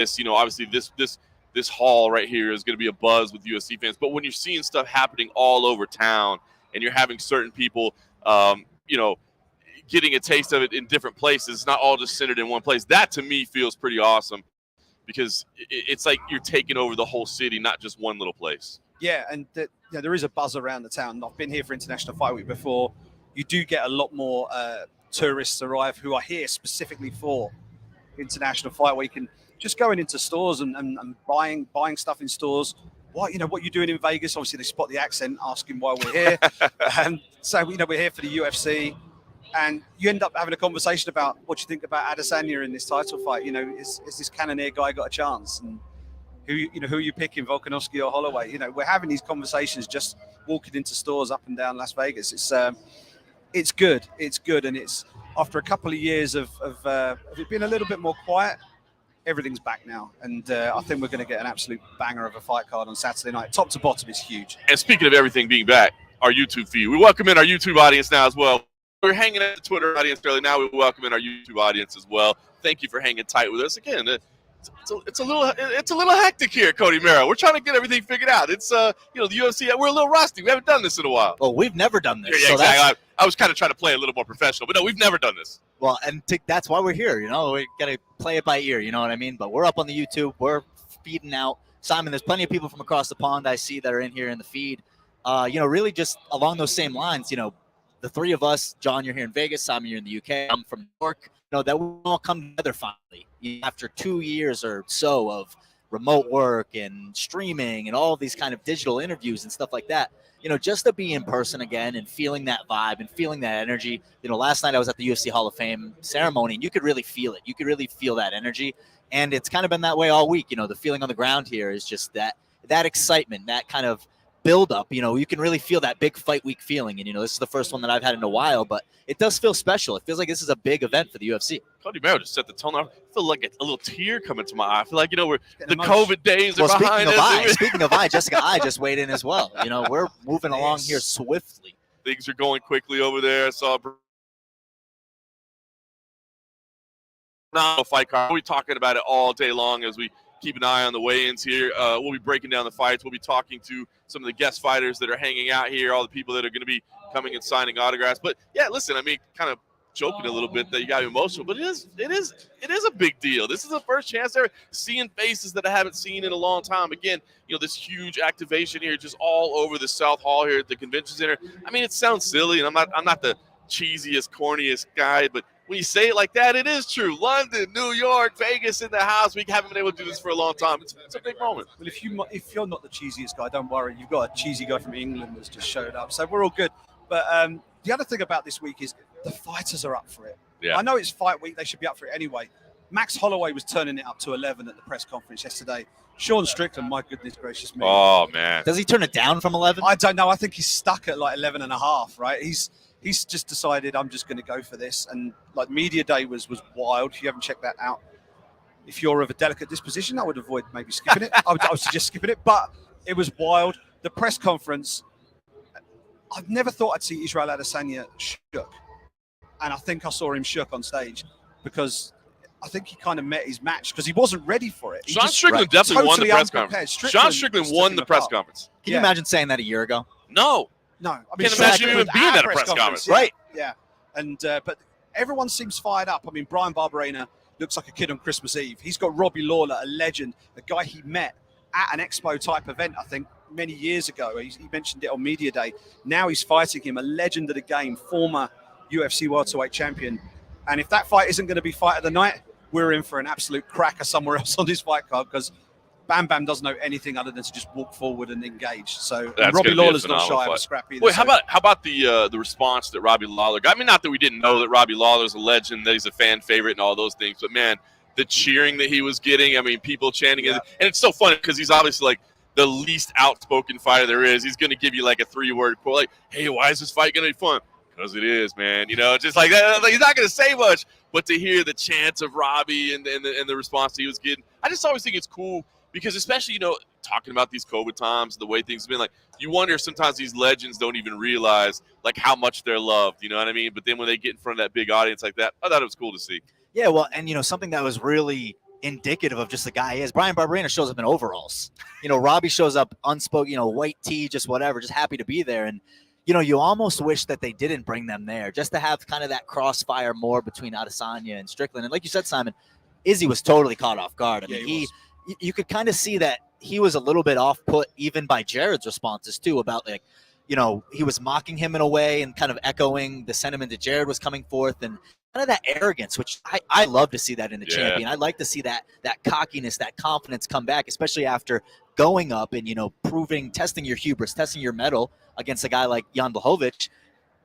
this, obviously this hall right here is going to be a buzz with UFC fans. But when you're seeing stuff happening all over town and you're having certain people, getting a taste of it in different places, it's not all just centered in one place. That to me feels pretty awesome because it's like you're taking over the whole city, not just one little place. Yeah, and there is a buzz around the town. I've been here for International Fight Week before. You do get a lot more tourists arrive who are here specifically for International Fight Week and just going into stores and buying stuff in stores. What you're doing in Vegas? Obviously, they spot the accent, asking why we're here. So we're here for the UFC, and you end up having a conversation about what you think about Adesanya in this title fight. Is this Cannonier guy got a chance? And who are you picking, Volkanovski or Holloway? We're having these conversations just walking into stores up and down Las Vegas. It's good, and it's after a couple of years of it being a little bit more quiet. Everything's back now, and I think we're going to get an absolute banger of a fight card on Saturday night. Top to bottom is huge. And speaking of everything being back, our YouTube feed. We welcome in our YouTube audience now as well. We're hanging at the Twitter audience early. Now we welcome in our YouTube audience as well. Thank you for hanging tight with us. Again, it's a little hectic here, Cody Merrow. We're trying to get everything figured out. It's the UFC. We're a little rusty. We haven't done this in a while. Well, we've never done this. Yeah, so exactly. I was kind of trying to play a little more professional, but no, we've never done this. Well, and that's why we're here. We got to play it by ear. You know what I mean? But we're up on the YouTube. We're feeding out. Simon, there's plenty of people from across the pond I see that are in here in the feed. Really just along those same lines. The three of us, John, you're here in Vegas. Simon, you're in the UK. I'm from New York. That we all come together finally after 2 years or so of remote work and streaming and all of these kind of digital interviews and stuff like that. Just to be in person again and feeling that vibe and feeling that energy. Last night I was at the UFC Hall of Fame ceremony, and you could really feel it. You could really feel that energy, and it's kind of been that way all week. The feeling on the ground here is just that excitement, that kind of build up. You can really feel that big fight week feeling, and this is the first one that I've had in a while, but it does feel special. It feels like this is a big event for the UFC. Cody Merrow just set the tone off. I feel like a little tear coming to my eye. I feel like we're the COVID days are behind us. Speaking of Jessica I just weighed in as well. We're moving along here swiftly. Things are going quickly over there. I saw fight card. We'll be talking about it all day long as we keep an eye on the weigh-ins here. We'll be breaking down the fights. We'll be talking to some of the guest fighters that are hanging out here, all the people that are going to be coming and signing autographs. But yeah, listen, kind of joking a little bit that you got emotional, but it is a big deal. This is the first chance they're seeing faces that I haven't seen in a long time. Again, this huge activation here, just all over the South Hall here at the Convention Center. It sounds silly, and I'm not the cheesiest, corniest guy, but when you say it like that, it is true. London, New York, Vegas in the house. We haven't been able to do this for a long time. It's a big moment. Well, if you're not the cheesiest guy, don't worry. You've got a cheesy guy from England that's just showed up, so we're all good. But the other thing about this week is the fighters are up for it. Yeah. I know it's fight week. They should be up for it anyway. Max Holloway was turning it up to 11 at the press conference yesterday. Sean Strickland, my goodness gracious me. Oh, man. Does he turn it down from 11? I don't know. I think he's stuck at like 11 and a half, right? He's just decided I'm just going to go for this. And like media day was wild. If you haven't checked that out, if you're of a delicate disposition, I would avoid maybe skipping it. I would suggest skipping it, but it was wild. The press conference, I've never thought I'd see Israel Adesanya shook. And I think I saw him shook on stage because I think he kind of met his match because he wasn't ready for it. Sean Strickland definitely won the press conference. Sean Strickland won the press conference. Can you imagine saying that a year ago? No. I can't imagine him even being at a press conference. Right. Yeah. And but everyone seems fired up. Brian Barbarina looks like a kid on Christmas Eve. He's got Robbie Lawler, a legend, a guy he met at an expo type event, I think, many years ago. He mentioned it on Media Day. Now he's fighting him, a legend of the game, former UFC welterweight champion. And if that fight isn't going to be fight of the night, we're in for an absolute cracker somewhere else on this fight card because Bam Bam doesn't know anything other than to just walk forward and engage. So Robbie Lawler's not shy of a scrap either. Wait, how about the response that Robbie Lawler got? Not that we didn't know that Robbie Lawler's a legend, that he's a fan favorite and all those things, but man, the cheering that he was getting, people chanting it. And it's so funny because he's obviously like the least outspoken fighter there is. He's going to give you like a 3-word quote, like, hey, why is this fight going to be fun? Because it is, man. Just like that. He's not going to say much, but to hear the chants of Robbie and the response he was getting, I just always think it's cool because especially, talking about these COVID times, the way things have been, like, you wonder if sometimes these legends don't even realize, like, how much they're loved, you know what I mean? But then when they get in front of that big audience like that, I thought it was cool to see. Yeah, well, and, something that was really indicative of just the guy he is. Brian Barbarina shows up in overalls. Robbie shows up unspoken, white tee, just whatever, just happy to be there. And, you almost wish that they didn't bring them there just to have kind of that crossfire more between Adesanya and Strickland. And like you said, Simon, Izzy was totally caught off guard. I mean, you could kind of see that he was a little bit off put even by Jared's responses too about like, he was mocking him in a way and kind of echoing the sentiment that Jared was coming forth and kind of that arrogance, which I love to see that in the champion. I like to see that cockiness, that confidence come back, especially after going up and, testing your hubris, testing your mettle against a guy like Jan Blachowicz.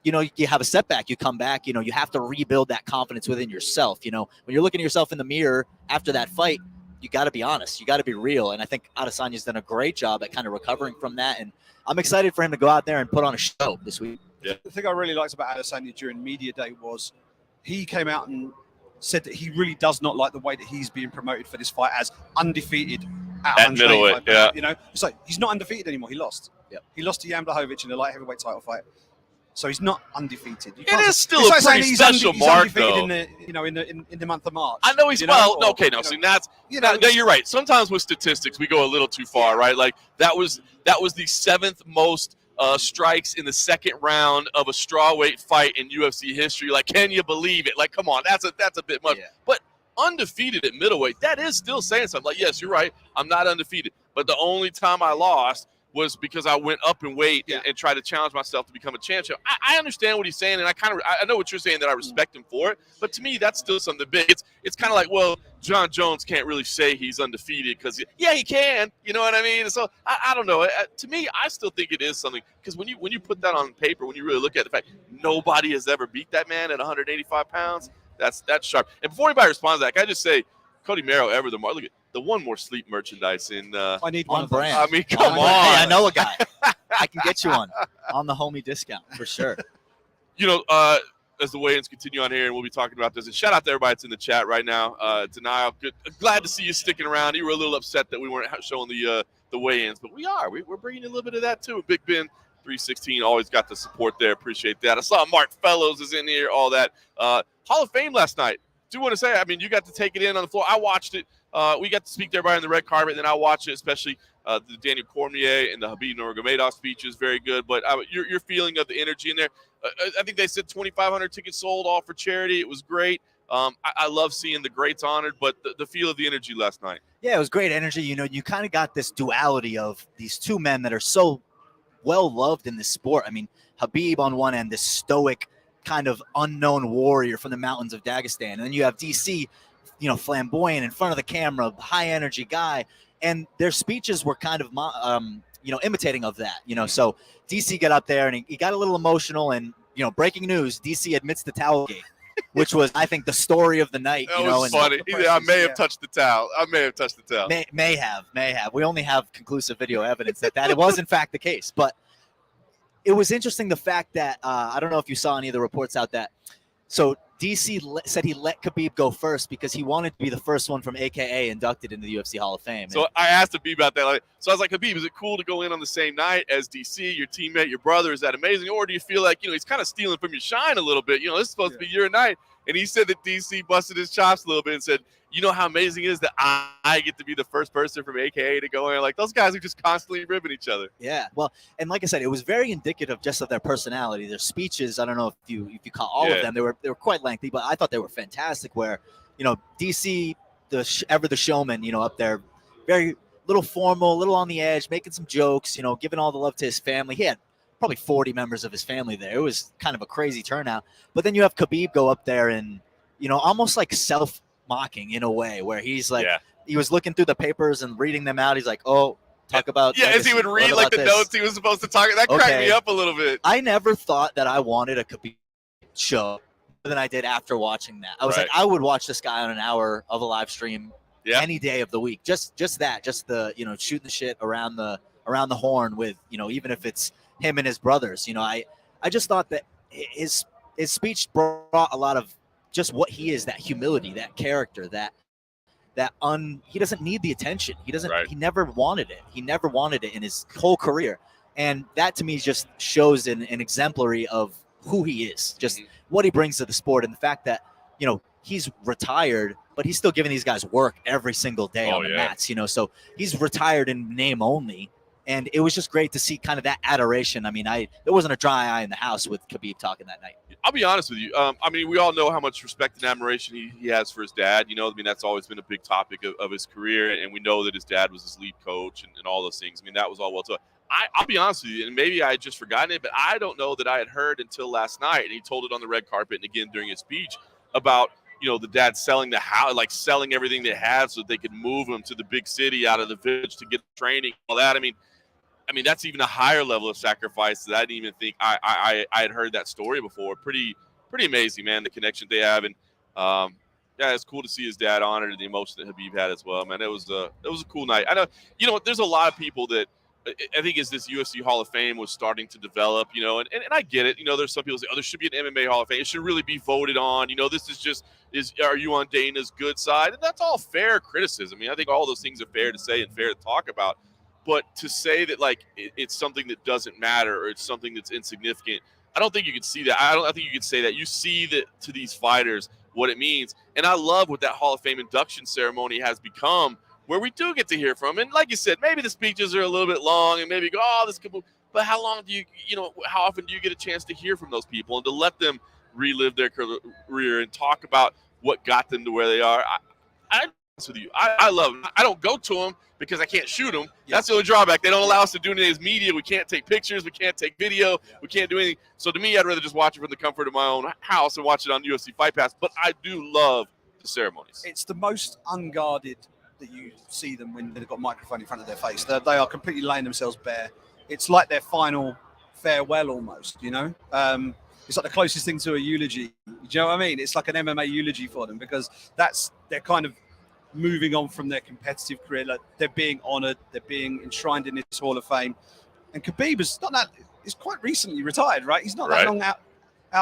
You have a setback, you come back, you have to rebuild that confidence within yourself. When you're looking at yourself in the mirror after that fight, you got to be honest, you got to be real. And I think Adesanya's done a great job at kind of recovering from that. And I'm excited for him to go out there and put on a show this week. Yeah. The thing I really liked about Adesanya during media day was he came out and said that he really does not like the way that he's being promoted for this fight as undefeated at middleweight. Yeah. It's like he's not undefeated anymore. He lost. Yep. He lost to Jan Blachowicz in the light heavyweight title fight. So he's not undefeated. It is still a pretty special mark, though. In the month of March. I know he's See, that's you're right. Sometimes with statistics, we go a little too far, right? Like that was the seventh most strikes in the second round of a strawweight fight in UFC history. Like, can you believe it? Like, come on, that's a bit much. Yeah. But undefeated at middleweight, that is still saying something. Like, yes, you're right. I'm not undefeated, but the only time I lost was because I went up in weight and tried to challenge myself to become a champion. I understand what he's saying, and I know what you're saying, that I respect him for it. But to me, that's still something big. It's kind of like, well, John Jones can't really say he's undefeated because, he can. You know what I mean? So I don't know. To me, I still think it is something because when you put that on paper, when you really look at the fact nobody has ever beat that man at 185 pounds, that's sharp. And before anybody responds to that, can I just say, Cody Merrow, look at the one more sleep merchandise in. I need one brand. I mean, come on. Hey, I know a guy. I can get you one on the homie discount for sure. As the weigh-ins continue on here, and we'll be talking about this. And shout out to everybody that's in the chat right now. Denial, good. Glad to see you sticking around. You were a little upset that we weren't showing the weigh-ins, but we are. We're bringing you a little bit of that too. Big Ben 316 always got the support there. Appreciate that. I saw Mark Fellows is in here. All that. Hall of Fame last night. Do want to say, you got to take it in on the floor. I watched it. We got to speak to everybody on the red carpet, and then I watched it, especially the Daniel Cormier and the Khabib Nurmagomedov speeches. Very good. But your feeling of the energy in there, I think they said 2,500 tickets sold, all for charity. It was great. I love seeing the greats honored, but the feel of the energy last night. Yeah, it was great energy. You kind of got this duality of these two men that are so well-loved in this sport. I mean, Khabib on one end, this stoic kind of unknown warrior from the mountains of Dagestan. And then you have DC, flamboyant in front of the camera, high energy guy. And their speeches were kind of, imitating of that, So DC got up there and he got a little emotional and, breaking news, DC admits the towel game, which was, I think, the story of the night. That was funny. I may have touched the towel. May have. We only have conclusive video evidence that it was in fact the case. But it was interesting the fact that, I don't know if you saw any of the reports out that, so DC said he let Khabib go first because he wanted to be the first one from AKA inducted into the UFC Hall of Fame. So I asked Khabib about that. So I was like, Khabib, is it cool to go in on the same night as DC, your teammate, your brother? Is that amazing? Or do you feel like, he's kind of stealing from your shine a little bit? This is supposed to be your night. And he said that DC busted his chops a little bit and said, how amazing it is that I get to be the first person from AKA to go in. Like, those guys are just constantly ribbing each other. Yeah. Well, and like I said, it was very indicative just of their personality, their speeches. I don't know if you caught all of them. They were quite lengthy, but I thought they were fantastic where, DC, the showman, up there, very little formal, a little on the edge, making some jokes, giving all the love to his family. He had probably 40 members of his family there. It was kind of a crazy turnout. But then you have Khabib go up there and, almost like self-mocking in a way where he's like, he was looking through the papers and reading them out. He's like, talk about legacy. As he would read like the notes he was supposed to talk. That cracked me up a little bit. I never thought that I wanted a Khabib show more than I did after watching that. I was like, I would watch this guy on an hour of a live stream any day of the week. Just the shooting the shit around the horn with even if it's him and his brothers. I just thought that his speech brought a lot of just what he is, that humility, that character, he doesn't need the attention. He never wanted it. He never wanted it in his whole career. And that to me just shows an exemplary of who he is, just what he brings to the sport. And the fact that, he's retired but he's still giving these guys work every single day on the mats, you know. So he's retired in name only. And it was just great to see kind of that adoration. I mean, there wasn't a dry eye in the house with Khabib talking that night. I'll be honest with you. I mean, we all know how much respect and admiration he has for his dad. You know, I mean, that's always been a big topic of his career. And we know that his dad was his lead coach and all those things. I mean, that was all well taught. I'll be honest with you, and maybe I had just forgotten it, but I don't know that I had heard until last night. And he told it on the red carpet and again during his speech about, you know, the dad selling the house, like selling everything they had so that they could move him to the big city out of the village to get training, all that. I mean, that's even a higher level of sacrifice that I didn't even think I had heard that story before. Pretty amazing, man, the connection they have. And, yeah, it's cool to see his dad honored and the emotion that Khabib had as well, man. It was a cool night. I know, you know, there's a lot of people that I think as this UFC Hall of Fame was starting to develop, you know, and I get it. You know, there's some people say, oh, there should be an MMA Hall of Fame. It should really be voted on. You know, this is just, are you on Dana's good side? And that's all fair criticism. I mean, I think all those things are fair to say and fair to talk about. But to say that, like, it's something that doesn't matter or it's something that's insignificant, I don't think you can see that. I think you can say that. You see that to these fighters what it means. And I love what that Hall of Fame induction ceremony has become, where we do get to hear from. And like you said, maybe the speeches are a little bit long and maybe go, oh, this could move. But how long do you know, how often do you get a chance to hear from those people and to let them relive their career and talk about what got them to where they are? I'm honest with you. I love them. I don't go to them because I can't shoot them. Yeah. That's the only drawback. They don't allow us to do any of this media. We can't take pictures. We can't take video. Yeah. We can't do anything. So to me, I'd rather just watch it from the comfort of my own house and watch it on UFC Fight Pass. But I do love the ceremonies. It's the most unguarded that you see them when they've got a microphone in front of their face. They are completely laying themselves bare. It's like their final farewell almost, you know? It's like the closest thing to a eulogy. Do you know what I mean? It's like an MMA eulogy for them because they're kind of moving on from their competitive career. Like they're being honored, they're being enshrined in this Hall of Fame. And Khabib is quite recently retired, right? He's not that long out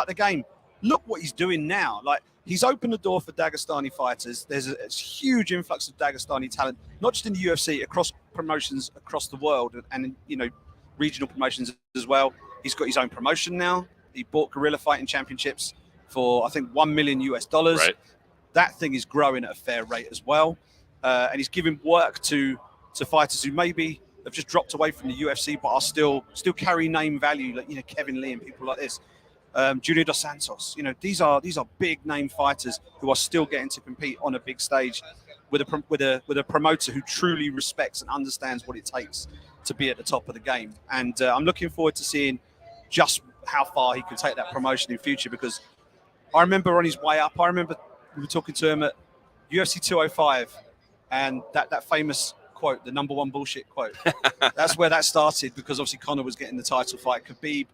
the game. Look what he's doing now. Like, he's opened the door for Dagestani fighters. There's a huge influx of Dagestani talent, not just in the UFC, across promotions across the world and you know, regional promotions as well. He's got his own promotion now. He bought Guerrilla Fighting Championships for, I think, $1 million US. Right. That thing is growing at a fair rate as well. And he's giving work to fighters who maybe have just dropped away from the UFC, but are still carry name value, like, you know, Kevin Lee and people like this. Junior Dos Santos, you know, these are big name fighters who are still getting to compete on a big stage with a promoter who truly respects and understands what it takes to be at the top of the game. And I'm looking forward to seeing just how far he can take that promotion in future, because I remember on his way up, we were talking to him at UFC 205, and that famous quote, the number one bullshit quote, that's where that started, because obviously Conor was getting the title fight. Khabib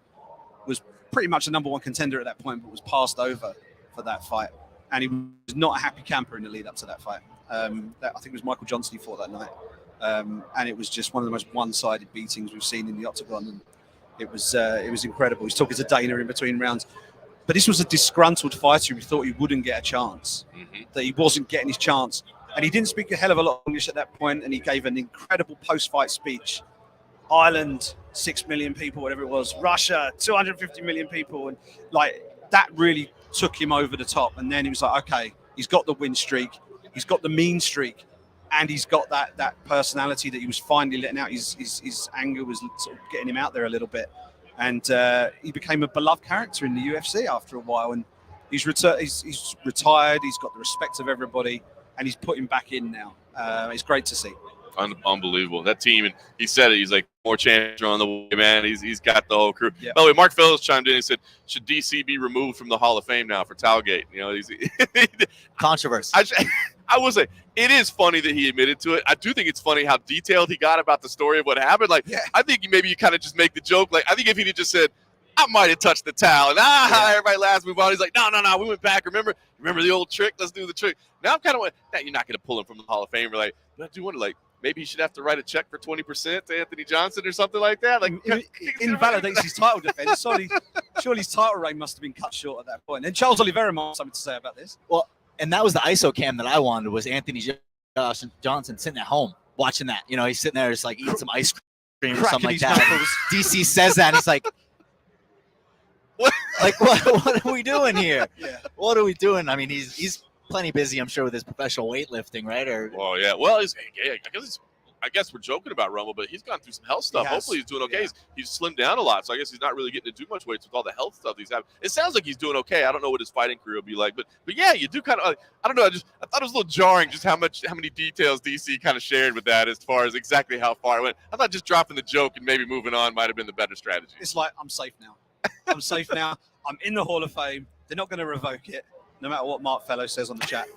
was pretty much a number one contender at that point, but was passed over for that fight. And he was not a happy camper in the lead up to that fight. I think it was Michael Johnson he fought that night. And it was just one of the most one-sided beatings we've seen in the octagon. And it was incredible. He was talking to Dana in between rounds. But this was a disgruntled fighter who thought he wouldn't get a chance, that he wasn't getting his chance. And he didn't speak a hell of a lot of English at that point, and he gave an incredible post-fight speech. Ireland, 6 million people, whatever it was. Russia, 250 million people. And like that really took him over the top. And then he was like, okay, he's got the win streak, he's got the mean streak, and he's got that personality that he was finally letting out. His anger was sort of getting him out there a little bit. And he became a beloved character in the UFC after a while. And he's retired. He's got the respect of everybody, and he's put him back in now. It's great to see. Unbelievable. That team, and he said it, he's like, more champions on the way, man. He's got the whole crew. Yeah. By the way, Mark Phillips chimed in and said, should DC be removed from the Hall of Fame now for Tailgate? You know, controversy. I will say, it is funny that he admitted to it. I do think it's funny how detailed he got about the story of what happened. Like, yeah. I think maybe you kind of just make the joke. Like, I think if he just said, I might have touched the towel, and everybody laughs, move on. He's like, no, we went back. Remember the old trick? Let's do the trick. Now I'm kind of, you're not going to pull him from the Hall of Fame. Like, but I do wonder, like, maybe he should have to write a check for 20% to Anthony Johnson or something like that. Like, it invalidates his title defense. Surely his title reign must have been cut short at that point. And Charles Oliveira might have something to say about this. Well, and that was the ISO cam that I wanted, was Anthony Johnson sitting at home watching that. You know, he's sitting there just like eating some ice cream or something like that. DC says that, and he's like, what? Like, what are we doing here? Yeah. What are we doing? I mean, he's plenty busy, I'm sure, with his professional weightlifting, right? Or Oh yeah. Well, I guess we're joking about Rumble, but he's gone through some health stuff. Hopefully he's doing okay. Yeah. He's slimmed down a lot, so I guess he's not really getting to do much weights with all the health stuff he's having. It sounds like he's doing okay. I don't know what his fighting career will be like, but yeah, you do kind of. I don't know. I thought it was a little jarring just how many details DC kind of shared with that as far as exactly how far it went. I thought just dropping the joke and maybe moving on might have been the better strategy. It's like, I'm safe now. I'm safe now. I'm in the Hall of Fame. They're not going to revoke it, no matter what Mark Fellow says on the chat.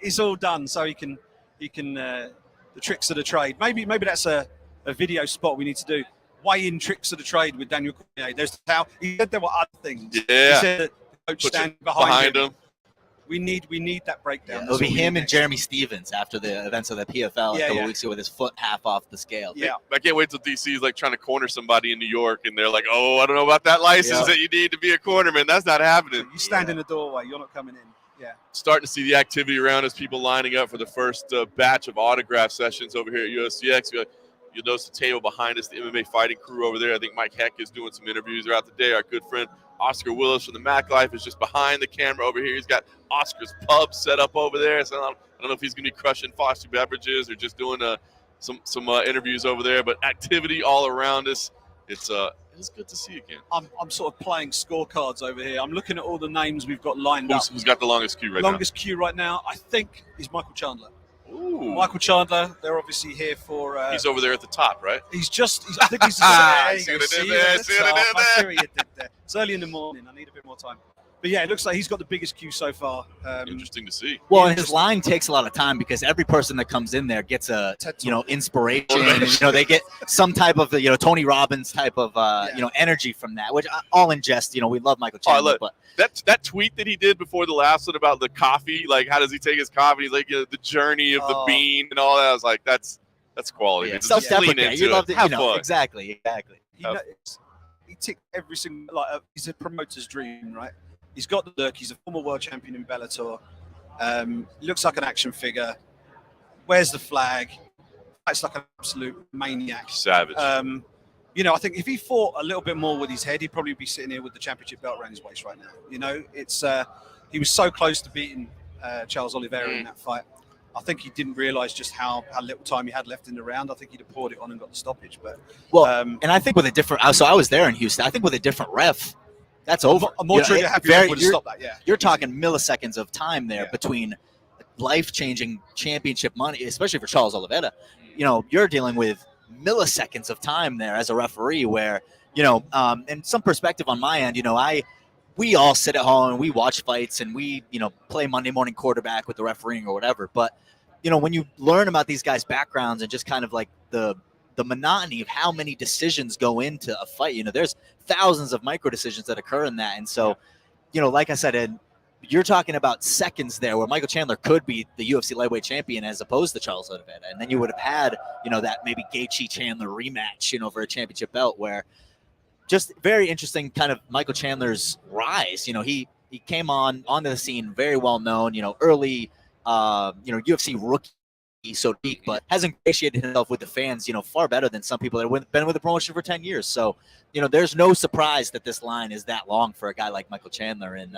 It's all done, so he can the tricks of the trade. Maybe that's a video spot we need to do. Weigh in tricks of the trade with Daniel Cormier. There's how he said there were other things. Yeah. He said that the coach standing behind him. him. We need that breakdown. it'll be him and Jeremy Stevens after the events of the PFL a couple weeks ago with his foot half off the scale. Yeah. I can't wait till DC is like trying to corner somebody in New York, and they're like, "Oh, I don't know about that license that you need to be a cornerman. That's not happening." You stand in the doorway. You're not coming in. Yeah. Starting to see the activity around us, people lining up for the first batch of autograph sessions over here at UFC X. You'll notice the table behind us, the MMA fighting crew over there. I think Mike Heck is doing some interviews throughout the day. Our good friend Oscar Willis from the Mac Life is just behind the camera over here. He's got Oscar's Pub set up over there. So I don't know if he's going to be crushing Foster beverages or just doing some interviews over there. But activity all around us. It's good to see again. I'm sort of playing scorecards over here. I'm looking at all the names we've got lined up. Who's got the longest queue right now? Longest queue right now, I think, is Michael Chandler. Ooh. Michael Chandler, they're obviously here for... he's over there at the top, right? I think he's... See what I did there? It's early in the morning. I need a bit more time. But yeah, it looks like he's got the biggest queue so far. Interesting to see. Well, and his line takes a lot of time because every person that comes in there gets a inspiration. And, they get some type of Tony Robbins type of energy from that, which all in jest. We love Michael Chandler, but that tweet that he did before the last one about the coffee, like how does he take his coffee? He's like the journey of the bean and all that. I was like, that's quality. Yeah, Just self-deprecating. lean into You love it. it. Have fun. Exactly. He ticked every single he's a promoter's dream, right? He's got the look. He's a former world champion in Bellator. Looks like an action figure. Wears the flag. Fights like an absolute maniac. Savage. I think if he fought a little bit more with his head, he'd probably be sitting here with the championship belt around his waist right now. He was so close to beating Charles Oliveira in that fight. I think he didn't realize just how little time he had left in the round. I think he'd have poured it on and got the stoppage. But and I think with a different, so I was there in Houston. I think with a different ref, that's over. I'm more trigger happy would have stopped that. Yeah, you're talking milliseconds of time there between life-changing championship money, especially for Charles Oliveira. You're dealing with milliseconds of time there as a referee, where and some perspective on my end. We all sit at home and we watch fights and we play Monday morning quarterback with the refereeing or whatever. But when you learn about these guys' backgrounds and just kind of like the monotony of how many decisions go into a fight, there's thousands of micro decisions that occur in that. And so, like I said, and you're talking about seconds there where Michael Chandler could be the UFC lightweight champion as opposed to Charles Oliveira. And then you would have had, that maybe Gaethje Chandler rematch, for a championship belt, where just very interesting kind of Michael Chandler's rise. He came onto the scene very well known, early, UFC rookie, so to speak, but has ingratiated himself with the fans, far better than some people that have been with the promotion for 10 years. So, there's no surprise that this line is that long for a guy like Michael Chandler. And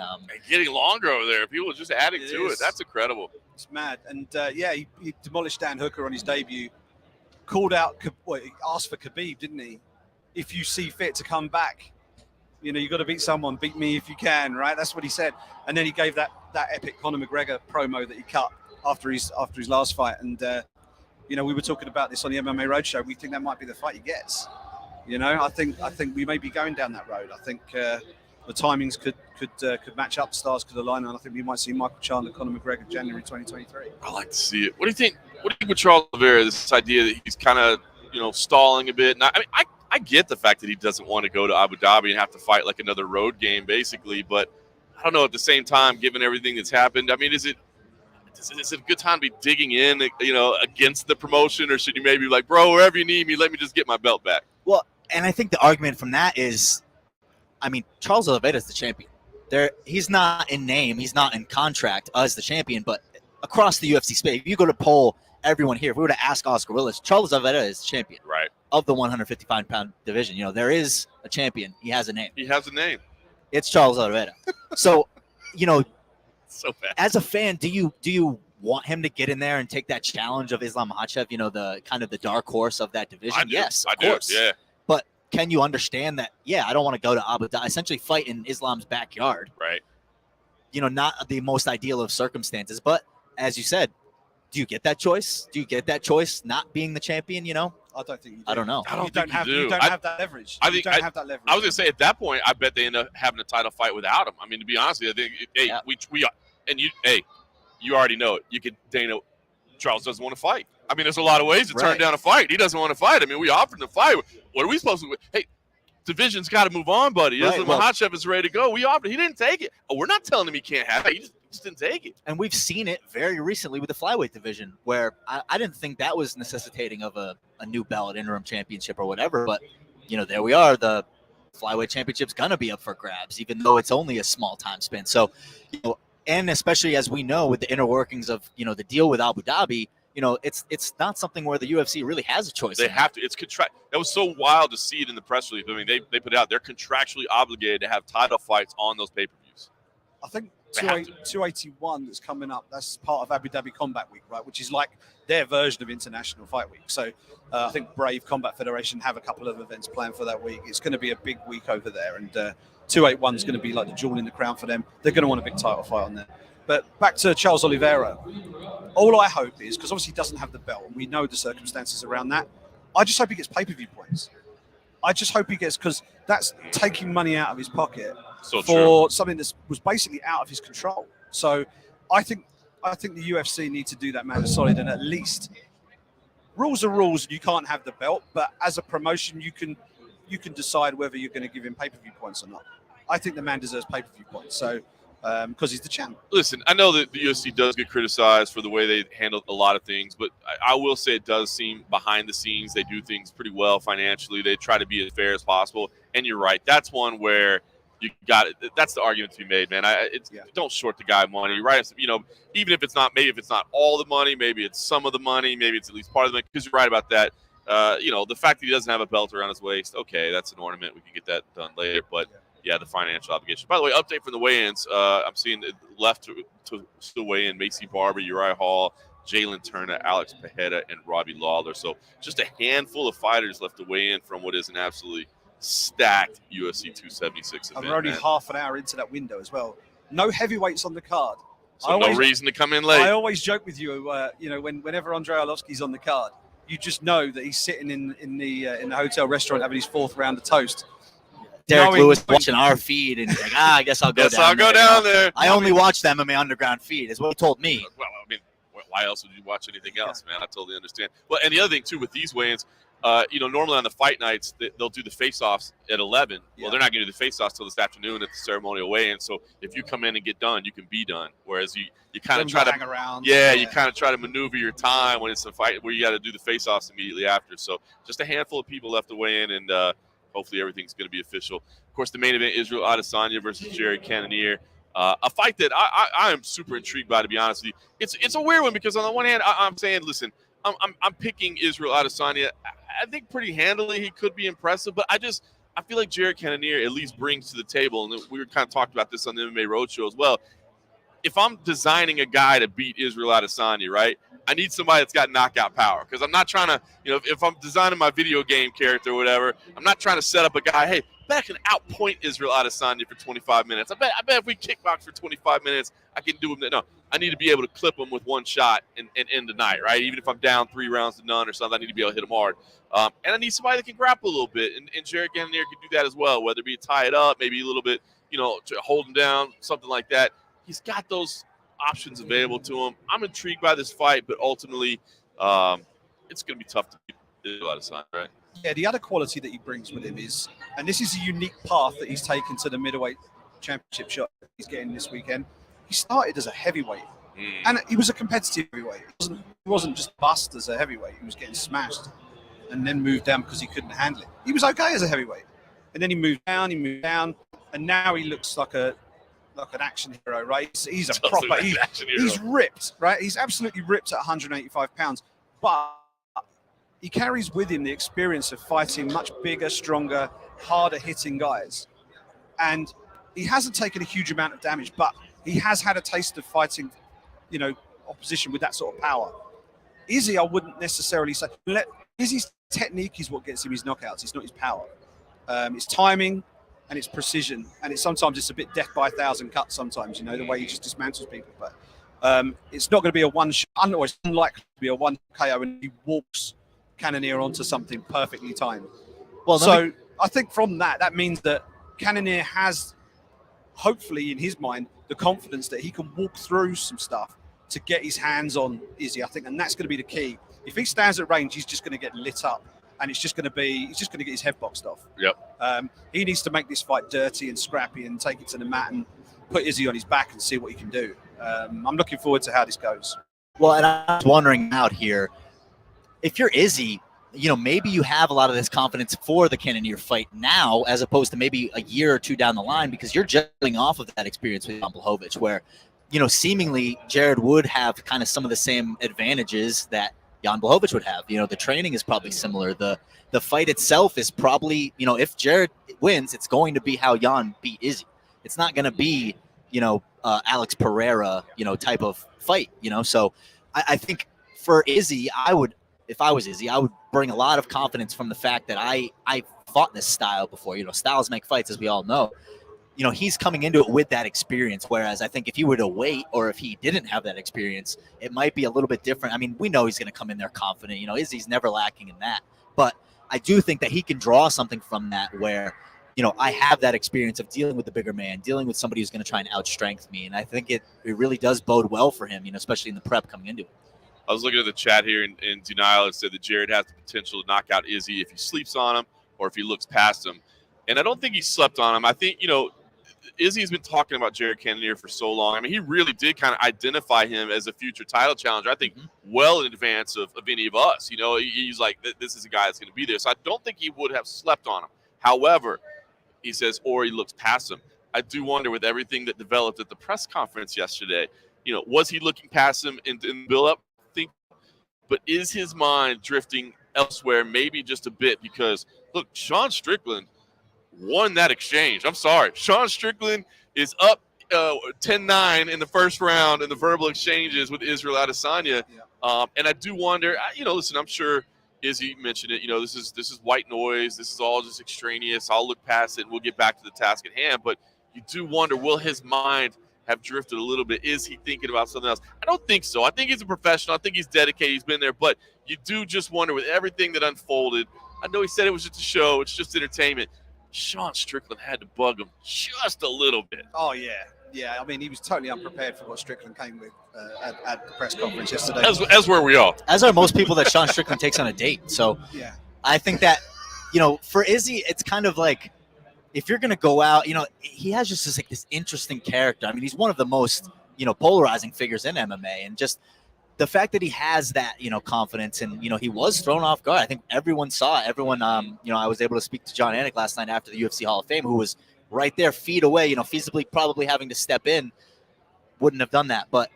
getting longer over there. People are just adding to it. That's incredible. It's mad. And he demolished Dan Hooker on his debut, called out, he asked for Khabib, didn't he? If you see fit to come back, you got to beat someone, beat me if you can, right? That's what he said. And then he gave that epic Conor McGregor promo that he cut after his last fight. And, we were talking about this on the MMA Roadshow. We think that might be the fight he gets. I think we may be going down that road. I think the timings could match up, stars could align, and I think we might see Michael Chandler, Conor McGregor, January 2023. I like to see it. What do you think? What do you think with Charles Oliveira? This idea that he's kind of stalling a bit. And I get the fact that he doesn't want to go to Abu Dhabi and have to fight like another road game, basically. But I don't know. At the same time, given everything that's happened, is it a good time to be digging in, against the promotion, or should you maybe like, bro, wherever you need me, let me just get my belt back? Well, and I think the argument from that is, Charles Oliveira is the champion. He's not in name, he's not in contract as the champion, but across the UFC space, if you go to poll everyone here, if we were to ask Oscar Willis, Charles Oliveira is champion, right, of the 155-pound division. There is a champion. He has a name. He has a name. It's Charles Oliveira. So, so bad. As a fan, do you want him to get in there and take that challenge of Islam Makhachev? You know, the kind of the dark horse of that division. Yes, of course. Yeah. But can you understand that? Yeah, I don't want to go to Abu Dhabi, essentially fight in Islam's backyard. Right. You know, not the most ideal of circumstances, but as you said, do you get that choice? Do you get that choice not being the champion? You know, I don't think you do. I don't know. I don't You don't think have you do. you don't have that leverage. I You think don't have that leverage. I was gonna say at that point, I bet they end up having a title fight without him. I mean, to be honest with you, I think Yeah. you already know it. You could Dana Charles doesn't want to fight. I mean, there's a lot of ways to turn Right. down a fight. He doesn't want to fight. I mean, we offered him to fight. What are we supposed to do? Hey, division's got to move on, buddy. Right, Islam well- Makhachev is ready to go. We offered. He didn't take it. Oh, we're not telling him he can't have it. He just didn't take it. And we've seen it very recently with the flyweight division, where I didn't think that was necessitating of a new belt, interim championship or whatever. But, you know, there we are. The flyweight championship's going to be up for grabs, even though it's only a small time span. So, you know, and especially as we know with the inner workings of, you know, the deal with Abu Dhabi, you know, it's not something where the UFC really has a choice. They in. have to. It's contract. That was so wild to see it in the press release. I mean, they put it out. They're contractually obligated to have title fights on those pay-per-views. I think They have 281 that's coming up, that's part of Abu Dhabi Combat Week, right? Which is like their version of International Fight Week. So I think Brave Combat Federation have a couple of events planned for that week. It's going to be a big week over there. And 281 is going to be like the jewel in the crown for them. They're going to want a big title fight on there. But back to Charles Oliveira. All I hope is, because obviously he doesn't have the belt, and we know the circumstances around that, I just hope he gets pay-per-view points. I just hope he gets, because that's taking money out of his pocket So for something that was basically out of his control. So I think the UFC need to do that man solid, and at least rules are rules. You can't have the belt, but as a promotion, you can decide whether you're going to give him pay-per-view points or not. I think the man deserves pay-per-view points. So because he's the champ. Listen, I know that the UFC does get criticized for the way they handle a lot of things, but I will say it does seem behind the scenes they do things pretty well financially. They try to be as fair as possible, and you're right. That's one where you got it. That's the argument to be made, man. Don't short the guy money, right? You know, even if it's not, maybe if it's not all the money, maybe it's some of the money, maybe it's at least part of the money. Because you're right about that. You know, the fact that he doesn't have a belt around his waist, okay, that's an ornament. We can get that done later, but. Yeah, the financial obligation. By the way, update from the weigh-ins. I'm seeing it left to still weigh in Macy Barber, Uriah Hall, Jalen Turner, Alex Pereira, and Robbie Lawler. So just a handful of fighters left to weigh in from what is an absolutely stacked UFC 276 event. And we're only half an hour into that window as well. No heavyweights on the card. So no reason to come in late. I always joke with you, you know, whenever Andrei Arlovski's on the card, you just know that he's sitting in the hotel restaurant having his fourth round of toast. Derek Lewis watching our feed and like, I guess I'll go down there. I only watch the MMA Underground feed, is what he told me. Well, I mean, why else would you watch anything else, man? I totally understand. Well, and the other thing, too, with these weigh-ins, you know, normally on the fight nights, they'll do the face-offs at 11. Yeah. Well, they're not going to do the face-offs till this afternoon at the ceremonial weigh-in. So if you come in and get done, you can be done. Whereas you kind of try to hang around. Yeah, you kind of try to maneuver your time when it's a fight where you got to do the face-offs immediately after. So just a handful of people left to weigh in, and hopefully everything's going to be official. Of course, the main event, Israel Adesanya versus Jared Cannonier. A fight that I am super intrigued by, to be honest with you. It's a weird one because on the one hand, I'm saying, listen, I'm picking Israel Adesanya. I think pretty handily he could be impressive, but I feel like Jared Cannonier at least brings to the table, and we were kind of talked about this on the MMA Roadshow as well. If I'm designing a guy to beat Israel Adesanya, right, I need somebody that's got knockout power, because I'm not trying to, you know, if I'm designing my video game character or whatever, I'm not trying to set up a guy, hey, I can outpoint Israel Adesanya for 25 minutes. I bet if we kickbox for 25 minutes, I can do him. No, I need to be able to clip him with one shot and end the night, right? Even if I'm down 3 rounds to none or something, I need to be able to hit him hard. And I need somebody that can grapple a little bit, and Jared Cannonier can do that as well, whether it be tie it up, maybe a little bit, you know, to hold him down, something like that. He's got those options available to him. I'm intrigued by this fight, but ultimately, it's going to be tough to beat Israel Adesanya, right? Yeah, the other quality that he brings with him is, and this is a unique path that he's taken to the middleweight championship shot he's getting this weekend. He started as a heavyweight, and he was a competitive heavyweight. He wasn't just bust as a heavyweight. He was getting smashed, and then moved down because he couldn't handle it. He was okay as a heavyweight, and then he moved down, and now he looks like an action hero, right? He's a proper, he's ripped, right? He's absolutely ripped at 185 pounds, but he carries with him the experience of fighting much bigger, stronger, harder hitting guys. And he hasn't taken a huge amount of damage, but he has had a taste of fighting, opposition with that sort of power. Izzy, I wouldn't necessarily say. Izzy's technique is what gets him his knockouts. It's not his power. It's timing and it's precision, and sometimes it's a bit death by 1,000 cuts. Sometimes, the way he just dismantles people. But it's not going to be a one shot, or it's unlikely to be a one KO, and he walks Cannonier onto something perfectly timed. Well, so I think from that means that Cannonier has, hopefully in his mind, the confidence that he can walk through some stuff to get his hands on Izzy, I think, and that's going to be the key. If he stands at range, he's just going to get lit up, and he's just going to get his head boxed off. Yep. He needs to make this fight dirty and scrappy and take it to the mat and put Izzy on his back and see what he can do. I'm looking forward to how this goes. Well, and I was wondering out here, if you're Izzy, maybe you have a lot of this confidence for the Cannonier fight now, as opposed to maybe a year or two down the line, because you're juggling off of that experience with Jan Blachowicz, where seemingly Jared would have kind of some of the same advantages that Jan Blachowicz would have. The training is probably similar. The fight itself is probably, if Jared wins, it's going to be how Jan beat Izzy. It's not going to be, Alex Pereira, type of fight, So I think for Izzy, if I was Izzy, I would bring a lot of confidence from the fact that I fought this style before. Styles make fights, as we all know. He's coming into it with that experience, whereas I think if he were to wait, or if he didn't have that experience, it might be a little bit different. I mean, we know he's going to come in there confident. Izzy's never lacking in that. But I do think that he can draw something from that where, I have that experience of dealing with the bigger man, dealing with somebody who's going to try and outstrength me. And I think it really does bode well for him, especially in the prep coming into it. I was looking at the chat here, and Denial said that Jared has the potential to knock out Izzy if he sleeps on him or if he looks past him. And I don't think he slept on him. I think, Izzy's been talking about Jared Cannonier for so long. I mean, he really did kind of identify him as a future title challenger, I think, well in advance of any of us. He's like, this is a guy that's going to be there. So I don't think he would have slept on him. However, he says, or he looks past him. I do wonder, with everything that developed at the press conference yesterday, was he looking past him in build-up? But is his mind drifting elsewhere, maybe just a bit? Because, look, Sean Strickland won that exchange. I'm sorry. Sean Strickland is up 10-9 in the first round in the verbal exchanges with Israel Adesanya. Yeah. And I do wonder, listen, I'm sure Izzy mentioned it. This is white noise. This is all just extraneous. I'll look past it and we'll get back to the task at hand. But you do wonder, will his mind have drifted a little bit? Is he thinking about something else? I don't think so. I think he's a professional. I think he's dedicated. He's been there. But you do just wonder, with everything that unfolded, I know he said it was just a show. It's just entertainment. Sean Strickland had to bug him just a little bit. Oh, yeah. Yeah, I mean, he was totally unprepared for what Strickland came with at the press conference yesterday. As where we are. As are most people that Sean Strickland takes on a date. So yeah, I think that, for Izzy, it's kind of like, if you're going to go out, he has just this interesting character. I mean, he's one of the most, polarizing figures in MMA, and just the fact that he has that, confidence, and, he was thrown off guard. I think everyone saw it. Everyone, I was able to speak to John Anik last night after the UFC Hall of Fame, who was right there, feet away, feasibly probably having to step in. Wouldn't have done that, but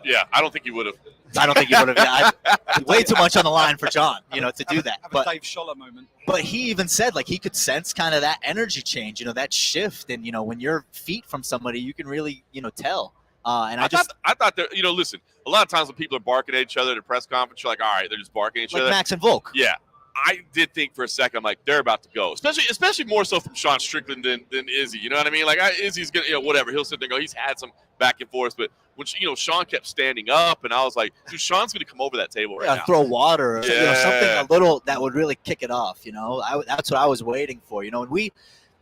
yeah, I don't think he would have. I don't think he would have. Yeah, way too much on the line for John, to do that. But Dave Scholler moment. But he even said, he could sense kind of that energy change, that shift, and when you're feet from somebody, you can really, tell. And I thought that, listen, a lot of times when people are barking at each other at a press conference, you're like, all right, they're just barking at each other. Like Max and Volk. Yeah. I did think for a second, I'm like, they're about to go. Especially more so from Sean Strickland than Izzy. You know what I mean? Like, Izzy's going to, whatever. He'll sit there and go, he's had some back and forth. But when, Sean kept standing up, and I was like, dude, Sean's going to come over that table right now. Throw water or something a little that would really kick it off. That's what I was waiting for. And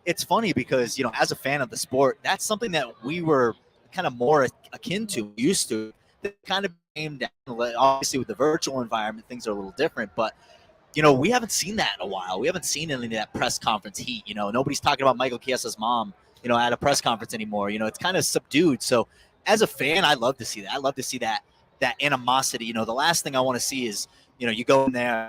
it's funny because, as a fan of the sport, that's something that we were kind of more akin to, used to. That kind of came down. Obviously, with the virtual environment, things are a little different, but we haven't seen that in a while. We haven't seen any of that press conference heat. Nobody's talking about Michael Chiesa's mom, at a press conference anymore. It's kind of subdued. So as a fan, I love to see that. I love to see that animosity. The last thing I want to see is, you go in there,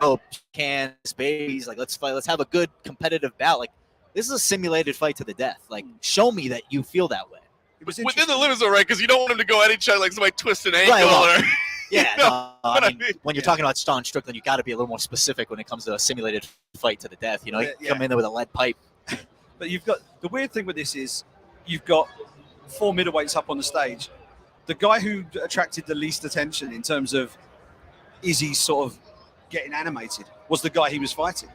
cans, babies, let's fight. Let's have a good competitive bout. This is a simulated fight to the death. Show me that you feel that way. It was within the limits, though, right? Because you don't want them to go at each other like somebody twist an ankle. Right, well, or, yeah, I mean, when you're talking about Sean Strickland, you got to be a little more specific when it comes to a simulated fight to the death. You come in there with a lead pipe. But you've got the weird thing with this is you've got 4 middleweights up on the stage, the guy who attracted the least attention in terms of Izzy sort of getting animated was the guy he was fighting.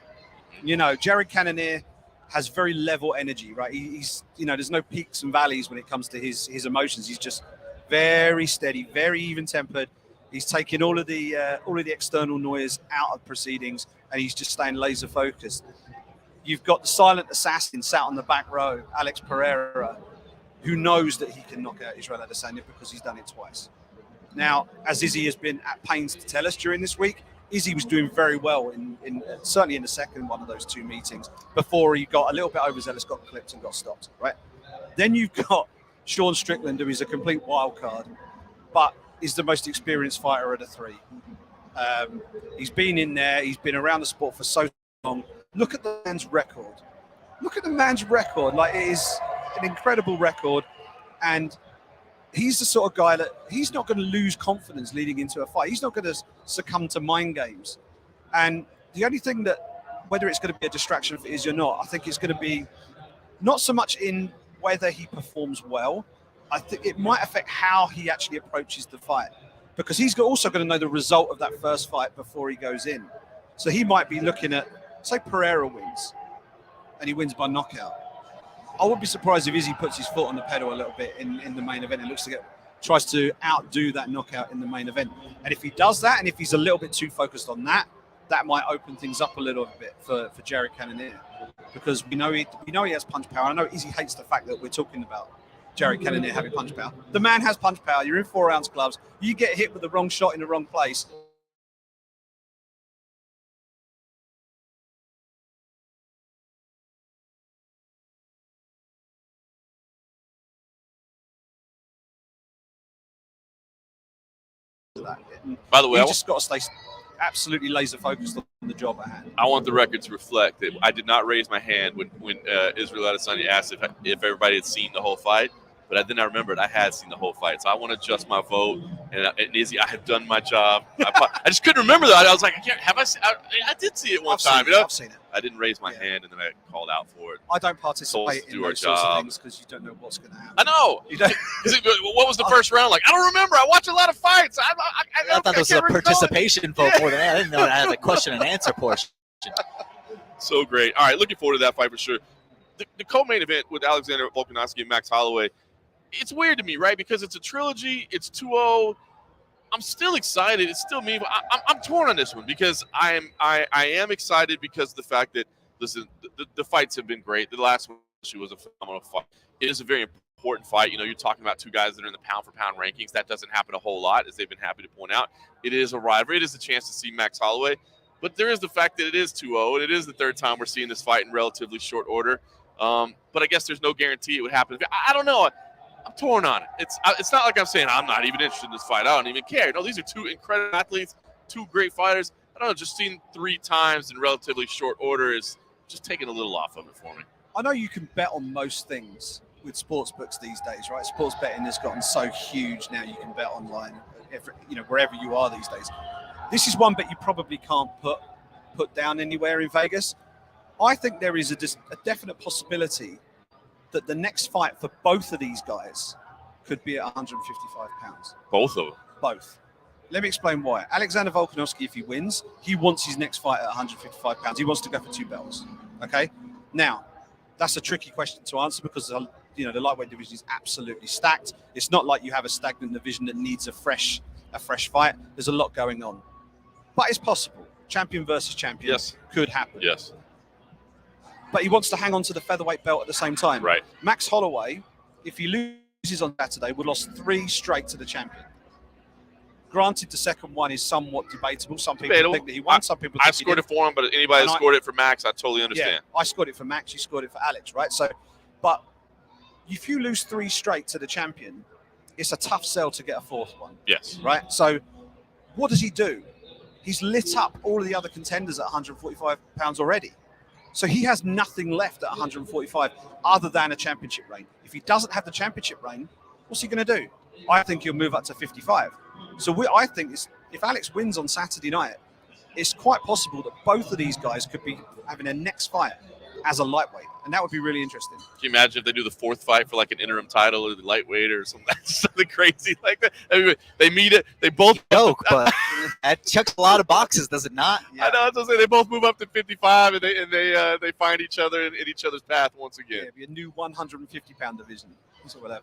You know, Jared Cannonier has very level energy, right? He's, you know, there's no peaks and valleys when it comes to his emotions. He's just very steady, very even-tempered. He's taking all of the external noise out of proceedings, and he's just staying laser focused. You've got the silent assassin sat on the back row, Alex Pereira, who knows that he can knock out Israel Adesanya because he's done it twice. Now, as Izzy has been at pains to tell us during this week, Izzy was doing very well in certainly in the second one of those 2 meetings before he got a little bit overzealous, got clipped and got stopped, right? Then you've got Sean Strickland, who is a complete wild card, but is the most experienced fighter of the 3. He's been in there. He's been around the sport for so long. Look at the man's record. Look at the man's record. Like, it is an incredible record. And he's the sort of guy that he's not going to lose confidence leading into a fight. He's not going to succumb to mind games. And the only thing that, whether it's going to be a distraction for Izzy or not, I think it's going to be not so much in whether he performs well. I think it might affect how he actually approaches the fight, because he's also going to know the result of that first fight before he goes in. So he might be looking at, say Pereira wins and he wins by knockout. I would be surprised if Izzy puts his foot on the pedal a little bit in the main event. It looks like it tries to outdo that knockout in the main event. And if he does that, and if he's a little bit too focused on that, that might open things up a little bit for Jared Cannonier, because we know he has punch power. I know Izzy hates the fact that we're talking about Jared Cannonier having punch power. The man has punch power. You're in 4-ounce gloves. You get hit with the wrong shot in the wrong place. By the way, you just got to stay absolutely laser focused on the job at hand. I want the record to reflect that I did not raise my hand when Israel Adesanya asked if everybody had seen the whole fight, but then I remembered I had seen the whole fight. So I want to adjust my vote. And Izzy, I have done my job. I just couldn't remember that. I was like, have I seen? I did see it one time. I've seen it. I didn't raise my hand, and then I called out for it. I don't participate in those sorts of things because you don't know what's going to happen. I know. You don't. What was the first round like? I don't remember. I watch a lot of fights. I thought this was a participation vote more than that. I didn't know it had a question and answer portion. So great. All right, looking forward to that fight for sure. The co-main event with Alexander Volkanovski and Max Holloway, it's weird to me, right? Because it's a trilogy. It's 2-0. I'm still excited. It's still me. But I'm torn on this one because I am excited because of the fact that, listen, the fights have been great. The last one was a phenomenal fight. It is a very important fight. You know, you're talking about 2 guys that are in the pound-for-pound rankings. That doesn't happen a whole lot, as they've been happy to point out. It is a rivalry. It is a chance to see Max Holloway. But there is the fact that it is 2-0, and it is the 3rd time we're seeing this fight in relatively short order. But I guess there's no guarantee it would happen. I don't know. I'm torn on it. It's not like I'm saying I'm not even interested in this fight. I don't even care. No, these are 2 incredible athletes, 2 great fighters. I don't know, just seeing 3 times in relatively short order is just taking a little off of it for me. I know you can bet on most things with sports books these days, right? Sports betting has gotten so huge now. You can bet online, wherever you are these days. This is one bet you probably can't put down anywhere in Vegas. I think there is a definite possibility that the next fight for both of these guys could be at 155 pounds. Both of them? Both. Let me explain why. Alexander Volkanovski, if he wins, he wants his next fight at 155 pounds. He wants to go for 2 belts. Okay? Now, that's a tricky question to answer because the lightweight division is absolutely stacked. It's not like you have a stagnant division that needs a fresh fight. There's a lot going on. But it's possible. Champion versus champion could happen. Yes. But he wants to hang on to the featherweight belt at the same time. Right. Max Holloway, if he loses on Saturday, would lost 3 straight to the champion. Granted, the second one is somewhat debatable. Some people think that he won. Some people think I scored it for him, but anybody that scored it for Max, I totally understand. Yeah, I scored it for Max. You scored it for Alex, right? So, but if you lose 3 straight to the champion, it's a tough sell to get a 4th one. Yes. Right? So what does he do? He's lit up all of the other contenders at 145 pounds already. So he has nothing left at 145 other than a championship reign. If he doesn't have the championship reign, what's he going to do? I think he'll move up to 55. So I think if Alex wins on Saturday night, it's quite possible that both of these guys could be having their next fight as a lightweight, and that would be really interesting. Can you imagine if they do the fourth fight for like an interim title or the lightweight or something crazy like that? I mean, they meet it. They both joke, but that checks a lot of boxes, does it not? Yeah. I know. I was gonna say they both move up to 55, and they find each other in each other's path once again. Yeah, it'd be a new 150-pound division. That's what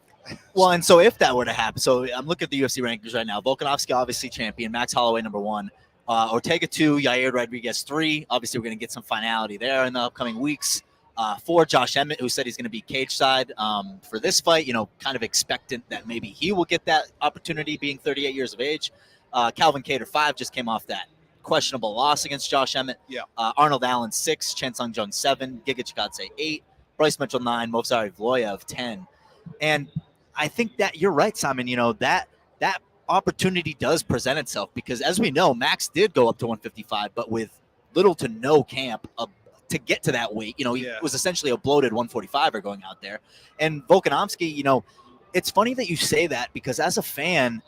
Well, and so if that were to happen, so I'm looking at the UFC rankings right now. Volkanovski obviously champion, Max Holloway number 1. Ortega 2, Yair Rodriguez 3. Obviously, we're going to get some finality there in the upcoming weeks. 4, Josh Emmett, who said he's going to be cage side for this fight, kind of expectant that maybe he will get that opportunity being 38 years of age. Calvin Kattar 5 just came off that questionable loss against Josh Emmett. Yeah. Arnold Allen 6, Chen Sung Jung 7, Giga Chikadze 8, Bryce Mitchell 9, Movsar Evloev 10. And I think that you're right, Simon, that opportunity does present itself because as we know, Max did go up to 155, but with little to no camp to get to that weight. He was essentially a bloated 145er going out there. And Volkanovski, it's funny that you say that because as a fan,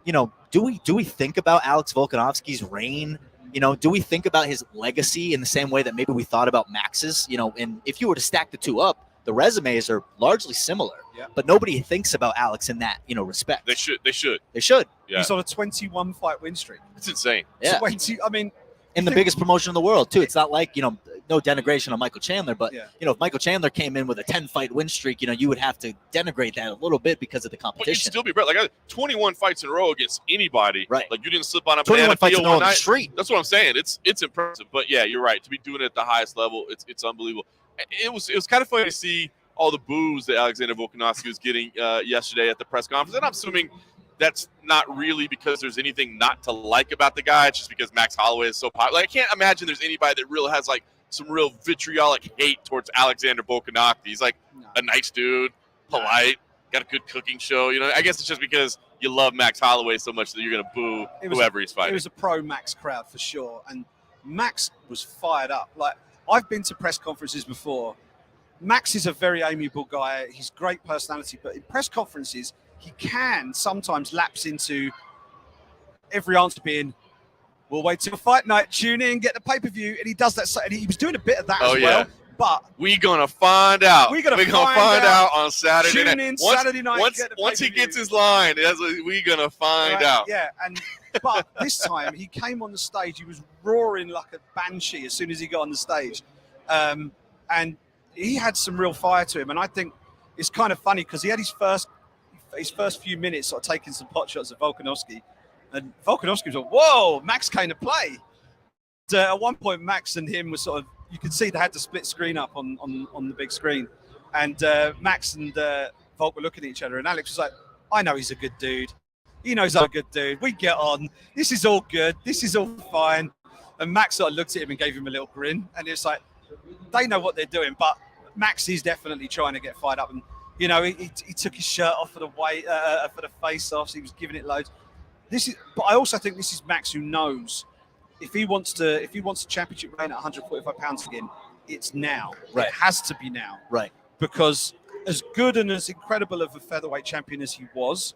do we think about Alex Volkanovski's reign? Do we think about his legacy in the same way that maybe we thought about Max's? And if you were to stack the two up, the resumes are largely similar. Yeah. But nobody thinks about Alex in that, respect. They should. Yeah. He's on a 21 fight win streak. It's insane. Yeah. 20, I mean, in the biggest promotion in the world too. It's not like, no denigration on Michael Chandler, but if Michael Chandler came in with a 10-fight win streak, you would have to denigrate that a little bit because of the competition. But you'd still be better. Like 21 fights in a row against anybody. Right. Like you didn't slip on a 21 fights in a row on the night. street. That's what I'm saying. It's impressive. But yeah, you're right. To be doing it at the highest level, it's unbelievable. It was kind of funny to see all the boos that Alexander Volkanovski was getting yesterday at the press conference. And I'm assuming that's not really because there's anything not to like about the guy. It's just because Max Holloway is so popular. I can't imagine there's anybody that really has like some real vitriolic hate towards Alexander Volkanovski. He's like a nice dude, polite, got a good cooking show. I guess it's just because you love Max Holloway so much that you're going to boo whoever he's fighting. It was a pro-Max crowd for sure. And Max was fired up. Like, I've been to press conferences before. Max is a very amiable guy. He's great personality, but in press conferences, he can sometimes lapse into every answer being, we'll wait till fight night, tune in, get the pay-per-view. And he does that. And he was doing a bit of that as well. But we're going to find out. We're going to find out on Saturday night. Tune in Saturday night. Once he gets his line, we're going to find out. Yeah, but this time he came on the stage. He was roaring like a banshee as soon as he got on the stage. And he had some real fire to him. And I think it's kind of funny because he had his first few minutes sort of taking some pot shots at Volkanovski. And Volkanovski was like, whoa, Max came to play. At one point, Max and him were sort of, you could see they had the split screen up on the big screen. And Max and Volk were looking at each other. And Alex was like, I know he's a good dude. He knows I'm a good dude. We get on. This is all good. This is all fine. And Max sort of looked at him and gave him a little grin. And it's like, they know what they're doing. But Max is definitely trying to get fired up. And, he took his shirt off for the face-offs. He was giving it loads. But I also think this is Max who knows if he wants to championship reign at 145 pounds again, it's now. Right. It has to be now. Right. Because as good and as incredible of a featherweight champion as he was,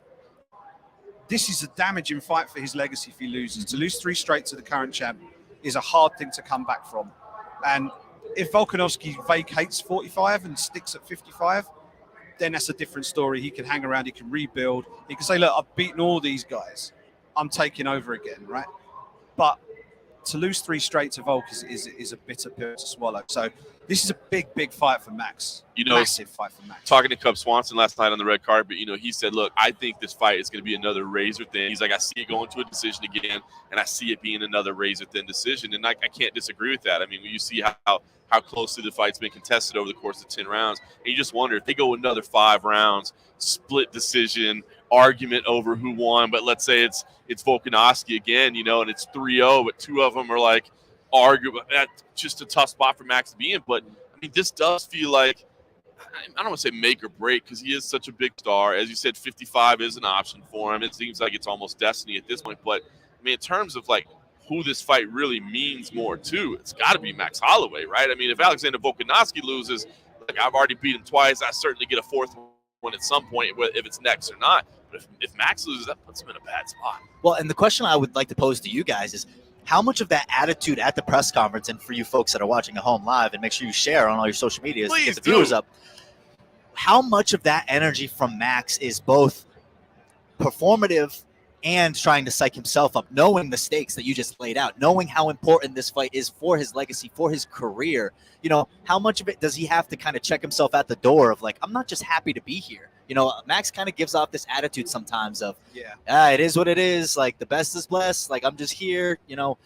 this is a damaging fight for his legacy if he loses. To lose 3 straight to the current champ is a hard thing to come back from. And if Volkanovski vacates 45 and sticks at 55, then that's a different story. He can hang around, he can rebuild. He can say, look, I've beaten all these guys. I'm taking over again, right? But to lose 3 straight to Volk is a bitter pill to swallow. So this is a big, big fight for Max. Massive fight for Max. Talking to Cub Swanson last night on the red carpet, he said, look, I think this fight is going to be another razor-thin. He's like, I see it going to a decision again, and I see it being another razor-thin decision. And I can't disagree with that. I mean, when you see how closely the fight's been contested over the course of 10 rounds, and you just wonder if they go another 5 rounds, split decision, argument over who won, but let's say it's Volkanovski again, and it's 3-0, but 2 of them are like arguable. That's just a tough spot for Max to be in. But I mean, this does feel like, I don't want to say make or break because he is such a big star. As you said, 55 is an option for him. It seems like it's almost destiny at this point. But I mean, in terms of like who this fight really means more to, it's got to be Max Holloway, right? I mean, if Alexander Volkanovski loses, like I've already beat him twice, I certainly get a 4th one at some point, if it's next or not. But if Max loses, that puts him in a bad spot. Well, and the question I would like to pose to you guys is, how much of that attitude at the press conference, and for you folks that are watching at home live, and make sure you share on all your social medias to get the viewers up, how much of that energy from Max is both performative and trying to psych himself up, knowing the stakes that you just laid out, knowing how important this fight is for his legacy, for his career? You know, how much of it does he have to kind of check himself at the door of like, I'm not just happy to be here. You know, Max kind of gives off this attitude sometimes of, it is what it is. Like, the best is blessed. Like, I'm just here. You know,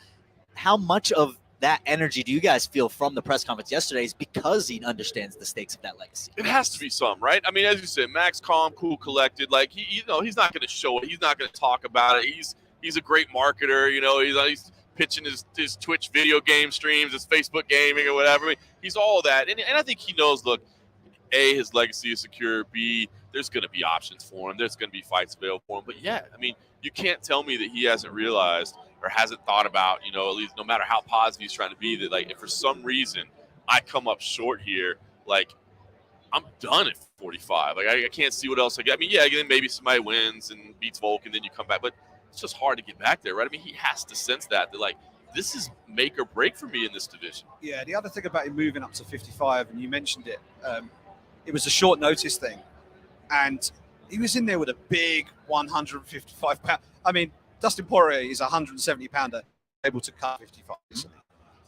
how much of that energy do you guys feel from the press conference yesterday is because he understands the stakes of that legacy? It has to be some, right? I mean, as you said, Max calm, cool, collected. Like, he's not going to show it. He's not going to talk about it. He's a great marketer. You know, he's pitching his Twitch video game streams, his Facebook gaming or whatever. I mean, he's all of that. And I think he knows, look, A, his legacy is secure. B, there's going to be options for him. There's going to be fights available for him. But, yeah, I mean, you can't tell me that he hasn't realized or hasn't thought about, you know, at least no matter how positive he's trying to be, that, like, if for some reason I come up short here, like, I'm done at 45. Like, I can't see what else I get. I mean, yeah, then maybe somebody wins and beats Volk and then you come back. But it's just hard to get back there, right? I mean, he has to sense that, like, this is make or break for me in this division. Yeah, the other thing about him moving up to 55, and you mentioned it, it was a short notice thing. And he was in there with a big 155 pound. I mean, Dustin Poirier is a 170 pounder, able to cut 55 easily.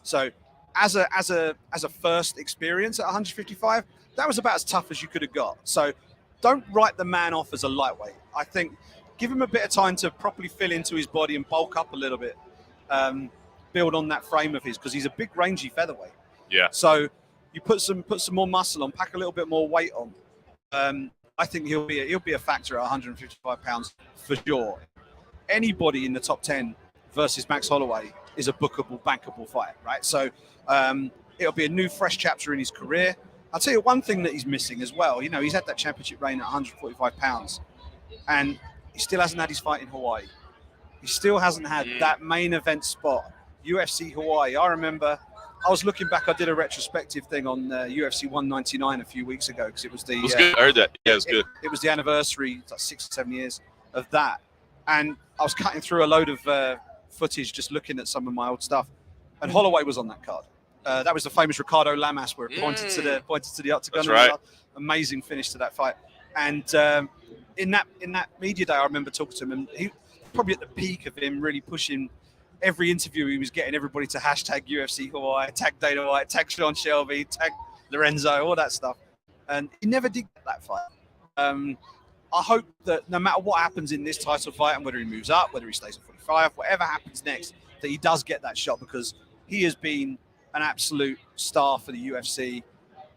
So as a first experience at 155, that was about as tough as you could have got. So don't write the man off as a lightweight. I think give him a bit of time to properly fill into his body and bulk up a little bit, build on that frame of his, because he's a big rangy featherweight. Yeah. So you put some more muscle on, pack a little bit more weight on. I think he'll be a factor at 155 pounds for sure. Anybody in the top 10 versus Max Holloway is a bookable, bankable fight, right? So it'll be a new, fresh chapter in his career. I'll tell you one thing that he's missing as well. You know, he's had that championship reign at 145 pounds, and he still hasn't had his fight in Hawaii. He still hasn't had that main event spot, UFC Hawaii. I remember I was looking back. I did a retrospective thing on UFC 199 a few weeks ago because it was the. It was good. I heard that. Yeah, it was good. It was the anniversary, like 6 or 7 years of that, and I was cutting through a load of footage, just looking at some of my old stuff, and Holloway was on that card. That was the famous Ricardo Lamas, where it pointed to the octagon. That's right. Amazing finish to that fight. And in that media day, I remember talking to him, and he probably at the peak of him really pushing. Every interview he was getting everybody to hashtag UFC Hawaii, tag Dana White, tag Sean Shelby, tag Lorenzo, all that stuff. And he never did get that fight. I hope that no matter what happens in this title fight, and whether he moves up, whether he stays at 45, whatever happens next, that he does get that shot, because he has been an absolute star for the UFC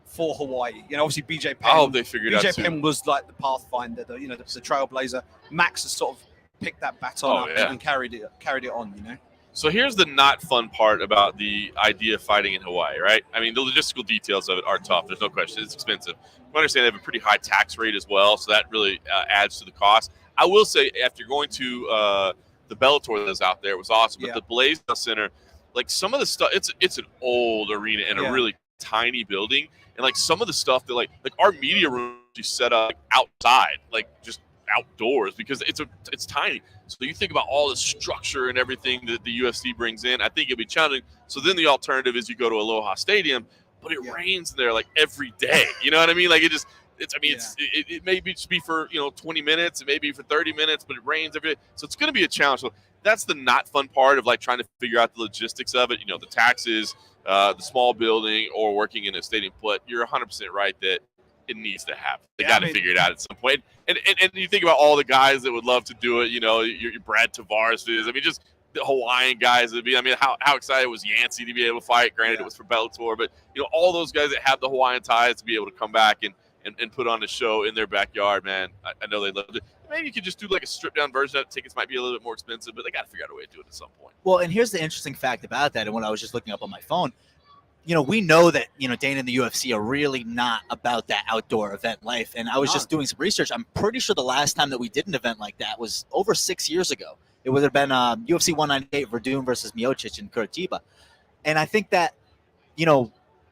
for Hawaii. You know, obviously BJ Penn. I hope they figured out BJ too. Penn was like the pathfinder, the trailblazer. Max has sort of picked that baton up and carried it on, you know. So here's the not fun part about the idea of fighting in Hawaii, right? I mean, the logistical details of it are tough. There's no question. It's expensive. I understand they have a pretty high tax rate as well, so that really adds to the cost. I will say, after going to the Bellator that's out there, it was awesome. But the Blaze Center, like some of the stuff, it's an old arena and a really tiny building, and like some of the stuff that like our media room is set up outside, like just outdoors, because it's tiny. So you think about all the structure and everything that the UFC brings in, I think it'd be challenging. So then the alternative is you go to Aloha Stadium, but it rains there like every day. You know what I mean? Like it may just be for 20 minutes, it may be for 30 minutes, but it rains every day. So it's going to be a challenge. So that's the not fun part of like trying to figure out the logistics of it. The taxes, the small building, or working in a stadium. But you're 100% right that it needs to happen. They got to figure it out at some point. And you think about all the guys that would love to do it. Your Brad Tavares is. I mean, just the Hawaiian guys would be. I mean, how excited was Yancey to be able to fight? Granted, it was for Bellator, but all those guys that have the Hawaiian ties to be able to come back and put on a show in their backyard, man. I know they loved it. Maybe you could just do like a stripped down version of it. Tickets might be a little bit more expensive, but they got to figure out a way to do it at some point. Well, and here's the interesting fact about that. And when I was just looking up on my phone, we know that, Dana and the UFC are really not about that outdoor event life. And I was just doing some research. I'm pretty sure the last time that we did an event like that was over 6 years ago. It would have been UFC 198 Verdun versus Miocic in Curitiba. And I think that,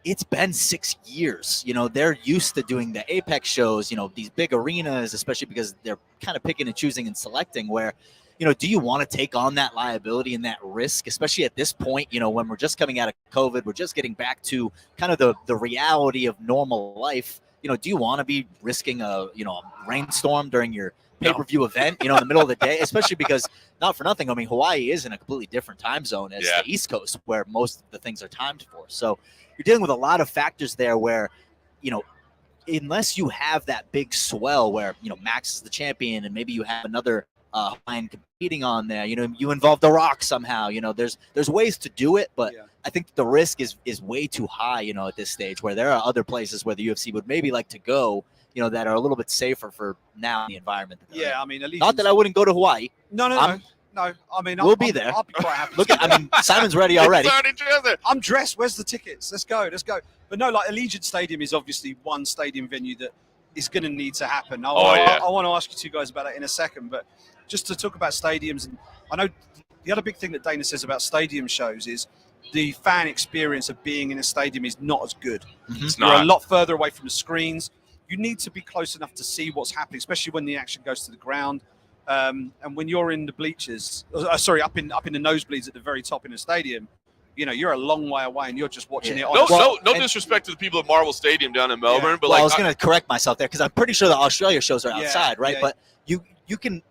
it's been 6 years. They're used to doing the Apex shows, these big arenas, especially because they're kind of picking and choosing and selecting, where do you want to take on that liability and that risk, especially at this point, when we're just coming out of COVID, we're just getting back to kind of the reality of normal life. Do you want to be risking a rainstorm during your pay-per-view event, in the middle of the day, especially because, not for nothing, I mean, Hawaii is in a completely different time zone as the East Coast, where most of the things are timed for. So you're dealing with a lot of factors there where, unless you have that big swell where, Max is the champion and maybe you have another Hawaiian competing on there, you involve The Rock somehow, there's ways to do it, but I think the risk is way too high, at this stage, where there are other places where the UFC would maybe like to go, that are a little bit safer for now in the environment. I mean, not that I wouldn't go to Hawaii. No. I mean, we'll be there. I'll be quite happy. Look, I mean, Simon's ready already. I'm dressed. Where's the tickets? Let's go. But no, like Allegiant Stadium is obviously one stadium venue that is going to need to happen. I want to ask you two guys about that in a second, but just to talk about stadiums, and I know the other big thing that Dana says about stadium shows is the fan experience of being in a stadium is not as good. It's You're not. a lot further away from the screens. You need to be close enough to see what's happening, especially when the action goes to the ground. And when you're in the bleachers, up in the nosebleeds at the very top in a stadium, you're a long way away and you're just watching it. No disrespect to the people at Marvel Stadium down in Melbourne, but I was going to correct myself there because I'm pretty sure the Australia shows are outside, right? But you can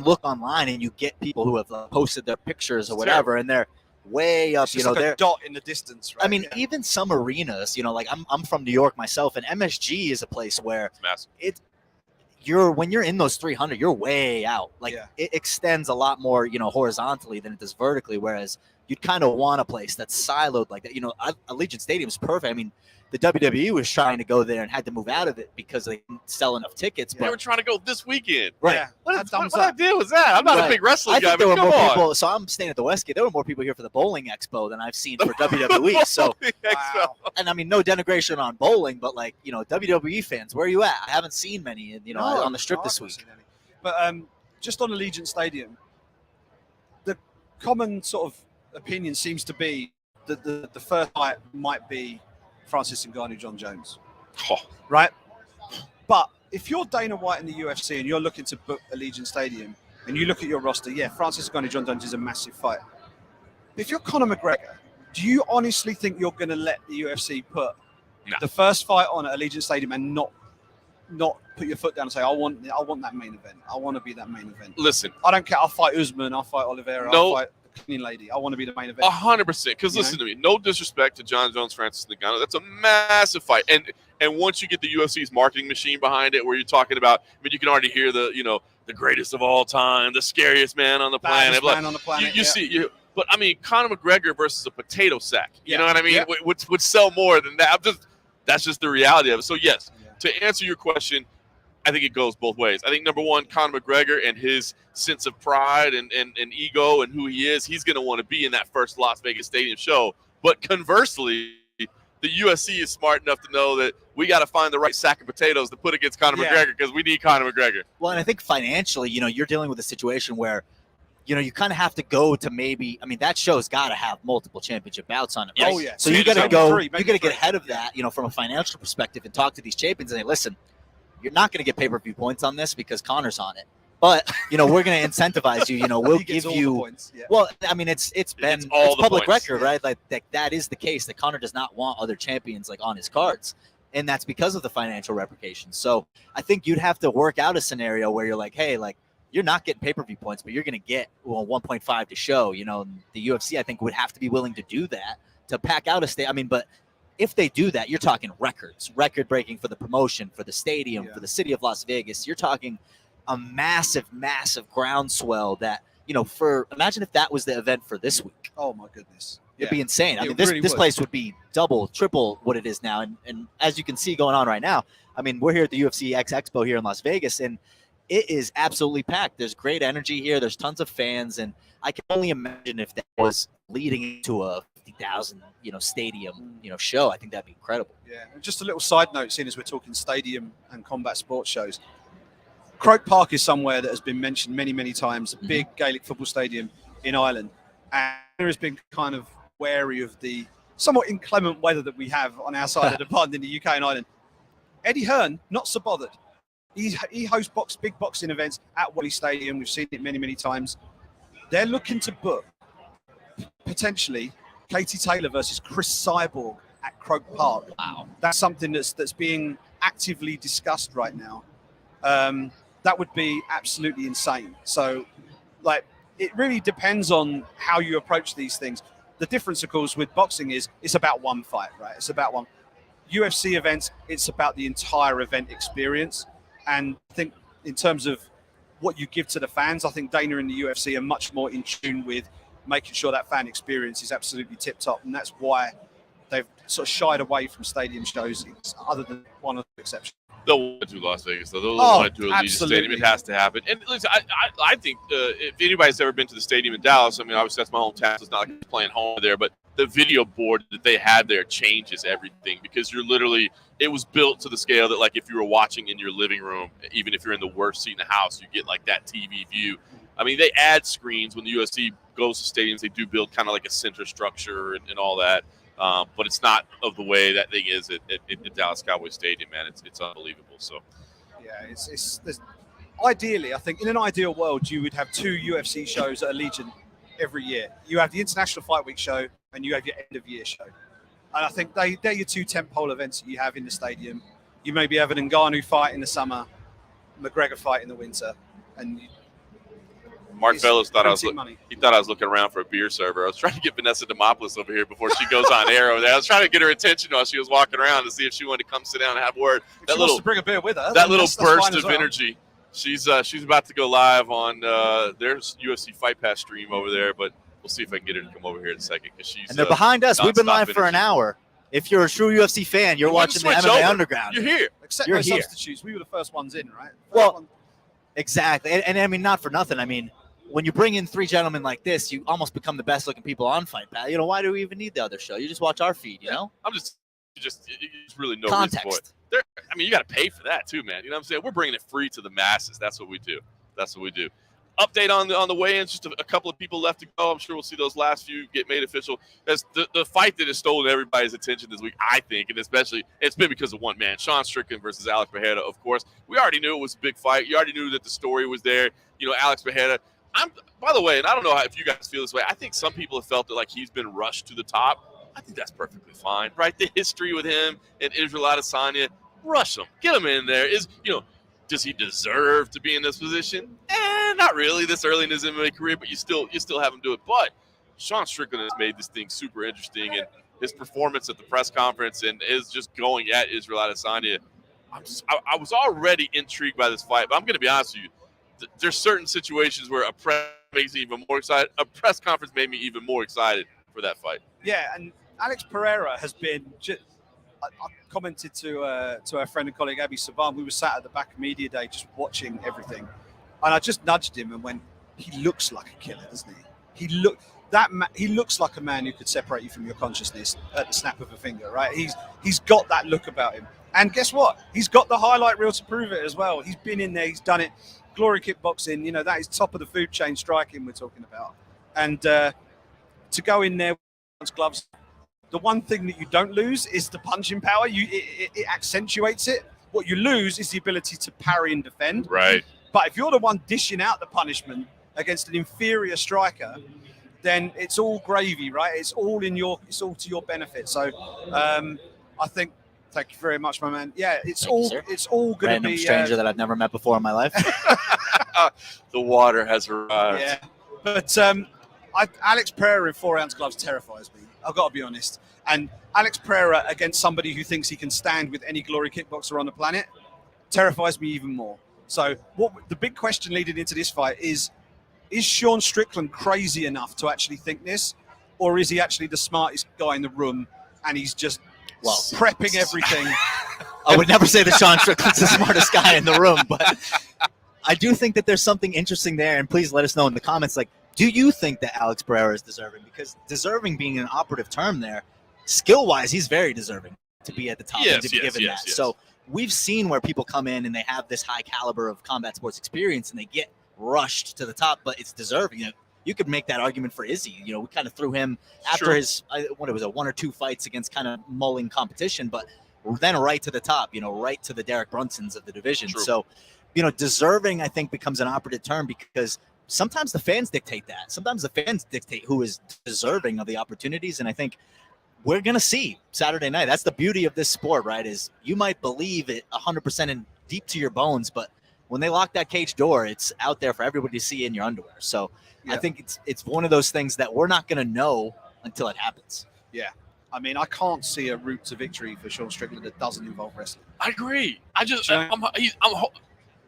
look online and you get people who have posted their pictures or whatever, and they're way up, like they're a dot in the distance, right? I mean, even some arenas, like I'm from New York myself, and MSG is a place where when you're in those 300, you're way out. It extends a lot more, horizontally than it does vertically, whereas you'd kind of want a place that's siloed like that. Allegiant Stadium is perfect. I mean, the WWE was trying to go there and had to move out of it because they didn't sell enough tickets. They were trying to go this weekend. Right. Yeah. What idea was that? I'm not a big wrestling guy, I think there but were come more on. people. So I'm staying at the Westgate. There were more people here for the bowling expo than I've seen for WWE. So, Wow. and I mean, no denigration on bowling, but WWE fans, where are you at? I haven't seen many, on the strip this week. But just on Allegiant Stadium, the common sort of opinion seems to be that the first fight might be Francis Ngannou, John Jones, right? But if you're Dana White in the UFC and you're looking to book Allegiant Stadium and you look at your roster, Francis Ngannou, John Jones is a massive fight. If you're Conor McGregor, do you honestly think you're going to let the UFC put the first fight on at Allegiant Stadium and not put your foot down and say, I want that main event. I want to be that main event. Listen, I don't care. I'll fight Usman. I'll fight Oliveira. I'll fight the clean lady. I want to be the main event. 100%. Because listen to me, no disrespect to John Jones, Francis Ngannou. That's a massive fight. And once you get the UFC's marketing machine behind it, where you're talking about, I mean, you can already hear the greatest of all time, the scariest man on the planet. Man on the planet. You see. But I mean, Conor McGregor versus a potato sack. You know what I mean? Yeah. Would sell more than that. That's just the reality of it. So yes, to answer your question, I think it goes both ways. I think number one, Conor McGregor and his sense of pride and ego and who he is, he's going to want to be in that first Las Vegas Stadium show. But conversely, the UFC is smart enough to know that we got to find the right sack of potatoes to put against Conor McGregor because we need Conor McGregor. Well, and I think financially, you're dealing with a situation where, you kind of have to go to that show's got to have multiple championship bouts on it. Right? Oh, yeah. So you got to go, you got to get ahead of that, from a financial perspective and talk to these champions and say, listen, you're not going to get pay-per-view points on this because Conor's on it. But, we're going to incentivize you, we'll give you, points. Yeah. Well, I mean, it's public record, right? Like that is the case that Conor does not want other champions on his cards. And that's because of the financial repercussions. So I think you'd have to work out a scenario where you're like, hey, you're not getting pay-per-view points, but you're going to get 1.5 to show. The UFC, I think, would have to be willing to do that to pack out a state. I mean, but if they do that, you're talking record-breaking for the promotion, for the stadium, for the city of Las Vegas. You're talking a massive, massive groundswell that, imagine if that was the event for this week. Oh, my goodness. It'd be insane. I mean, this place would be double, triple what it is now. And as you can see going on right now, I mean, we're here at the UFC X expo here in Las Vegas, and it is absolutely packed. There's great energy here. There's tons of fans, and I can only imagine if that was leading into a 50,000, stadium, show. I think that'd be incredible. Yeah. And just a little side note, seeing as we're talking stadium and combat sports shows, Croke Park is somewhere that has been mentioned many, many times. A big Gaelic football stadium in Ireland, and there has been kind of wary of the somewhat inclement weather that we have on our side of the pond in the UK and Ireland. Eddie Hearn, not so bothered. He hosts big boxing events at Wembley Stadium. We've seen it many, many times. they're looking to book potentially Katie Taylor versus Chris Cyborg at Croke Park. Wow. That's something that's being actively discussed right now. That would be absolutely insane. So, like, it really depends on how you approach these things. The difference, of course, with boxing is it's about one fight, right? It's about one. UFC events, it's about the entire event experience. And I think in terms of what you give to the fans, I think Dana and the UFC are much more in tune with making sure that fan experience is absolutely tip-top. And that's why they've sort of shied away from stadium shows, other than one or two exceptions. They'll want to do Las Vegas, though. They'll want to do Allegiant Stadium. It has to happen. And listen, I think if anybody's ever been to the stadium in Dallas, I mean, obviously that's my hometown. So it's not like I'm playing home there, but the video board that they had there changes everything, because you're literally, it was built to the scale that, like, if you were watching in your living room, even if you're in the worst seat in the house, you get like that TV view. I mean, they add screens when the UFC goes to stadiums. They do build kind of like a center structure and all that. But it's not of the way that thing is at Dallas Cowboys Stadium, man. It's unbelievable. So, yeah, it's ideally, I think in an ideal world, you would have 2 UFC shows at Allegiant every year. You have the International Fight Week show and you have your end of year show. And I think they're your 2 tentpole events that you have in the stadium. You maybe have an Ngannou fight in the summer, McGregor fight in the winter, and Mark Fellows thought I was looking around for a beer server. I was trying to get Vanessa Demopoulos over here before she goes on air over there. I was trying to get her attention while she was walking around to see if she wanted to come sit down and have a word. That little, to bring a beer with her. That little burst of energy. She's about to go live on their UFC Fight Pass stream over there, but we'll see if I can get her to come over here in a second, because she's. And they're behind us. We've been live for an hour. If you're a true UFC fan, you're watching the MMA Underground. You're here. Except for substitutes. We were the first ones in, right? Exactly. And I mean, not for nothing. I mean, when you bring in 3 gentlemen like this, you almost become the best looking people on Fight Pass. You know, why do we even need the other show? You just watch our feed, you know? I'm just really no context. Reason for it. I mean, you got to pay for that too, man. You know what I'm saying? We're bringing it free to the masses. That's what we do. Update on the weigh-ins. Just a couple of people left to go. I'm sure we'll see those last few get made official. That's the fight that has stolen everybody's attention this week, I think, and especially it's been because of one man, Sean Strickland versus Alex Pereira. Of course, we already knew it was a big fight. You already knew that the story was there. You know, Alex Pereira. By the way, and I don't know if you guys feel this way, I think some people have felt that like he's been rushed to the top. I think that's perfectly fine, right? The history with him and Israel Adesanya, rush him, get him in there. Does he deserve to be in this position? Not really this early in his MMA career, but you still have him do it. But Sean Strickland has made this thing super interesting, and his performance at the press conference and is just going at Israel Adesanya. I was already intrigued by this fight, but I'm going to be honest with you. There's certain situations where a press makes me even more excited. A press conference made me even more excited for that fight. Yeah, and Alex Pereira has been. I commented to our friend and colleague Abby Severn. We were sat at the back of media day just watching everything, and I just nudged him and went, "He looks like a killer, doesn't he? He looks like a man who could separate you from your consciousness at the snap of a finger, right? He's got that look about him, and guess what? He's got the highlight reel to prove it as well. He's been in there. He's done it. Glory kickboxing, that is top of the food chain striking we're talking about. And to go in there with gloves, the one thing that you don't lose is the punching power. It accentuates it. What you lose is the ability to parry and defend. Right. But if you're the one dishing out the punishment against an inferior striker, then it's all gravy, right? It's all to your benefit. So I think. Thank you very much, my man. Yeah, it's all going to be random stranger that I've never met before in my life. The water has arrived. Yeah, but Alex Pereira in 4-ounce gloves terrifies me. I've got to be honest. And Alex Pereira against somebody who thinks he can stand with any glory kickboxer on the planet terrifies me even more. So, the big question leading into this fight is Sean Strickland crazy enough to actually think this, or is he actually the smartest guy in the room and he's just prepping everything? I would never say that Sean Strickland's the smartest guy in the room, but I do think that there's something interesting there, and please let us know in the comments, like, do you think that Alex Pereira is deserving? Because deserving being an operative term there, skill-wise, he's very deserving to be at the top and to be given that. Yes. So we've seen where people come in and they have this high caliber of combat sports experience and they get rushed to the top, but it's deserving. You could make that argument for Izzy. We kind of threw him after his, what it was, 1 or 2 fights against kind of mulling competition, but then right to the top, right to the Derek Brunsons of the division. True. So, deserving, I think, becomes an operative term because sometimes the fans dictate that. Sometimes the fans dictate who is deserving of the opportunities. And I think we're going to see Saturday night. That's the beauty of this sport, right? Is you might believe it 100% in deep to your bones, but when they lock that cage door, it's out there for everybody to see in your underwear. So I think it's one of those things that we're not going to know until it happens. Yeah. I mean, I can't see a route to victory for Sean Strickland that doesn't involve wrestling. I agree.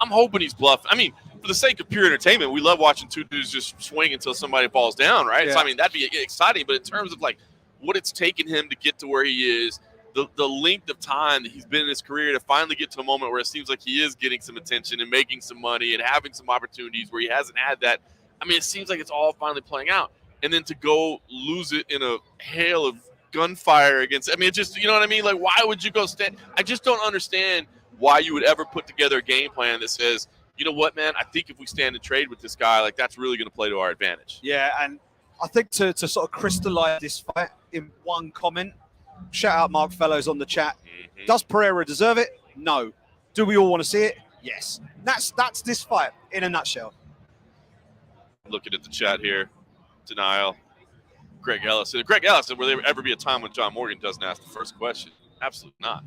I'm hoping he's bluffing. I mean, for the sake of pure entertainment, we love watching two dudes just swing until somebody falls down, right? Yeah. So, I mean, that'd be exciting. But in terms of, like, what it's taken him to get to where he is, the length of time that he's been in his career to finally get to a moment where it seems like he is getting some attention and making some money and having some opportunities where he hasn't had that. I mean, it seems like it's all finally playing out. And then to go lose it in a hail of gunfire against – I mean, it just – you know what I mean? Like, why would you go stand – I just don't understand – why you would ever put together a game plan that says, you know what, man, I think if we stand and trade with this guy, like that's really going to play to our advantage. Yeah, and I think to sort of crystallize this fight in one comment, shout out Mark Fellows on the chat. Mm-hmm. Does Pereira deserve it? No. Do we all want to see it? Yes. That's this fight in a nutshell. Looking at the chat here, denial. Greg Ellison, will there ever be a time when John Morgan doesn't ask the first question? Absolutely not.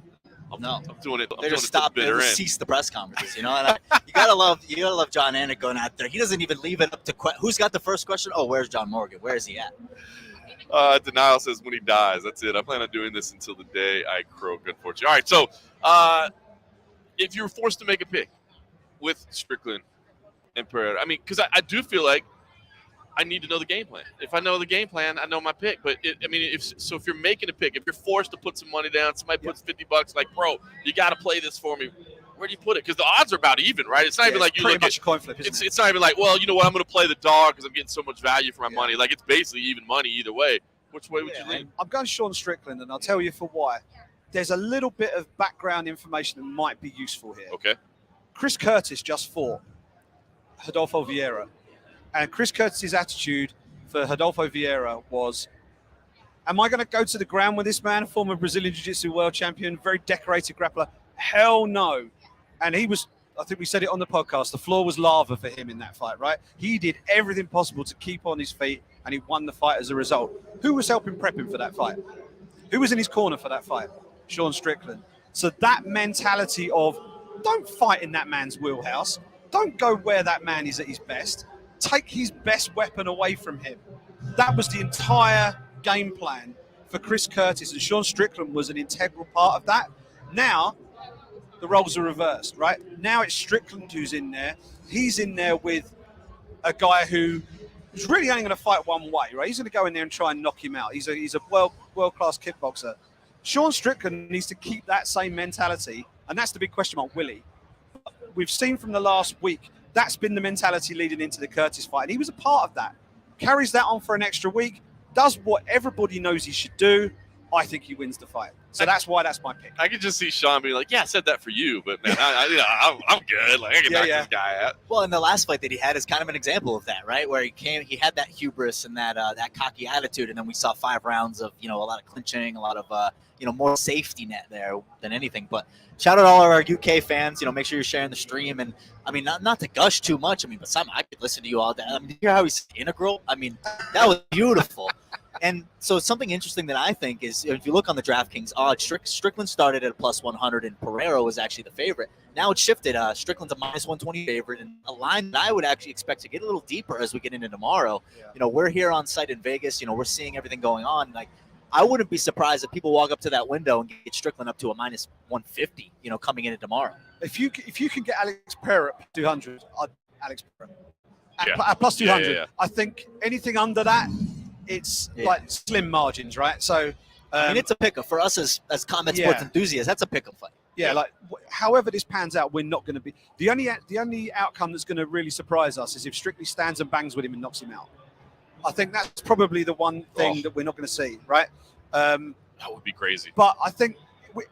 I'm doing it. They just stop. They just cease the press conferences, you know. And you gotta love John Anik going out there. He doesn't even leave it up to who's got the first question. Oh, where's John Morgan? Where is he at? Denial says when he dies. That's it. I plan on doing this until the day I croak. Unfortunately. All right. So, if you're forced to make a pick with Strickland and Pereira, I mean, because I do feel like I need to know the game plan. If I know the game plan, I know my pick. But if you're making a pick, if you're forced to put some money down, somebody puts $50, like, bro, you got to play this for me. Where do you put it? Because the odds are about even, right? It's not even like you look at. Coin flip, it's not even like, well, you know what? I'm going to play the dog because I'm getting so much value for my money. Like it's basically even money either way. Which way would you lean? I'm going Sean Strickland, and I'll tell you for why. There's a little bit of background information that might be useful here. Okay. Chris Curtis just fought Rodolfo Vieira. And Chris Curtis's attitude for Rodolfo Vieira was, am I going to go to the ground with this man, former Brazilian Jiu-Jitsu world champion, very decorated grappler? Hell no. And he was, I think we said it on the podcast, the floor was lava for him in that fight, right? He did everything possible to keep on his feet, and he won the fight as a result. Who was helping prep him for that fight? Who was in his corner for that fight? Sean Strickland. So that mentality of, don't fight in that man's wheelhouse. Don't go where that man is at his best. Take his best weapon away from him. That was the entire game plan for Chris Curtis, and Sean Strickland was an integral part of that. Now, the roles are reversed, right? Now it's Strickland who's in there. He's in there with a guy who's really only going to fight one way, right? He's going to go in there and try and knock him out. He's a world-class kickboxer. Sean Strickland needs to keep that same mentality, and that's the big question mark, will he? We've seen from the last week, that's been the mentality leading into the Curtis fight. And he was a part of that. Carries that on for an extra week. Does what everybody knows he should do. I think he wins the fight. So that's why that's my pick. I could just see Sean being like, yeah, I said that for you. But, man, I'm good. Like, I can knock this guy out. Well, and the last fight that he had is kind of an example of that, right? Where he had that hubris and that cocky attitude. And then we saw 5 rounds of, a lot of clinching, a lot of, more safety net there than anything. But shout out all of our UK fans. Make sure you're sharing the stream. And, I mean, not to gush too much. I mean, but I could listen to you all day. I mean, you hear how he's integral? I mean, that was beautiful. And so something interesting that I think is, if you look on the DraftKings odds, Strickland started at a +100 and Pereira was actually the favorite. Now it's shifted. Strickland's a -120 favorite, and a line that I would actually expect to get a little deeper as we get into tomorrow. Yeah. We're here on site in Vegas. We're seeing everything going on. Like, I wouldn't be surprised if people walk up to that window and get Strickland up to a -150, coming into tomorrow. If you can get Alex Pereira at 200, Alex Pereira at plus 200. Yeah. I think anything under that, it's like slim margins, right? So, I mean, it's a pickup for us as combat sports enthusiasts. That's a pickup fight. Yeah, like however this pans out, we're not going to be the only outcome that's going to really surprise us is if Strickland stands and bangs with him and knocks him out. I think that's probably the one thing that we're not going to see, right? That would be crazy. But I think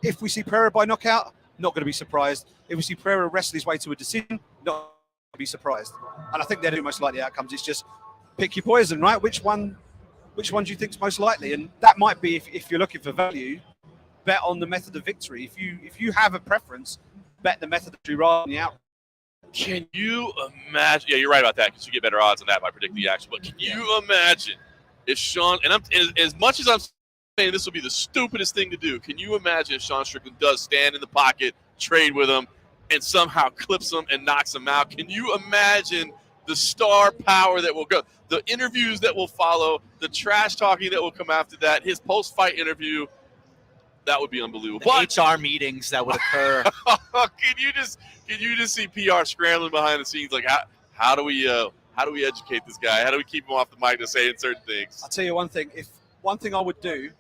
if we see Pereira by knockout, not going to be surprised. If we see Pereira wrestle his way to a decision, not going to be surprised. And I think they're the most likely outcomes. It's just pick your poison, right? Which one do you think is most likely? And that might be, if you're looking for value, bet on the method of victory. If you have a preference, bet the method of victory rather than the outcome. Can you imagine? Yeah, you're right about that because you get better odds on that by predicting the action. But can you imagine if Sean, and as much as I'm saying this will be the stupidest thing to do, can you imagine if Sean Strickland does stand in the pocket, trade with him, and somehow clips him and knocks him out? Can you imagine the star power that will go, the interviews that will follow, the trash talking that will come after that, his post-fight interview? That would be unbelievable. The HR meetings that would occur. Can you just see PR scrambling behind the scenes? Like, how do we educate this guy? How do we keep him off the mic to saying certain things? I'll tell you one thing. If one thing I would do,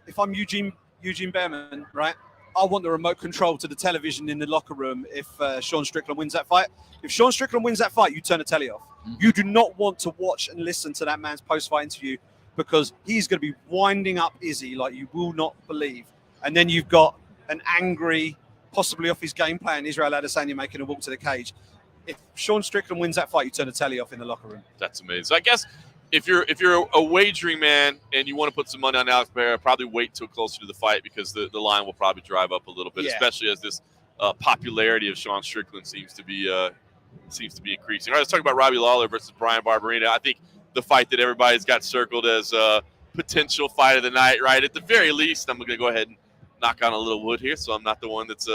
if I'm Eugene Behrman, right, I want the remote control to the television in the locker room if Sean Strickland wins that fight. If Sean Strickland wins that fight, you turn the telly off. Mm-hmm. You do not want to watch and listen to that man's post-fight interview because he's going to be winding up Izzy like you will not believe. And then you've got an angry, possibly off his game plan, Israel Adesanya making a walk to the cage. If Sean Strickland wins that fight, you turn the telly off in the locker room. That's amazing. So I guess if you're a wagering man and you want to put some money on Alex Pereira, probably wait till closer to the fight because the line will probably drive up a little bit, especially as this popularity of Sean Strickland seems to be increasing. All right, let's talk about Robbie Lawler versus Brian Barbarina. I think the fight that everybody's got circled as a potential fight of the night, right? At the very least, I'm going to go ahead and knock on a little wood here, so I'm not the one that's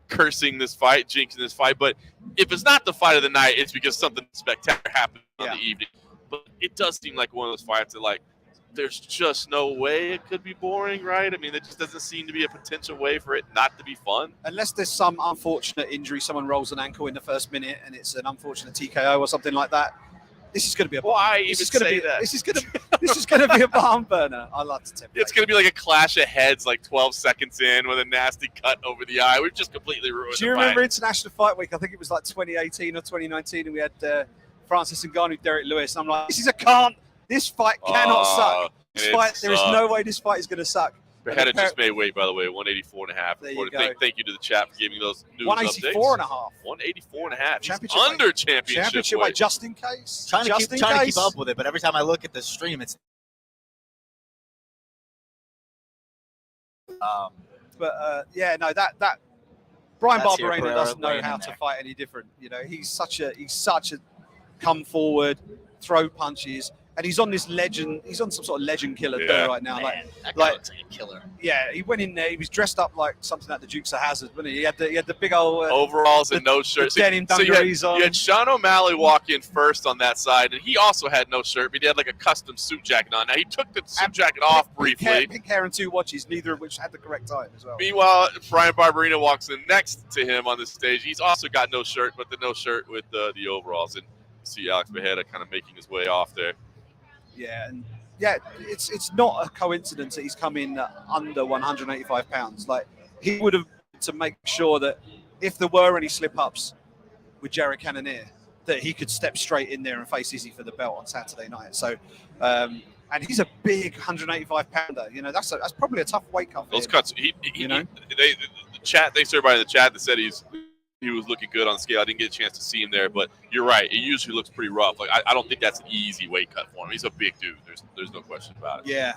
cursing this fight, jinxing this fight. But if it's not the fight of the night, it's because something spectacular happened on the evening. But it does seem like one of those fights that, like, there's just no way it could be boring, right? I mean, there just doesn't seem to be a potential way for it not to be fun. Unless there's some unfortunate injury, someone rolls an ankle in the first minute and it's an unfortunate TKO or something like that. This is going to be a This is going to be a barn burner. I love to tip. It's going to be like a clash of heads, like 12 seconds in, with a nasty cut over the eye. We've just completely ruined. Do you remember International Fight Week? I think it was like 2018 or 2019, and we had Francis Ngannou, Derek Lewis. And I'm like, this fight cannot suck. There is no way this fight is going to suck. Pereira just made weight, by the way, 184.5. Thank you to the chat for giving those news 184.5. 184.5. Championship under championship weight. Just in case. Trying to keep up with it, but every time I look at the stream, it's. That Brian Barbarina doesn't know how to fight any different. You know, he's such a come forward, throw punches. And he's on this legend. He's on some sort of legend killer right now. Man, that guy looks like a killer. Yeah, he went in there. He was dressed up like something like the Dukes of Hazzard, wasn't he? He had the big old overalls and no shirt. Denim dungarees on. You had Sean O'Malley walk in first on that side, and he also had no shirt, but he had like a custom suit jacket on. Now he took the suit jacket off briefly. Pink hair and two watches, neither of which had the correct time as well. Meanwhile, Brian Barbarina walks in next to him on the stage. He's also got no shirt, but the no shirt with the overalls. And you see Alex Pereira kind of making his way off there. It's not a coincidence that he's come in under 185 pounds. Like, he would have to make sure that if there were any slip-ups with Jared Cannonier, that he could step straight in there and face Izzy for the belt on Saturday night. So, and he's a big 185 pounder. You know, that's probably a tough weight cut. Those cuts, they thanks to everybody in the chat that said he was looking good on the scale. I didn't get a chance to see him there, but you're right. It usually looks pretty rough. Like, I don't think that's an easy weight cut for him. He's a big dude. There's no question about it. Yeah,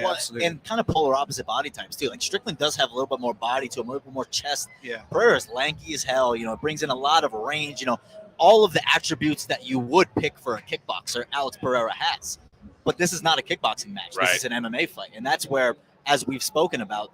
well, absolutely. And kind of polar opposite body types too. Like, Strickland does have a little bit more body to him, a little bit more chest. Yeah. Pereira's lanky as hell. You know, it brings in a lot of range. You know, all of the attributes that you would pick for a kickboxer, Alex Pereira has. But this is not a kickboxing match. Right. This is an MMA fight, and that's where, as we've spoken about,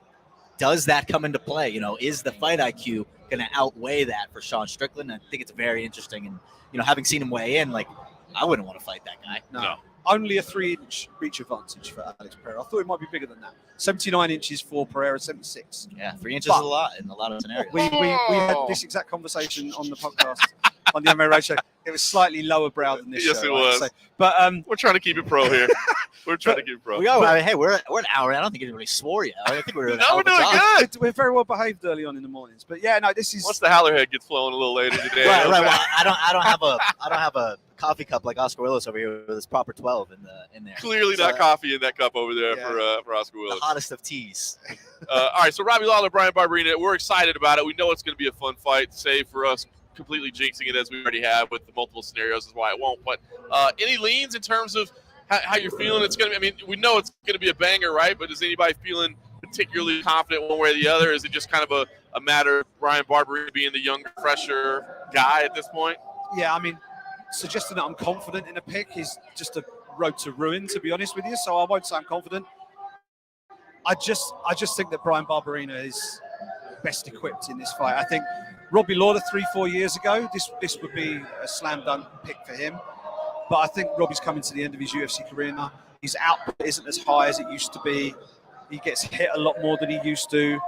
does that come into play? You know, is the fight IQ going to outweigh that for Sean Strickland? I think it's very interesting. And, you know, having seen him weigh in, like, I wouldn't want to fight that guy. No. Only a 3-inch reach advantage for Alex Pereira. I thought it might be bigger than that. 79 inches for Pereira, 76. Yeah, 3 inches is a lot in a lot of scenarios. We had this exact conversation on the podcast on the MMA Roadshow. It was slightly lower brow than this show. Yes, it was. So, but we're trying to keep it pro here. We're trying to keep it pro. We're an hour in. I don't think anybody swore yet. I think we're we're doing good. We're very well behaved early on in the mornings. But yeah, no, this is once the howler head gets flowing a little later today. Right. Well, I don't have a coffee cup like Oscar Willis over here with his proper 12 in there. Clearly not coffee in that cup over there for Oscar Willis. The hottest of teas. All right, so Robbie Lawler, Brian Barbarina, we're excited about it. We know it's going to be a fun fight, save for us completely jinxing it as we already have with the multiple scenarios is why it won't. But any leans in terms of how you're feeling it's going to be? I mean, we know it's going to be a banger, right? But is anybody feeling particularly confident one way or the other? Is it just kind of a matter of Bryan Barberina being the younger, fresher guy at this point? Yeah, I mean, suggesting that I'm confident in a pick is just a road to ruin, to be honest with you. So I won't say I'm confident. I just think that Bryan Barberina is best equipped in this fight. I think Robbie Lawler 3-4 years ago, this would be a slam dunk pick for him. But I think Robbie's coming to the end of his UFC career now. His output isn't as high as it used to be. He gets hit a lot more than he used to.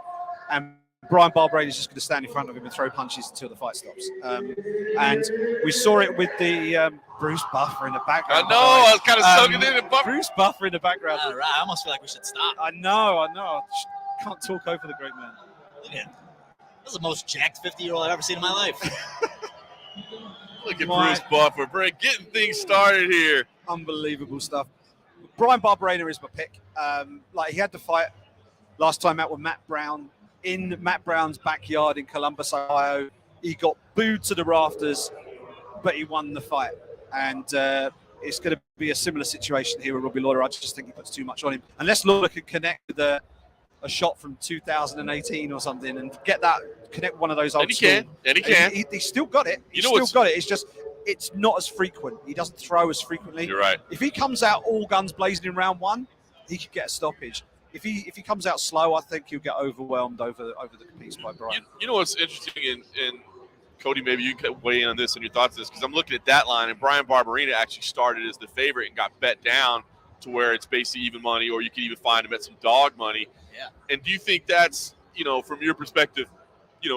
And Bryan Barberina is just going to stand in front of him and throw punches until the fight stops. And we saw it with the Bruce Buffer in the background. I know, I was kind of soaking in and Buffer. Bruce Buffer in the background. All right, I almost feel like we should stop. I know. Can't talk over the great man. Look at this is the most jacked 50-year-old I've ever seen in my life. Look at Bruce Buffer, getting things started here. Unbelievable stuff. Bryan Barberina is my pick. He had the fight last time out with Matt Brown in Matt Brown's backyard in Columbus, Ohio. He got booed to the rafters, but he won the fight. And it's going to be a similar situation here with Robbie Lawler. I just think he puts too much on him. Unless Lawler can connect with a shot from 2018 or something and connect one of those old school. And he can. He's still got it. He's still got it. It's just, it's not as frequent. He doesn't throw as frequently. You're right. If he comes out all guns blazing in round one, he could get a stoppage. If he comes out slow, I think he'll get overwhelmed over the piece by Bryan. You know what's interesting, and Cody, maybe you can weigh in on this and your thoughts on this, because I'm looking at that line, and Bryan Barberina actually started as the favorite and got bet down to where it's basically even money, or you could even find him at some dog money. Yeah. And do you think that's, from your perspective,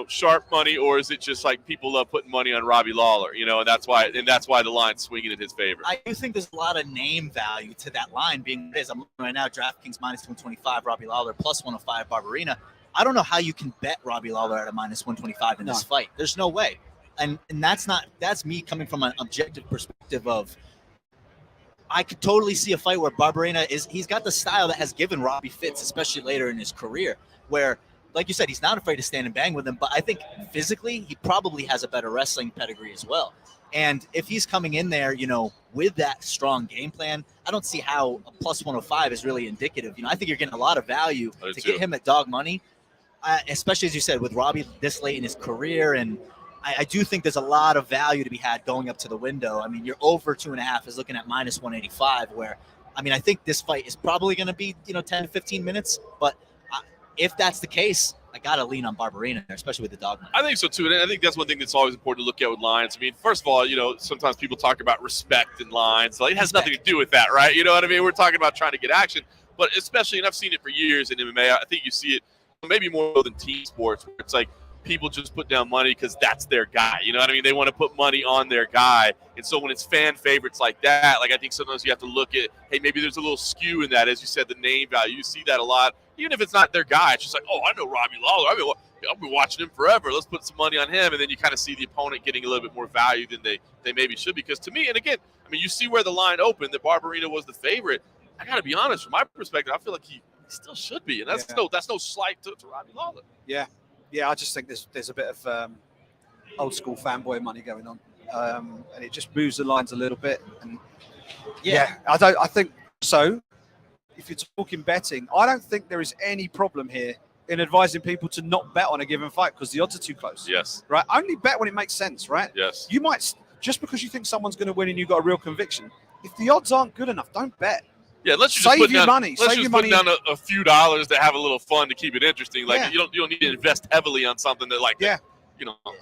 sharp money, or is it just like people love putting money on Robbie Lawler, and that's why the line's swinging in his favor? I do think there's a lot of name value to that line being what it is. I'm looking right now, DraftKings -125, Robbie Lawler +105, Barbarina. I don't know how you can bet Robbie Lawler at a -125 in this fight. There's no way. And that's me coming from an objective perspective of, I could totally see a fight where Barbarina he's got the style that has given Robbie fits, especially later in his career, where, like you said, he's not afraid to stand and bang with him, but I think physically he probably has a better wrestling pedigree as well. And if he's coming in there, with that strong game plan, I don't see how a +105 is really indicative. I think you're getting a lot of value to get him at dog money, especially, as you said, with Robbie this late in his career. And I do think there's a lot of value to be had going up to the window. I mean, you're over 2.5 is looking at -185, where, I think this fight is probably going to be, 10 to 15 minutes. But if that's the case, I got to lean on Barbarina there, especially with the dog money. I think so, too. And I think that's one thing that's always important to look at with lines. First of all, sometimes people talk about respect in lines. Like, it has nothing to do with that, right? You know what I mean? We're talking about trying to get action. But especially, and I've seen it for years in MMA, I think you see it maybe more than team sports, where it's like, people just put down money because that's their guy. You know what I mean? They want to put money on their guy. And so when it's fan favorites like that, I think sometimes you have to look at, hey, maybe there's a little skew in that. As you said, the name value, you see that a lot. Even if it's not their guy, it's just like, oh, I know Robbie Lawler. I've been watching him forever. Let's put some money on him. And then you kind of see the opponent getting a little bit more value than they maybe should. Because to me, and again, you see where the line opened, that Barbarina was the favorite. I got to be honest, from my perspective, I feel like he still should be. And that's no slight to Robbie Lawler. Yeah. Yeah, I just think there's a bit of old school fanboy money going on, and it just moves the lines a little bit. And I think so. If you're talking betting, I don't think there is any problem here in advising people to not bet on a given fight because the odds are too close. Yes. Right. Only bet when it makes sense. Right. Yes. You might, just because you think someone's going to win and you've got a real conviction, if the odds aren't good enough, don't bet. Yeah, let's just save your money. Let's just put down a few dollars to have a little fun to keep it interesting. You don't need to invest heavily on something that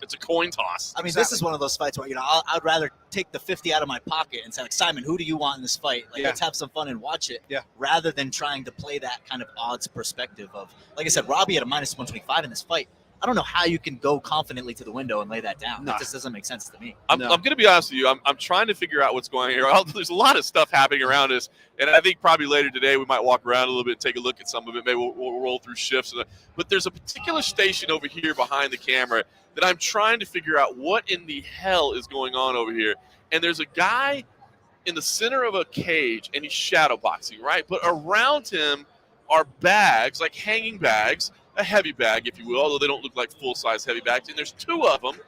it's a coin toss. This is one of those fights where I'd rather take the 50 out of my pocket and say, like, Simon, who do you want in this fight? Let's have some fun and watch it. Yeah. Rather than trying to play that kind of odds perspective of, like I said, Robbie at a -125 in this fight. I don't know how you can go confidently to the window and lay that down. No. That just doesn't make sense to me. I'm going to be honest with you. I'm trying to figure out what's going on here. There's a lot of stuff happening around us, and I think probably later today we might walk around a little bit and take a look at some of it. Maybe we'll roll through shifts. But there's a particular station over here behind the camera that I'm trying to figure out what in the hell is going on over here. And there's a guy in the center of a cage, and he's shadow boxing, right? But around him are bags, like hanging bags, a heavy bag, if you will, although they don't look like full-size heavy bags. And there's two of them,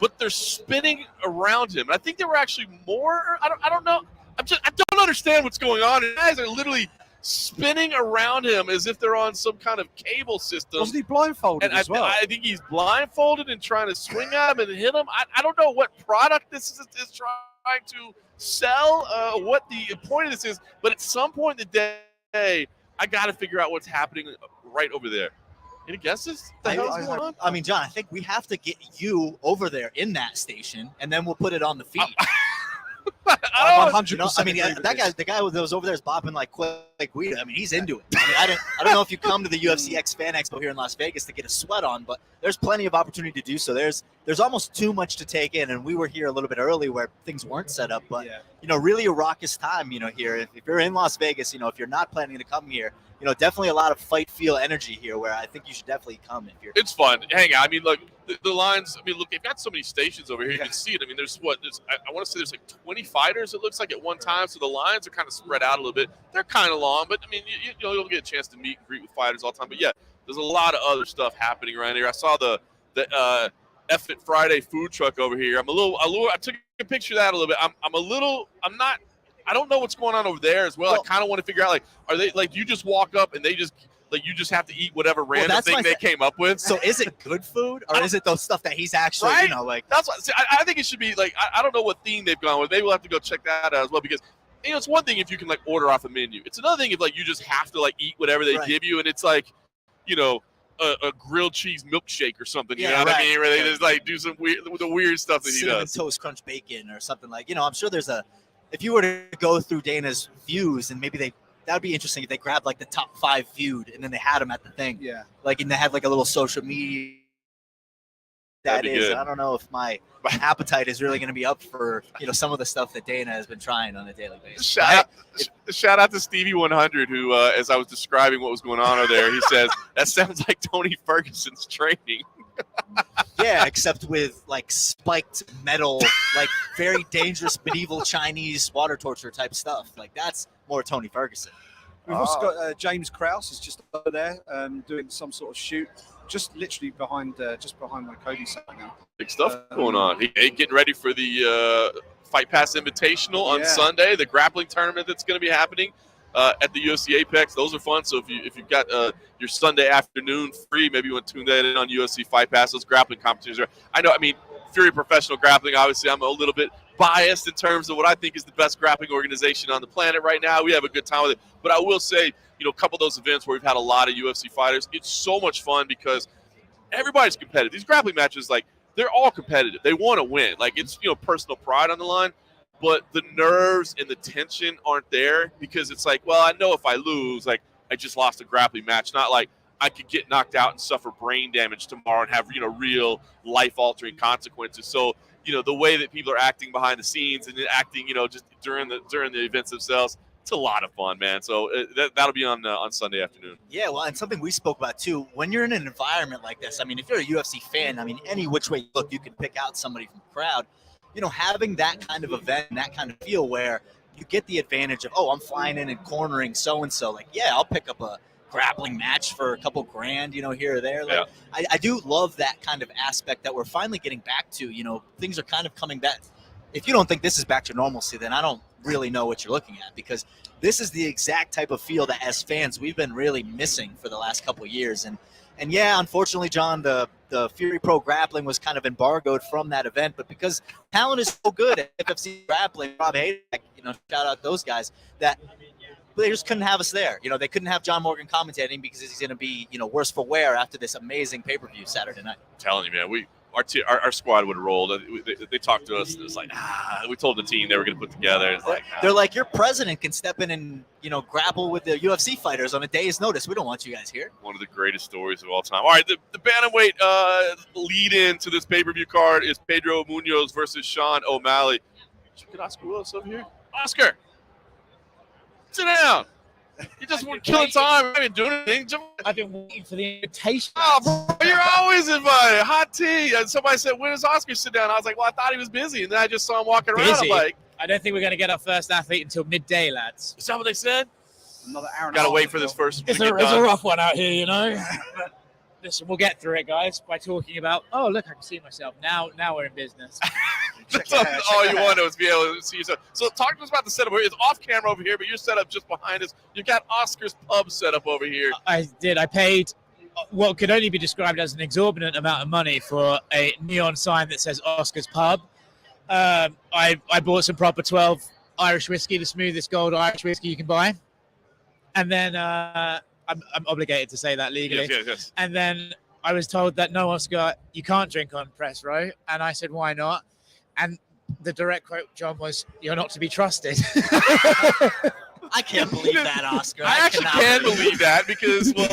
but they're spinning around him. And I think there were actually more. I don't know. I don't understand what's going on. And guys are literally spinning around him as if they're on some kind of cable system. Wasn't he blindfolded And as well? I think he's blindfolded and trying to swing at him and hit him. I don't know what product this is trying to sell, what the point of this is, but at some point in the day, I got to figure out what's happening right over there. Any guesses? What the hell is going on? I mean, John, I think we have to get you over there in that station, and then we'll put it on the feed. I'm 100%. I mean, the guy that was over there is bopping like weed. I mean, he's into it. I mean, I don't know if you come to the UFC X Fan Expo here in Las Vegas to get a sweat on, but there's plenty of opportunity to do so. There's almost too much to take in, and we were here a little bit early where things weren't set up, but really a raucous time. Here, if you're in Las Vegas, if you're not planning to come here, definitely a lot of fight feel energy here. Where I think you should definitely come if you're. It's fun. Hang out. I mean, look, the lines. I mean, look, they've got so many stations over here. You can see it. I mean, there's I want to say there's like 20 fighters. It looks like at one time. So the lines are kind of spread out a little bit. They're kind of long, but I mean, you'll get a chance to meet and greet with fighters all the time. But yeah, there's a lot of other stuff happening around here. I saw the F It Friday food truck over here. I took a picture of that a little bit. I don't know what's going on over there as well. I kind of want to figure out, like, are they like you just walk up and they just like you just have to eat whatever random thing they came up with? So is it good food or is it those stuff that he's actually like? That's what I think it should be. Like, I don't know what theme they've gone with. Maybe we'll have to go check that out as well, because it's one thing if you can like order off a menu. It's another thing if like you just have to like eat whatever they give you, and it's like a grilled cheese milkshake or something. You know what I mean? Where they just like do some weird stuff that he Cinnamon does. Toast Crunch bacon or something like. I'm sure there's if you were to go through Dana's views, and maybe that would be interesting if they grabbed like the top 5 viewed and then they had them at the thing. Yeah. Like, and they had like a little social media. That is, good. I don't know if my appetite is really going to be up for some of the stuff that Dana has been trying on a daily basis. Shout out to Stevie 100, who, as I was describing what was going on over there, he says that sounds like Tony Ferguson's training. Yeah, except with like spiked metal, like very dangerous medieval Chinese water torture type stuff. Like, that's more Tony Ferguson. We've also got James Krause is just over there doing some sort of shoot, just literally behind where Cody's sat now. Big stuff going on. He getting ready for the Fight Pass Invitational on Sunday, the grappling tournament that's going to be happening at the UFC Apex. Those are fun. So if you've got your Sunday afternoon free, maybe you want to tune that in on UFC Fight Pass. Those grappling competitions I mean, Fury Professional Grappling, obviously I'm a little bit biased in terms of what I think is the best grappling organization on the planet right now. We have a good time with it. But I will say, a couple of those events where we've had a lot of UFC fighters, it's so much fun because everybody's competitive. These grappling matches, like, they're all competitive. They want to win. Like, it's, personal pride on the line. But the nerves and the tension aren't there because it's like, well, I know if I lose, like, I just lost a grappling match. Not like I could get knocked out and suffer brain damage tomorrow and have, real life-altering consequences. So, the way that people are acting behind the scenes and acting, just during the events themselves, it's a lot of fun, man. So that'll be on Sunday afternoon. Yeah, well, and something we spoke about too, when you're in an environment like this, I mean, if you're a UFC fan, I mean, any which way you look, you can pick out somebody from the crowd. Having that kind of event and that kind of feel where you get the advantage of, I'm flying in and cornering so-and-so. Like, yeah, I'll pick up a grappling match for a couple grand, here or there. Like, I do love that kind of aspect that we're finally getting back to. Things are kind of coming back. If you don't think this is back to normalcy, then I don't really know what you're looking at, because this is the exact type of feel that as fans we've been really missing for the last couple of years. And yeah, unfortunately, John, the Fury Pro Grappling was kind of embargoed from that event, but because talent is so good at FFC Grappling, Rob Hayek, shout out those guys, that they just couldn't have us there. They couldn't have John Morgan commentating because he's going to be, worse for wear after this amazing pay-per-view Saturday night. I'm telling you, man, our squad would have rolled. They talked to us, and it's like, we told the team they were going to put together. It's like, they're like, your president can step in and, grapple with the UFC fighters on a day's notice. We don't want you guys here. One of the greatest stories of all time. All right, the bantamweight lead-in to this pay-per-view card is Pedro Munhoz versus Sean O'Malley. Should we get Oscar Willis over here? Oscar! Sit down. You just were killing time. I haven't been doing anything. I've been waiting for the invitation. Oh, bro, you're always invited. Hot tea. And somebody said, when does Oscar sit down? I was like, well, I thought he was busy. And then I just saw him walking around. I'm like, I don't think we're going to get our first athlete until midday, lads. Is that what they said? Another hour and Got to a wait half for this until- first. It's a rough one out here, listen, we'll get through it, guys, by talking about, oh, look, I can see myself. Now we're in business. That's all you want to is be able to see yourself. So talk to us about the setup. It's off camera over here, but you're set up just behind us. You got Oscar's Pub set up over here. I did. I paid what could only be described as an exorbitant amount of money for a neon sign that says Oscar's Pub. I bought some proper 12 Irish whiskey, the smoothest gold Irish whiskey you can buy. And then I'm obligated to say that legally. Yes. And then I was told that, no, Oscar, you can't drink on press row. And I said, why not? And the direct quote, John, was, you're not to be trusted. I can't believe that, Oscar. I actually can believe that because, well,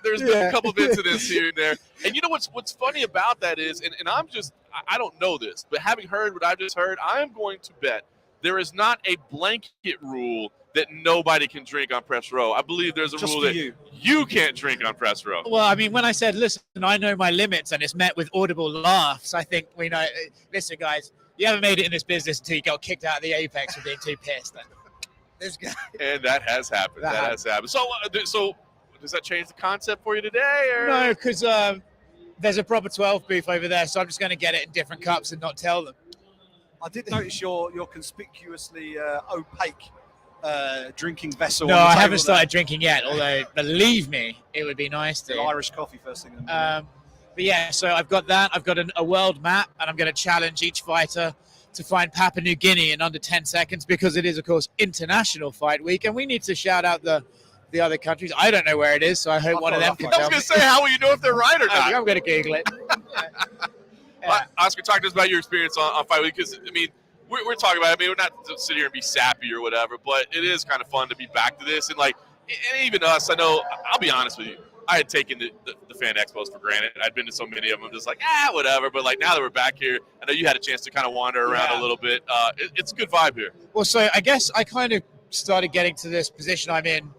there's been a couple of incidents here and there. And you know what's funny about that is, and I don't know this, but having heard what I've just heard, I'm going to bet there is not a blanket rule that nobody can drink on press row. I believe there's a Just rule for that you can't drink on press row. Well, I mean, when I said, listen, I know my limits, and it's met with audible laughs, I think we know, listen, guys, you haven't made it in this business until you got kicked out of the Apex for being too pissed. This guy. And that has happened. That has happened. So does that change the concept for you today? Or? No, because there's a proper 12 booth over there, so I'm just going to get it in different cups and not tell them. I did notice your conspicuously opaque drinking vessel. No, on the I table haven't there. started drinking yet, although believe me, it would be nice to. Irish coffee first thing in the morning. But yeah, so I've got that. I've got a world map, and I'm going to challenge each fighter to find Papua New Guinea in under 10 seconds because it is, of course, International Fight Week, and we need to shout out the other countries. I don't know where it is, so I hope one of them can I was tell going me. to say, how will you know if they're right or not? I'm going to Google it. Yeah. Oscar, talk to us about your experience on Fight Week because, I mean, we're talking about it. I mean, we're not to sit here and be sappy or whatever, but it is kind of fun to be back to this. And, like, and even us, I know, I'll be honest with you, I had taken the fan expos for granted. I'd been to so many of them, just like, whatever. But, like, now that we're back here, I know you had a chance to kind of wander around a little bit. It's a good vibe here. Well, so I guess I kind of started getting to this position I'm in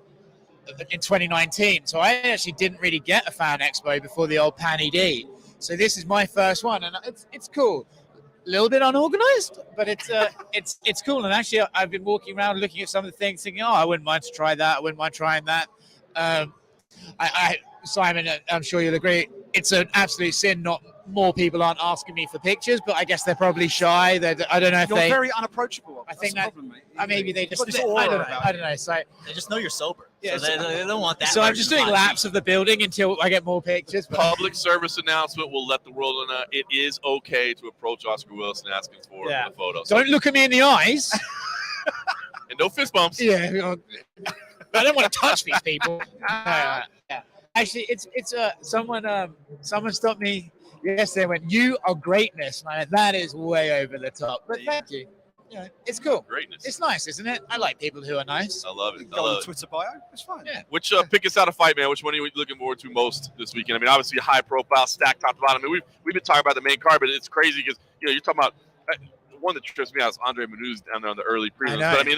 2019. So I actually didn't really get a fan expo before the old Pan ED. So this is my first one, and it's cool. A little bit unorganized, but it's cool. And actually, I've been walking around looking at some of the things, thinking, I wouldn't mind to try that. I wouldn't mind trying that. Simon, I'm sure you'll agree, it's an absolute sin not more people aren't asking me for pictures, but I guess they're probably shy. I don't know if You're they. very unapproachable. I think That's that the problem, mate. maybe they just. You've got this aura about I don't know. So They just know you're sober. Yeah, so they don't want that. So I'm just doing laps of the building until I get more pictures. But Public service announcement will let the world know it is okay to approach Oscar Wilson asking for a photo. So, don't look at me in the eyes. and no fist bumps. Yeah, I don't want to touch these people. Yeah. Actually, it's someone stopped me yesterday and went, "You are greatness," and I went, that is way over the top. But thank you. Yeah, it's cool. Greatness. It's nice, isn't it? I like people who are nice. I love it. Go on the Twitter bio. It's fine. Yeah. Which pick us out a fight, man? Which one are you looking forward to most this weekend? I mean, obviously a high profile, stacked top to bottom. I mean, we've been talking about the main card, but it's crazy because you're talking about one that trips me out is Andre Munhoz down there on the early prelims. But I mean,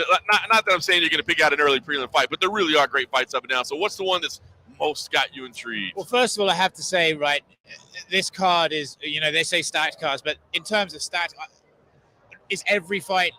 not that I'm saying you're going to pick out an early prelim fight, but there really are great fights up and down. So what's the one that's most got you intrigued? Well, first of all, I have to say, right, this card is, they say stacked cards, but in terms of stacked, is every fight,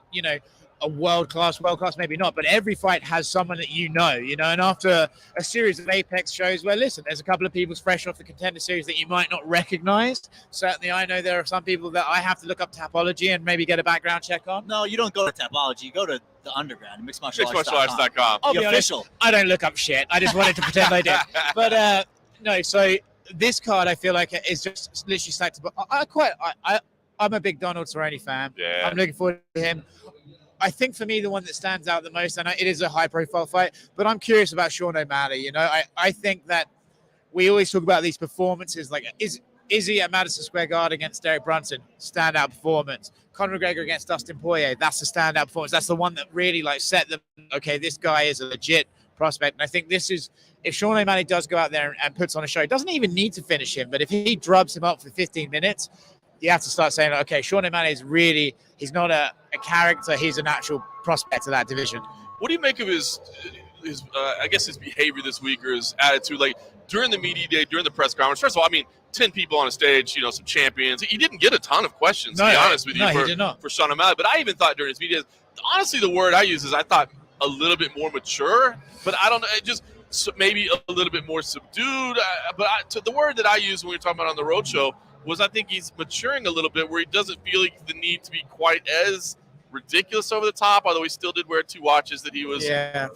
a world class, maybe not, but every fight has someone that and after a series of Apex shows where, listen, there's a couple of people fresh off the Contender Series that you might not recognize. Certainly, I know there are some people that I have to look up Tapology and maybe get a background check on. No, you don't go to Tapology. You go to the underground, MixedMartialArts.com. I'll be the honest, official. I don't look up shit. I just wanted to pretend I did. But no, so this card I feel like is just literally stacked. But I'm a big Donald Cerrone fan. Yeah. I'm looking forward to him. I think for me, the one that stands out the most, and it is a high-profile fight, but I'm curious about Sean O'Malley. I think that we always talk about these performances. Like, is he at Madison Square Garden against Derek Brunson? Standout performance. Conor McGregor against Dustin Poirier. That's a standout performance. That's the one that really set them. Okay, this guy is a legit prospect. And I think this is, if Sean O'Malley does go out there and puts on a show, doesn't even need to finish him, but if he drubs him up for 15 minutes, you have to start saying, okay, Sean O'Malley is really, he's not a character, he's an actual prospect of that division. What do you make of his behavior this week or his attitude? Like, during the media day, during the press conference, first of all, I mean, 10 people on a stage, some champions. He didn't get a ton of questions, to be honest with you, for Sean O'Malley. But I even thought during his media, honestly, the word I use is I thought a little bit more mature. But I don't know, maybe a little bit more subdued. But the word that I used when we were talking about on the roadshow was I think he's maturing a little bit where he doesn't feel like the need to be quite as ridiculous over the top, although he still did wear 2 watches that he was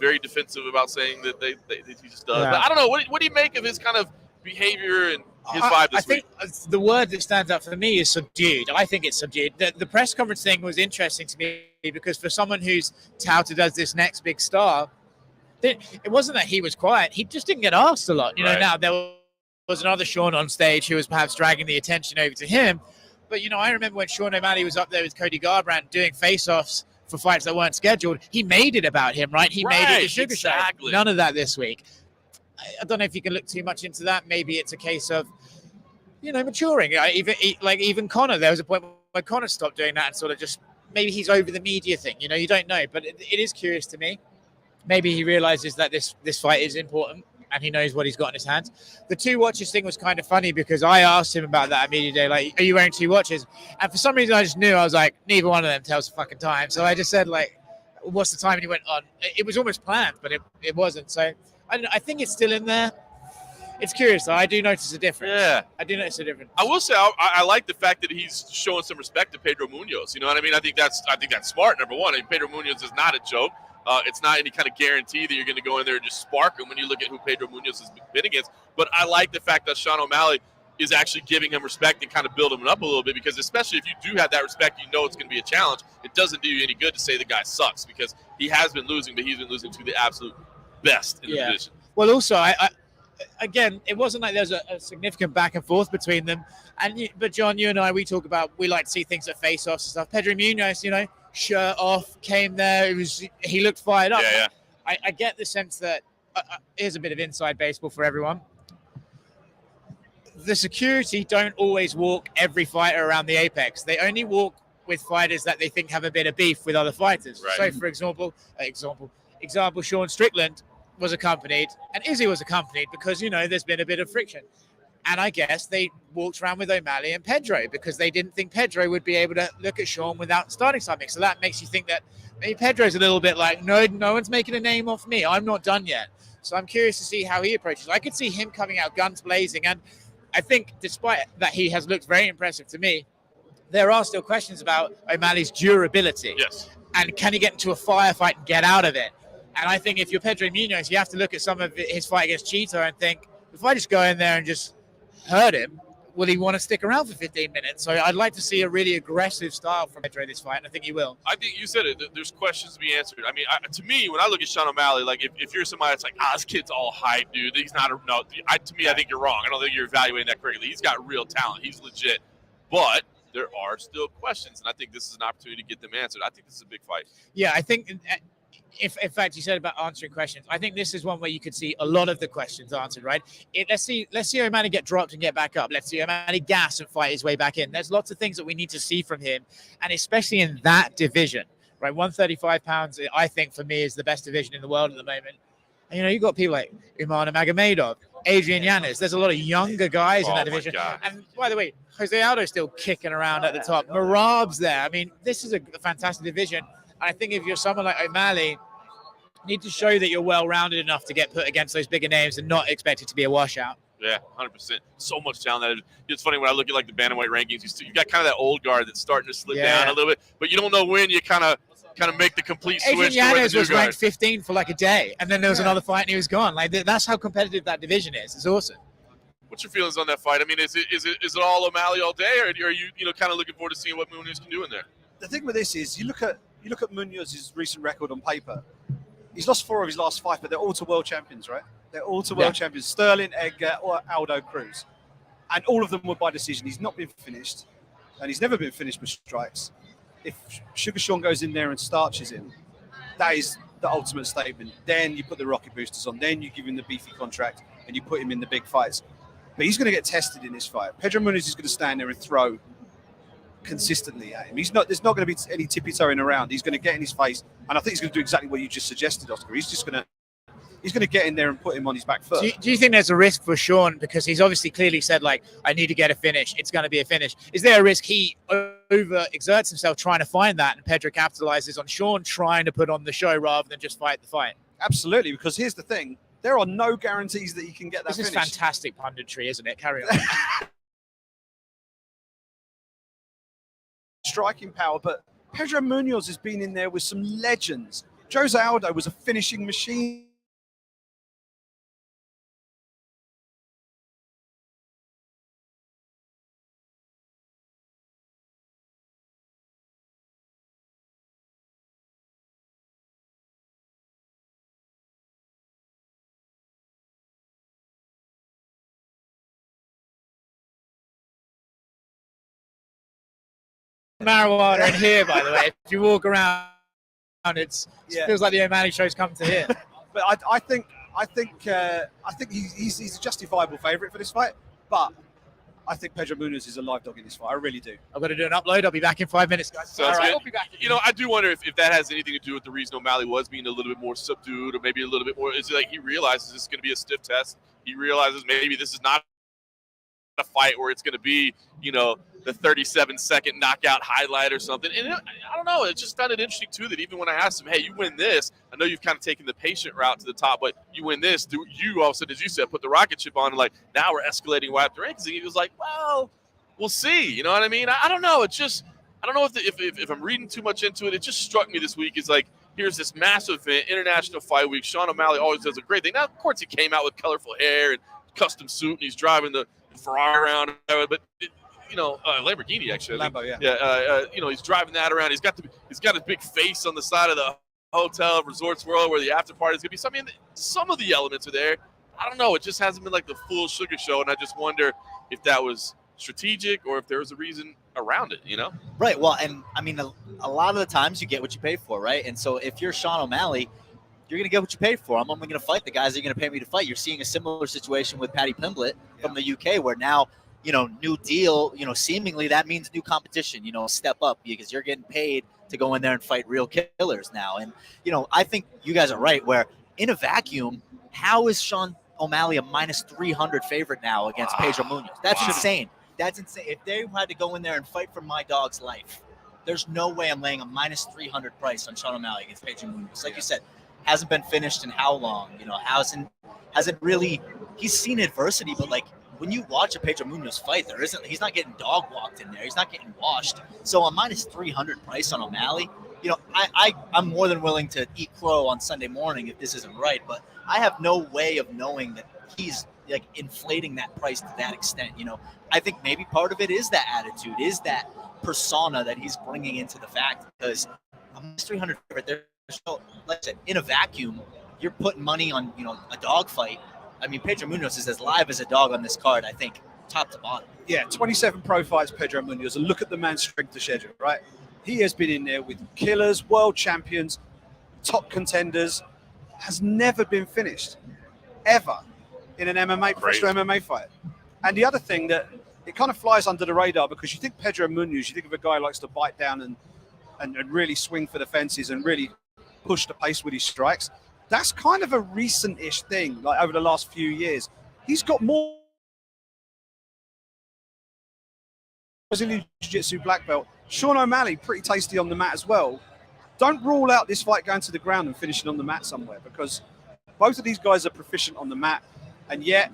very defensive about saying that that he just does. But I don't know. What do you make of his kind of behavior and his vibe this week? I think the word that stands out for me is subdued. I think it's subdued. The press conference thing was interesting to me because for someone who's touted as this next big star, it wasn't that he was quiet. He just didn't get asked a lot. You know, now there was another Sean on stage who was perhaps dragging the attention over to him. But, I remember when Sean O'Malley was up there with Cody Garbrandt doing face-offs for fights that weren't scheduled, he made it about him, right? He made it the sugar show. None of that this week. I don't know if you can look too much into that. Maybe it's a case of, maturing. Even Conor, there was a point where Conor stopped doing that and sort of just, maybe he's over the media thing. You don't know. But it is curious to me. Maybe he realizes that this fight is important and he knows what he's got in his hands. The 2 watches thing was kind of funny because I asked him about that immediately, like, are you wearing 2 watches? And for some reason I just knew, I was like, neither one of them tells the fucking time. So I just said, like, what's the time? And he went on. It was almost planned, but it wasn't. So I think it's still in there. It's curious, though. I do notice a difference. Yeah. I do notice a difference. I will say I like the fact that he's showing some respect to Pedro Munhoz. You know what I mean? I think that's smart, number one. I mean, Pedro Munhoz is not a joke. It's not any kind of guarantee that you're going to go in there and just spark him when you look at who Pedro Munhoz has been against. But I like the fact that Sean O'Malley is actually giving him respect and kind of building him up a little bit because especially if you do have that respect, it's going to be a challenge. It doesn't do you any good to say the guy sucks because he has been losing, but he's been losing to the absolute best in the division. Well, also, again, it wasn't like there's a significant back and forth between them. But John, you and I, we like to see things at face-offs and stuff. Pedro Munhoz, shirt off, came there. He looked fired up. Yeah. I get the sense that here's a bit of inside baseball for everyone. The security don't always walk every fighter around the apex. They only walk with fighters that they think have a bit of beef with other fighters. Right. So, for example, Sean Strickland was accompanied, and Izzy was accompanied because, there's been a bit of friction. And I guess they walked around with O'Malley and Pedro because they didn't think Pedro would be able to look at Sean without starting something. So that makes you think that maybe Pedro's a little bit like, no one's making a name off me. I'm not done yet. So I'm curious to see how he approaches. I could see him coming out guns blazing. And I think despite that he has looked very impressive to me, there are still questions about O'Malley's durability. Yes. And can he get into a firefight and get out of it? And I think if you're Pedro Munhoz, you have to look at some of his fight against Cheeto and think, if I just go in there and just hurt him, will he want to stick around for 15 minutes? So I'd like to see a really aggressive style from Pedro this fight, and I think he will. I think you said it. There's questions to be answered. I mean, to me, when I look at Sean O'Malley, like if you're somebody that's like, this kid's all hype, dude. He's not to me, I think you're wrong. I don't think you're evaluating that correctly. He's got real talent. He's legit. But there are still questions, and I think this is an opportunity to get them answered. I think this is a big fight. Yeah, I think if in fact you said about answering questions, I think this is one where you could see a lot of the questions answered, right? Let's see O'Malley get dropped and get back up. Let's see O'Malley gas and fight his way back in. There's lots of things that we need to see from him, and especially in that division, right? 135 pounds, I think for me is the best division in the world at the moment. And you've got people like Umar Nurmagomedov, Adrian Yanez. There's a lot of younger guys in that division. And by the way, Jose Aldo's still kicking around at the top. Marab's there. I mean, this is a fantastic division. And I think if you're someone like O'Malley, you need to show that you're well-rounded enough to get put against those bigger names and not expect it to be a washout. Yeah, 100%. So much talent. It's funny when I look at like the bantamweight rankings. You got kind of that old guard that's starting to slip down a little bit, but you don't know when you kind of make the complete switch. Adrian Yanez was ranked 15 for like a day, and then there was another fight and he was gone. Like that's how competitive that division is. It's awesome. What's your feelings on that fight? I mean, is it all O'Malley all day, or are you kind of looking forward to seeing what Munhoz can do in there? The thing with this is you look at Munhoz's recent record on paper. He's lost 4 of his last 5, but they're all to world champions, right? They're all to world champions. Sterling, Edgar, or Aldo Cruz. And all of them were by decision. He's not been finished, and he's never been finished with strikes. If Sugar Sean goes in there and starches him, that is the ultimate statement. Then you put the rocket boosters on. Then you give him the beefy contract, and you put him in the big fights. But he's going to get tested in this fight. Pedro Munhoz is going to stand there and throw consistently at him. There's not going to be any tippy-toeing around. He's going to get in his face, and I think he's going to do exactly what you just suggested, Oscar. He's going to get in there and put him on his back foot. Do you think there's a risk for Sean, because he's obviously clearly said, like, I need to get a finish, it's going to be a finish? Is there a risk he overexerts himself trying to find that, and Pedro capitalizes on Sean trying to put on the show rather than just fight the fight? Absolutely, because here's the thing. there are no guarantees that he can get that This is finish. fantastic punditry, isn't it? Carry on. Striking power, but Pedro Munhoz has been in there with some legends. Jose Aldo was a finishing machine. Marijuana in here, by the way. If you walk around, it feels like the O'Malley show's come to here. But I think he's a justifiable favourite for this fight. But I think Pedro Munhoz is a live dog in this fight. I really do. I've got to do an upload. I'll be back in 5 minutes, guys. Sounds All right, good. I'll be back. You know, I do wonder if that has anything to do with the reason O'Malley was being a little bit more subdued, or maybe a little bit more. Is it like he realizes this is going to be a stiff test? He realizes maybe this is not a fight where it's going to be, you know, the 37-second knockout highlight or something. And I don't know. It's just found it interesting, too, that even when I asked him, hey, you win this, I know you've kind of taken the patient route to the top, but you win this, do you all of a sudden, as you said, put the rocket ship on and, like, now we're escalating right up the ranks? And he was like, well, we'll see. You know what I mean? I don't know. It's just, I don't know if I'm reading too much into it. It just struck me this week is like, here's this massive event, International Fight Week. Sean O'Malley always does a great thing. Now, of course, he came out with colorful hair and custom suit, and he's driving the Ferrari around, but Lamborghini actually. Lambo, yeah. Yeah, he's driving that around. He's got his big face on the side of the hotel, Resorts World, where the after party is gonna be. So I mean, some of the elements are there. I don't know. It just hasn't been like the full sugar show, and I just wonder if that was strategic or if there was a reason around it. You know? Right. Well, and I mean, a lot of the times you get what you pay for, right? And so if you're Sean O'Malley, you're going to get what you pay for. I'm only going to fight the guys that are going to pay me to fight. You're seeing a similar situation with Paddy Pimblett from the UK, where now, new deal, seemingly that means new competition, step up, because you're getting paid to go in there and fight real killers now. And, I think you guys are right, where in a vacuum, how is Sean O'Malley a minus 300 favorite now against Pedro Munhoz? That's insane. That's insane. If they had to go in there and fight for my dog's life, there's no way I'm laying a minus 300 price on Sean O'Malley against Pedro Munhoz. Like you said, hasn't been finished in how long? Hasn't really. He's seen adversity, but like when you watch a Pedro Munhoz fight, he's not getting dog walked in there. He's not getting washed. So a minus 300 price on O'Malley, I'm more than willing to eat crow on Sunday morning if this isn't right, but I have no way of knowing that he's like inflating that price to that extent. I think maybe part of it is that attitude, is that persona that he's bringing into the fact, because a minus 300 favorite there. So, like I said, in a vacuum, you're putting money on, a dog fight. I mean, Pedro Munhoz is as live as a dog on this card, I think, top to bottom. Yeah, 27 pro fights, Pedro Munhoz, and look at the man's strength to schedule, right? He has been in there with killers, world champions, top contenders, has never been finished, ever, in an professional MMA fight. And the other thing that it kind of flies under the radar, because you think Pedro Munhoz, you think of a guy who likes to bite down and really swing for the fences and really push the pace with his strikes. That's kind of a recent-ish thing, like over the last few years. He's got more Brazilian Jiu-Jitsu black belt. Sean O'Malley, pretty tasty on the mat as well. Don't rule out this fight going to the ground and finishing on the mat somewhere, because both of these guys are proficient on the mat, and yet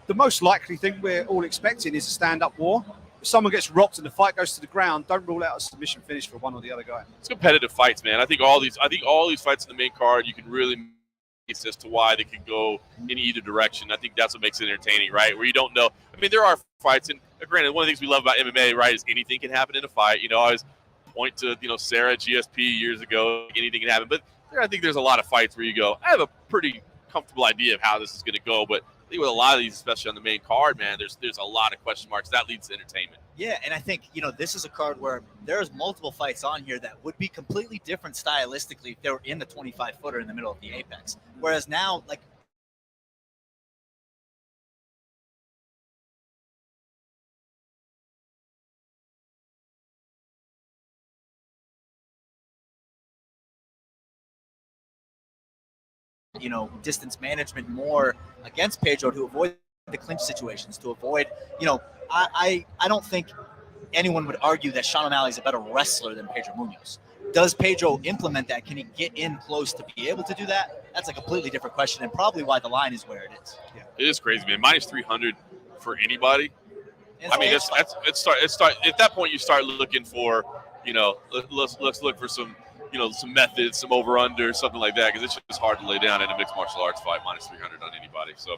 the most likely thing we're all expecting is a stand-up war. If someone gets rocked and the fight goes to the ground, don't rule out a submission finish for one or the other guy. It's competitive fights, man. I think all these fights in the main card, you can really make as to why they could go in either direction. I think that's what makes it entertaining, right? Where you don't know. I mean, there are fights, and granted, one of the things we love about MMA, right, is anything can happen in a fight. I always point to Sarah GSP years ago. Anything can happen, but I think there's a lot of fights where you go, I have a pretty comfortable idea of how this is going to go, but I think with a lot of these, especially on the main card, man, there's a lot of question marks. That leads to entertainment. Yeah, and I think, this is a card where there's multiple fights on here that would be completely different stylistically if they were in the 25-footer in the middle of the apex. Whereas now, like, distance management more against Pedro to avoid the clinch situations, to avoid, I don't think anyone would argue that Sean O'Malley is a better wrestler than Pedro Munhoz. Does Pedro implement that? Can he get in close to be able to do that? that's a completely different question, and probably why the line is where it is. Yeah. It is crazy, man. Minus 300 for anybody. It's, I mean, it's start at that point. You start looking for, let's look for some, some methods, some over under, something like that, because it's just hard to lay down in a mixed martial arts fight minus 300 on anybody. So,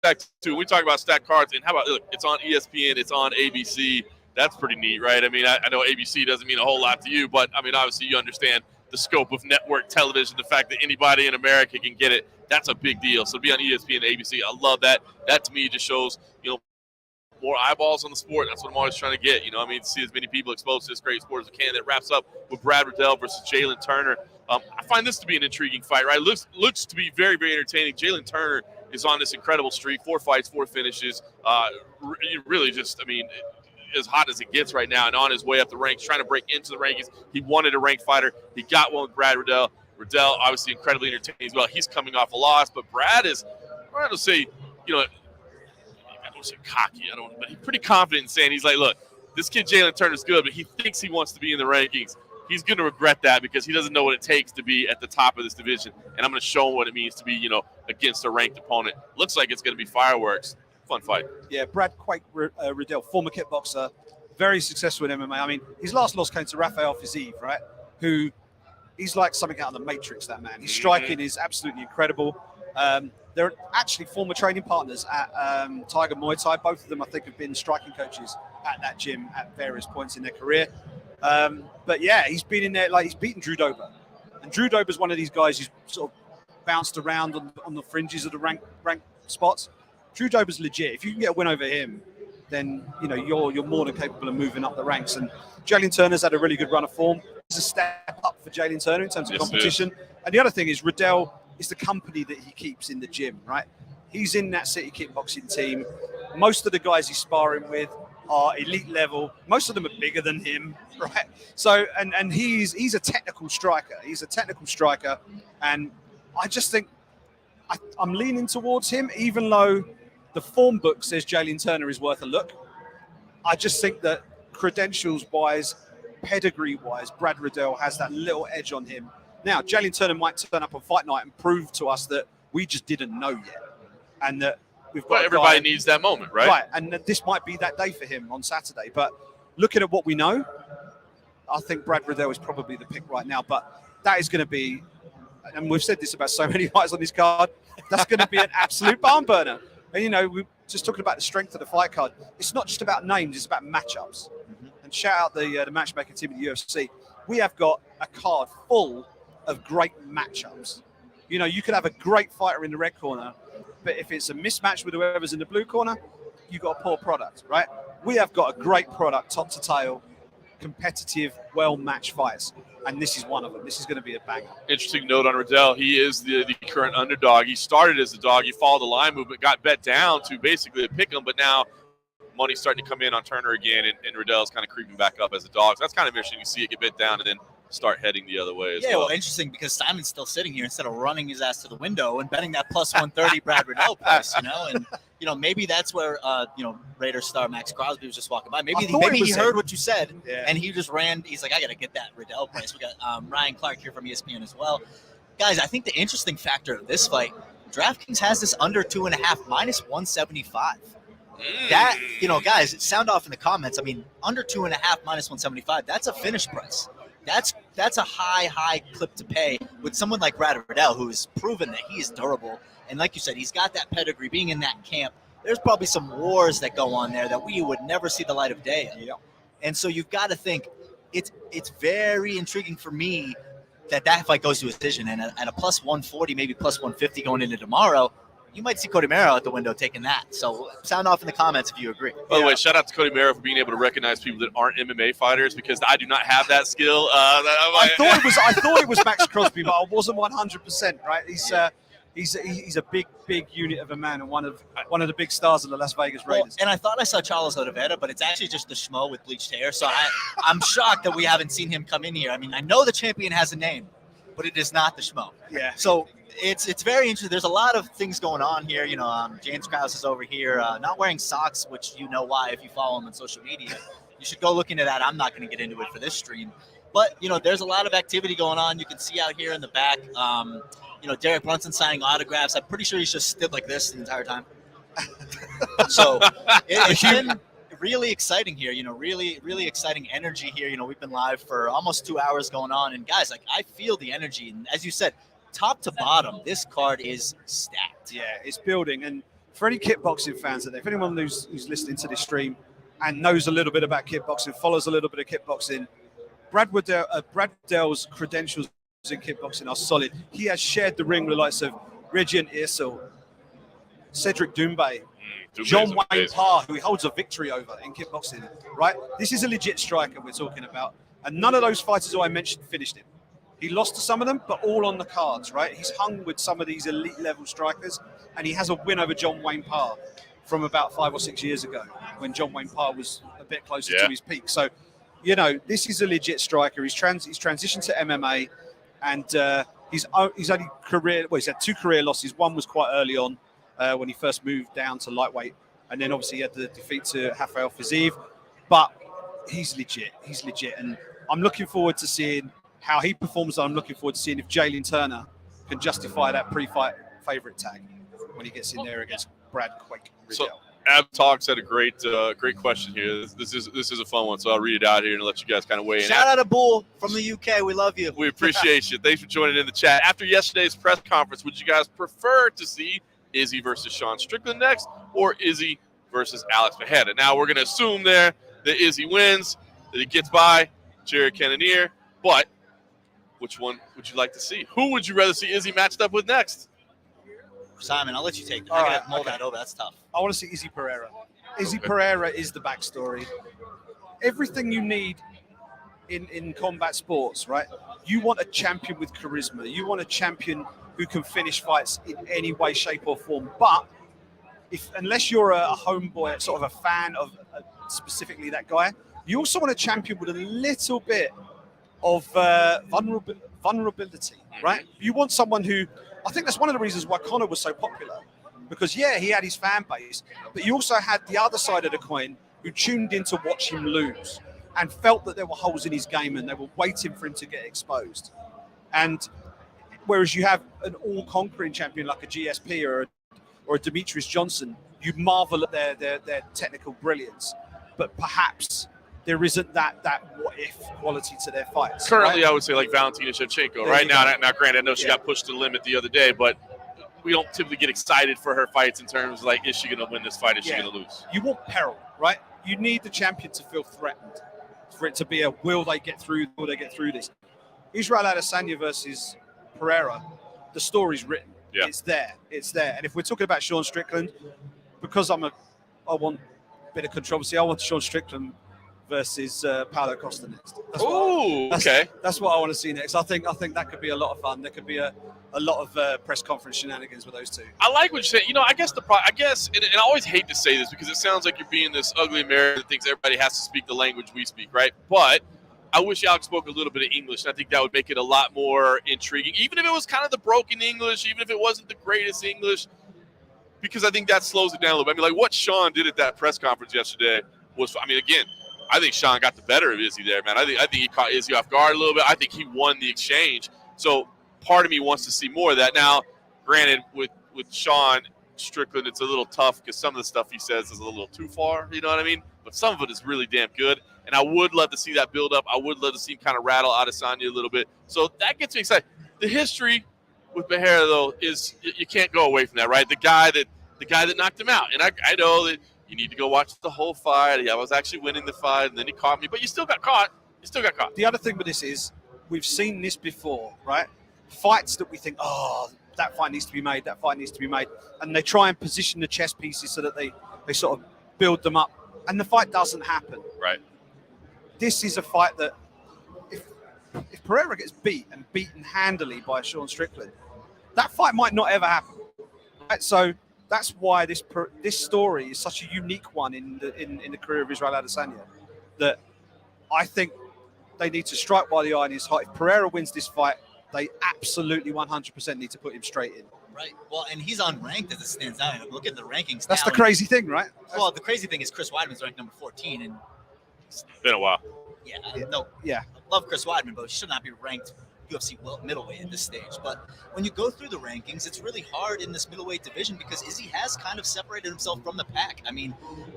back to we talk about stacked cards, and how about look? It's on ESPN, it's on ABC. That's pretty neat, right? I mean, I know ABC doesn't mean a whole lot to you, but I mean, obviously you understand the scope of network television, the fact that anybody in America can get it. That's a big deal. So to be on ESPN and ABC, I love that. That to me just shows, more eyeballs on the sport. That's what I'm always trying to get. See as many people exposed to this great sport as we can. That wraps up with Brad Riddell versus Jalen Turner. I find this to be an intriguing fight, right? Looks to be very, very entertaining. Jalen Turner is on this incredible streak, 4 fights, 4 finishes. Really just, as hot as it gets right now, and on his way up the ranks, trying to break into the rankings. He wanted a ranked fighter. He got one with Brad Riddell. Riddell, obviously incredibly entertaining as well. He's coming off a loss, but Brad is, I don't say, I don't say cocky, but he's pretty confident in saying, he's like, look, this kid Jalen Turner's good, but he thinks he wants to be in the rankings. He's going to regret that because he doesn't know what it takes to be at the top of this division, and I'm going to show him what it means to be, against a ranked opponent. Looks like it's going to be fireworks. Fun fight. Yeah, Brad Quake Riddell, former kickboxer, very successful in MMA. His last loss came to Rafael Fiziev, right? Who he's like something out of the Matrix, that man. His striking is absolutely incredible. They're actually former training partners at Tiger Muay Thai. Both of them, I think, have been striking coaches at that gym at various points in their career. But yeah, he's been in there, he's beaten Drew Dober. And Drew Dober's one of these guys who's sort of bounced around on the fringes of the rank spots. Drew Dober's legit. If you can get a win over him, then you're more than capable of moving up the ranks. And Jalen Turner's had a really good run of form. It's a step up for Jalen Turner in terms of competition. And the other thing is Riddell is the company that he keeps in the gym, right? He's in that city kickboxing team. Most of the guys he's sparring with are elite level. Most of them are bigger than him, right? So, and he's a technical striker. He's a technical striker. And I just think I'm leaning towards him, even though the form book says Jalen Turner is worth a look. I just think that credentials-wise, pedigree-wise, Brad Riddell has that little edge on him. Now, Jalen Turner might turn up on fight night and prove to us that we just didn't know yet. And that we've got everybody needs that moment, right? Right, and that this might be that day for him on Saturday. But looking at what we know, I think Brad Riddell is probably the pick right now. But that is going to be, and we've said this about so many fights on this card, that's going to be an absolute barn burner. And, we're just talking about the strength of the fight card. It's not just about names, it's about matchups. Mm-hmm. And shout out the matchmaking team at the UFC. We have got a card full of great matchups. You could have a great fighter in the red corner, but if it's a mismatch with whoever's in the blue corner, you've got a poor product, right? We have got a great product, top to tail, competitive, well-matched fights. And this is one of them. This is going to be a banger. Interesting note on Riddell. He is the current underdog. He started as a dog. He followed the line movement, got bet down to basically a pick him, but now money's starting to come in on Turner again, and Riddell's kind of creeping back up as a dog. So that's kind of interesting. You see it get bet down and then start heading the other way as well. Well, interesting because Simon's still sitting here instead of running his ass to the window and betting that plus 130 Brad Riddell price, and maybe that's where Raiders star Max Crosby was just walking by. Maybe he heard what you said and he just ran. He's like, I got to get that Riddell price. We got Ryan Clark here from ESPN as well. Guys, I think the interesting factor of this fight, DraftKings has this under 2.5 minus 175. That, guys, sound off in the comments. Under 2.5 minus 175, that's a finish price. That's a high clip to pay with someone like Brad Riddell, who has proven that he is durable. And like you said, he's got that pedigree. Being in that camp, there's probably some wars that go on there that we would never see the light of day. Yeah. And so you've got to think it's very intriguing for me that fight goes to a decision. And at a plus 140, maybe plus 150 going into tomorrow, you might see Cody Merrow out the window taking that. So sound off in the comments if you agree. By the way, shout out to Cody Merrow for being able to recognize people that aren't MMA fighters, because I do not have that skill. I thought it was Max Crosby, but I wasn't 100%. Right? He's a big unit of a man and one of the big stars of the Las Vegas Raiders. And I thought I saw Charles Oliveira, but it's actually just the schmo with bleached hair. So I'm shocked that we haven't seen him come in here. I know the champion has a name, but it is not the schmo. Yeah. So it's very interesting. There's a lot of things going on here. James Krause is over here not wearing socks, which you know why if you follow him on social media. You should go look into that. I'm not going to get into it for this stream. But, there's a lot of activity going on. You can see out here in the back, Derek Brunson signing autographs. I'm pretty sure he's just stood like this the entire time. So it's been really exciting here, really, really exciting energy here. We've been live for almost 2 hours going on. And guys, I feel the energy. And as you said, top to bottom, this card is stacked. Yeah, it's building. And for any kickboxing fans out there, if anyone who's listening to this stream and knows a little bit about kickboxing, follows a little bit of kickboxing, Brad Riddell's credentials in kickboxing are solid. He has shared the ring with the likes of Reggian Irsel, Cedric Doumbé, John Wayne Parr, who he holds a victory over in kickboxing, right? This is a legit striker we're talking about. And none of those fighters who I mentioned finished him. He lost to some of them, but all on the cards, right? He's hung with some of these elite level strikers, and he has a win over John Wayne Parr from about 5 or 6 years ago when John Wayne Parr was a bit closer to his peak. So, this is a legit striker. He's transitioned to MMA, and he's only he's had 2 career losses. One was quite early on when he first moved down to lightweight, and then obviously he had the defeat to Rafael Fiziev. But he's legit. He's legit, and I'm looking forward to seeing how he performs. I'm looking forward to seeing if Jalen Turner can justify that pre-fight favorite tag when he gets in there against Brad Quake Riddell. So, Ab Talks had a great question here. This is a fun one, so I'll read it out here and let you guys kind of weigh in. Shout out to Bull from the UK. We love you. We appreciate you. Thanks for joining in the chat. After yesterday's press conference, would you guys prefer to see Izzy versus Sean Strickland next, or Izzy versus Alex Pereira? Now we're going to assume there that Izzy wins, that he gets by Jared Cannonier, but which one would you like to see? Who would you rather see Izzy matched up with next? Simon, I'll let you take it. All I right, got to mull that over. That's tough. I want to see Izzy Pereira. Izzy Pereira is the backstory. Everything you need in combat sports, right? You want a champion with charisma. You want a champion who can finish fights in any way, shape, or form. But unless you're a homeboy, sort of a fan of specifically that guy, you also want a champion with a little bit of vulnerability, right? You want someone who, I think that's one of the reasons why Conor was so popular, because he had his fan base, but you also had the other side of the coin who tuned in to watch him lose and felt that there were holes in his game and they were waiting for him to get exposed. And whereas you have an all-conquering champion like a GSP or a Demetrius Johnson, you marvel at their technical brilliance, but perhaps there isn't that what-if quality to their fights. Currently, right? I would say like Valentina Shevchenko. Right now, granted, I know she got pushed to the limit the other day, but we don't typically get excited for her fights in terms of like, is she going to win this fight? Is she going to lose? You want peril, right? You need the champion to feel threatened, for it to be will they get through? Will they get through this? Israel Adesanya versus Pereira, the story's written. Yeah. It's there. And if we're talking about Sean Strickland, because I want a bit of controversy, I want Sean Strickland versus Paulo Costa next. That's what I want to see next. I think that could be a lot of fun. There could be a lot of press conference shenanigans with those two. I like what you're saying. I guess and I always hate to say this because it sounds like you're being this ugly American that thinks everybody has to speak the language we speak, right? But I wish Alex spoke a little bit of English, and I think that would make it a lot more intriguing, even if it was kind of the broken English, even if it wasn't the greatest English, because I think that slows it down a little bit. I mean, like what Sean did at that press conference yesterday was, again, I think Sean got the better of Izzy there, man. I think he caught Izzy off guard a little bit. I think he won the exchange. So part of me wants to see more of that. Now, granted, with Sean Strickland, it's a little tough because some of the stuff he says is a little too far, you know what I mean? But some of it is really damn good. And I would love to see that build up. I would love to see him kind of rattle Adesanya a little bit. So that gets me excited. The history with Pereira, though, is you can't go away from that, right? The guy that knocked him out. And I know that you need to go watch the whole fight. Yeah, I was actually winning the fight, and then he caught me. But you still got caught. The other thing with this is we've seen this before, right? Fights that we think, that fight needs to be made, and they try and position the chess pieces so that they sort of build them up, and the fight doesn't happen. Right. This is a fight that if Pereira gets beaten handily by Sean Strickland, that fight might not ever happen. Right? So that's why this story is such a unique one in the career of Israel Adesanya, that I think they need to strike while the iron is hot. If Pereira wins this fight, they absolutely 100% need to put him straight in. Right. Well, and he's unranked as it stands out. Look at the rankings. That's the crazy thing, right? The crazy thing is Chris Weidman's ranked number 14, and it's been a while. Yeah. No. Yeah. love Chris Weidman, but he should not be ranked UFC middleweight at this stage. But when you go through the rankings, it's really hard in this middleweight division because Izzy has kind of separated himself from the pack. I mean,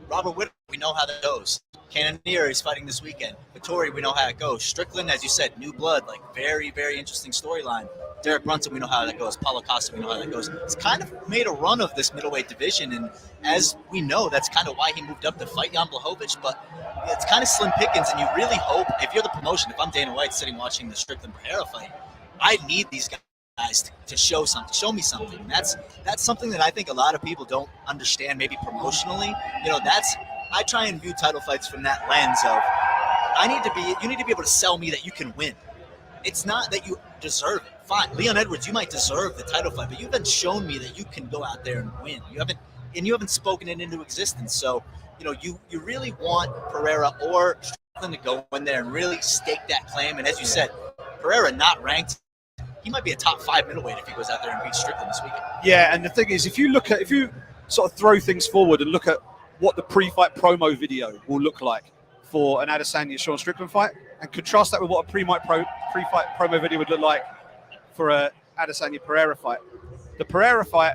Robert Whittaker, we know how that goes. Cannonier is fighting this weekend. Vittori, we know how it goes. Strickland, as you said, new blood, like very, very interesting storyline. Derek Brunson, we know how that goes. Paulo Costa, we know how that goes. It's kind of made a run of this middleweight division, and as we know, that's kind of why he moved up to fight Jan Blachowicz, but it's kind of slim pickings, and you really hope, if you're the promotion, if I'm Dana White sitting watching the Strickland Pereira fight, I need these guys to show something, show me something. And that's something that I think a lot of people don't understand, maybe promotionally. You know, I try and view title fights from that lens of, you need to be able to sell me that you can win. It's not that you deserve it. Fine, Leon Edwards, you might deserve the title fight, but you haven't shown me that you can go out there and win. You haven't spoken it into existence. So, you know, you really want Pereira or Strickland to go in there and really stake that claim. And as you said, Pereira not ranked. He might be a top 5 middleweight if he goes out there and beats Strickland this weekend. Yeah, and the thing is, if you sort of throw things forward and look at what the pre-fight promo video will look like for an Adesanya Sean Strickland fight, and contrast that with what a pre-fight promo video would look like for a Adesanya Pereira fight. The Pereira fight,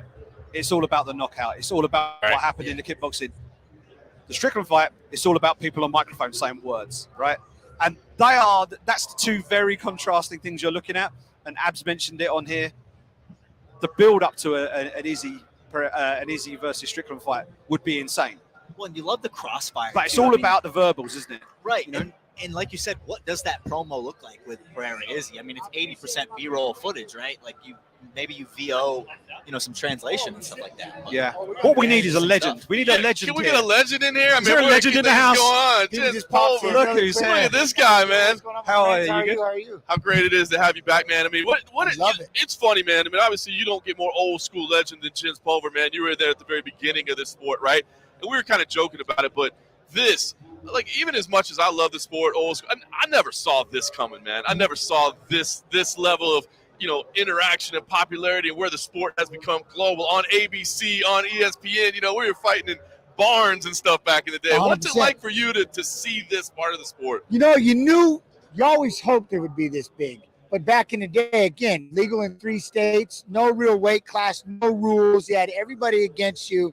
it's all about the knockout. It's all about what happened in the kickboxing. The Strickland fight, it's all about people on microphones saying words, right? And that's the two very contrasting things you're looking at. And Abs mentioned it on here. The build up to an Izzy versus Strickland fight would be insane. Well, and you love the crossfire. But it's all about the verbals, isn't it? Right. You know? And like you said, what does that promo look like with Pereira Izzy? I mean, it's 80% B-roll footage, right? Like maybe you VO, some translation and stuff like that. But yeah. What we need is a legend. We need a legend. Can we get a legend in here? I mean, is there a legend in the house? Just Pulver. Look who's here. Look at this guy, man. How are you? How are you? How great it is to have you back, man. I mean, it's funny, man. I mean, obviously you don't get more old school legend than Jens Pulver, man. You were there at the very beginning of this sport, right? And we were kind of joking about it, but this, like, even as much as I love the sport, old school, I never saw this coming, man. I never saw this level of, interaction and popularity and where the sport has become global on ABC, on ESPN. We were fighting in barns and stuff back in the day. 100%. What's it like for you to see this part of the sport? You always hoped it would be this big. But back in the day, again, legal in 3 states, no real weight class, no rules. You had everybody against you.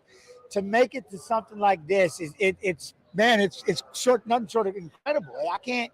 To make it to something like this, it's nothing short of incredible. I can't.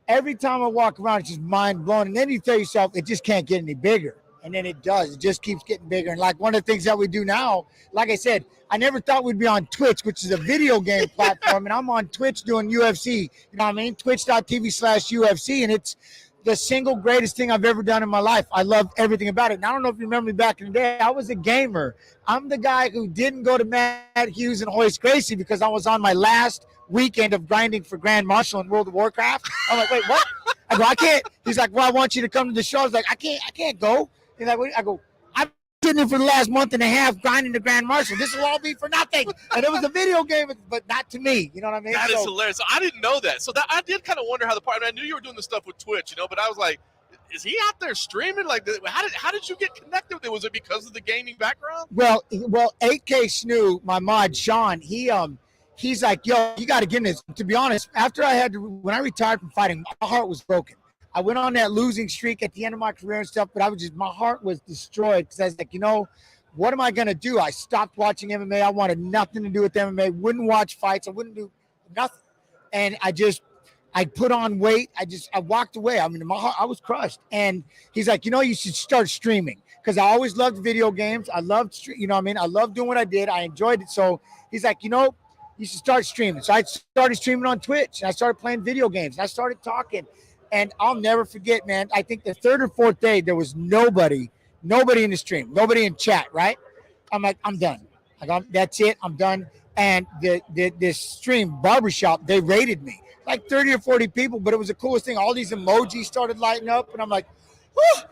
Every time I walk around, it's just mind blowing. And then you tell yourself it just can't get any bigger. And then it does. It just keeps getting bigger. And like one of the things that we do now, like I said, I never thought we'd be on Twitch, which is a video game platform. And I'm on Twitch doing UFC. You know what I mean? Twitch.tv/UFC. And it's the single greatest thing I've ever done in my life. I love everything about it. And I don't know if you remember me back in the day. I was a gamer. I'm the guy who didn't go to Matt Hughes and Hoist Gracie because I was on my last weekend of grinding for Grand Marshal in World of Warcraft. I'm like, wait, what? I go, I can't. He's like, well, I want you to come to the show. I was like, I can't go. He's like, I go, I've been sitting for the last month and a half grinding to Grand Marshal. This will all be for nothing. And it was a video game, but not to me. You know what I mean? That is hilarious. I didn't know that. So I did kind of wonder how I knew you were doing the stuff with Twitch, but I was like, is he out there streaming? Like, how did you get connected with it? Was it because of the gaming background? Well, 8K Snoo, my mod Sean, he's like, yo, you got to get in this. To be honest, when I retired from fighting, my heart was broken. I went on that losing streak at the end of my career and stuff, but my heart was destroyed because I was like, what am I going to do? I stopped watching MMA. I wanted nothing to do with MMA, wouldn't watch fights. I wouldn't do nothing. And I put on weight. I walked away. I mean, my heart, I was crushed. And he's like, you should start streaming because I always loved video games. I loved, I loved doing what I did. I enjoyed it. So he's like, you should start streaming. So I started streaming on Twitch and I started playing video games and I started talking. And I'll never forget, man, I think the 3rd or 4th day, there was nobody in the stream, nobody in chat, right? I'm like, I'm done. That's it. I'm done. And this stream, Barbershop, they rated me. Like 30 or 40 people, but it was the coolest thing. All these emojis started lighting up, and I'm like, oh,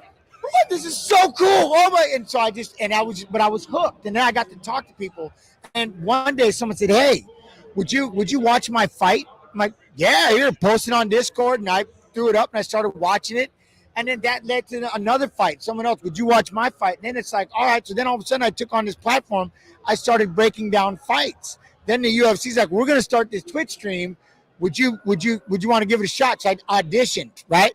this is so cool. Oh my! And so I was hooked. And then I got to talk to people. And one day someone said, hey, would you watch my fight? I'm like, yeah, here, post it on Discord. And I threw it up and I started watching it. And then that led to another fight. Someone else, would you watch my fight? And then it's like, all right. So then all of a sudden I took on this platform. I started breaking down fights. Then the UFC's like, we're going to start this Twitch stream would you want to give it a shot? So I auditioned, right?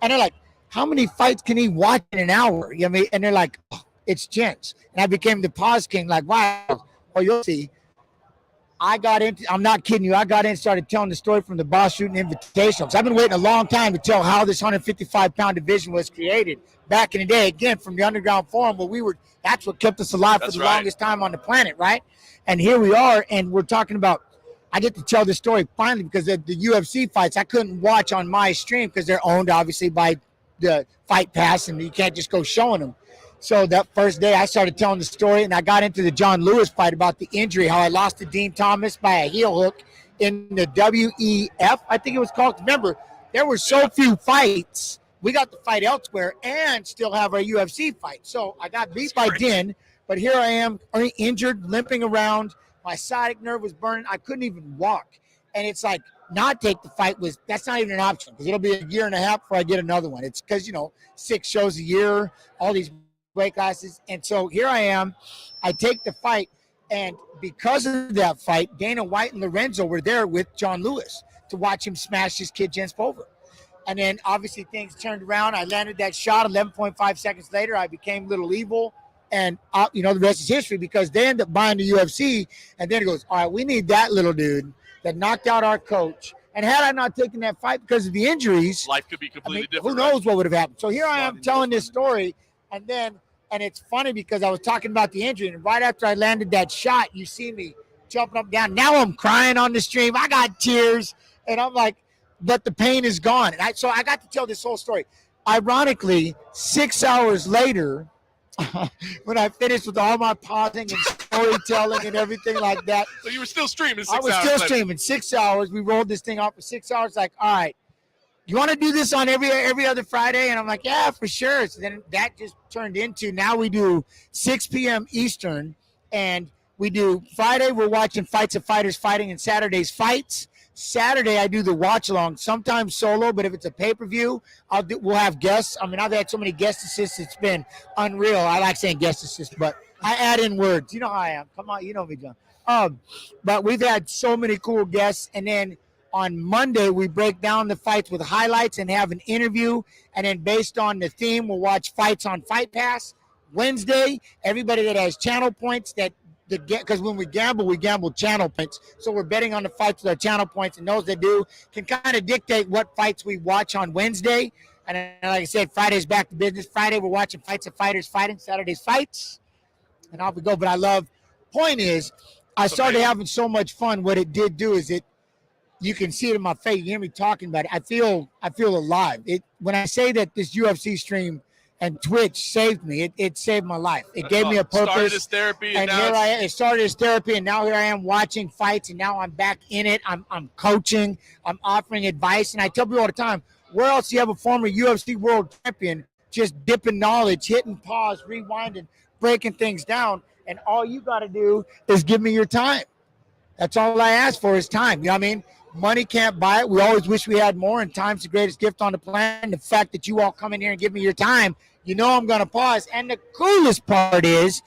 And they're like, how many fights can he watch in an hour? You know what I mean? And they're like, oh, it's gents. And I became the pause king, like, wow. Well, you'll see. I'm not kidding you. I got in and started telling the story from the Boss Shooting Invitational. So I've been waiting a long time to tell how this 155-pound division was created back in the day, again, from the underground forum where that's what kept us alive for the longest time on the planet, right? And here we are, and we're talking about, I get to tell this story finally because the UFC fights I couldn't watch on my stream because they're owned, obviously, by the Fight Pass, and you can't just go showing them. So that first day I started telling the story, and I got into the John Lewis fight about the injury, how I lost to Dean Thomas by a heel hook in the WEF, I think it was called. Remember, there were so few fights. We got the fight elsewhere and still have our UFC fight. So I got beat by Din, but here I am, injured, limping around. My sciatic nerve was burning. I couldn't even walk. And it's like, not take the fight that's not even an option because it'll be a year and a half before I get another one. It's because, 6 shows a year, all these weight classes. And so here I am. I take the fight, and because of that fight, Dana White and Lorenzo were there with John Lewis to watch him smash this kid Jens Pulver. And then obviously things turned around. I landed that shot 11.5 seconds later. I became Little Evil. And, the rest is history because they end up buying the UFC. And then it goes, all right, we need that little dude that knocked out our coach. And had I not taken that fight because of the injuries, life could be completely different. Who knows what would have happened? So here I am telling this story. And it's funny because I was talking about the injury. And right after I landed that shot, you see me jumping up and down. Now I'm crying on the stream. I got tears. And I'm like, but the pain is gone. And so I got to tell this whole story. Ironically, 6 hours later, when I finished with all my pausing and storytelling and everything like that. So you were still streaming 6 hours? I was still streaming 6 hours. We rolled this thing off for 6 hours. Like, all right, you want to do this on every other Friday? And I'm like, yeah, for sure. So then that just turned into, now we do 6 p.m. Eastern. And we do Friday, we're watching Fights of Fighters Fighting, and Saturday's fights. Saturday, I do the watch along, sometimes solo, but if it's a pay-per-view, we'll have guests. I mean, I've had so many guest assists, it's been unreal. I like saying guest assist, but I add in words. You know how I am. Come on, you know me, John. But we've had so many cool guests, and then on Monday, we break down the fights with highlights and have an interview, and then based on the theme, we'll watch fights on Fight Pass. Wednesday, everybody that has channel points because when we gamble channel points. So we're betting on the fights with our channel points, and those that do can kind of dictate what fights we watch on Wednesday. And then, like I said, Friday's back to business. Friday, we're watching Fights of Fighters Fighting. Saturday's fights. And off we go. But point is, I started having so much fun. What it did do is you can see it in my face. You hear me talking about it. I feel alive. When I say that this UFC stream and Twitch saved me, it saved my life. It gave me a purpose. Started as therapy, and here I am. It started as therapy, and now here I am watching fights, and now I'm back in it. I'm coaching. I'm offering advice, and I tell people all the time, where else do you have a former UFC world champion just dipping knowledge, hitting pause, rewinding, breaking things down, and all you got to do is give me your time. That's all I ask for is time. You know what I mean? Money can't buy it. We always wish we had more, and time's the greatest gift on the planet. The fact that you all come in here and give me your time, I'm going to pause. And the coolest part is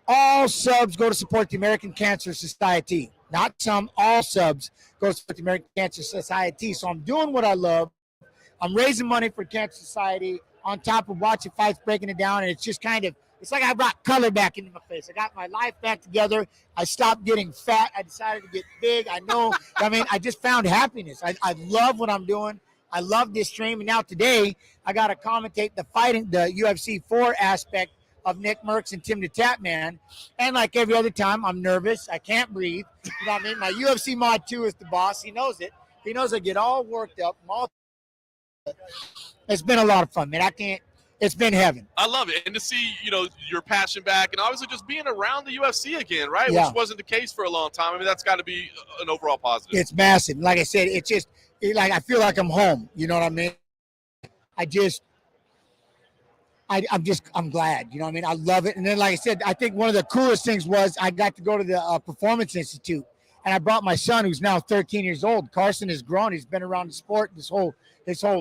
all subs go to support the American Cancer Society. Not some, all subs go to support the American Cancer Society. So I'm doing what I love. I'm raising money for Cancer Society on top of watching fights, breaking it down, and it's just it's like I brought color back into my face. I got my life back together. I stopped getting fat. I decided to get big. I just found happiness. I love what I'm doing. I love this stream. And now today, I got to commentate the UFC 4 aspect of Nick Merckx and Tim the Tap Man. And like every other time, I'm nervous. I can't breathe. You know what I mean? My UFC Mod 2 is the boss. He knows it. He knows I get all worked up. It's been a lot of fun, man. It's been heaven. I love it. And to see, your passion back, and obviously just being around the UFC again, right? Yeah. Which wasn't the case for a long time. I mean, that's got to be an overall positive. It's massive. Like I said, it's just I feel like I'm home. You know what I mean? I'm glad. You know what I mean? I love it. And then, like I said, I think one of the coolest things was I got to go to the Performance Institute, and I brought my son, who's now 13 years old. Carson has grown. He's been around the sport his whole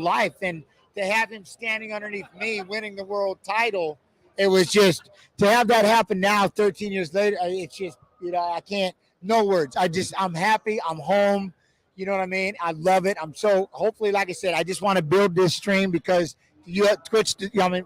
life, and to have him standing underneath me, winning the world title, it was just, to have that happen now, 13 years later, it's just, I can't, no words. I'm happy. I'm home. You know what I mean? I love it. I'm so hopefully, like I said, I just want to build this stream because Twitch. I mean,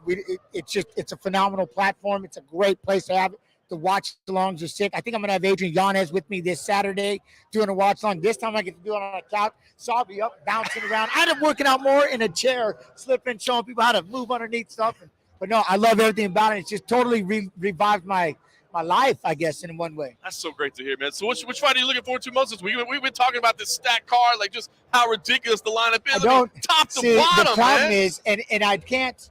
it's a phenomenal platform. It's a great place to have it. The watch alongs are sick. I think I'm gonna have Adrian Yanez with me this Saturday doing a watch along. This time I get to do it on a couch, so I'll be up bouncing around. I end up working out more in a chair, slipping, showing people how to move underneath stuff. But no, I love everything about it. It's just totally revived my life, I guess, in one way. That's so great to hear, man. So which fight are you looking forward to most? We've been talking about this stacked card, like just how ridiculous the lineup is. I mean, top to bottom, the problem man. is, and I can't.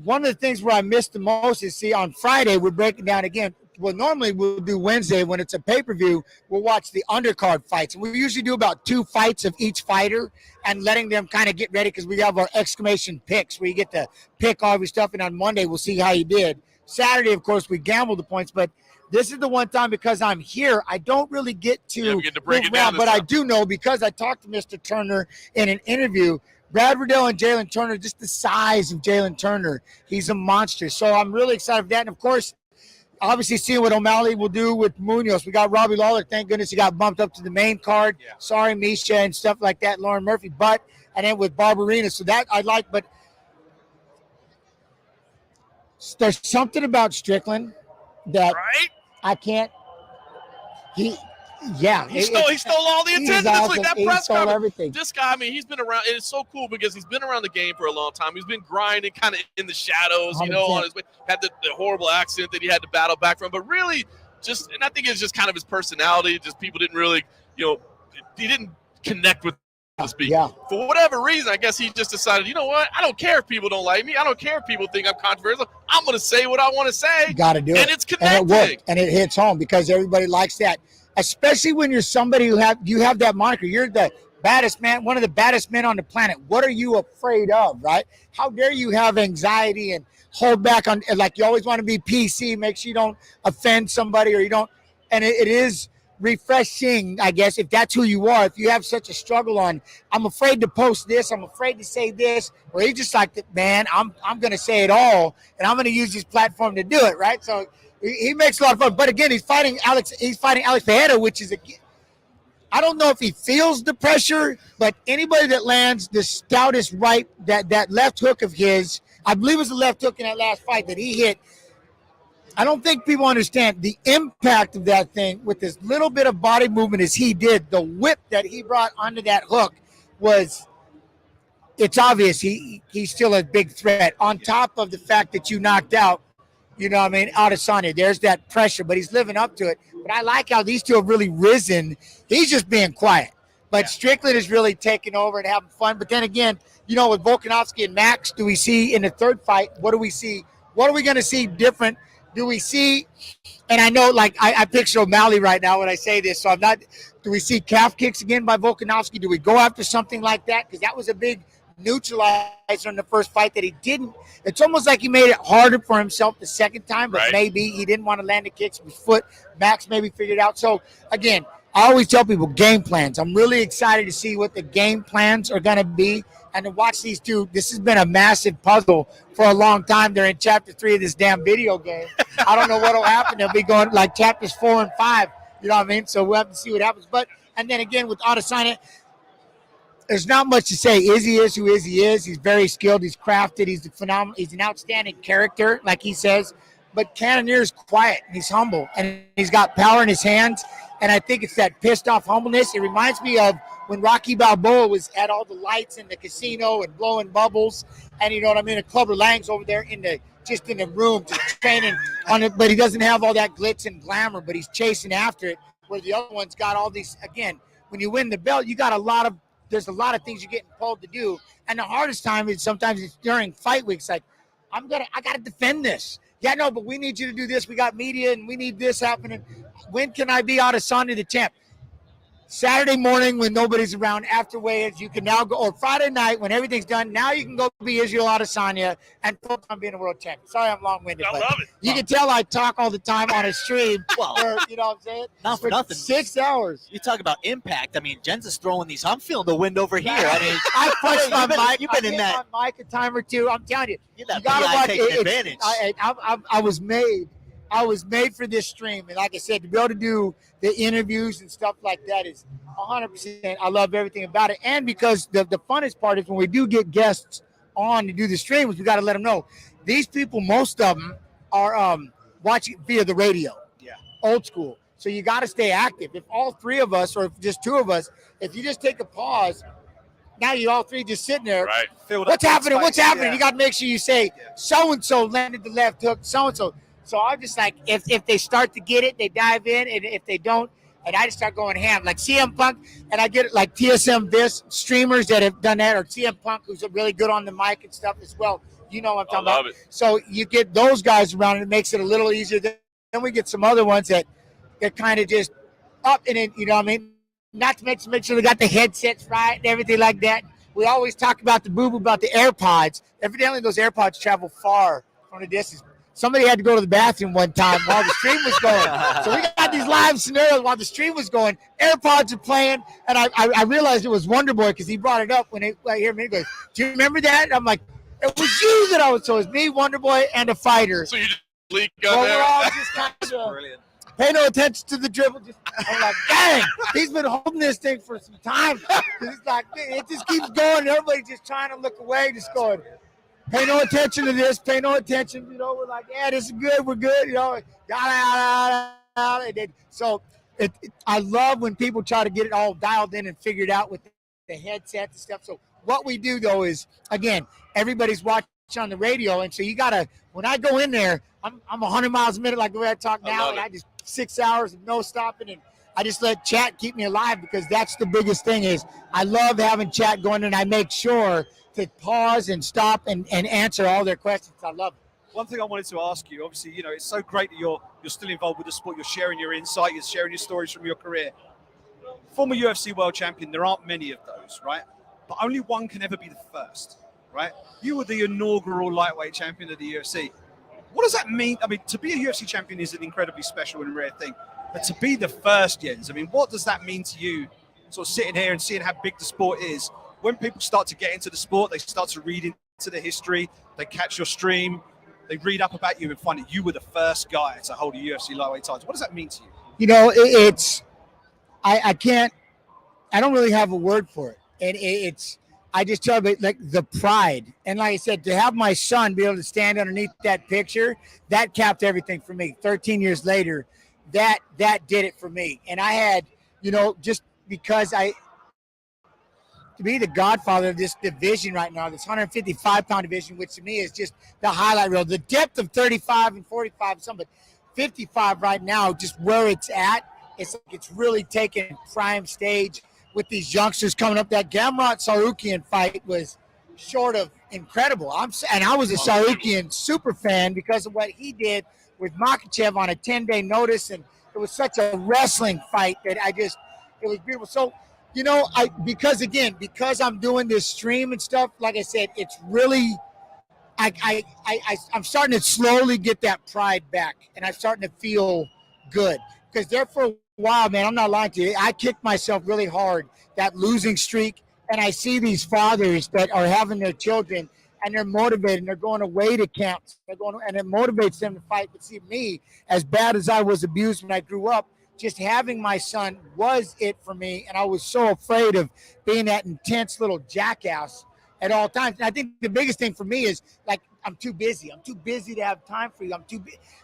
One of the things where I miss the most is, on Friday we're breaking down again. Well, normally we'll do Wednesday when it's a pay-per-view. We'll watch the undercard fights. And we usually do about 2 fights of each fighter and letting them kind of get ready because we have our exclamation picks where you get to pick all your stuff. And on Monday, we'll see how you did. Saturday, of course, we gamble the points. But this is the one time because I'm here, I don't really get to break it down. But I do know because I talked to Mr. Turner in an interview, Brad Riddell and Jalen Turner, just the size of Jalen Turner. He's a monster. So I'm really excited for that. And, of course, obviously seeing what O'Malley will do with Munhoz. We got Robbie Lawler. Thank goodness he got bumped up to the main card. Yeah. Sorry, Misha and stuff like that, Lauren Murphy. And then with Barbarina. So that I like. But there's something about Strickland that I can't. He stole all the attention. Awesome. Like that press conference. Everything. This guy, I mean, he's been around. And it's so cool because he's been around the game for a long time. He's been grinding kind of in the shadows, 100%. On his way. Had the horrible accident that he had to battle back from. But really, and I think it's just kind of his personality. Just people didn't really, he didn't connect with to speak. Yeah. For whatever reason, I guess he just decided, you know what? I don't care if people don't like me. I don't care if people think I'm controversial. I'm going to say what I want to say. You got to do it. And it's connecting. And it worked. And it hits home because everybody likes that. Especially when you're somebody you have that moniker. You're the baddest man, one of the baddest men on the planet. What are you afraid of, right? How dare you have anxiety and hold back on, like you always want to be PC, make sure you don't offend somebody or you don't. And it is refreshing, I guess, if that's who you are. If you have such a struggle on, I'm afraid to post this, I'm afraid to say this, or you just like, man, I'm going to say it all, and I'm going to use this platform to do it, right? So he makes a lot of fun. But again, he's fighting Alex Pereira, which is I don't know if he feels the pressure, but anybody that lands the stoutest right, that left hook of his, I believe it was the left hook in that last fight that he hit. I don't think people understand the impact of that thing with this little bit of body movement as he did. The whip that he brought onto that hook it's obvious he's still a big threat on top of the fact that you knocked out, Adesanya. There's that pressure, but he's living up to it. But I like how these two have really risen. He's just being quiet. But Strickland is really taking over and having fun. But then again, with Volkanovski and Max, do we see in the third fight, what do we see? What are we going to see different? Do we see, and I know, like, I picture O'Malley right now when I say this, so I'm not, do we see calf kicks again by Volkanovski? Do we go after something like that? Because that was a big neutralizer in the first fight that he didn't. It's almost like he made it harder for himself the second time, but maybe he didn't want to land the kicks with his foot. Max maybe figured it out. So, again, I always tell people game plans. I'm really excited to see what the game plans are going to be and to watch these two. This has been a massive puzzle for a long time. They're in chapter 3 of this damn video game. I don't know what will happen. They'll be going like chapters 4 and 5. You know what I mean? So we'll have to see what happens. But, and then again, with Adesanya, there's not much to say. Izzy is who Izzy is. He's very skilled. He's crafted. He's phenomenal. He's an outstanding character, like he says. But Cannonier is quiet and he's humble and he's got power in his hands. And I think it's that pissed off humbleness. It reminds me of when Rocky Balboa was at all the lights in the casino and blowing bubbles. And you know what I mean? And Clubber Lang's over there in the room just training on it. But he doesn't have all that glitz and glamour, but he's chasing after it. Where the other one's got all these, again, when you win the belt, there's a lot of things you're getting pulled to do. And the hardest time is sometimes it's during fight weeks. Like, I got to defend this. Yeah, no, but we need you to do this. We got media and we need this happening. When can I be Adesanya the champ? Saturday morning when nobody's around after weigh-ins, you can now go, or Friday night when everything's done, now you can go be Israel Adesanya and focus on being a world champion. Sorry I'm long-winded. I love it. You can tell I talk all the time on a stream. Well, you know what I'm saying? Not for nothing. 6 hours. You talk about impact. I mean, Jen's is throwing these. I'm feeling the wind over here. I mean, I pushed my mic. You've been in that. My mic a time or two. I'm telling you. You got gotta watch taking advantage. I was made I was made for this stream. And like I said, to be able to do the interviews and stuff like that is 100%. I love everything about it. And because the funnest part is when we do get guests on to do the streams, we got to let them know. These people, most of them are watching via the radio. Yeah. Old school. So you got to stay active. If all three of us, or if just two of us, if you just take a pause, now you all three just sitting there. Right. What's happening? What's happening? Yeah. You got to make sure you say so-and-so landed the left hook, so-and-so. So I'm just like, if they start to get it, they dive in, and if they don't, and I just start going ham. Like CM Punk, and I get it like TSM Vis streamers that have done that, or CM Punk, who's really good on the mic and stuff as well. You know what I'm talking about. It. So you get those guys around, and it makes it a little easier. Then we get some other ones that kind of just up, and then, you know what I mean? Not to make sure they got the headsets right and everything like that. We always talk about the boo-boo about the AirPods. Evidently, those AirPods travel far from the distance. Somebody had to go to the bathroom one time while the stream was going. So we got these live scenarios while the stream was going. AirPods are playing, and I realized it was Wonder Boy because he brought it up when I hear me. He goes, "Do you remember that?" And I'm like, "It was you that I was." So it was me, Wonder Boy, and a fighter. So you just leak on Well, there. we're all just kind of Brilliant. pay no attention to the dribble. I'm like, dang, he's been holding this thing for some time. It's like, it just keeps going. Everybody's just trying to look away, just going, pay no attention to this, pay no attention. You know, we're like, yeah, this is good, we're good. You know, so I love when people try to get it all dialed in and figured out with the headset and stuff. So what we do, though, is, again, everybody's watching on the radio, and so you got to, when I go in there, I'm 100 miles a minute like the way I talk now, and I just 6 hours of no stopping, and I just let chat keep me alive, because that's the biggest thing is I love having chat going, and I make sure to pause and stop and answer all their questions. I love it. One thing I wanted to ask you, obviously, you know, it's so great that you're still involved with the sport. You're sharing your insight, you're sharing your stories from your career. Former UFC world champion, there aren't many of those, right? But only one can ever be the first, right? You were the inaugural lightweight champion of the UFC. What does that mean? I mean, to be a UFC champion is an incredibly special and rare thing. But to be the first, Jens, I mean, what does that mean to you, sort of sitting here and seeing how big the sport is? When people start to get into the sport, they start to read into the history, they catch your stream, they read up about you and find that you were the first guy to hold a UFC lightweight title. What does that mean to you? You know, I don't really have a word for it. And I just tell you, like, the pride. And like I said, to have my son be able to stand underneath that picture, that capped everything for me. 13 years later, that did it for me. And I had, you know, just because to be the godfather of this division right now, this 155-pound division, which to me is just the highlight reel. The depth of 35 and 45, but 55 right now, just where it's at, it's like it's really taken prime stage with these youngsters coming up. That Gamrot Sarukian fight was short of incredible. And I was a Sarukian super fan because of what he did with Makhachev on a 10-day notice, and it was such a wrestling fight that it was beautiful. So, you know, because I'm doing this stream and stuff, like I said, it's really, I'm starting to slowly get that pride back, and I'm starting to feel good. Because there for a while, man, I'm not lying to you, I kicked myself really hard, that losing streak, and I see these fathers that are having their children, and they're motivated, and they're going away to camps, and it motivates them to fight. But see, me, as bad as I was abused when I grew up, just having my son was it for me, and I was so afraid of being that intense little jackass at all times. And I think the biggest thing for me is, like, I'm too busy. I'm too busy to have time for you.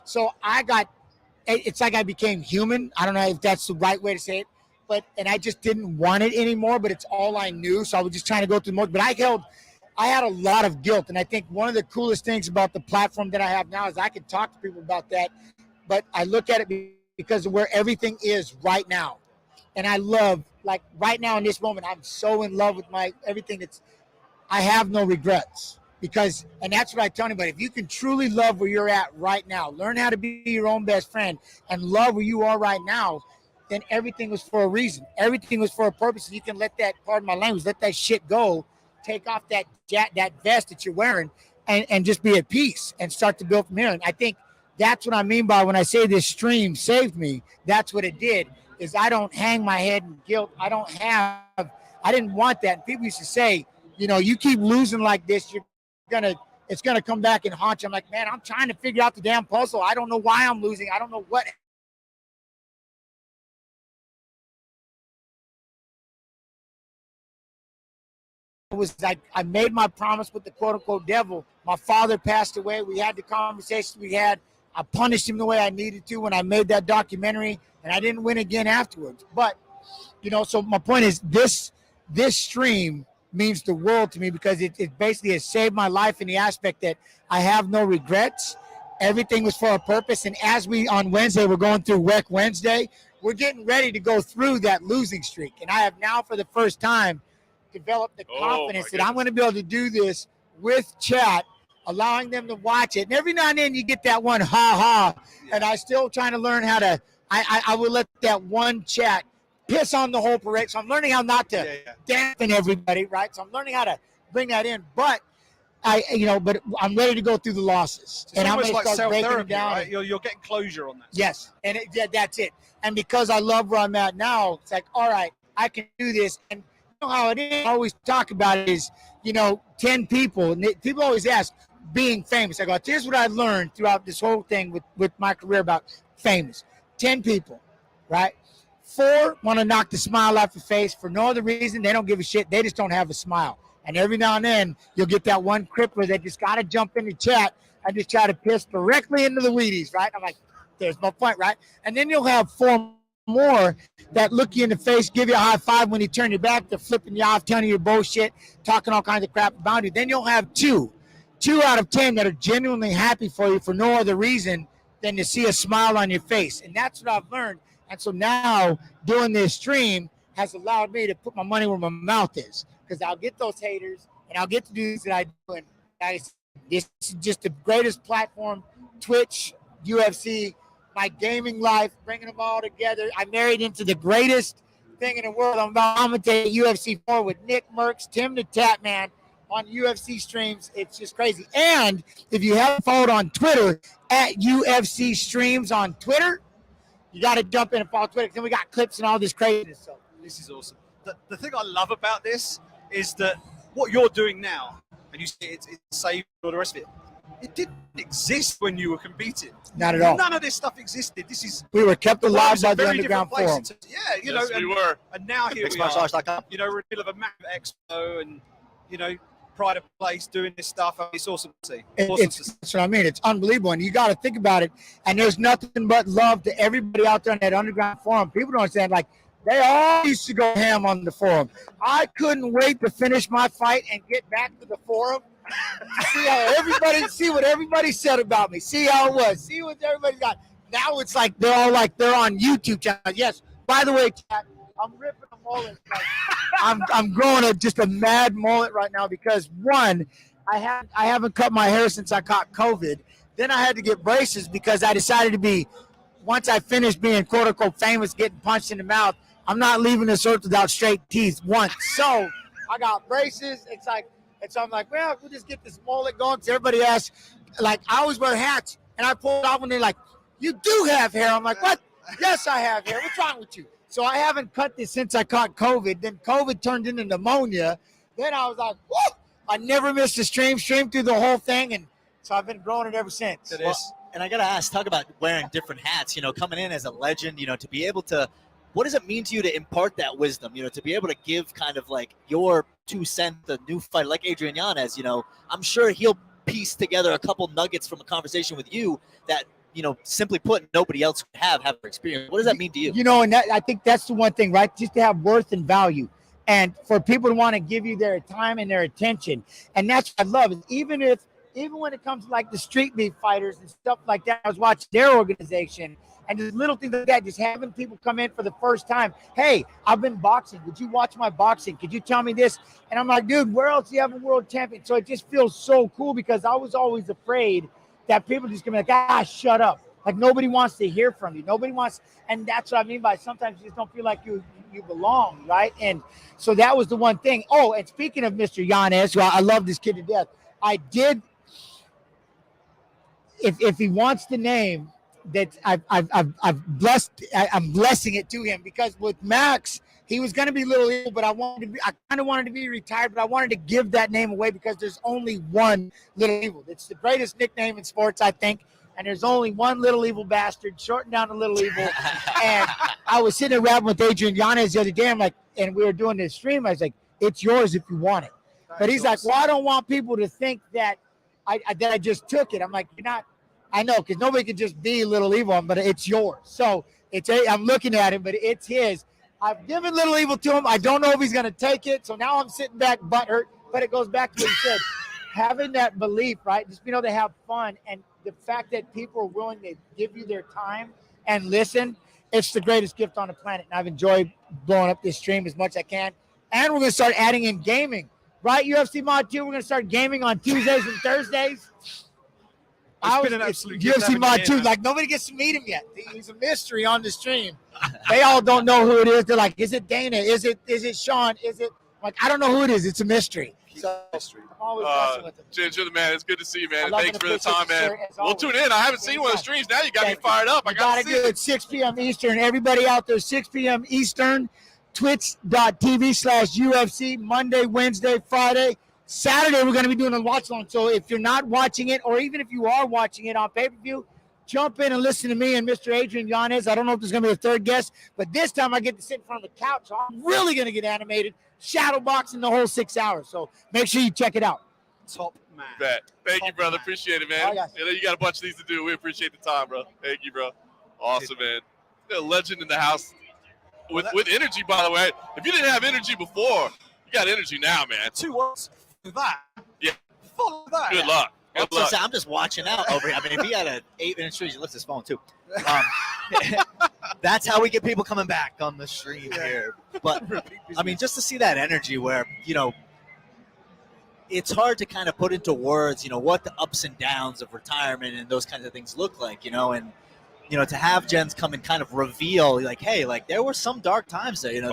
So it's like I became human. I don't know if that's the right way to say it, and I just didn't want it anymore, but it's all I knew. So I was just trying to go through the motions. But I had a lot of guilt, and I think one of the coolest things about the platform that I have now is I can talk to people about that, but I look at it because of where everything is right now. And I love, like, right now in this moment, I'm so in love with everything. I have no regrets, and that's what I tell anybody. If you can truly love where you're at right now, learn how to be your own best friend and love where you are right now, then everything was for a reason. Everything was for a purpose. And you can let that, pardon my language, let that shit go, take off that vest that you're wearing, and just be at peace and start to build from here. And I think that's what I mean by when I say this stream saved me. That's what it did, is I don't hang my head in guilt. I didn't want that. And people used to say, you know, you keep losing like this, it's going to come back and haunt you. I'm like, man, I'm trying to figure out the damn puzzle. I don't know why I'm losing. I don't know what. It was like I made my promise with the quote unquote devil. My father passed away. We had the conversation we had. I punished him the way I needed to when I made that documentary, and I didn't win again afterwards. But, you know, so my point is this stream means the world to me because it basically has saved my life in the aspect that I have no regrets. Everything was for a purpose. And as we on Wednesday, we're going through WEC Wednesday, we're getting ready to go through that losing streak. And I have now for the first time developed the confidence that I'm going to be able to do this with chat, allowing them to watch it. And every now and then you get that one ha. And I still trying to learn how to, I will let that one chat piss on the whole parade. So I'm learning how not to dampen everybody, right? So I'm learning how to bring that in. But but I'm ready to go through the losses. It's and I'm almost going to like start breaking them self-therapy, down. right? You're getting closure on that. Yes. And that's it. And because I love where I'm at now, it's like, all right, I can do this. And you know how it is. I always talk about it is, 10 people. And people always ask, being famous. I go, here's what I learned throughout this whole thing with my career about famous. 10 people, right? 4 want to knock the smile off your face for no other reason. They don't give a shit. They just don't have a smile. And every now and then, you'll get that one crippler that just got to jump in the chat and just try to piss directly into the Wheaties, right? I'm like, there's no point, right? And then you'll have 4 more that look you in the face, give you a high five when you turn your back. They're flipping you off, telling you bullshit, talking all kinds of crap about you. Then you'll have 2 out of 10 that are genuinely happy for you for no other reason than to see a smile on your face. And that's what I've learned. And so now doing this stream has allowed me to put my money where my mouth is, because I'll get those haters and I'll get to do things that I do. And this is just the greatest platform, Twitch, UFC, my gaming life, bringing them all together. I married into the greatest thing in the world. I'm about to commentate UFC 4 with Nick Merckx, Tim the Tap Man on UFC streams. It's just crazy. And if you haven't followed on Twitter, at UFC Streams on Twitter, you got to jump in and follow Twitter. Then we got clips and all this craziness. So This is awesome. The thing I love about this is that what you're doing now, and you see it's saved all the rest of it, it didn't exist when you were competing. not at all. None of this stuff existed. This is We were kept alive by the very underground different forum. place. Yeah, Yes, we were. and now here we are. Mixedmartialarts.com. We're in the middle of a massive expo, and pride of place doing this stuff. It's awesome to see. Awesome to see. That's what I mean. It's unbelievable. And you got to think about it. And there's nothing but love to everybody out there in that underground forum. People don't understand, like, they all used to go ham on the forum. I couldn't wait to finish my fight and get back to the forum. See what everybody said about me. See how it was. See what everybody got. Now it's like they're on YouTube channels. Yes. By the way, chat, I'm ripping a mullet. I'm growing just a mad mullet right now because one, I haven't cut my hair since I caught COVID. Then I had to get braces because I decided to be, once I finished being quote unquote famous, getting punched in the mouth, I'm not leaving this earth without straight teeth once. So I got braces. I'm like, well, we'll just get this mullet going. Because everybody asks, like, I always wear hats, and I pull it off when they're like, you do have hair. I'm like, what? Yes, I have hair. What's wrong with you? So I haven't cut this since I caught COVID. Then COVID turned into pneumonia. Then I was like, whoa! I never missed a streamed through the whole thing, and so I've been growing it ever since. Well, and I got to ask, talk about wearing different hats, coming in as a legend, to be able to, what does it mean to you to impart that wisdom, to be able to give kind of like your 2 cents, a new fighter like Adrian Yanez, I'm sure he'll piece together a couple nuggets from a conversation with you that, simply put, nobody else could have experience. What does that mean to you? And I think that's the one thing, right? Just to have worth and value. And for people to want to give you their time and their attention. And that's what I love. Is even when it comes to like the street beef fighters and stuff like that, I was watching their organization and just little things like that, just having people come in for the first time. Hey, I've been boxing. Would you watch my boxing? Could you tell me this? And I'm like, dude, where else do you have a world champion? So it just feels so cool because I was always afraid that people just gonna be like, shut up. Like nobody wants to hear from you. Nobody wants, and that's what I mean by sometimes you just don't feel like you belong, right? And so that was the one thing. Oh, and speaking of Mr. Yanez, who I love this kid to death. I did, if he wants the name, I've blessed. I'm blessing it to him because with Max, he was going to be Little Evil, but I kind of wanted to be retired, but I wanted to give that name away because there's only one Little Evil. It's the greatest nickname in sports, I think. And there's only one Little Evil bastard, shortened down to Little Evil. And I was sitting there rapping with Adrian Yanez the other day. I'm like, and we were doing this stream. I was like, it's yours if you want it. But he's like, well, I don't want people to think that I just took it. I'm like, you're not. I know, because nobody can just be Little Evil, but it's yours. So I'm looking at it, but it's his. I've given Little Evil to him. I don't know if he's going to take it. So now I'm sitting back butthurt. But it goes back to what he said. Having that belief, right? Just being able to have fun. And the fact that people are willing to give you their time and listen, it's the greatest gift on the planet. And I've enjoyed blowing up this stream as much as I can. And we're going to start adding in gaming. Right, UFC Mod 2, we're going to start gaming on Tuesdays and Thursdays. It's been an absolute gift UFC Mod 2, like nobody gets to meet him yet. He's a mystery on the stream. They all don't know who it is. They're like, is it Dana? Is it Sean? Is it like, I don't know who it is. It's a mystery. So I'm always messing with him. Ginger, the man, it's good to see you, man. I Thanks love for the time, man. We'll tune in. I haven't seen one of the streams. Now you got me Thank you. fired up. I got to do see it it. at 6 p.m. Eastern. Everybody out there, 6 p.m. Eastern, twitch.tv/UFC, Monday, Wednesday, Friday. Saturday, we're going to be doing a watch along. So if you're not watching it, or even if you are watching it on pay-per-view, jump in and listen to me and Mr. Adrian Yanez. I don't know if there's going to be a third guest, but this time I get to sit in front of the couch. So I'm really going to get animated, shadow boxing the whole 6 hours. So make sure you check it out. Top man. Bet. Thank you, brother. man. Appreciate it, All man. right, guys. You know, you got a bunch of things to do. We appreciate the time, bro. Thank you, bro. Awesome, man. A legend in the house with energy, by the way. If you didn't have energy before, you got energy now, man. 2 words. That. Yeah. Follow that. Good luck. Good luck. I'm just watching out over here. I mean, if he had an 8-minute stream, he lifts his phone too. That's how we get people coming back on the stream here. But I mean, just to see that energy where, you know, it's hard to kind of put into words, you know, what the ups and downs of retirement and those kinds of things look like, you know, and, you know, to have Jens come and kind of reveal like, hey, like there were some dark times there, you know,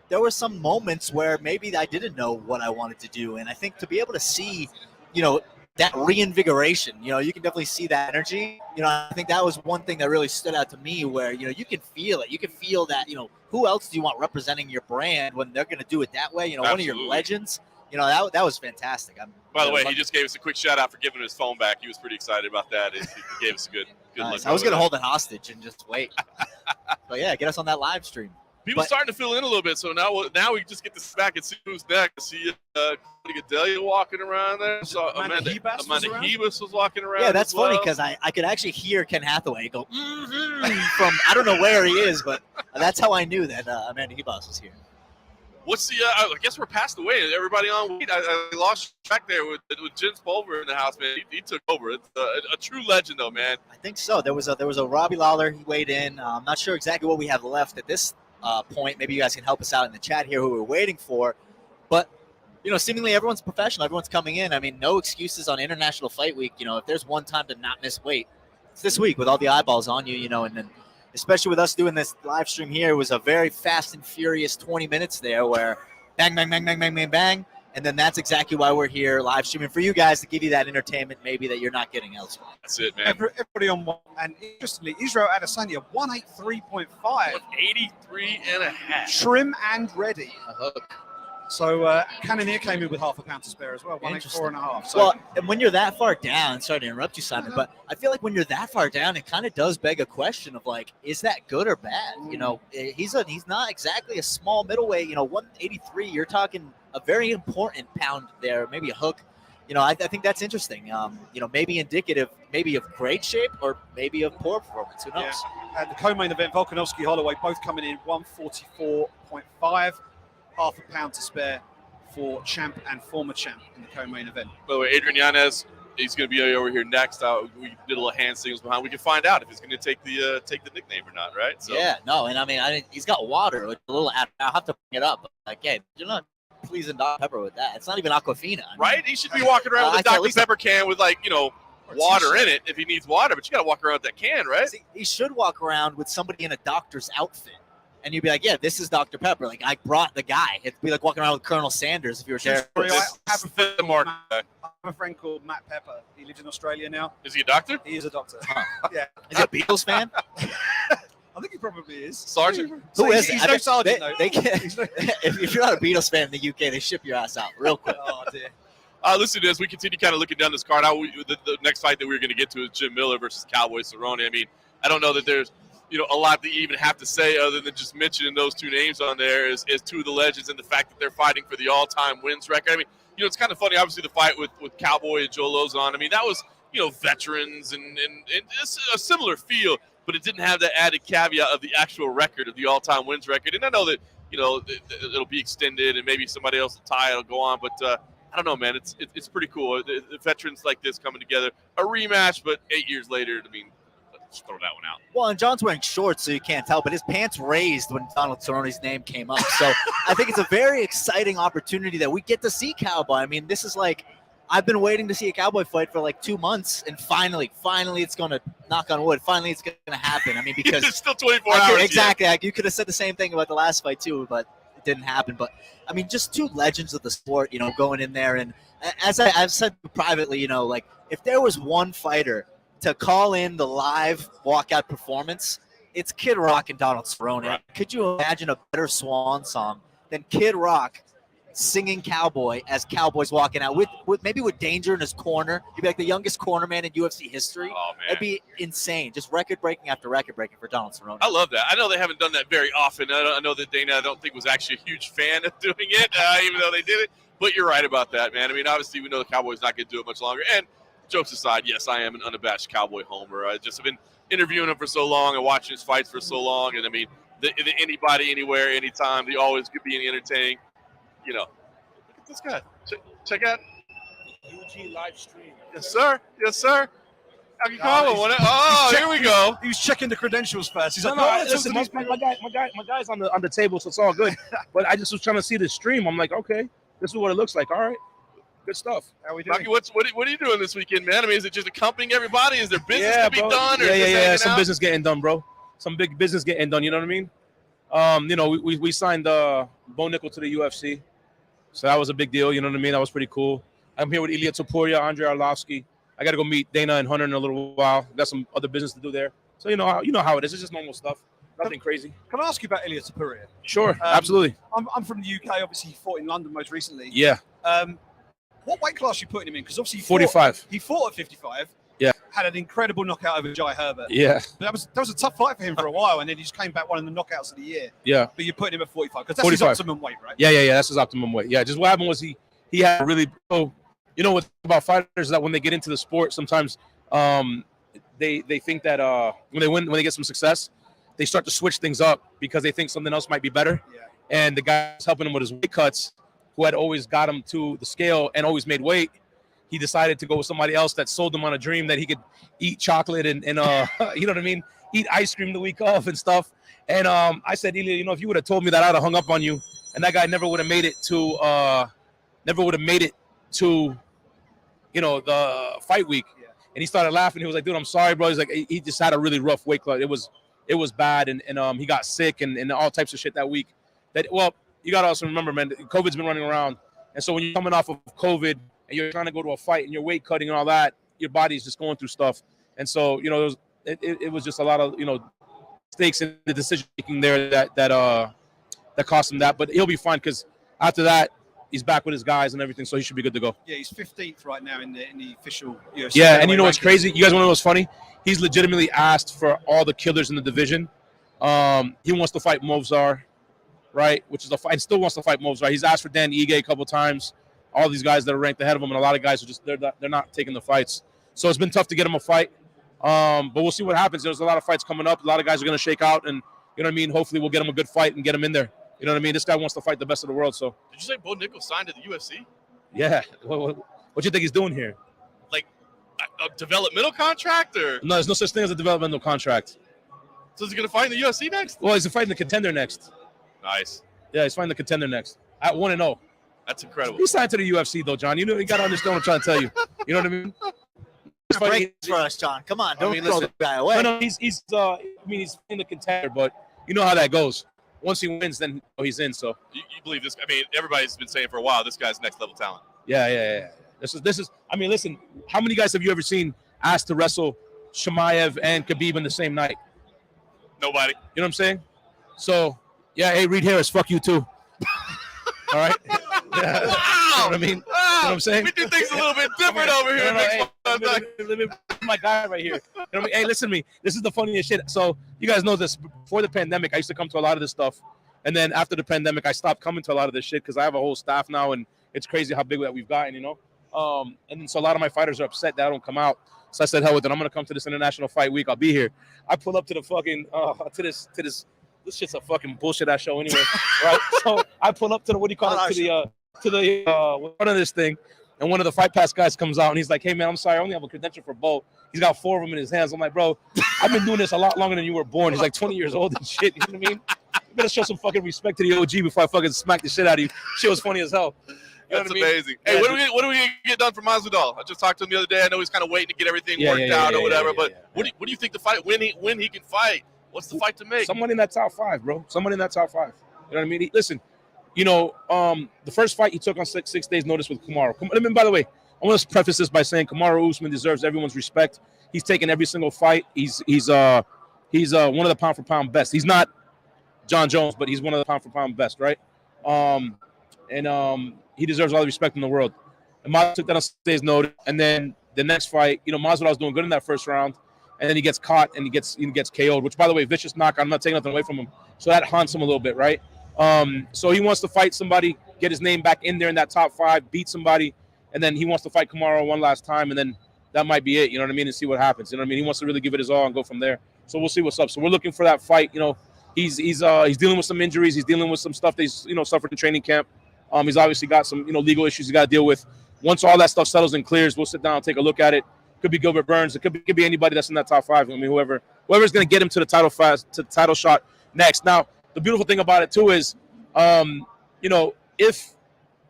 there were some moments where maybe I didn't know what I wanted to do. And I think to be able to see, you know, that reinvigoration, you know, you can definitely see that energy. You know, I think that was one thing that really stood out to me where, you know, you can feel it. You can feel that, you know, who else do you want representing your brand when they're going to do it that way? You know, Absolutely. One of your legends, you know, that was fantastic. By the way, he just gave us a quick shout out for giving his phone back. He was pretty excited about that. He gave us a good nice. look. I was going to hold it hostage and just wait. But yeah, get us on that live stream. People starting to fill in a little bit, so now we just get to sit back and see who's next. See Cody Merrow walking around there. So Amanda Hebus was walking around. Yeah, that's as well. funny because I could actually hear Ken Hathaway go from I don't know where he is, but that's how I knew that Amanda Hebus was here. What's the? I guess we're past the weight. Everybody on weight. I lost track there with Jens Pulver in the house, man. He took over. It's a true legend, though, man. I think so. There was a Robbie Lawler. He weighed in. I'm not sure exactly what we have left at this point. Maybe you guys can help us out in the chat here who we're waiting for. But, you know, seemingly everyone's professional. Everyone's coming in. I mean, no excuses on International Fight Week. You know, if there's one time to not miss weight, it's this week with all the eyeballs on you, you know, and then especially with us doing this live stream here, it was a very fast and furious 20 minutes there where bang, bang, bang, bang, bang, bang, bang. And then that's exactly why we're here live streaming for you guys to give you that entertainment maybe that you're not getting elsewhere. That's it, man. Everybody on one. And interestingly, Israel Adesanya, 183.5. 183.5. Trim and ready. A hook. So Cannonier came in with half a pound to spare as well, 184.5. So Well, and when you're that far down, sorry to interrupt you, Simon, but I feel like when you're that far down, it kind of does beg a question of like, is that good or bad? You know, he's not exactly a small middleweight. You know, 183. You're talking a very important pound there, maybe a hook. You know, I think that's interesting. You know, maybe indicative, maybe of great shape or maybe of poor performance. Who knows? At the co-main event, Volkanovski, Holloway, both coming in 144.5. Half a pound to spare for champ and former champ in the co-main event. By the way, Adrian Yanez, he's going to be over here next. We did a little hand signals behind. We can find out if he's going to take the nickname or not, right? So. Yeah, no, and I mean, he's got water, which a little. I'll have to bring it up. But like, hey, you're not pleasing Dr. Pepper with that. It's not even Aquafina. I mean, Right? He should be walking around with a Dr. Pepper can with, like, you know, water in it if he needs water, but you got to walk around with that can, right? See, he should walk around with somebody in a doctor's outfit. and you'd be like, yeah, this is Dr. Pepper. Like, I brought the guy. It'd be like walking around with Colonel Sanders if you were there. I have the mark. I have a friend called Matt Pepper. He lives in Australia now. Is he a doctor? He is a doctor. Yeah. Is he a Beatles fan? I think he probably is. Sergeant? Who is it? He's I no bet- sergeant, they- though. they can't- He's no- if you're not a Beatles fan in the UK, they ship your ass out real quick. Oh, dear. Listen to this. We continue kind of looking down this card. The next fight that we're going to get to is Jim Miller versus Cowboy Cerrone. I mean, I don't know that there's a lot that you even have to say other than just mentioning those two names on there as two of the legends and the fact that they're fighting for the all-time wins record. I mean, it's kind of funny. Obviously, the fight with Cowboy and Joe Lozon. I mean, that was veterans and it's a similar feel, but it didn't have that added caveat of the actual record of the all-time wins record. And I know that it'll be extended and maybe somebody else will tie it. It'll go on, but I don't know, man. It's pretty cool. The veterans like this coming together, a rematch, but 8 years later. I mean, let's throw that one out. Well, and John's wearing shorts, so you can't tell, but his pants raised when Donald Cerrone's name came up. So I think it's a very exciting opportunity that we get to see Cowboy. I mean, this is like, I've been waiting to see a Cowboy fight for like 2 months, and finally, it's going to, knock on wood, finally it's going to happen. I mean, because it's still 24 hours. Exactly. You could have said the same thing about the last fight too, but it didn't happen. But I mean, just two legends of the sport, going in there. And as I've said privately, like if there was one fighter to call in the live walkout performance, it's Kid Rock and Donald Cerrone. Right. Could you imagine a better swan song than Kid Rock singing Cowboy as Cowboy's walking out with maybe with Danger in his corner? He'd be like the youngest corner man in UFC history. Oh, man. It'd be insane. Just record breaking after record breaking for Donald Cerrone. I love that. I know they haven't done that very often. I know that Dana, I don't think, was actually a huge fan of doing it, even though they did it. But you're right about that, man. I mean, obviously, we know the Cowboys not going to do it much longer. And jokes aside, yes, I am an unabashed Cowboy homer. I just have been interviewing him for so long and watching his fights for so long. And, I mean, the anybody, anywhere, anytime, they always could be entertaining. Look at this guy. Check out. UG live stream. Yes, sir. Yes, sir. I can call him one. Oh, here we go. He was checking the credentials first. He's like, Listen, my guy's on the table, so it's all good. But I just was trying to see the stream. I'm like, okay, this is what it looks like. All right, good stuff. How we doing? Rocky, what are you doing this weekend, man? I mean, is it just accompanying everybody? Is there business to be bro. done? Or Yeah. just Some out? business getting done, bro. Some big business getting done. You know what I mean? We signed Bo Nickel to the UFC, so that was a big deal. You know what I mean? That was pretty cool. I'm here with Ilya Topuria, Andrei Arlovsky. I got to go meet Dana and Hunter in a little while. Got some other business to do there. So you know how it is. It's just normal stuff. Nothing crazy. Can I ask you about Ilya Topuria? Sure, absolutely. I'm from the UK. Obviously, he fought in London most recently. Yeah. What weight class are you putting him in? Because obviously, 45. He fought at 55. Yeah. Had an incredible knockout over Jai Herbert. Yeah. But that was a tough fight for him for a while, and then he just came back one of the knockouts of the year. Yeah. But you're putting him at 45 because that's his 45. optimum weight, right? Yeah. That's his optimum weight. Yeah. Just what happened was he had a really. You know what about fighters is that when they get into the sport, sometimes they think that when they get some success, they start to switch things up because they think something else might be better. Yeah. And the guy's helping him with his weight cuts, who had always got him to the scale and always made weight. He decided to go with somebody else that sold him on a dream that he could eat chocolate and you know what I mean, eat ice cream the week off and stuff. And I said, Ilya, if you would have told me that, I'd have hung up on you. And that guy never would have made it to the fight week. Yeah. And he started laughing. He was like, dude, I'm sorry, bro. He's like, he just had a really rough weight cut. It was bad. And he got sick and all types of shit that week. You got to also remember, man, COVID's been running around. And so when you're coming off of COVID and you're trying to go to a fight and you're weight cutting and all that, your body's just going through stuff. And so, it was just a lot of, mistakes in the decision making there that cost him that. But he'll be fine because after that, he's back with his guys and everything, so he should be good to go. Yeah, he's 15th right now in the official UFC. Yeah, and you know what's crazy? You guys want to know what's funny? He's legitimately asked for all the killers in the division. He wants to fight Movsar, right? Which is a fight. Still wants to fight Movsar. He's asked for Dan Ige a couple times. All these guys that are ranked ahead of him, and a lot of guys are just they're not taking the fights. So it's been tough to get him a fight. But we'll see what happens. There's a lot of fights coming up. A lot of guys are going to shake out, and you know what I mean. Hopefully, we'll get him a good fight and get him in there. You know what I mean? This guy wants to fight the best of the world. So. Did you say Bo Nickel signed to the UFC? Yeah. What do you think he's doing here? Like a developmental contract, or? No, there's no such thing as a developmental contract. So is he going to fight in the UFC next? Well, he's fighting the contender next. Nice. Yeah, he's fighting the contender next at 1-0. That's incredible. He signed to the UFC though, John. You got to understand what I'm trying to tell you. You know what I mean? Break for us, John. Come on, don't throw the guy away. No, he's in the contender, but you know how that goes. once he wins, then he's in. So You believe this? I mean, everybody's been saying for a while this guy's next level talent. yeah. This is. I mean, listen. How many guys have you ever seen asked to wrestle Chimaev and Khabib in the same night? Nobody. You know what I'm saying? So yeah. Hey, Reed Harris, fuck you too. All right. Yeah. Wow. You know what I mean? Wow. You know what I'm saying? We do things a little bit different over here. My guy right here. You know what I mean? Hey, listen to me. This is the funniest shit. So you guys know this. Before the pandemic, I used to come to a lot of this stuff. And then after the pandemic, I stopped coming to a lot of this shit because I have a whole staff now, and it's crazy how big that we've gotten, you know? And then so a lot of my fighters are upset that I don't come out. So I said, hell with it. I'm going to come to this International Fight Week. I'll be here. I pull up to the fucking, to this shit's a fucking bullshit ass show anyway, right? So I pull up to the, what do you call it, to the front of this thing. And one of the Fight Pass guys comes out and he's like, hey man, I'm sorry, I only have a credential for both. He's got 4 of them in his hands. I'm like, bro, I've been doing this a lot longer than you were born. He's like 20 years old and shit. You know what I mean? You better show some fucking respect to the OG before I fucking smack the shit out of you. Shit was funny as hell. You know That's what I mean? amazing. Hey, what are we gonna get done for Masvidal? I just talked to him the other day. I know he's kind of waiting to get everything worked out or whatever. But what do you think the fight when he can fight? What's the fight to make? Someone in that top 5, bro. Someone in that top 5. You know what I mean? Listen, you know, the first fight he took on 6 days notice with Kamaru. I mean, by the way, I want to preface this by saying Kamaru Usman deserves everyone's respect. He's taken every single fight. He's one of the pound for pound best. He's not John Jones, but he's one of the pound for pound best, right? He deserves all the respect in the world. And Masvidal took that on 6 days notice, and then the next fight, you know, Masvidal was doing good in that first round, and then he gets caught and he gets KO'd. Which, by the way, vicious knockout. I'm not taking nothing away from him, so that haunts him a little bit, right? So he wants to fight somebody, get his name back in there in that top 5, beat somebody, and then he wants to fight Kamaru one last time, and then that might be it. You know what I mean? And see what happens. You know what I mean? He wants to really give it his all and go from there. So we'll see what's up. So we're looking for that fight. You know, he's dealing with some injuries. He's dealing with some stuff that he's, you know, suffered in training camp. He's obviously got some, you know, legal issues he's got to deal with. Once all that stuff settles and clears, we'll sit down and take a look at it. Could be Gilbert Burns. It could be anybody that's in that top 5. I mean, whoever's going to get him to the title shot next. Now, the beautiful thing about it too is, you know, if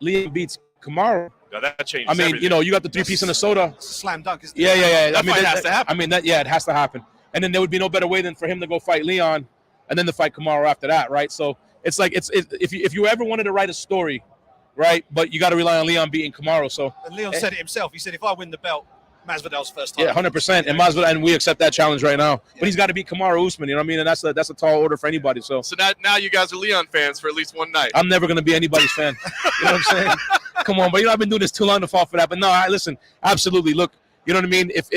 Liam beats Kamaru, now that changes. I mean, everything. you know, you got the 3-piece in the soda. It's a slam dunk, isn't it? Yeah. That fight has to happen. I mean, it has to happen. And then there would be no better way than for him to go fight Leon, and then to fight Kamaru after that, right? So it's like if you ever wanted to write a story, right? But you got to rely on Leon beating Kamaru. So And Leon said it himself. He said, if I win the belt, Masvidal's first time. yeah, 100%. And Masvidal, and we accept that challenge right now. But he's got to beat Kamaru Usman. You know what I mean? And that's a tall order for anybody. So now you guys are Leon fans for at least one night. I'm never going to be anybody's fan. You know what I'm saying? Come on, but you know, I've been doing this too long to fall for that. But no, listen, absolutely. Look, you know what I mean? If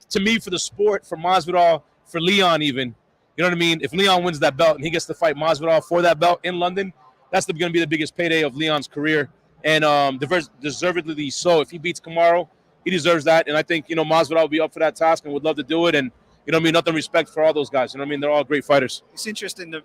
to me, for the sport, for Masvidal, for Leon even, you know what I mean? If Leon wins that belt and he gets to fight Masvidal for that belt in London, that's going to be the biggest payday of Leon's career. And deservedly so. If he beats Kamaru, he deserves that. And I think, you know, Masvidal will be up for that task and would love to do it. And, you know what I mean? Nothing respect for all those guys. You know what I mean? They're all great fighters. It's interesting that,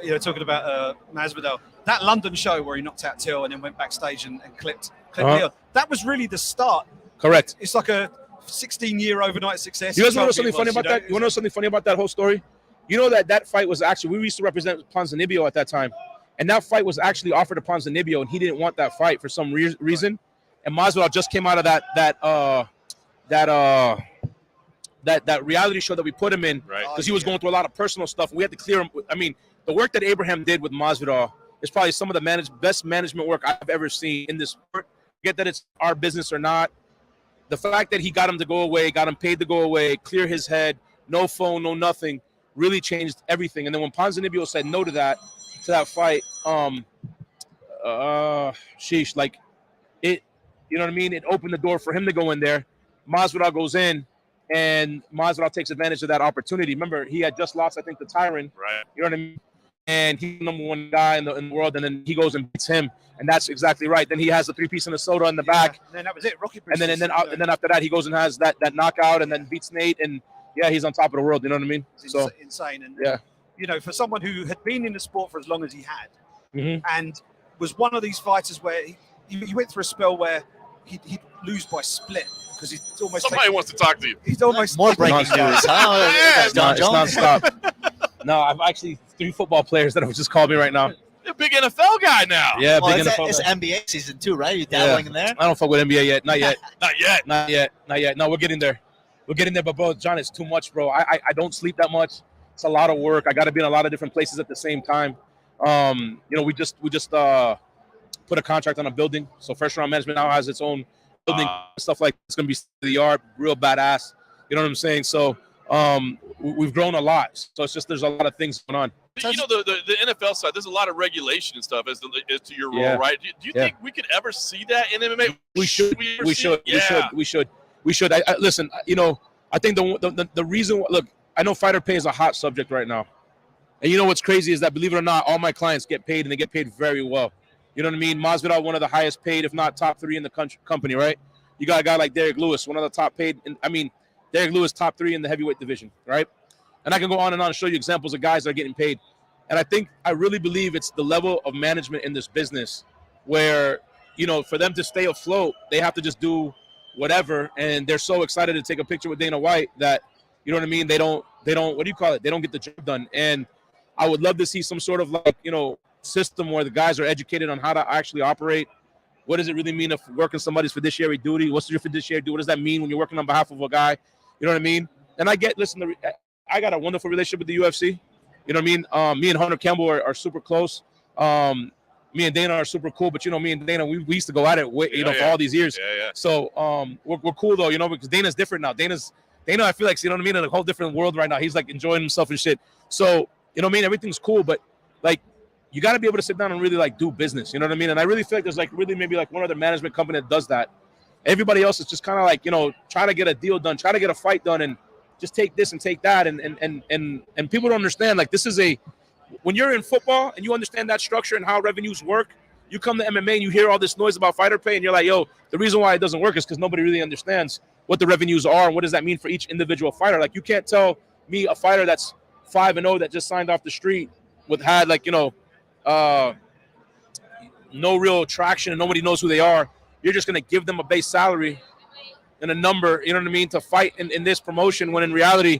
you know, talking about Masvidal, that London show where he knocked out Till and then went backstage and clipped Leon, that was really the start. Correct. It's like a 16-year overnight success. You guys want to know something funny about that? You want to know something funny about that whole story? You know that fight was actually, we used to represent Ponzinibbio at that time. And that fight was actually offered to Ponzinibbio, and he didn't want that fight for some reason. And Masvidal just came out of that reality show that we put him in, because he was going through a lot of personal stuff. We had to clear him. I mean, the work that Abraham did with Masvidal is probably some of the best management work I've ever seen in this sport. Forget that it's our business or not. The fact that he got him to go away, got him paid to go away, clear his head, no phone, no nothing, really changed everything. And then when Ponzinibbio said no to that fight, sheesh, like it, you know what I mean? It opened the door for him to go in there. Masvidal goes in, and Masvidal takes advantage of that opportunity. Remember, he had just lost, I think, to Tyron. Right. You know what I mean? And he's the #1 guy in the world, and then he goes and beats him, and that's exactly right. Then he has the 3-piece in the soda in the back. And then that was it. Rocky. And then after that, he goes and has that knockout, and then beats Nate, and yeah, he's on top of the world. You know what I mean? It's So insane. And yeah, you know, for someone who had been in the sport for as long as he had, Mhm. and was one of these fighters where he went through a spell where he'd lose by split because he's almost Somebody wants to talk to you. He's almost More breaking news. Huh? Yeah, it's John Jones. nonstop. No, I've actually 3 football players that have just called me right now. You're a big NFL guy now. Yeah, Well, big NFL. it's guy. NBA season too, right? You dabbling in there? I don't fuck with NBA yet. Not yet. Not yet. Not yet. No, we're getting there. But bro, John, it's too much, bro. I don't sleep that much. It's a lot of work. I got to be in a lot of different places at the same time. You know, we just put a contract on a building. So First Round Management now has its own building, stuff like it's going to be state of the art, real badass. You know what I'm saying? So we've grown a lot. So it's just there's a lot of things going on. You know, the NFL side, there's a lot of regulation and stuff as to your role, right? Do you think we could ever see that in MMA? We should. Listen, you know, I think the reason, look, I know fighter pay is a hot subject right now. And you know what's crazy is that, believe it or not, all my clients get paid, and they get paid very well. You know what I mean? Masvidal, one of the highest paid, if not top 3 in the company, right? You got a guy like Derek Lewis, one of the top paid. Derek Lewis, top 3 in the heavyweight division, right? And I can go on and show you examples of guys that are getting paid. And I really believe it's the level of management in this business where, you know, for them to stay afloat, they have to just do whatever. And they're so excited to take a picture with Dana White that, you know what I mean? They don't, what do you call it? They don't get the job done. And I would love to see some sort of, like, you know, system where the guys are educated on how to actually operate. What does it really mean if working somebody's fiduciary duty? What's your fiduciary duty? What does that mean when you're working on behalf of a guy? You know what I mean? And I got a wonderful relationship with the UFC. You know what I mean? Me and Hunter Campbell are super close. Me and Dana are super cool, but, you know, me and Dana, we used to go at it, for all these years. Yeah. So we're cool, though, you know, because Dana's different now. Dana, I feel like, you know what I mean, in a whole different world right now. He's, like, enjoying himself and shit. So, you know what I mean? Everything's cool, but, like, you got to be able to sit down and really, like, do business. You know what I mean? And I really feel like there's, like, really maybe, like, one other management company that does that. Everybody else is just kind of, like, you know, try to get a deal done, try to get a fight done, and just take this and take that. And people don't understand, like, this is when you're in football and you understand that structure and how revenues work, you come to MMA and you hear all this noise about fighter pay, and you're like, yo, the reason why it doesn't work is because nobody really understands what the revenues are and what does that mean for each individual fighter. Like, you can't tell me, a fighter that's 5-0 that just signed off the street had, like, you know, no real traction and nobody knows who they are. You're just going to give them a base salary and a number, you know what I mean, to fight in this promotion, when in reality,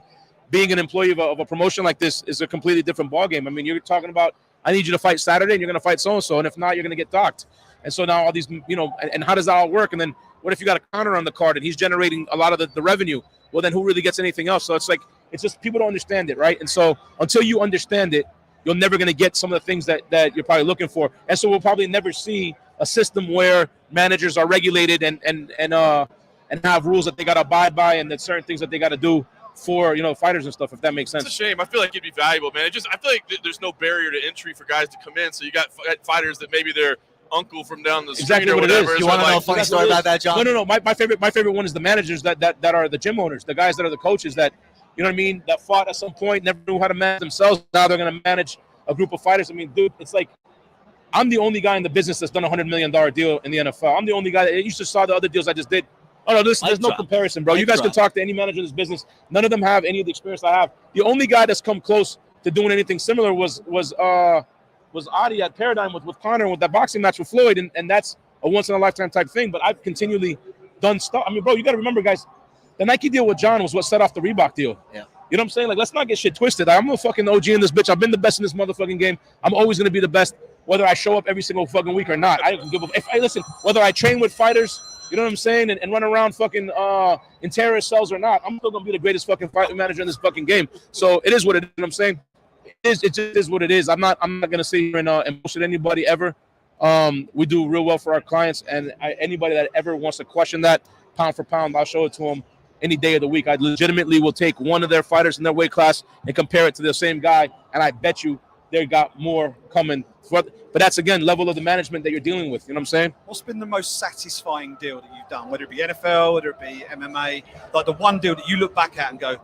being an employee of a promotion like this is a completely different ballgame. I mean, you're talking about, I need you to fight Saturday and you're going to fight so-and-so, and if not, you're going to get docked. And so now all these, you know, and how does that all work? And then what if you got a Conor on the card and he's generating a lot of the revenue? Well, then who really gets anything else? So it's like, it's just people don't understand it, right? And so until you understand it, you're never going to get some of the things that you're probably looking for. And so we'll probably never see a system where managers are regulated and have rules that they got to abide by, and that certain things that they got to do for, you know, fighters and stuff, if that makes sense. It's a shame. I feel like it'd be valuable, man. I feel like there's no barrier to entry for guys to come in. So you got fighters that maybe their uncle from down the street or whatever. You want to know a funny story about that, John? No. My favorite one is the managers that are the gym owners, the guys that are the coaches that, you know what I mean, that fought at some point, never knew how to manage themselves. Now they're going to manage a group of fighters. I mean, dude, it's like, I'm the only guy in the business that's done a $100 million deal in the NFL. I'm the only guy you just saw the other deals I just did. Oh, no, listen, there's no comparison, bro. You guys can talk to any manager in this business. None of them have any of the experience I have. The only guy that's come close to doing anything similar was Adi at Paradigm with Conor, with that boxing match with Floyd, and that's a once-in-a-lifetime type thing. But I've continually done stuff. I mean, bro, you got to remember, guys, the Nike deal with John was what set off the Reebok deal. Yeah. You know what I'm saying? Like, let's not get shit twisted. I'm a fucking OG in this bitch. I've been the best in this motherfucking game. I'm always going to be the best, whether I show up every single fucking week or not. I don't give a listen, whether I train with fighters, you know what I'm saying, and run around fucking in terrorist cells or not, I'm still going to be the greatest fucking fight manager in this fucking game. So it is what it is, you know what I'm saying? It just is what it is. I'm not going to sit here and bullshit anybody ever. We do real well for our clients, and anybody that ever wants to question that, pound for pound, I'll show it to them any day of the week. I legitimately will take one of their fighters in their weight class and compare it to the same guy, and I bet you they got more coming. But that's, again, level of the management that you're dealing with. You know what I'm saying? What's been the most satisfying deal that you've done, whether it be NFL, whether it be MMA, like the one deal that you look back at and go,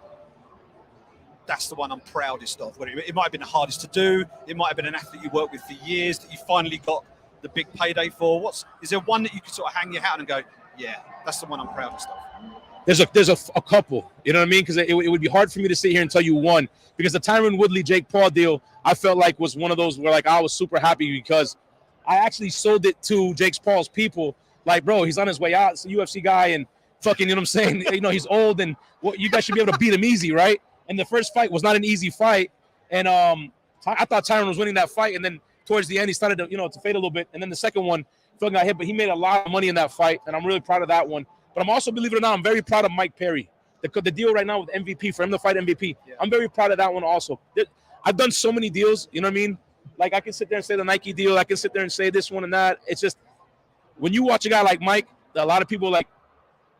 that's the one I'm proudest of? Whether it might have been the hardest to do, it might have been an athlete you worked with for years that you finally got the big payday for. Is there one that you could sort of hang your hat on and go, yeah, that's the one I'm proudest of? There's a couple, you know what I mean? Because it would be hard for me to sit here and tell you one, because the Tyron Woodley, Jake Paul deal, I felt like was one of those where, like, I was super happy because I actually sold it to Jake Paul's people. Like, bro, he's on his way out. It's a UFC guy and fucking, you know what I'm saying? You know, he's old and you guys should be able to beat him easy, right? And the first fight was not an easy fight. And I thought Tyron was winning that fight. And then towards the end, he started to, to fade a little bit. And then the second one, fucking got hit, but he made a lot of money in that fight. And I'm really proud of that one. But I'm also, believe it or not, I'm very proud of Mike Perry. The deal right now with MVP, for him to fight MVP. Yeah. I'm very proud of that one also. I've done so many deals, you know what I mean? Like, I can sit there and say the Nike deal. I can sit there and say this one and that. It's just, when you watch a guy like Mike, a lot of people, like,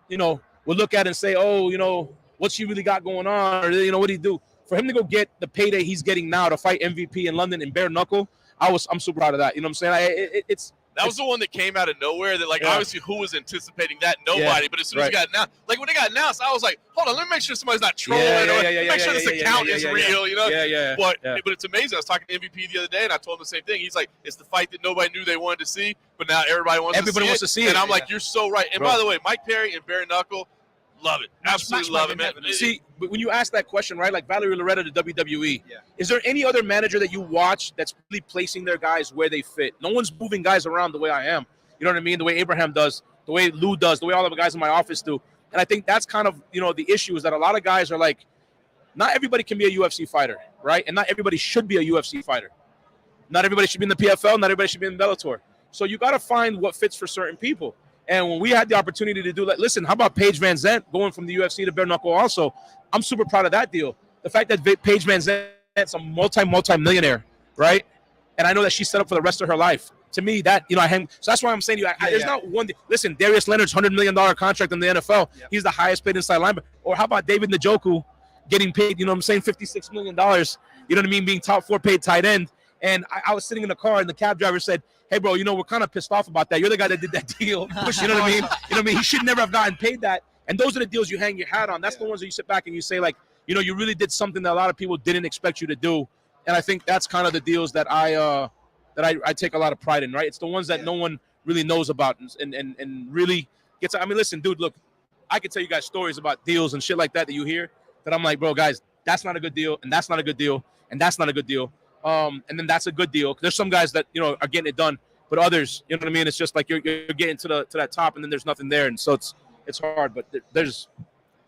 you know, will look at it and say, oh, you know, what's he really got going on? Or, you know, what do he do? For him to go get the payday he's getting now to fight MVP in London in bare knuckle, I'm super proud of that. You know what I'm saying? That was the one that came out of nowhere. That, like, Yeah. obviously, who was anticipating that? Nobody. But as soon as it got announced, like when it got announced, I was like, hold on, let me make sure somebody's not trolling. Make sure this account is real. You know? But it's amazing. I was talking to MVP the other day, and I told him the same thing. He's like, it's the fight that nobody knew they wanted to see, but now everybody wants to see it. And I'm like, you're so right. And by the way, Mike Perry and bare knuckle, love it. Absolutely love it, man. See, but when you ask that question, right, like Valerie Loretta to WWE, is there any other manager that you watch that's really placing their guys where they fit? No one's moving guys around the way I am. You know what I mean? The way Abraham does, the way Lou does, the way all of the guys in my office do. And I think that's kind of, you know, the issue is that a lot of guys are like, not everybody can be a UFC fighter, right? And not everybody should be a UFC fighter. Not everybody should be in the PFL. Not everybody should be in Bellator. So you got to find what fits for certain people. And when we had the opportunity to do that, listen, how about Paige Van Zandt going from the UFC to bare knuckle also? I'm super proud of that deal. The fact that Paige Van Zandt's a multi-millionaire, right? And I know that she's set up for the rest of her life. To me, that, you know, so that's why I'm saying to you, there's not one. Listen, Darius Leonard's $100 million contract in the NFL. He's the highest paid inside linebacker. Or how about David Njoku getting paid, you know what I'm saying, $56 million, you know what I mean, being top 4 paid tight end. And I was sitting in the car and the cab driver said, hey, bro, you know, we're kind of pissed off about that. You're the guy that did that deal. You know what I mean? You know what I mean? He should never have gotten paid that. And those are the deals you hang your hat on. That's the ones that you sit back and you say, like, you know, you really did something that a lot of people didn't expect you to do. And I think that's kind of the deals that I take a lot of pride in, right? It's the ones that no one really knows about and really gets. I mean, listen, dude, look, I can tell you guys stories about deals and shit like that you hear that I'm like, bro, guys, that's not a good deal, and that's not a good deal, and that's not a good deal. And then that's a good deal. There's some guys that, you know, are getting it done, but others, you know what I mean? It's just like you're getting to that top, and then there's nothing there, and so it's hard. But there's.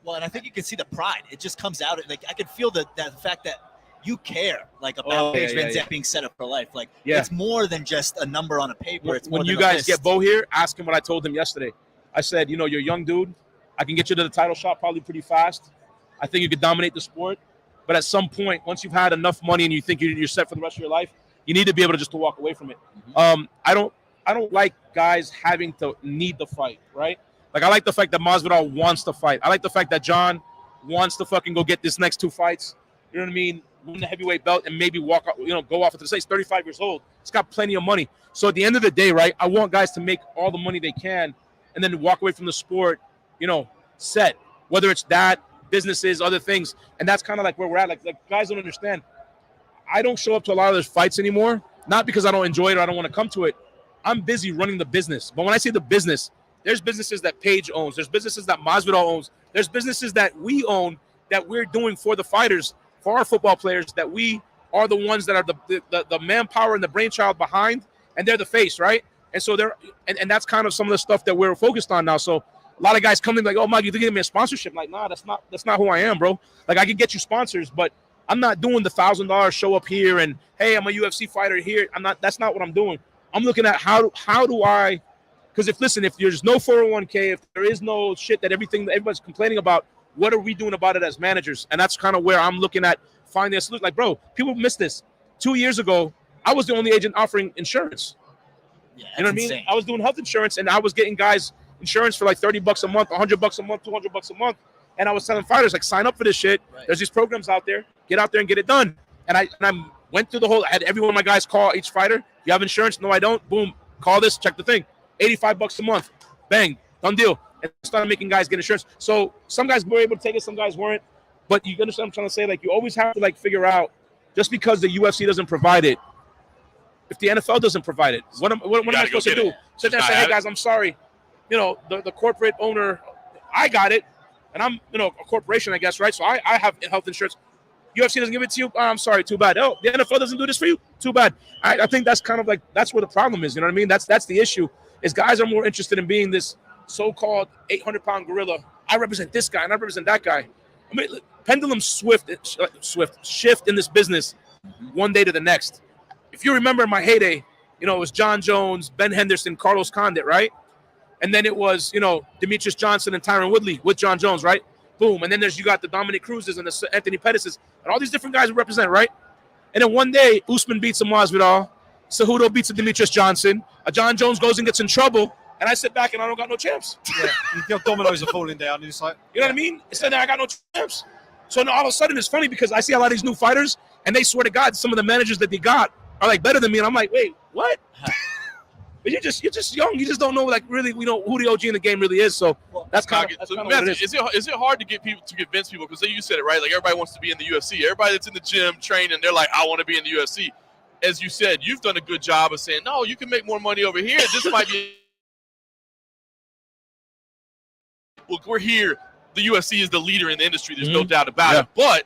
Well, and I think you can see the pride. It just comes out. Like, I can feel the fact that you care, like, about Paige Van Zandt being set up for life. Like, it's more than just a number on a paper. It's when you guys get Bo here, ask him what I told him yesterday. I said, you know, you're a young dude. I can get you to the title shot probably pretty fast. I think you could dominate the sport. But at some point, once you've had enough money and you think you're set for the rest of your life, you need to be able to walk away from it. I don't like guys having to need the fight, right? Like, I like the fact that Masvidal wants to fight. I like the fact that John wants to fucking go get this next 2 fights. You know what I mean? Win the heavyweight belt and maybe walk out, you know, go off into the stage. He's 35 years old. He's got plenty of money. So at the end of the day, right, I want guys to make all the money they can and then walk away from the sport, you know, set. Whether it's that, businesses, other things. And that's kind of like where we're at. Like guys don't understand. I don't show up to a lot of those fights anymore, not because I don't enjoy it or I don't want to come to it. I'm busy running the business. But when I say the business, there's businesses that Paige owns. There's businesses that Masvidal owns. There's businesses that we own that we're doing for the fighters, for our football players, that we are the ones that are the manpower and the brainchild behind, and they're the face, right? And so and that's kind of some of the stuff that we're focused on now. So a lot of guys come in like, oh, Mike, you think give me a sponsorship? I'm like, nah, that's not who I am, bro. Like, I can get you sponsors, but I'm not doing the $1,000 show up here and, hey, I'm a UFC fighter here. That's not what I'm doing. I'm looking at how do I, because if there's no 401k, if there is no shit that everybody's complaining about, what are we doing about it as managers? And that's kind of where I'm looking at finding a solution. Like, bro, people miss this. 2 years ago, I was the only agent offering insurance. Yeah, you know what I mean? I was doing health insurance, and I was getting guys insurance for like $30 a month, $100 a month, $200 a month. And I was telling fighters, like, sign up for this shit. Right. There's these programs out there. Get out there and get it done. And I went through I had every one of my guys call each fighter. You have insurance? No, I don't. Boom. Call this. Check the thing. $85 a month. Bang. Done deal. And started making guys get insurance. So some guys were able to take it, some guys weren't. But you understand what I'm trying to say? Like, you always have to, like, figure out, just because the UFC doesn't provide it, if the NFL doesn't provide it, what am I supposed to do? Sit there and say, hey, guys, I'm sorry. You know, the corporate owner, I got it. And I'm, you know, a corporation, I guess, right? So I have health insurance. UFC doesn't give it to you. Oh, I'm sorry, too bad. Oh, the NFL doesn't do this for you. Too bad. I think that's kind of like, that's where the problem is. You know what I mean? That's the issue. Is guys are more interested in being this so-called 800-pound gorilla. I represent this guy and I represent that guy. I mean, pendulum shift in this business one day to the next. If you remember my heyday, you know, it was John Jones, Ben Henderson, Carlos Condit, right? And then it was, you know, Demetrius Johnson and Tyron Woodley with John Jones, right? Boom. And then you got the Dominic Cruzes and the Anthony Pettis's and all these different guys who represent, right? And then one day, Usman beats a Masvidal, Cejudo beats a Demetrius Johnson, a John Jones goes and gets in trouble, and I sit back and I don't got no champs. Yeah, your dominoes are falling down. And it's like, You know what I mean? It's then I got no champs. So now all of a sudden it's funny because I see a lot of these new fighters, and they swear to God, some of the managers that they got are like better than me, and I'm like, wait, what? But you're just young. You just don't know like really who the OG in the game really is. So that's kind of what it is. Is it hard to get people to convince people, because you said it right, like everybody wants to be in the UFC. Everybody that's in the gym training, they're like, I want to be in the UFC. As you said, you've done a good job of saying, no, you can make more money over here. This might be. Well, we're here. The UFC is the leader in the industry. There's no doubt about it. But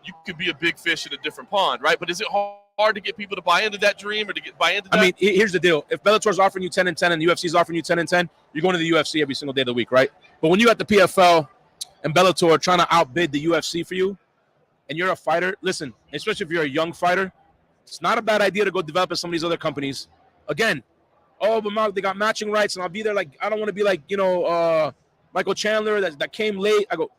you could be a big fish in a different pond, right? But is it hard to get people to buy into that dream or to buy into that? I mean, here's the deal. If Bellator's offering you 10 and 10 and the UFC's offering you 10 and 10, you're going to the UFC every single day of the week, right? But when you got the PFL and Bellator trying to outbid the UFC for you, and you're a fighter, listen, especially if you're a young fighter, it's not a bad idea to go develop at some of these other companies. Again, but they got matching rights, and I'll be there like, I don't want to be like, Michael Chandler that came late. I go,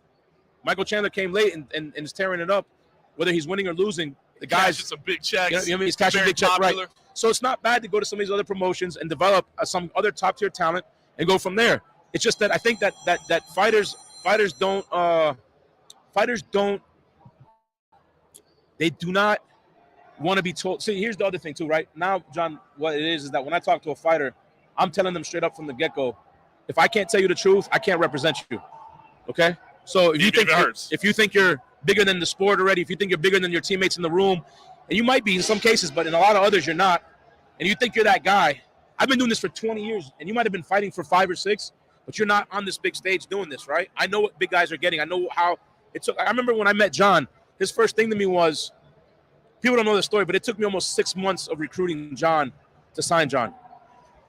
Michael Chandler came late and is tearing it up, whether he's winning or losing. The guy's some big checks. You know what I mean? He's cashing big checks, right? So it's not bad to go to some of these other promotions and develop some other top tier talent and go from there. It's just that I think that fighters do not want to be told. See, here's the other thing too, right? Now, John, what it is that when I talk to a fighter, I'm telling them straight up from the get-go, if I can't tell you the truth, I can't represent you. Okay? So if you think you're bigger than the sport already, if you think you're bigger than your teammates in the room, and you might be in some cases, but in a lot of others you're not, and you think you're that guy. I've been doing this for 20 years, and you might have been fighting for 5 or 6, but you're not on this big stage doing this, right? I know what big guys are getting. I know how it took. I remember when I met John, his first thing to me was, people don't know the story, but it took me almost 6 months of recruiting John to sign John.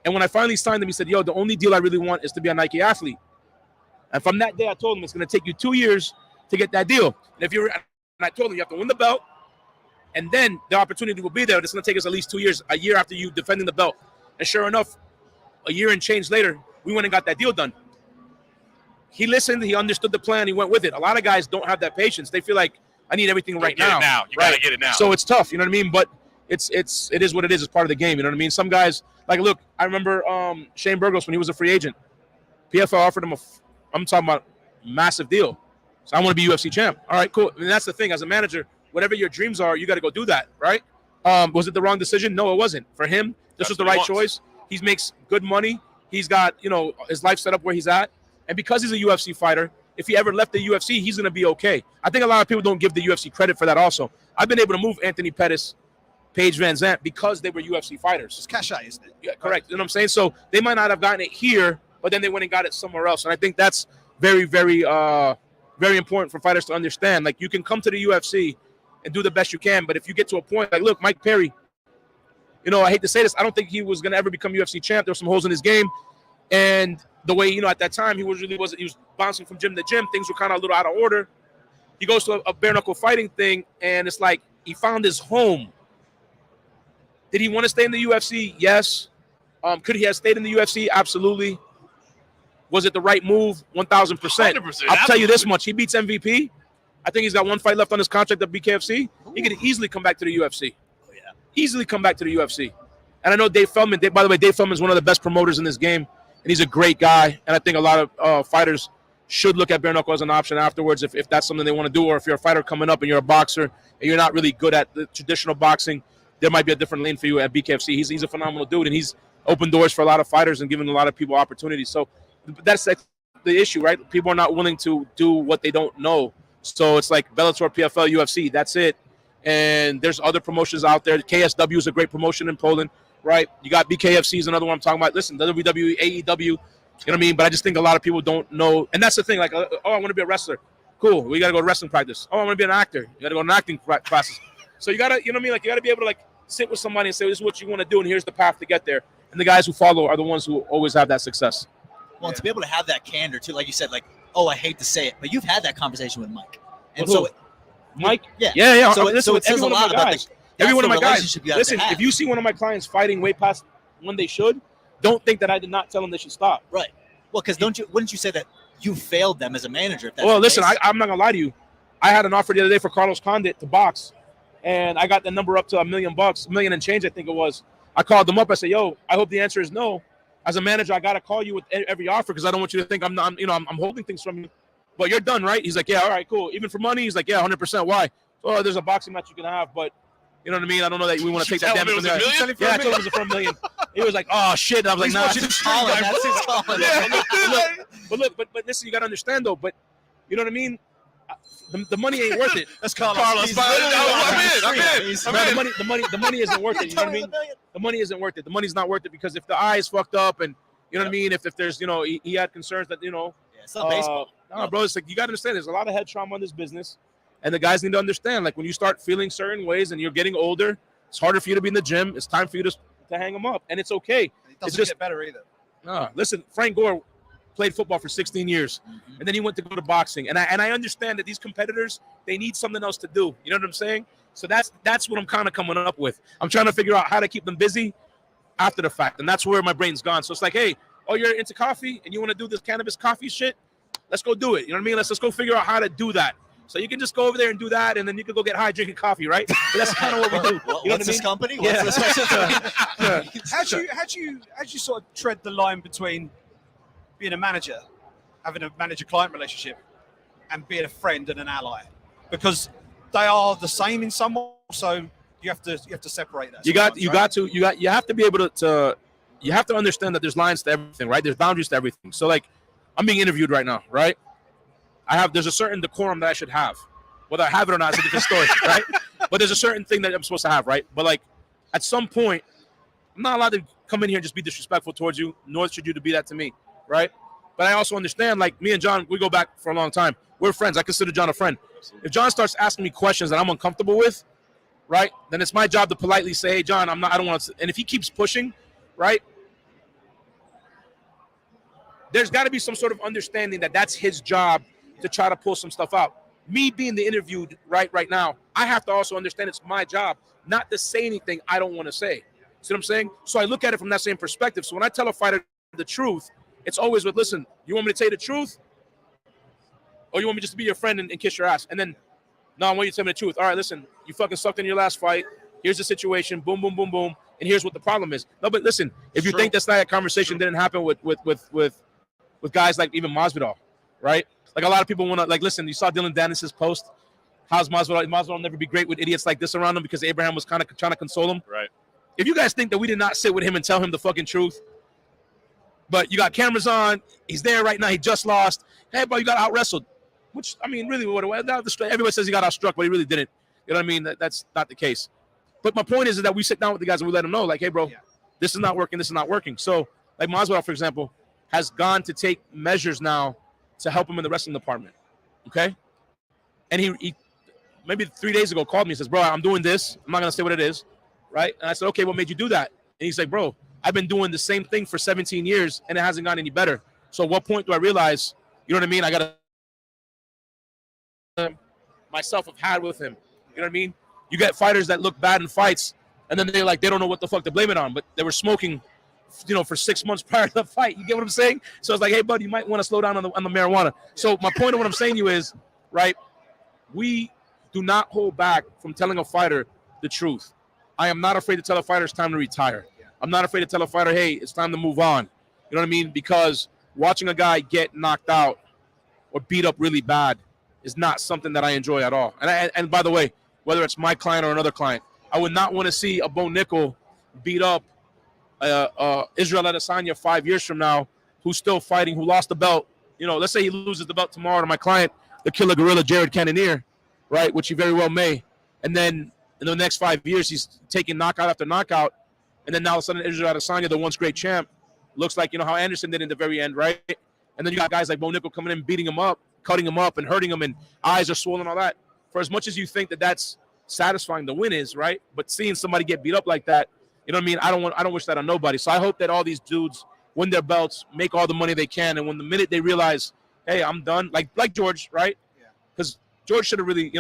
And when I finally signed him, he said, yo, the only deal I really want is to be a Nike athlete. And from that day, I told him it's going to take you 2 years to get that deal. And I told him you have to win the belt, and then the opportunity will be there. It's going to take us at least 2 years, a year after you defending the belt. And sure enough, a year and change later, we went and got that deal done. He listened, he understood the plan, he went with it. A lot of guys don't have that patience. They feel like, I need everything right now. You got to get it now. So it's tough, you know what I mean? But it is what it is. It's part of the game, you know what I mean? Some guys, like, look, I remember Shane Burgos when he was a free agent. PFL offered him I'm talking about massive deal. So I want to be UFC champ. All right, cool. And that's the thing. As a manager, whatever your dreams are, you got to go do that, right? Was it the wrong decision? No, it wasn't. For him, this was the right choice. He makes good money. He's got, his life set up where he's at. And because he's a UFC fighter, if he ever left the UFC, he's going to be okay. I think a lot of people don't give the UFC credit for that also. I've been able to move Anthony Pettis, Paige Van Zandt, because they were UFC fighters. It's cachet, isn't it? Yeah, correct. You know what I'm saying? So they might not have gotten it here, but then they went and got it somewhere else. And I think that's very, very, very important for fighters to understand. Like, you can come to the UFC and do the best you can, but if you get to a point, like, look, Mike Perry, I hate to say this, I don't think he was going to ever become UFC champ. There were some holes in his game. And the way, at that time, he was bouncing from gym to gym. Things were kind of a little out of order. He goes to a bare knuckle fighting thing, and it's like he found his home. Did he want to stay in the UFC? Yes. Could he have stayed in the UFC? Absolutely. Was it the right move? 1,000%. I'll tell you this much. He beats MVP. I think he's got one fight left on his contract at BKFC. He could easily come back to the UFC. Oh, yeah. Easily come back to the UFC. And I know Dave Feldman. By the way, Dave Feldman is one of the best promoters in this game. And he's a great guy. And I think a lot of fighters should look at bare knuckle as an option afterwards if that's something they want to do. Or if you're a fighter coming up and you're a boxer and you're not really good at the traditional boxing, there might be a different lane for you at BKFC. He's a phenomenal dude. And he's opened doors for a lot of fighters and given a lot of people opportunities. So that's the issue, right? People are not willing to do what they don't know. So it's like Bellator, PFL, UFC. That's it. And there's other promotions out there. KSW is a great promotion in Poland, right? You got BKFC is another one I'm talking about. Listen, WWE, AEW, you know what I mean? But I just think a lot of people don't know. And that's the thing. Like, I want to be a wrestler. Cool. We got to go to wrestling practice. I want to be an actor. You got to go to acting classes. So you got to, you know what I mean? Like, you got to be able to, like, sit with somebody and say, this is what you want to do, and here's the path to get there. And the guys who follow are the ones who always have that success. Well, to be able to have that candor, too, like you said, like, I hate to say it, but you've had that conversation with Mike. And Mike? Yeah. So it says a lot about every one of my guys. Listen, if you see one of my clients fighting way past when they should, don't think that I did not tell them they should stop. Right. Well, because wouldn't you say that you failed them as a manager? If that's listen, I'm not going to lie to you. I had an offer the other day for Carlos Condit to box, and I got the number up to $1 million, $1 million and change, I think it was. I called them up. I said, yo, I hope the answer is no. As a manager, I got to call you with every offer because I don't want you to think I'm holding things from you. But you're done, right? He's like, yeah, all right, cool. Even for money, he's like, yeah, 100%. Why? So there's a boxing match you can have, but you know what I mean? I don't know that we want to take that damage from there. Yeah, I told him it was for $1 million. He was like, oh, shit. And I was like, nah. That's his calling. That's his calling. Yeah. But listen, you got to understand, though. But you know what I mean? The money ain't worth it. That's Carlos. I'm in. The money isn't worth it. You know what I mean? The money isn't worth it. The money's not worth it because if the eye is fucked up and you know what I mean? If there's, he had concerns that, it's not baseball. No, bro, it's like you got to understand there's a lot of head trauma in this business. And the guys need to understand, like when you start feeling certain ways and you're getting older, it's harder for you to be in the gym. It's time for you to hang them up. And it's okay. It doesn't get better either. Listen, Frank Gore played football for 16 years. And then he went to go to boxing. And I understand that these competitors, they need something else to do. You know what I'm saying? So that's what I'm kind of coming up with. I'm trying to figure out how to keep them busy after the fact. And that's where my brain's gone. So it's like, hey, you're into coffee and you want to do this cannabis coffee shit? Let's go do it. You know what I mean? Let's go figure out how to do that. So you can just go over there and do that, and then you can go get high drinking coffee, right? But that's kind of what we do. What's this company? Yeah. How'd you sort of tread the line between being a manager, having a manager-client relationship, and being a friend and an ally? Because they are the same in some way, so you have to separate that. You have to be able to you have to understand that there's lines to everything, right? There's boundaries to everything. So like I'm being interviewed right now, right? There's a certain decorum that I should have. Whether I have it or not is a different story, right? But there's a certain thing that I'm supposed to have, right? But like at some point, I'm not allowed to come in here and just be disrespectful towards you, nor should you to be that to me, right? But I also understand, like me and John, we go back for a long time. We're friends. I consider John a friend. If John starts asking me questions that I'm uncomfortable with, right, then it's my job to politely say, hey, John, I don't want to. And if he keeps pushing, right, there's got to be some sort of understanding that that's his job to try to pull some stuff out. Me being the interviewed right now, I have to also understand it's my job not to say anything I don't want to say. See what I'm saying? So I look at it from that same perspective. So when I tell a fighter the truth, it's always with, listen, you want me to tell you the truth? Or you want me just to be your friend and kiss your ass? And then, no, I want you to tell me the truth. All right, listen, you fucking sucked in your last fight. Here's the situation. Boom, boom, boom, boom. And here's what the problem is. No, but listen, if you think that conversation didn't happen with guys like even Masvidal, right? Like a lot of people want to, like, listen, you saw Dylan Dennis's post. How's Masvidal? Masvidal will never be great with idiots like this around him because Abraham was kind of trying to console him. Right. If you guys think that we did not sit with him and tell him the fucking truth, but you got cameras on, he's there right now, he just lost. Hey, bro, you got out-wrestled. Which, I mean, really, everybody says he got outstruck, but he really didn't. You know what I mean? That's not the case. But my point is that we sit down with the guys and we let them know, like, hey, bro, this is not working, this is not working. So, like Masvidal, for example, has gone to take measures now to help him in the wrestling department, okay? And he maybe 3 days ago called me and says, bro, I'm doing this. I'm not going to say what it is, right? And I said, okay, what made you do that? And he's like, bro, I've been doing the same thing for 17 years, and it hasn't gotten any better. So at what point do I realize, you know what I mean, I got to myself have had with him. You know what I mean? You get fighters that look bad in fights, and then they don't know what the fuck to blame it on, but they were smoking for 6 months prior to the fight. You get what I'm saying? So it's like, hey, bud, you might want to slow down on the marijuana. So my point of what I'm saying to you is, right, we do not hold back from telling a fighter the truth. I am not afraid to tell a fighter it's time to retire. I'm not afraid to tell a fighter, hey, it's time to move on. You know what I mean? Because watching a guy get knocked out or beat up really bad is not something that I enjoy at all. And by the way, whether it's my client or another client, I would not want to see a Bo Nickel beat up Israel Adesanya 5 years from now, who's still fighting, who lost the belt. You know, let's say he loses the belt tomorrow to my client, the killer gorilla Jared Cannonier, right, which he very well may. And then in the next 5 years, he's taking knockout after knockout. And then now all of a sudden, Israel Adesanya, the once great champ, looks like, how Anderson did in the very end, right? And then you got guys like Bo Nickel coming in, beating him up, cutting him up and hurting him, and eyes are swollen, all that. For as much as you think that that's satisfying, the win is, right? But seeing somebody get beat up like that, you know what I mean? I don't wish that on nobody. So I hope that all these dudes win their belts, make all the money they can, and when the minute they realize, hey, I'm done, like George, right? Because George should have really,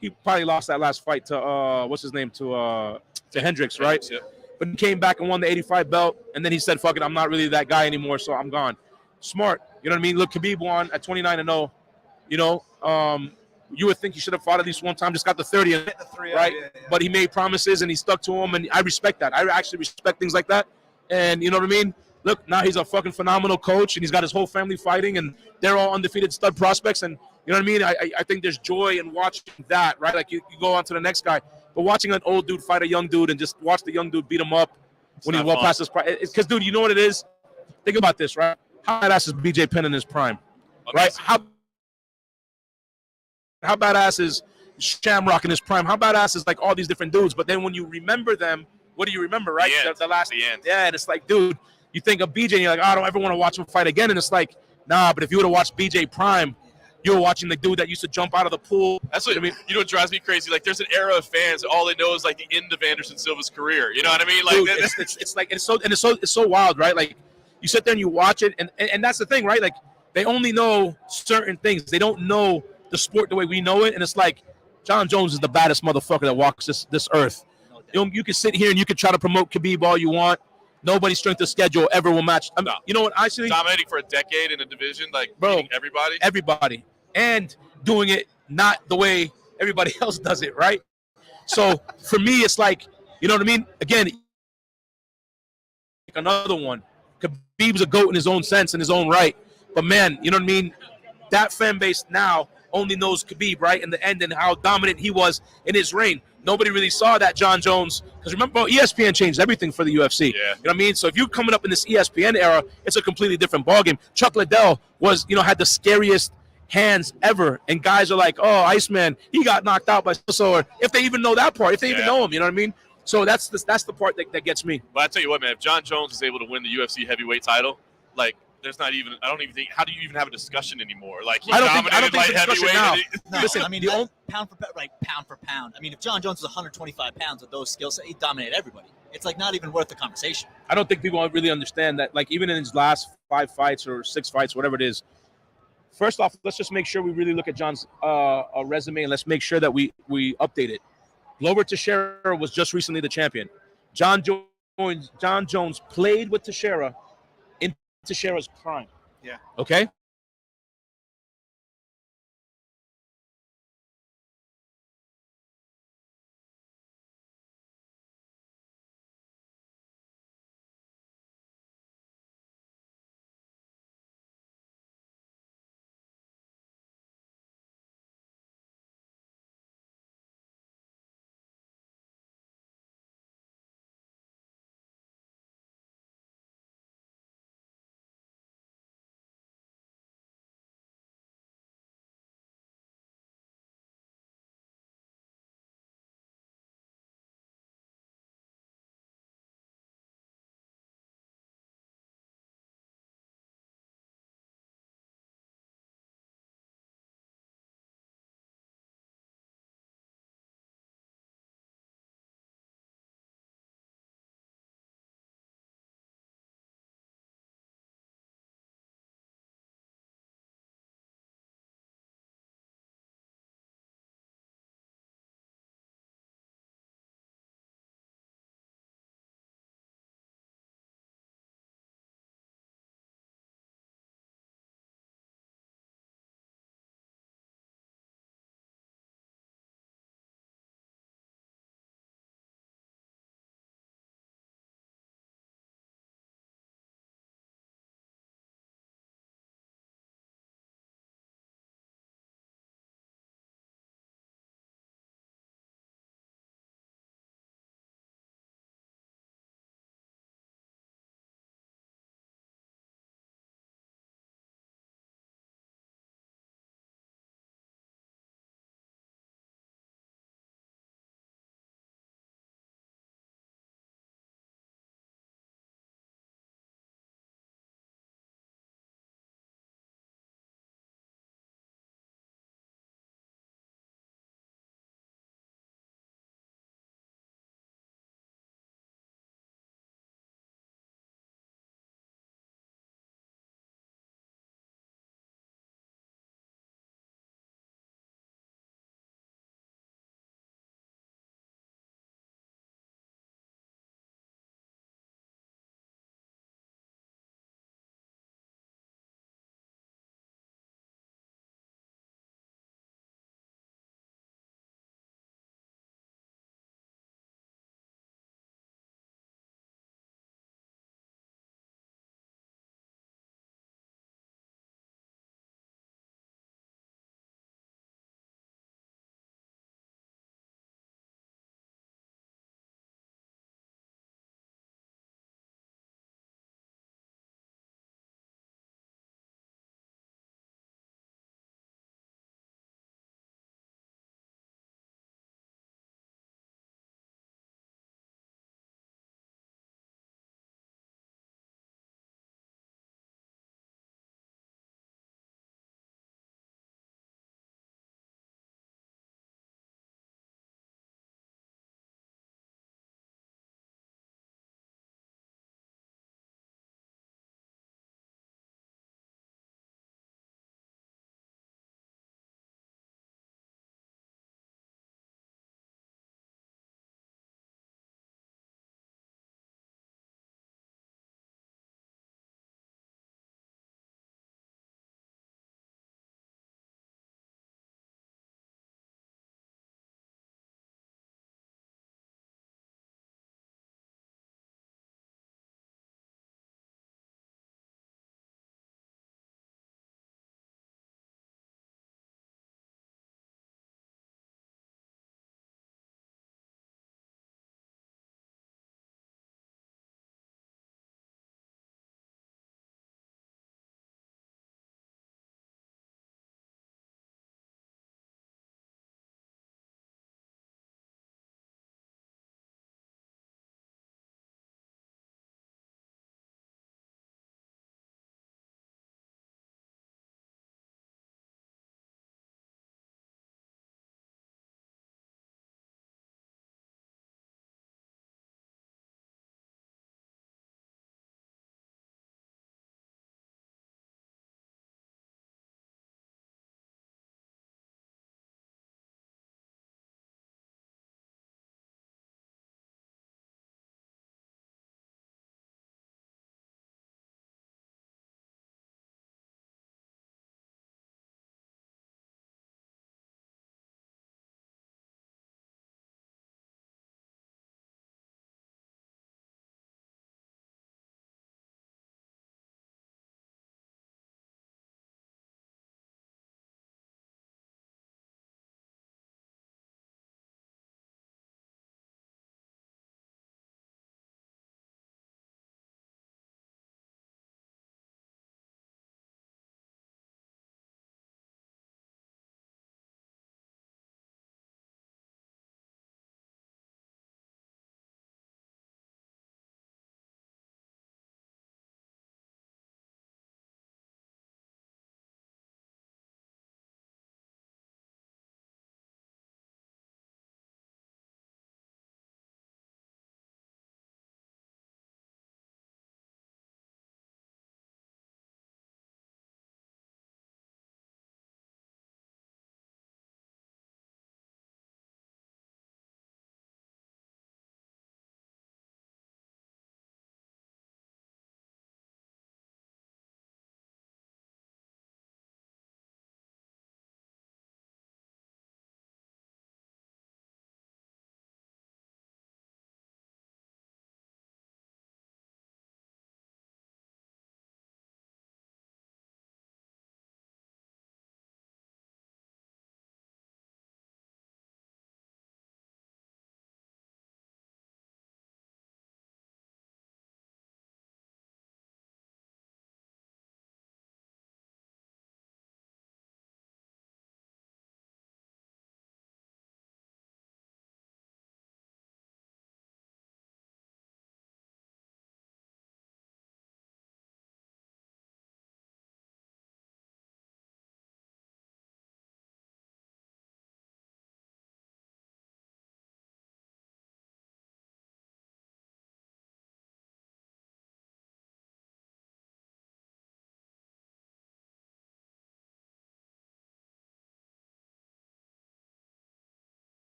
he probably lost that last fight to what's his name, to Hendricks, right? Yeah. But he came back and won the 85 belt, and then he said, fuck it, I'm not really that guy anymore, so I'm gone. Smart. You know what I mean? Look, Khabib won at 29-0. you would think he should have fought at least one time, just got the 30, and, Hit the 3-0, right? yeah. But he made promises and he stuck to them, and I respect that. I actually respect things like that. And you know what I mean? Look, now he's a fucking phenomenal coach, and he's got his whole family fighting, and they're all undefeated stud prospects. And you know what I mean? I think there's joy in watching that, right? Like you go on to the next guy, but watching an old dude fight a young dude and just watch the young dude beat him up when he's well past his prime. It's because, dude, you know what it is? Think about this, right? How badass is BJ Penn in his prime, right? How badass is Shamrock in his prime? How badass is like all these different dudes? But then when you remember them, what do you remember, right? The end. Yeah, and it's like, dude, you think of BJ and you're like, oh, I don't ever want to watch him fight again. And it's like, nah, but if you would have watched BJ Prime, you were watching the dude that used to jump out of the pool. That's what I mean. You know what drives me crazy? Like, there's an era of fans all they know is like the end of Anderson Silva's career. You know what I mean? Like, dude, it's like it's so wild, right? Like, you sit there and you watch it, and that's the thing, right? Like, they only know certain things. They don't know the sport the way we know it, and it's like John Jones is the baddest motherfucker that walks this earth. You can sit here and you can try to promote Khabib all you want. Nobody's strength of schedule ever will match. I mean, you know what? I see dominating for a decade in a division, like beating everybody, and doing it not the way everybody else does it, right? So for me, it's like, you know what I mean? Again, another one. Khabib's a GOAT in his own sense, in his own right. But man, you know what I mean? That fan base now only knows Khabib, right? In the end, and how dominant he was in his reign. Nobody really saw that John Jones, because remember, ESPN changed everything for the UFC. Yeah. You know what I mean? So if you're coming up in this ESPN era, it's a completely different ballgame. Chuck Liddell was, had the scariest hands ever, and guys are like, oh, Iceman, he got knocked out by so, or if they even know that part, if they even know him, you know what I mean? So that's the part that gets me. But I tell you what, man, if John Jones is able to win the UFC heavyweight title, like, there's not even, I don't even think, how do you even have a discussion anymore? Like, he dominated light heavyweight. No, listen, I mean, pound for pound. I mean, if John Jones was 125 pounds with those skill sets, he'd dominate everybody. It's like not even worth the conversation. I don't think people really understand that. Like, even in his last 5 fights or 6 fights, whatever it is, first off, let's just make sure we really look at John's resume, and let's make sure that we update it. Glover Teixeira was just recently the champion. John Jones played with Teixeira in Teixeira's prime. Yeah. Okay?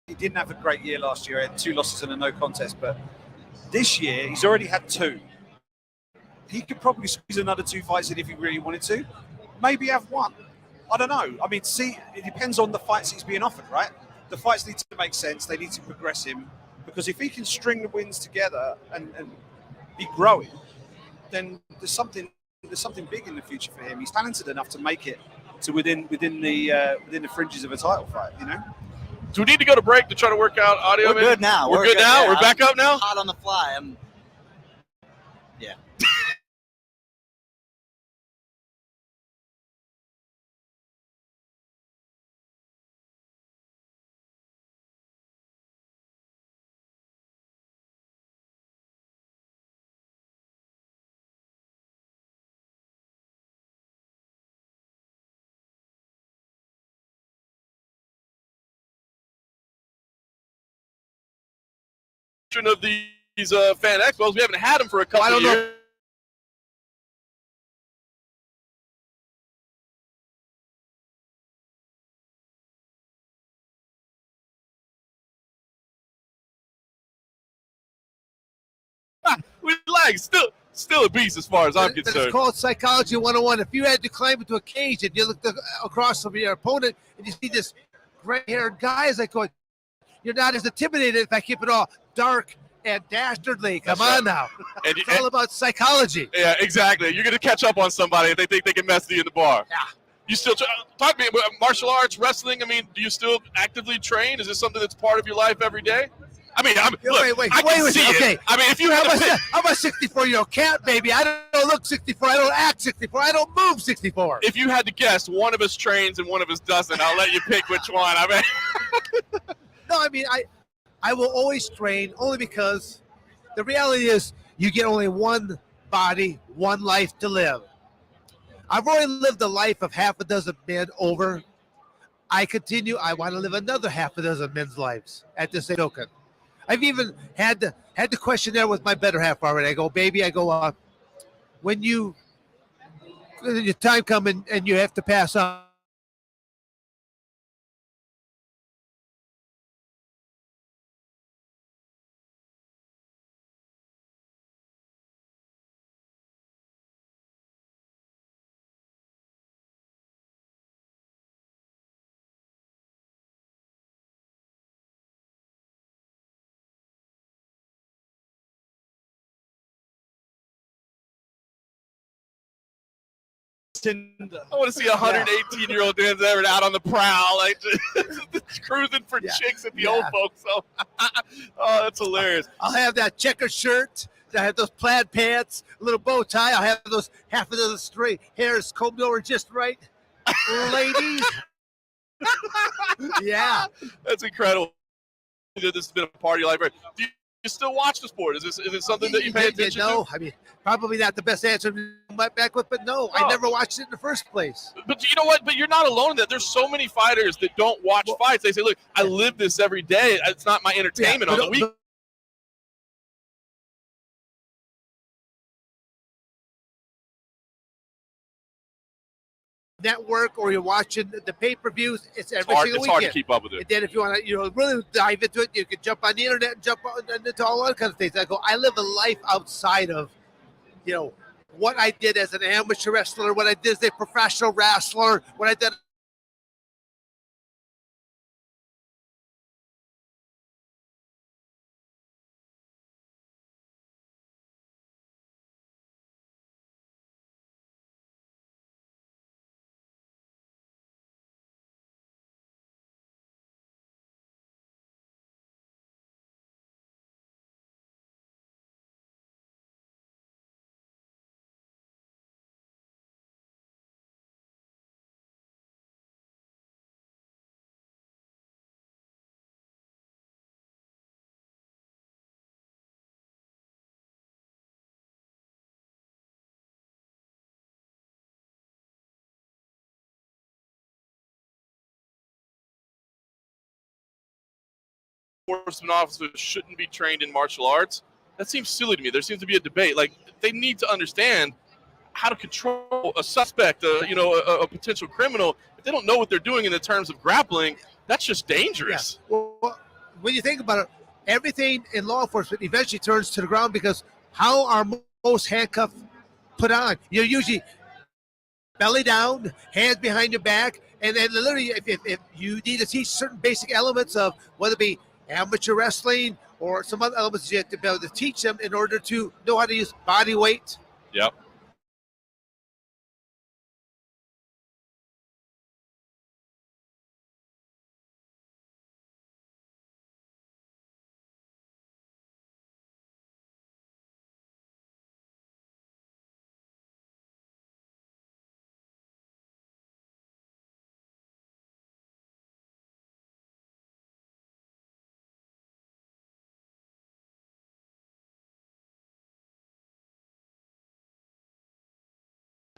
he didn't have a great year last year. He had 2 losses and a no contest, but this year he's already had 2. He could probably squeeze another 2 fights in if he really wanted to. Maybe have 1. I don't know. I mean, see, it depends on the fights he's being offered, right? The fights need to make sense. They need to progress him, because if he can string the wins together and be growing, then there's something big in the future for him. He's talented enough to make it to within the fringes of a title fight, you know. Do we need to go to break to try to work out audio? We're good now. We're good now. Yeah, We're back up now. Hot on the fly. Yeah. Of these fan expos, we haven't had them for a couple of years. We like still a beast as far as I'm concerned. It's called Psychology 101. If you had to climb into a cage and you looked across from your opponent and you see this gray-haired guy, is like going, you're not as intimidated if I keep it all dark and dastardly. Come on now. It's all about psychology. Yeah, exactly. You're going to catch up on somebody if they think they can mess you in the bar. Yeah. You still talk to me about martial arts, wrestling. I mean, do you still actively train? Is this something that's part of your life every day? I mean, I can see it. I mean, if you have I'm a 64-year-old cat, baby. I don't look 64. I don't act 64. I don't move 64. If you had to guess, one of us trains and one of us doesn't, I'll let you pick which one. I mean, no, I mean, I will always train only because the reality is you get only one body, one life to live. I've already lived a life of half a dozen men over. I want to live another half a dozen men's lives at the same token. I've even had the questionnaire with my better half already. I go, baby, when your time comes and you have to pass on, I want to see a 118-year-old Dan Severn out on the prowl, like just cruising for chicks at the old folks. So, oh, that's hilarious. I'll have that checker shirt. I have those plaid pants, a little bow tie. I'll have those half of those straight hairs combed over just right, ladies. Yeah, that's incredible. This has been a part of your life. Do you still watch the sport? Is it something that you pay attention to? No, I mean, probably not the best answer to my back with, but no, I never watched it in the first place. But you know what? But you're not alone in that. There's so many fighters that don't watch fights. They say, look, I live this every day. It's not my entertainment on the week. Network, or you're watching the pay-per-views, it's every single weekend. It's hard to keep up with it. And then if you want to, really dive into it, you can jump on the internet and jump into all that kind of things. I live a life outside of, what I did as an amateur wrestler, what I did as a professional wrestler, what I did. Enforcement officers shouldn't be trained in martial arts. That seems silly to me. There seems to be a debate. Like, they need to understand how to control a suspect, a potential criminal. If they don't know what they're doing in the terms of grappling, that's just dangerous. Yeah. Well, when you think about it, everything in law enforcement eventually turns to the ground because how are most handcuffs put on? You're usually belly down, hands behind your back, and then literally if you need to teach certain basic elements of whether it be amateur wrestling or some other elements, you have to be able to teach them in order to know how to use body weight. Yep.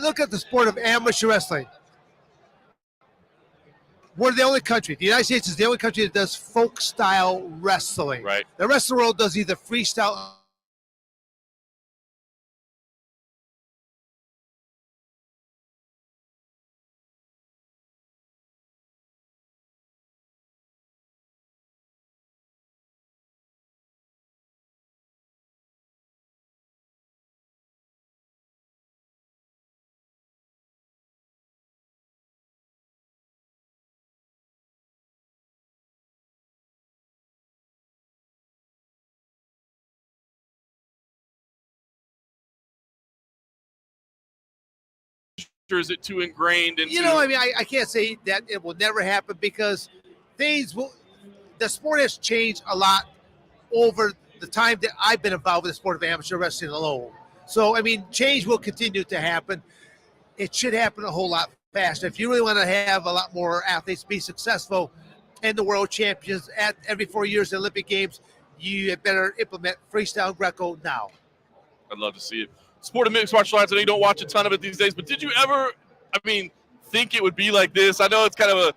Look at the sport of amateur wrestling. We're the only country. The United States is the only country that does folk style wrestling. Right. The rest of the world does either freestyle. Or is it too ingrained into? You know, I mean, I can't say that it will never happen because things will. The sport has changed a lot over the time that I've been involved with the sport of amateur wrestling alone. So, I mean, change will continue to happen. It should happen a whole lot faster. If you really want to have a lot more athletes be successful and the world champions at every 4 years, the Olympic Games, you had better implement freestyle Greco now. I'd love to see it. Sport of mixed martial arts, I know you don't watch a ton of it these days, but did you ever, think it would be like this? I know it's kind of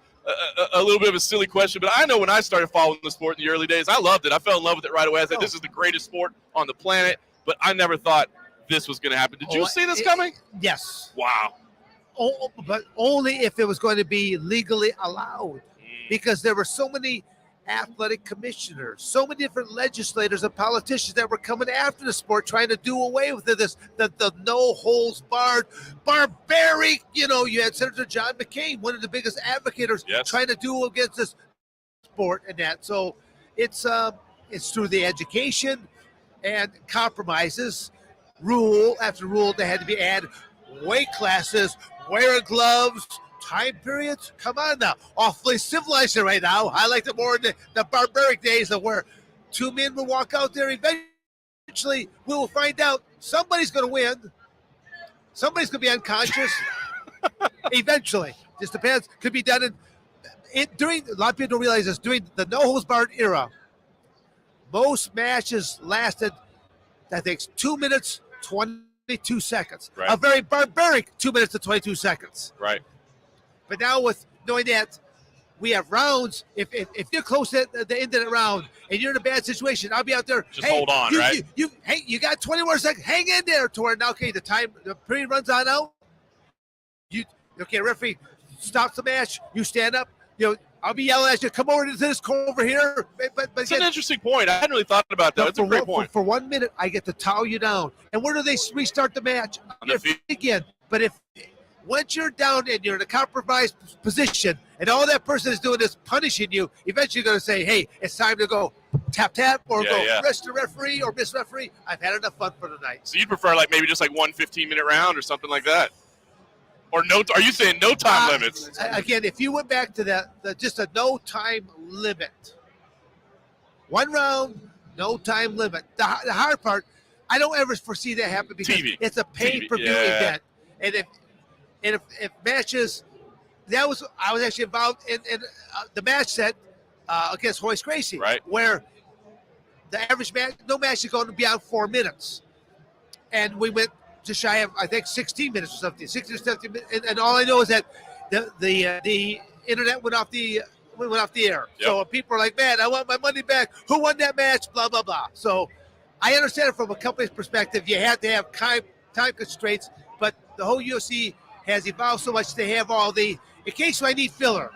a little bit of a silly question, but I know when I started following the sport in the early days, I loved it. I fell in love with it right away. I said, this is the greatest sport on the planet, but I never thought this was going to happen. Did you see this coming? Yes. Wow. But only if it was going to be legally allowed, because there were so many athletic commissioners, so many different legislators and politicians that were coming after the sport, trying to do away with this, the no holds barred, barbaric. You know, you had Senator John McCain, one of the biggest advocates, trying to do against this sport and that. So it's through the education and compromises, rule after rule. They had to be added weight classes, wearing gloves, time periods. Come on now, awfully civilized right now. I like it more in the barbaric days of where two men will walk out there. Eventually, we will find out somebody's going to win. Somebody's going to be unconscious. Eventually, just depends. Could be done during. A lot of people don't realize this. During the no holds barred era, most matches lasted, I think, 2 minutes 22 seconds. Right. A very barbaric 2 minutes to 22 seconds. Right. But now with knowing that we have rounds, if you're close at the end of the round and you're in a bad situation, I'll be out there. Just hold on, right? You got 20 more seconds. Hang in there, Torrin. Now, okay, the period runs on out. Referee stops the match. You stand up. I'll be yelling at you. Come over to this corner over here. But it's an interesting point. I hadn't really thought about that. It's a great point. For 1 minute, I get to towel you down. And where do they restart the match? On the feet again. But once you're down and you're in a compromised position and all that person is doing is punishing you, eventually you're going to say, hey, it's time to go tap, or rest the referee or miss referee. I've had enough fun for the night. So you'd prefer maybe just 1 15-minute round or something like that? Or no? Are you saying no time limits? Again, if you went back to just a no time limit, 1 round, no time limit. The hard part, I don't ever foresee that happen because it's a pay-per-view event. And if matches, I was actually involved in the match set against Hoist Gracie, right, where the average match, no match is going to be out 4 minutes, and we went just shy of, I think, 16 minutes or something, 16 or 17 minutes, and all I know is that the internet went off the air. Yep. So people are like, man, I want my money back. Who won that match? Blah blah blah. So I understand it from a company's perspective. You have to have time constraints, but the whole UFC has evolved so much. They have all in case I need filler,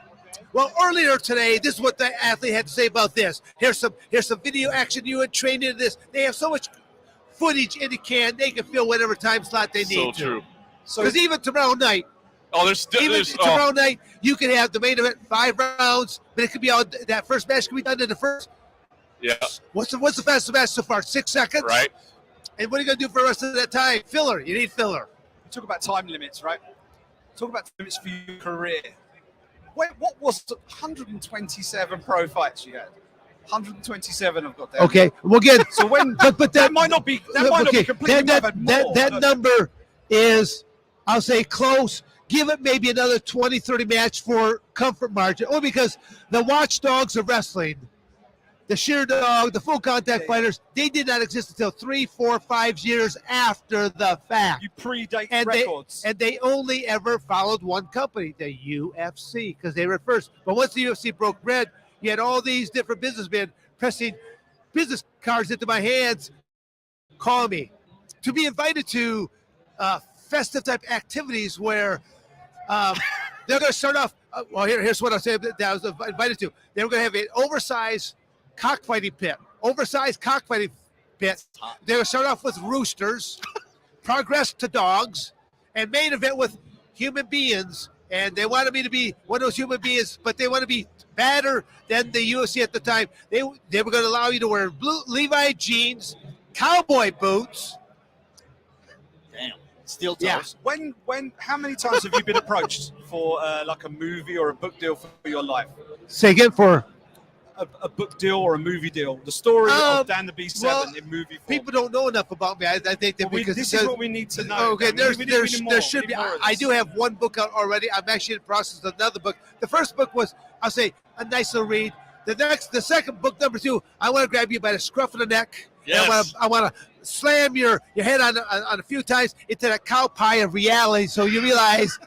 Well, earlier today, this is what the athlete had to say about this. Here's some video action. You had trained into this. They have so much footage in the can, they can fill whatever time slot they need to. So true. Because even tomorrow night, tomorrow night, you can have the main event 5 rounds, but it could be all that first match could be done in the first. Yeah. What's the fastest match so far? 6 seconds. Right. And what are you gonna do for the rest of that time? Filler. You need filler. Talk about time limits, right? Talk about limits for your career. Wait, what was 127 pro fights you had? 127 I've got there. Okay, we'll get. So when, but that might not be. That might not be completely. That number is, I'll say, close. Give it maybe another 20, 30 match for comfort margin. Only because the watchdogs of wrestling, the sheer dog, the full contact fighters, they did not exist until 3, 4, 5 years after the fact. You predate and records. They only ever followed one company, the UFC, because they were first. But once the UFC broke bread, you had all these different businessmen pressing business cards into my hands. Call me to be invited to festive type activities where they're going to start off. Here's what I'll say that I was invited to. They were going to have an oversized cockfighting pit. They will start off with roosters, progress to dogs, and main event with human beings. And they wanted me to be one of those human beings, but they want to be better than the UFC at the time. They were going to allow you to wear blue Levi jeans, cowboy boots. Damn. Steel toes. Yeah. How many times have you been approached for like a movie or a book deal for your life? Say again for a book deal or a movie deal. The story of Dan the B7 in movie form. People don't know enough about me. I think that because this is what we need to know. Okay, there should be. I do have one book out already. I'm actually in the process of another book. The first book was, I'll say, a nice little read. The second book, number 2, I want to grab you by the scruff of the neck. Yes. I want to slam your head on a few times into that cow pie of reality, so you realize,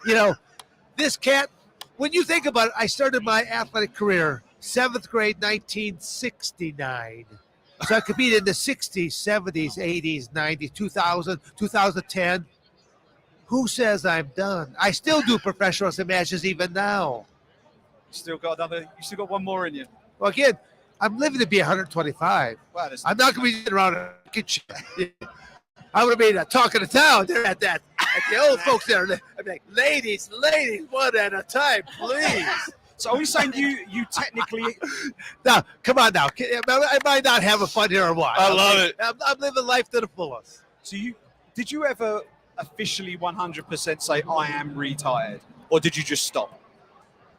this cat. When you think about it, I started my athletic career 7th grade, 1969. So I competed in the 60s, 70s, 80s, 90s, 2000, 2010. Who says I'm done? I still do professional wrestling matches even now. You still got one more in you. Well, again, I'm living to be 125. Wow, I'm not going to be sitting around and shit. I'm going to be talking to town. They're at the old folks there. I'm like, ladies, one at a time, please. So are we saying you technically? Now, come on now. Am I not having fun here or what? I love it. I'm living life to the fullest. So did you ever officially 100% say I am retired, or did you just stop?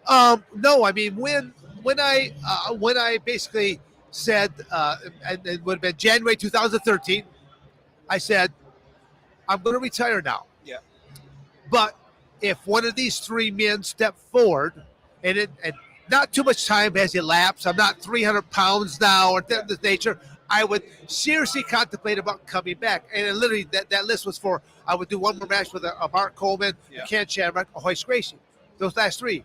No, I mean when I basically said, and it would have been January 2013, I said, I'm going to retire now. Yeah. But if one of these 3 men step forward, and not too much time has elapsed, I'm not 300 pounds now or this nature, I would seriously contemplate about coming back. And literally that list was for, I would do one more match with a Mark Coleman, Ken Shamrock, a Hoist Gracie. Those last 3.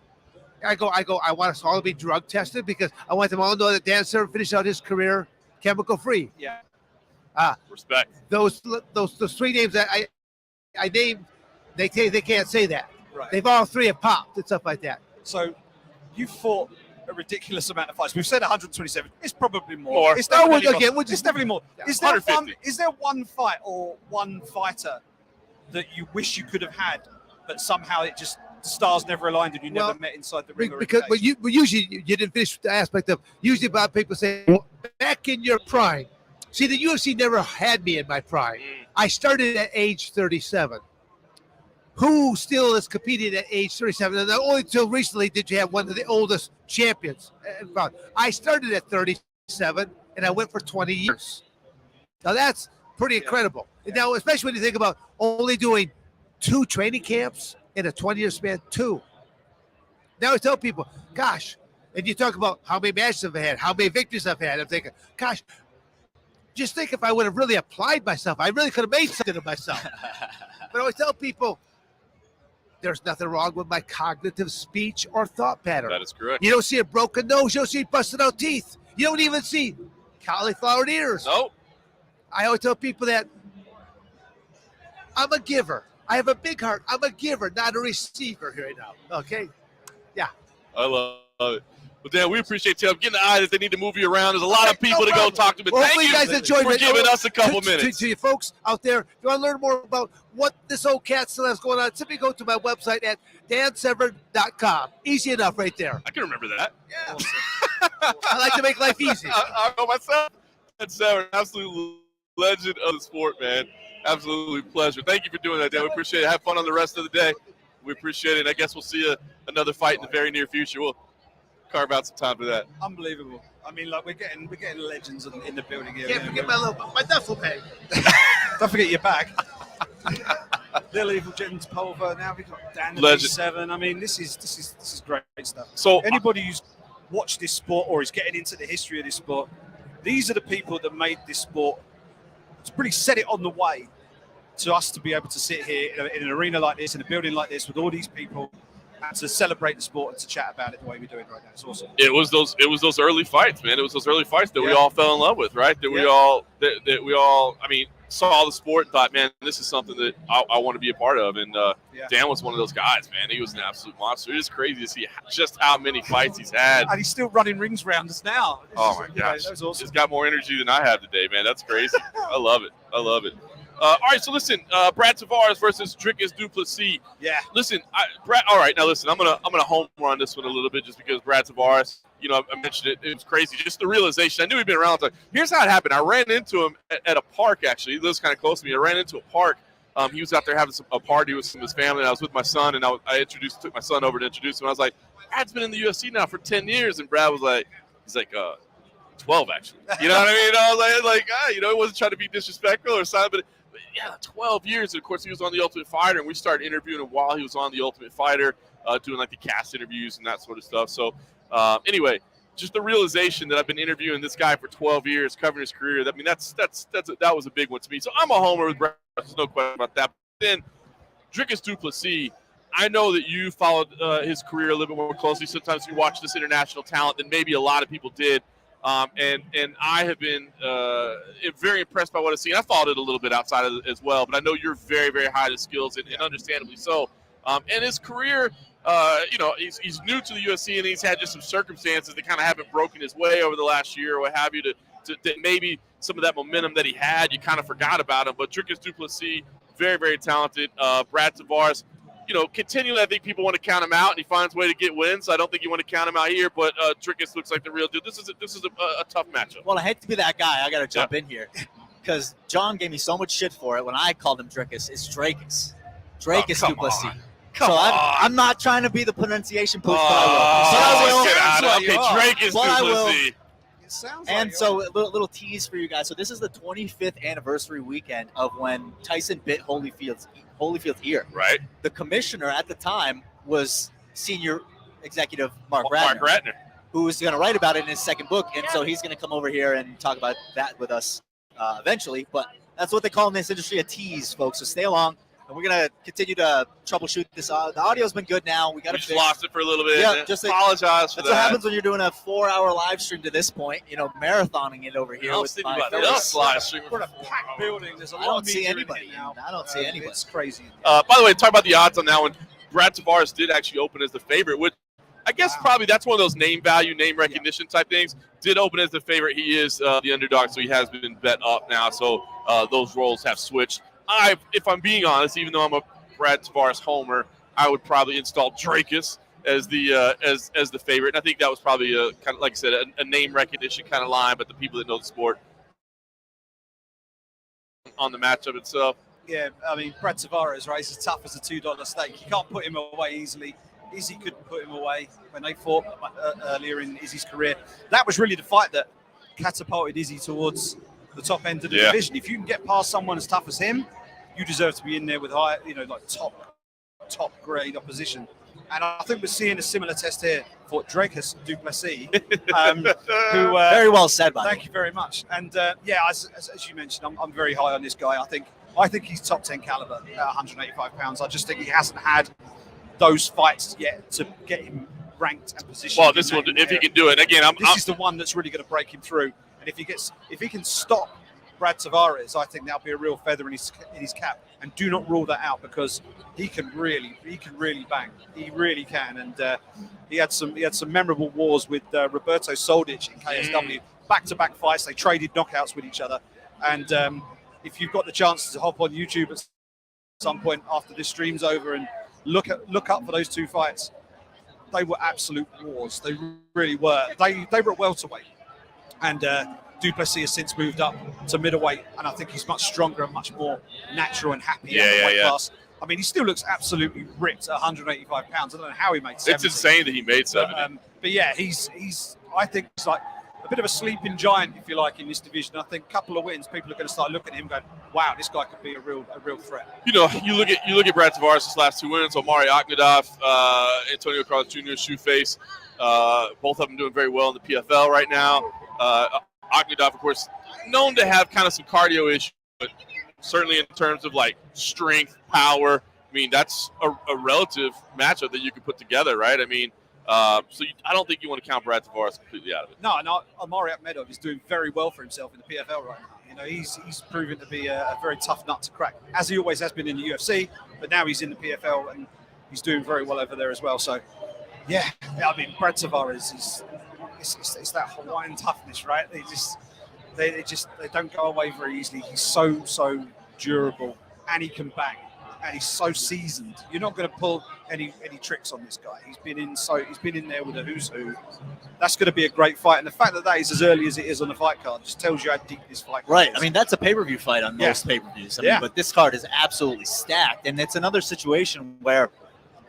I want us all to be drug tested because I want them all to know that Dan Severn finished out his career chemical free. Yeah. Respect. Those 3 names that I named, they can't say that. Right. They've all 3 have popped and stuff like that. So you fought a ridiculous amount of fights. We've said 127. It's probably more. It's definitely more. It's definitely more. Is there one fight or one fighter that you wish you could have had, but somehow it just the stars never aligned and you never met inside the ring? Because usually you didn't finish the aspect of usually about people saying back in your prime. See, the UFC never had me in my prime. I started at age 37. Who still is competing at age 37? And only until recently did you have one of the oldest champions. I started at 37, and I went for 20 years. Now, that's pretty incredible. And now, especially when you think about only doing 2 training camps in a 20-year span, 2. Now I tell people, gosh, and you talk about how many matches I've had, how many victories I've had. I'm thinking, gosh, just think if I would have really applied myself, I really could have made something of myself. But I always tell people, there's nothing wrong with my cognitive speech or thought pattern. That is correct. You don't see a broken nose. You don't see busted out teeth. You don't even see cauliflower ears. Nope. I always tell people that I'm a giver. I have a big heart. I'm a giver, not a receiver here right now. Okay? Yeah. I love it. But Dan, we appreciate you getting the eye that they need to move you around. There's a lot of people to go talk to. But Well, thank hopefully you you guys enjoyed for it. giving us a couple To minutes. you folks out there, if you want to learn more about what this old cat still has going on, simply go to my website at dansevern.com. Easy enough right there. I can remember that. Yeah. I like to make life easy. I know myself. That's Severn, absolute legend of the sport, man. Absolutely pleasure. Thank you for doing that, Dan. We appreciate it. Have fun on the rest of the day. We appreciate it. And I guess we'll see another fight in the very near future. We'll carve out some time for that. Unbelievable. I mean, like we're getting legends in the building here. Can't forget my duffel bag. Don't forget your bag. Little Evil Jens Pulver. Now we've got Dan Legend. 7. I mean, this is great stuff. So Anybody who's watched this sport or is getting into the history of this sport, these are the people that made this sport. It's pretty set it on the way to us to be able to sit here in an arena like this, in a building like this, with all these people, and to celebrate the sport and to chat about it the way we're doing right now. It's awesome. It was those early fights, man. It was those early fights that we all fell in love with, right? That we all I mean, saw the sport and thought, man, this is something that I want to be a part of. And Dan was one of those guys, man. He was an absolute monster. It is crazy to see just how many fights he's had. And he's still running rings round us now. Oh my gosh, that was awesome. He's got more energy than I have today, man. That's crazy. I love it. All right, so listen, Brad Tavares versus Dricus du Plessis. Yeah. Listen, Brad. All right, now listen, I'm gonna homer on this one a little bit just because Brad Tavares. You know, I mentioned it. It was crazy. Just the realization. I knew he'd been around. Here's how it happened. I ran into him at a park. Actually, he lives kind of close to me. I ran into a park. He was out there having a party with some of his family. And I was with my son, and I took my son over to introduce him. I was like, Brad's been in the UFC now for 10 years, and Brad was like, 12 actually. You know what I mean? I was like, he wasn't trying to be disrespectful or something, but yeah, 12 years. And of course, he was on The Ultimate Fighter, and we started interviewing him while he was on The Ultimate Fighter, doing like the cast interviews and that sort of stuff. So anyway, just the realization that I've been interviewing this guy for 12 years, covering his career. I mean, that was a big one to me. So I'm a homer with Brad. There's no question about that. But then Dricus du Plessis, I know that you followed his career a little bit more closely. Sometimes you watch this international talent than maybe a lot of people did. And I have been very impressed by what I've seen. I followed it a little bit outside of it as well, but I know you're very, very high to skills, and understandably so. And his career, he's new to the UFC, and he's had just some circumstances that kind of haven't broken his way over the last year or what have you, to maybe some of that momentum that he had, you kind of forgot about him. But Dricus du Plessis, very, very talented. Brad Tavares, continually, I think people want to count him out, and he finds a way to get wins. So I don't think you want to count him out here, but Dricus looks like the real deal. This is a tough matchup. Well, I hate to be that guy. I got to jump in here because John gave me so much shit for it when I called him Dricus. It's Dracus. Dracus du Plessis. I'm not trying to be the pronunciation push, but I will. Okay, Dracus du Plessis. And so a little tease for you guys. So this is the 25th anniversary weekend of when Tyson bit Holyfield's ear. Right. The commissioner at the time was senior executive Mark Ratner, who was going to write about it in his second book. And so he's going to come over here and talk about that with us eventually. But that's what they call in this industry a tease, folks. So stay along. And we're going to continue to troubleshoot this. The audio's been good now. We got to just lost it for a little bit. Yeah, just apologize for that. That's what happens when you're doing a 4-hour live stream to this point, marathoning it over here. I was thinking about that live stream. We're in a packed building. There's a lot I don't of see media anybody now. I don't see anybody. It's crazy. By the way, talk about the odds on that one. Brad Tavares did actually open as the favorite, which I guess probably that's one of those name value, name recognition type things. Did open as the favorite. He is the underdog, so he has been bet up now. So those roles have switched. If I'm being honest, even though I'm a Brad Tavares homer, I would probably install Dracus as the as the favorite. And I think that was probably a kind of, like I said, a name recognition kind of line, but the people that know the sport on the matchup itself. Yeah, I mean, Brad Tavares, right, he's as tough as a $2 steak. You can't put him away easily. Izzy couldn't put him away when they fought earlier in Izzy's career. That was really the fight that catapulted Izzy towards the top end of the division. If you can get past someone as tough as him, you deserve to be in there with high, like top grade opposition. And I think we're seeing a similar test here for Dracus du Plessis, who very well said, by thank you very much. And as you mentioned, I'm very high on this guy. I think he's top 10 caliber at 185 pounds. I just think he hasn't had those fights yet to get him ranked and positioned. Well, this one, if he can do it again, this is the one that's really going to break him through. And if he can stop Brad Tavares, I think that'll be a real feather in his cap. And do not rule that out, because he can really bang. He really can. And he had some memorable wars with Roberto Soldic in KSW. Back-to-back fights. They traded knockouts with each other. And if you've got the chance to hop on YouTube at some point after this stream's over and look up for those two fights, they were absolute wars. They really were. They were at welterweight, and Duplessis has since moved up to middleweight, and I think he's much stronger and much more natural and happy in the weight class. I mean, he still looks absolutely ripped at 185 pounds. I don't know how he made 70. It's insane that he made 70. But yeah, he's. I think he's like a bit of a sleeping giant, if you like, in this division. I think a couple of wins, people are going to start looking at him going, wow, this guy could be a real threat. You know, you look at Brad Tavares' last two wins, Omari Akmadov, Antonio Carlos Jr., Shoeface, both of them doing very well in the PFL right now. Akmadov, of course, known to have kind of some cardio issues, but certainly in terms of like strength, power, I mean, that's a relative matchup that you could put together, right? I mean, I don't think you want to count Brad Tavares completely out of it. No, Omari Akmadov is doing very well for himself in the PFL right now. You know, he's proven to be a very tough nut to crack, as he always has been in the UFC, but now he's in the PFL and he's doing very well over there as well. So, yeah, I mean, Brad Tavares it's that Hawaiian toughness, right? They don't go away very easily. He's so durable, and he can bang, and he's so seasoned. You're not going to pull any tricks on this guy. He's been in there with a who's who. That's going to be a great fight, and the fact that is as early as it is on the fight card just tells you how deep this fight right is. I mean, that's a pay-per-view fight on most pay-per-views. I mean, but this card is absolutely stacked, and it's another situation where,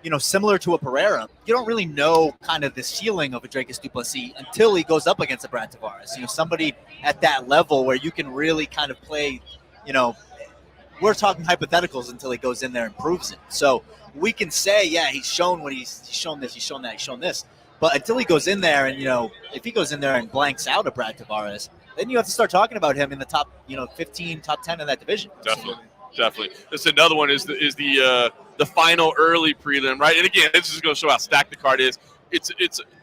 you know, similar to a Pereira, you don't really know kind of the ceiling of a Dricus Du Plessis until he goes up against a Brad Tavares. You know, somebody at that level where you can really kind of play, you know, we're talking hypotheticals until he goes in there and proves it. So we can say, yeah, he's shown what he's shown this, he's shown that, he's shown this. But until he goes in there and, you know, if he goes in there and blanks out a Brad Tavares, then you have to start talking about him in the top, you know, 15, top 10 in that division. Definitely. This another one is the final early prelim, right? And again, this is going to show how stacked the card is. It's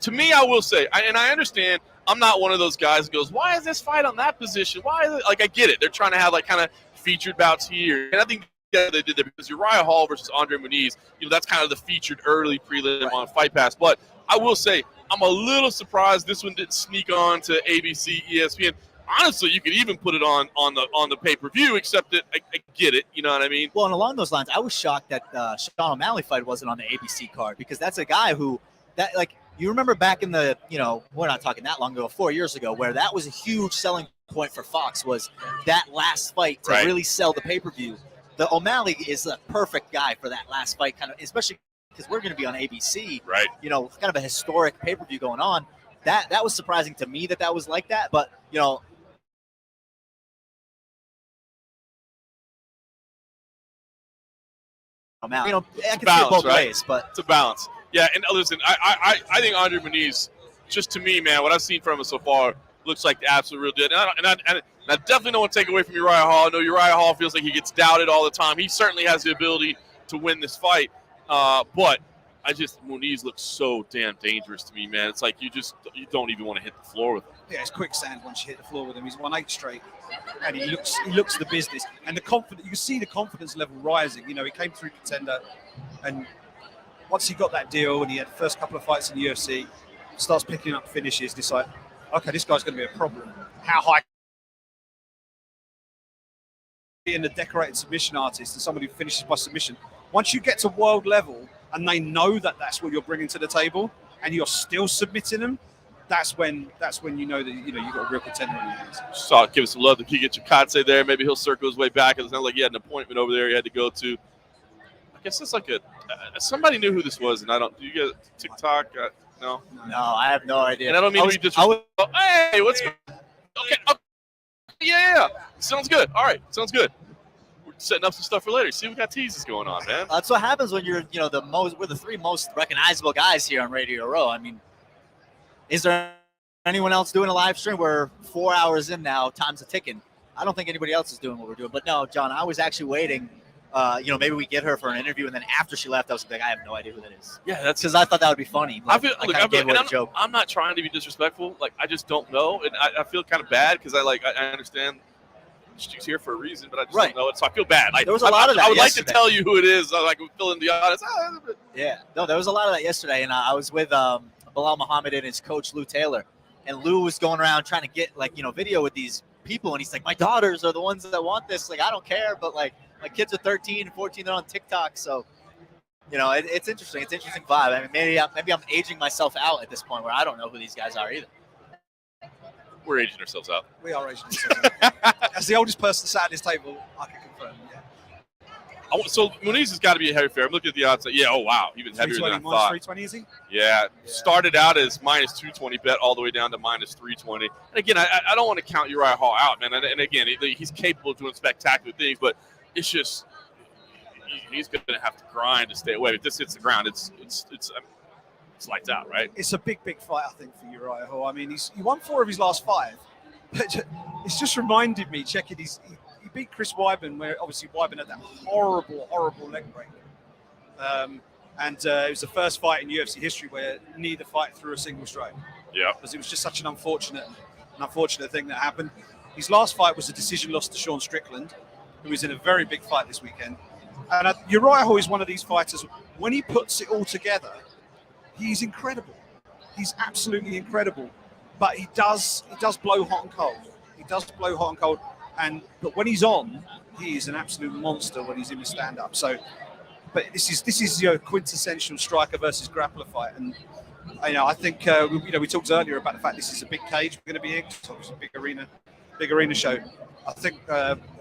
to me, I will say, and I understand, I'm not one of those guys that goes, why is this fight on that position? Why is it? Like, I get it. They're trying to have like kind of featured bouts here, and I think they did that because Uriah Hall versus Andre Muniz, you know, that's kind of the featured early prelim on Fight Pass. But I will say, I'm a little surprised this one didn't sneak on to ABC, ESPN. Honestly, you could even put it on the pay-per-view, except that I get it. You know what I mean? Well, and along those lines, I was shocked that Sean O'Malley fight wasn't on the ABC card, because that's a guy who, that like, you remember back in the, you know, we're not talking that long ago, 4 years ago, where that was a huge selling point for Fox, was that last fight to really sell the pay-per-view. The O'Malley is a perfect guy for that last fight, kind of, especially because we're going to be on ABC. Right. You know, kind of a historic pay-per-view going on. That was surprising to me that was like that, but, you know, you know, I can see it both ways, but it's a balance. Yeah, and listen, I think Andre Muniz, just to me, man, what I've seen from him so far looks like the absolute real deal. And I definitely don't want to take away from Uriah Hall. I know Uriah Hall feels like he gets doubted all the time. He certainly has the ability to win this fight, but Muniz looks so damn dangerous to me, man. It's like you don't even want to hit the floor with him. Yeah, it's quicksand once you hit the floor with him. He's won 8 straight, and he looks the business, and the confidence. You can see the confidence level rising. You know, he came through Contender, and once he got that deal and he had the first couple of fights in the UFC, starts picking up finishes. Decide, okay, this guy's going to be a problem. How high? Being a decorated submission artist and somebody who finishes by submission. Once you get to world level and they know that that's what you're bringing to the table, and you're still submitting them, that's when you know that you've got a real contender in your hands. So give us some love to Kike Chikadze there. Maybe he'll circle his way back. It's not like he had an appointment over there he had to go to. I guess it's like somebody knew who this was, and I don't. Do you get TikTok? No. No, I have no idea. And I don't mean to be disrespectful. Hey, what's good? Okay. Yeah. Sounds good. All right. Sounds good. We're setting up some stuff for later. See, we got teases going on, man. That's what happens when you're, we're the 3 most recognizable guys here on Radio Row. I mean, is there anyone else doing a live stream? We're 4 hours in now. Time's a ticking. I don't think anybody else is doing what we're doing. But no, John, I was actually waiting. Maybe we get her for an interview, and then after she left, I was like, I have no idea who that is. Yeah, that's because I thought that would be funny. I'm not trying to be disrespectful. Like, I just don't know, and I feel kind of bad because I understand she's here for a reason, but I just Right. don't know it, so I feel bad. There was a lot of that I would like yesterday. to tell you who it is. I can fill in the audience. Yeah, no, there was a lot of that yesterday, and I was with Bilal Muhammad and his coach Lou Taylor, and Lou was going around trying to get video with these people, and he's like, my daughters are the ones that want this. Like, I don't care, but like my kids are 13 and 14, they're on TikTok, so it's interesting. It's an interesting vibe. I mean, maybe I'm aging myself out at this point where I don't know who these guys are either. We're aging ourselves out. We are aging ourselves out. As the oldest person sat at this table, I can confirm. Yeah. So Munhoz has got to be a heavy favorite. I'm looking at the odds. Yeah. Oh wow, even heavier than I thought. 320, is he? Yeah. Started out as -220 bet all the way down to -320. And again, I don't want to count Uriah Hall out, man. And again, he's capable of doing spectacular things, but it's just he's going to have to grind to stay away. If this hits the ground, it's lights out, right? It's a big fight, I think, for Uriah Hall. I mean, he won 4 of his last 5. But it's just reminded me, checking he beat Chris Weidman, where obviously Weidman had that horrible leg break. And it was the first fight in UFC history where neither fight threw a single strike. Yeah. Because it was just such an unfortunate thing that happened. His last fight was a decision loss to Sean Strickland, who was in a very big fight this weekend. And Uriah Hall is one of these fighters, when he puts it all together, he's incredible. He's absolutely incredible. But he does blow hot and cold. He does blow hot and cold. But when he's on, he is an absolute monster when he's in the stand-up. So, but this is your quintessential striker versus grappler fight. And I think we talked earlier about the fact this is a big cage we're going to be in. It's obviously a big arena show. I think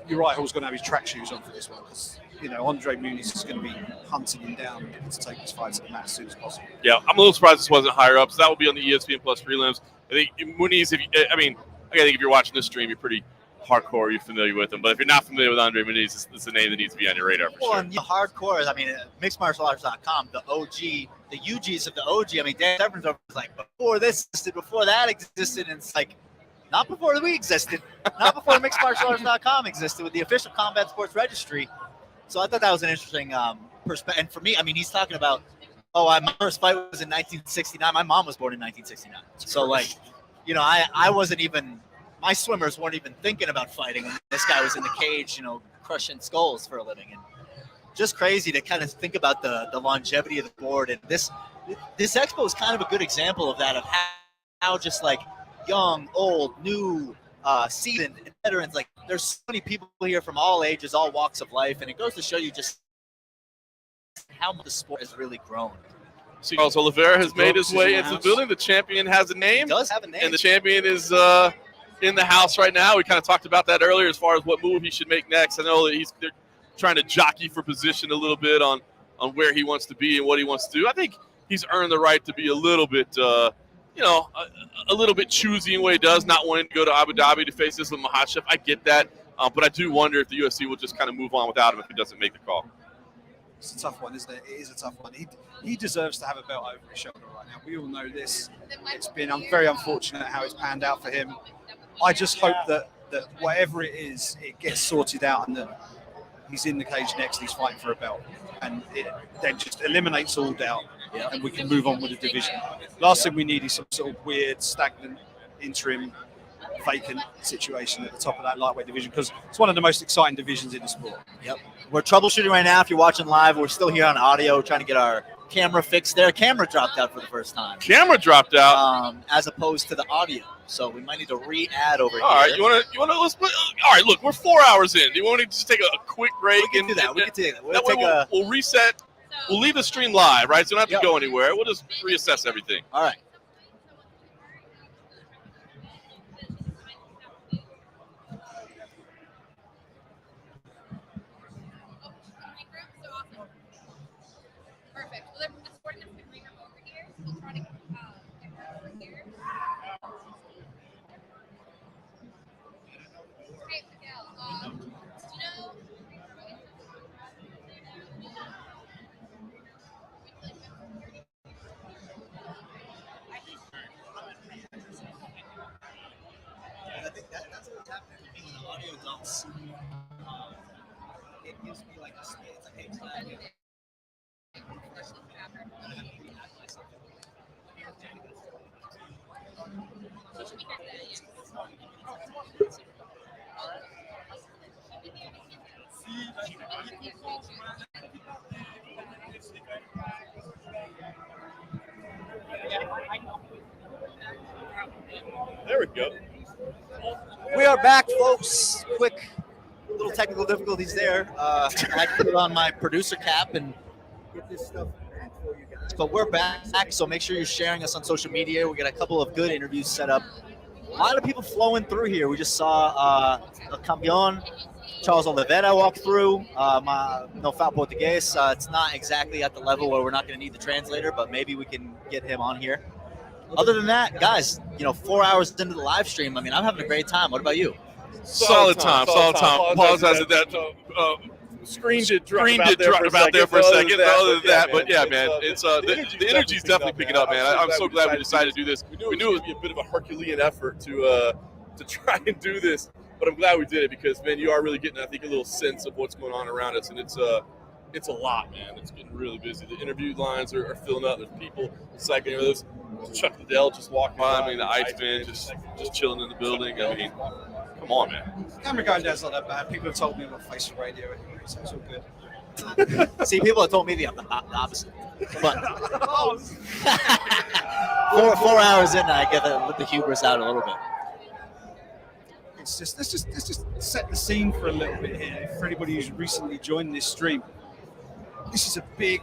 Uriah Hall's going to have his track shoes on for this one because Andre Muniz is going to be hunting him down to take this fight to the mat as soon as possible. Yeah, I'm a little surprised this wasn't higher up. So that will be on the ESPN Plus prelims. I think Muniz, I think if you're watching this stream, you're pretty hardcore, you're familiar with him. But if you're not familiar with Andre Muniz, it's a name that needs to be on your radar for sure. And hardcore, I mean, mixedmartialarts.com, the OG, the UGs of the OG. I mean, Dan Severn's was like, before this existed, before that existed, and it's like, not before we existed, not before mixedmartialarts.com existed with the official combat sports registry. So I thought that was an interesting perspective. And for me, I mean, he's talking about, my first fight was in 1969. My mom was born in 1969. So, I wasn't even, my swimmers weren't even thinking about fighting when this guy was in the cage, crushing skulls for a living. And just crazy to kind of think about the longevity of the board. And this expo is kind of a good example of that, of how just like young, old, new, seasoned veterans, like there's so many people here from all ages, all walks of life, and it goes to show you just how much the sport has really grown. Charles Oliveira has made his way into the building. The champion has a name. He does have a name. And the champion is in the house right now. We kind of talked about that earlier as far as what move he should make next. I know that they're trying to jockey for position a little bit on where he wants to be and what he wants to do. I think he's earned the right to be a little bit a little bit choosy in what he does, not wanting to go to Abu Dhabi to face this with Makhachev. I get that, but I do wonder if the UFC will just kind of move on without him if he doesn't make the call. It's a tough one, isn't it? It is a tough one. He deserves to have a belt over his shoulder right now. We all know this. It's been very unfortunate how it's panned out for him. I just hope that whatever it is, it gets sorted out and that he's in the cage next, he's fighting for a belt. And it then just eliminates all doubt. And we can move on with the division. Last thing we need is some sort of weird, stagnant, interim, vacant situation at the top of that lightweight division because it's one of the most exciting divisions in the sport. Yep. We're troubleshooting right now. If you're watching live, we're still here on audio trying to get our camera fixed there. Camera dropped out for the first time. Camera dropped out? As opposed to the audio. So we might need to re-add over here. All right, you want to let's put, all right, look, we're 4 hours in. Do you want to just take a quick break? We can do that. We can do that. We'll reset. We'll leave the stream live, right? So we don't have to go anywhere. We'll just reassess everything. All right. Perfect. Well, they're escorting us to the green room over here. We'll try to get her over here. Hey, Miguel, do you know? I think that's what's happening to me when the audio dumps. It gives me like a space. It's like, hey, flag. There we go. We are back, folks. Quick little technical difficulties there. I had to put on my producer cap and get this stuff for you guys. But we're back, so make sure you're sharing us on social media. We got a couple of good interviews set up. A lot of people flowing through here. We just saw El Campeón, Charles Oliveira walk through. No Fat Portuguese. It's not exactly at the level where we're not going to need the translator, but maybe we can get him on here. Other than that, guys, 4 hours into the live stream, I mean, I'm having a great time. What about you? Solid time. Apologize that screen did drop about there for a second. Other than that, but yeah, man, it's the energy's definitely picking up, man. I'm so glad we decided to do this. We knew it would be a bit of a Herculean effort to try and do this, but I'm glad we did it because, man, you are really getting, I think, a little sense of what's going on around us, and it's a lot, man. It's getting really busy. The interview lines are filling up. There's people cycling. There's Chuck Liddell just walking by. I mean, the Iceman just chilling in the building. I mean, come on, man. Camera going down's not that bad. People have told me I'm on face of radio anyway, so it's all good. See, people have told me the opposite. But 4 hours in, I get let the hubris out a little bit. Let's just set the scene for a little bit here. For anybody who's recently joined this stream, this is a big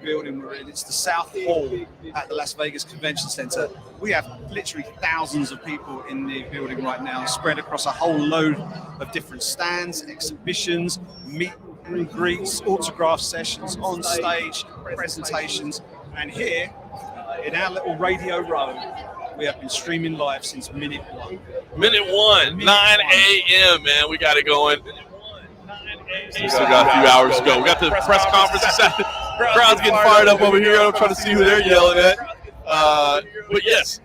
building we're in. It's the South Hall at the Las Vegas Convention Center. We have literally thousands of people in the building right now, spread across a whole load of different stands, exhibitions, meet and greets, autograph sessions, on stage, presentations. And here, in our little radio row, we have been streaming live since minute one. Minute one, 9 a.m., man. We got it going. We still got a few hours to go. We got the press conference. Crowd's getting fired up over here. I'm trying to see who they're yelling at. But yes,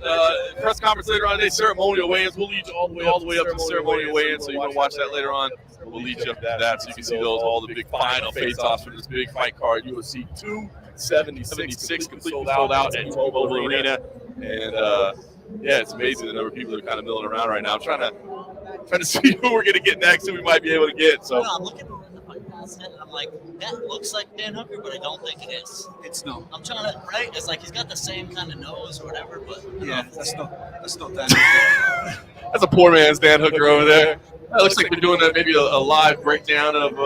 press conference later on today, ceremonial weigh-ins. We'll lead you all the way up to the ceremonial weigh-in, so you want to watch that later on. We'll lead you up to that so you can see all the big final face-offs from this big fight card. UFC 276 completely sold out at T-Mobile Arena. And yeah, it's amazing the number of people that are kind of milling around right now. I'm trying to see who we're going to get next, who we might be able to get. So I'm looking at the fight pass and I'm like, that looks like Dan Hooker, but I don't think it is. It's not. I'm trying to, right? It's like he's got the same kind of nose or whatever, but yeah, that's not Dan Hooker. That's a poor man's Dan Hooker over there. That looks like we're doing maybe a live breakdown of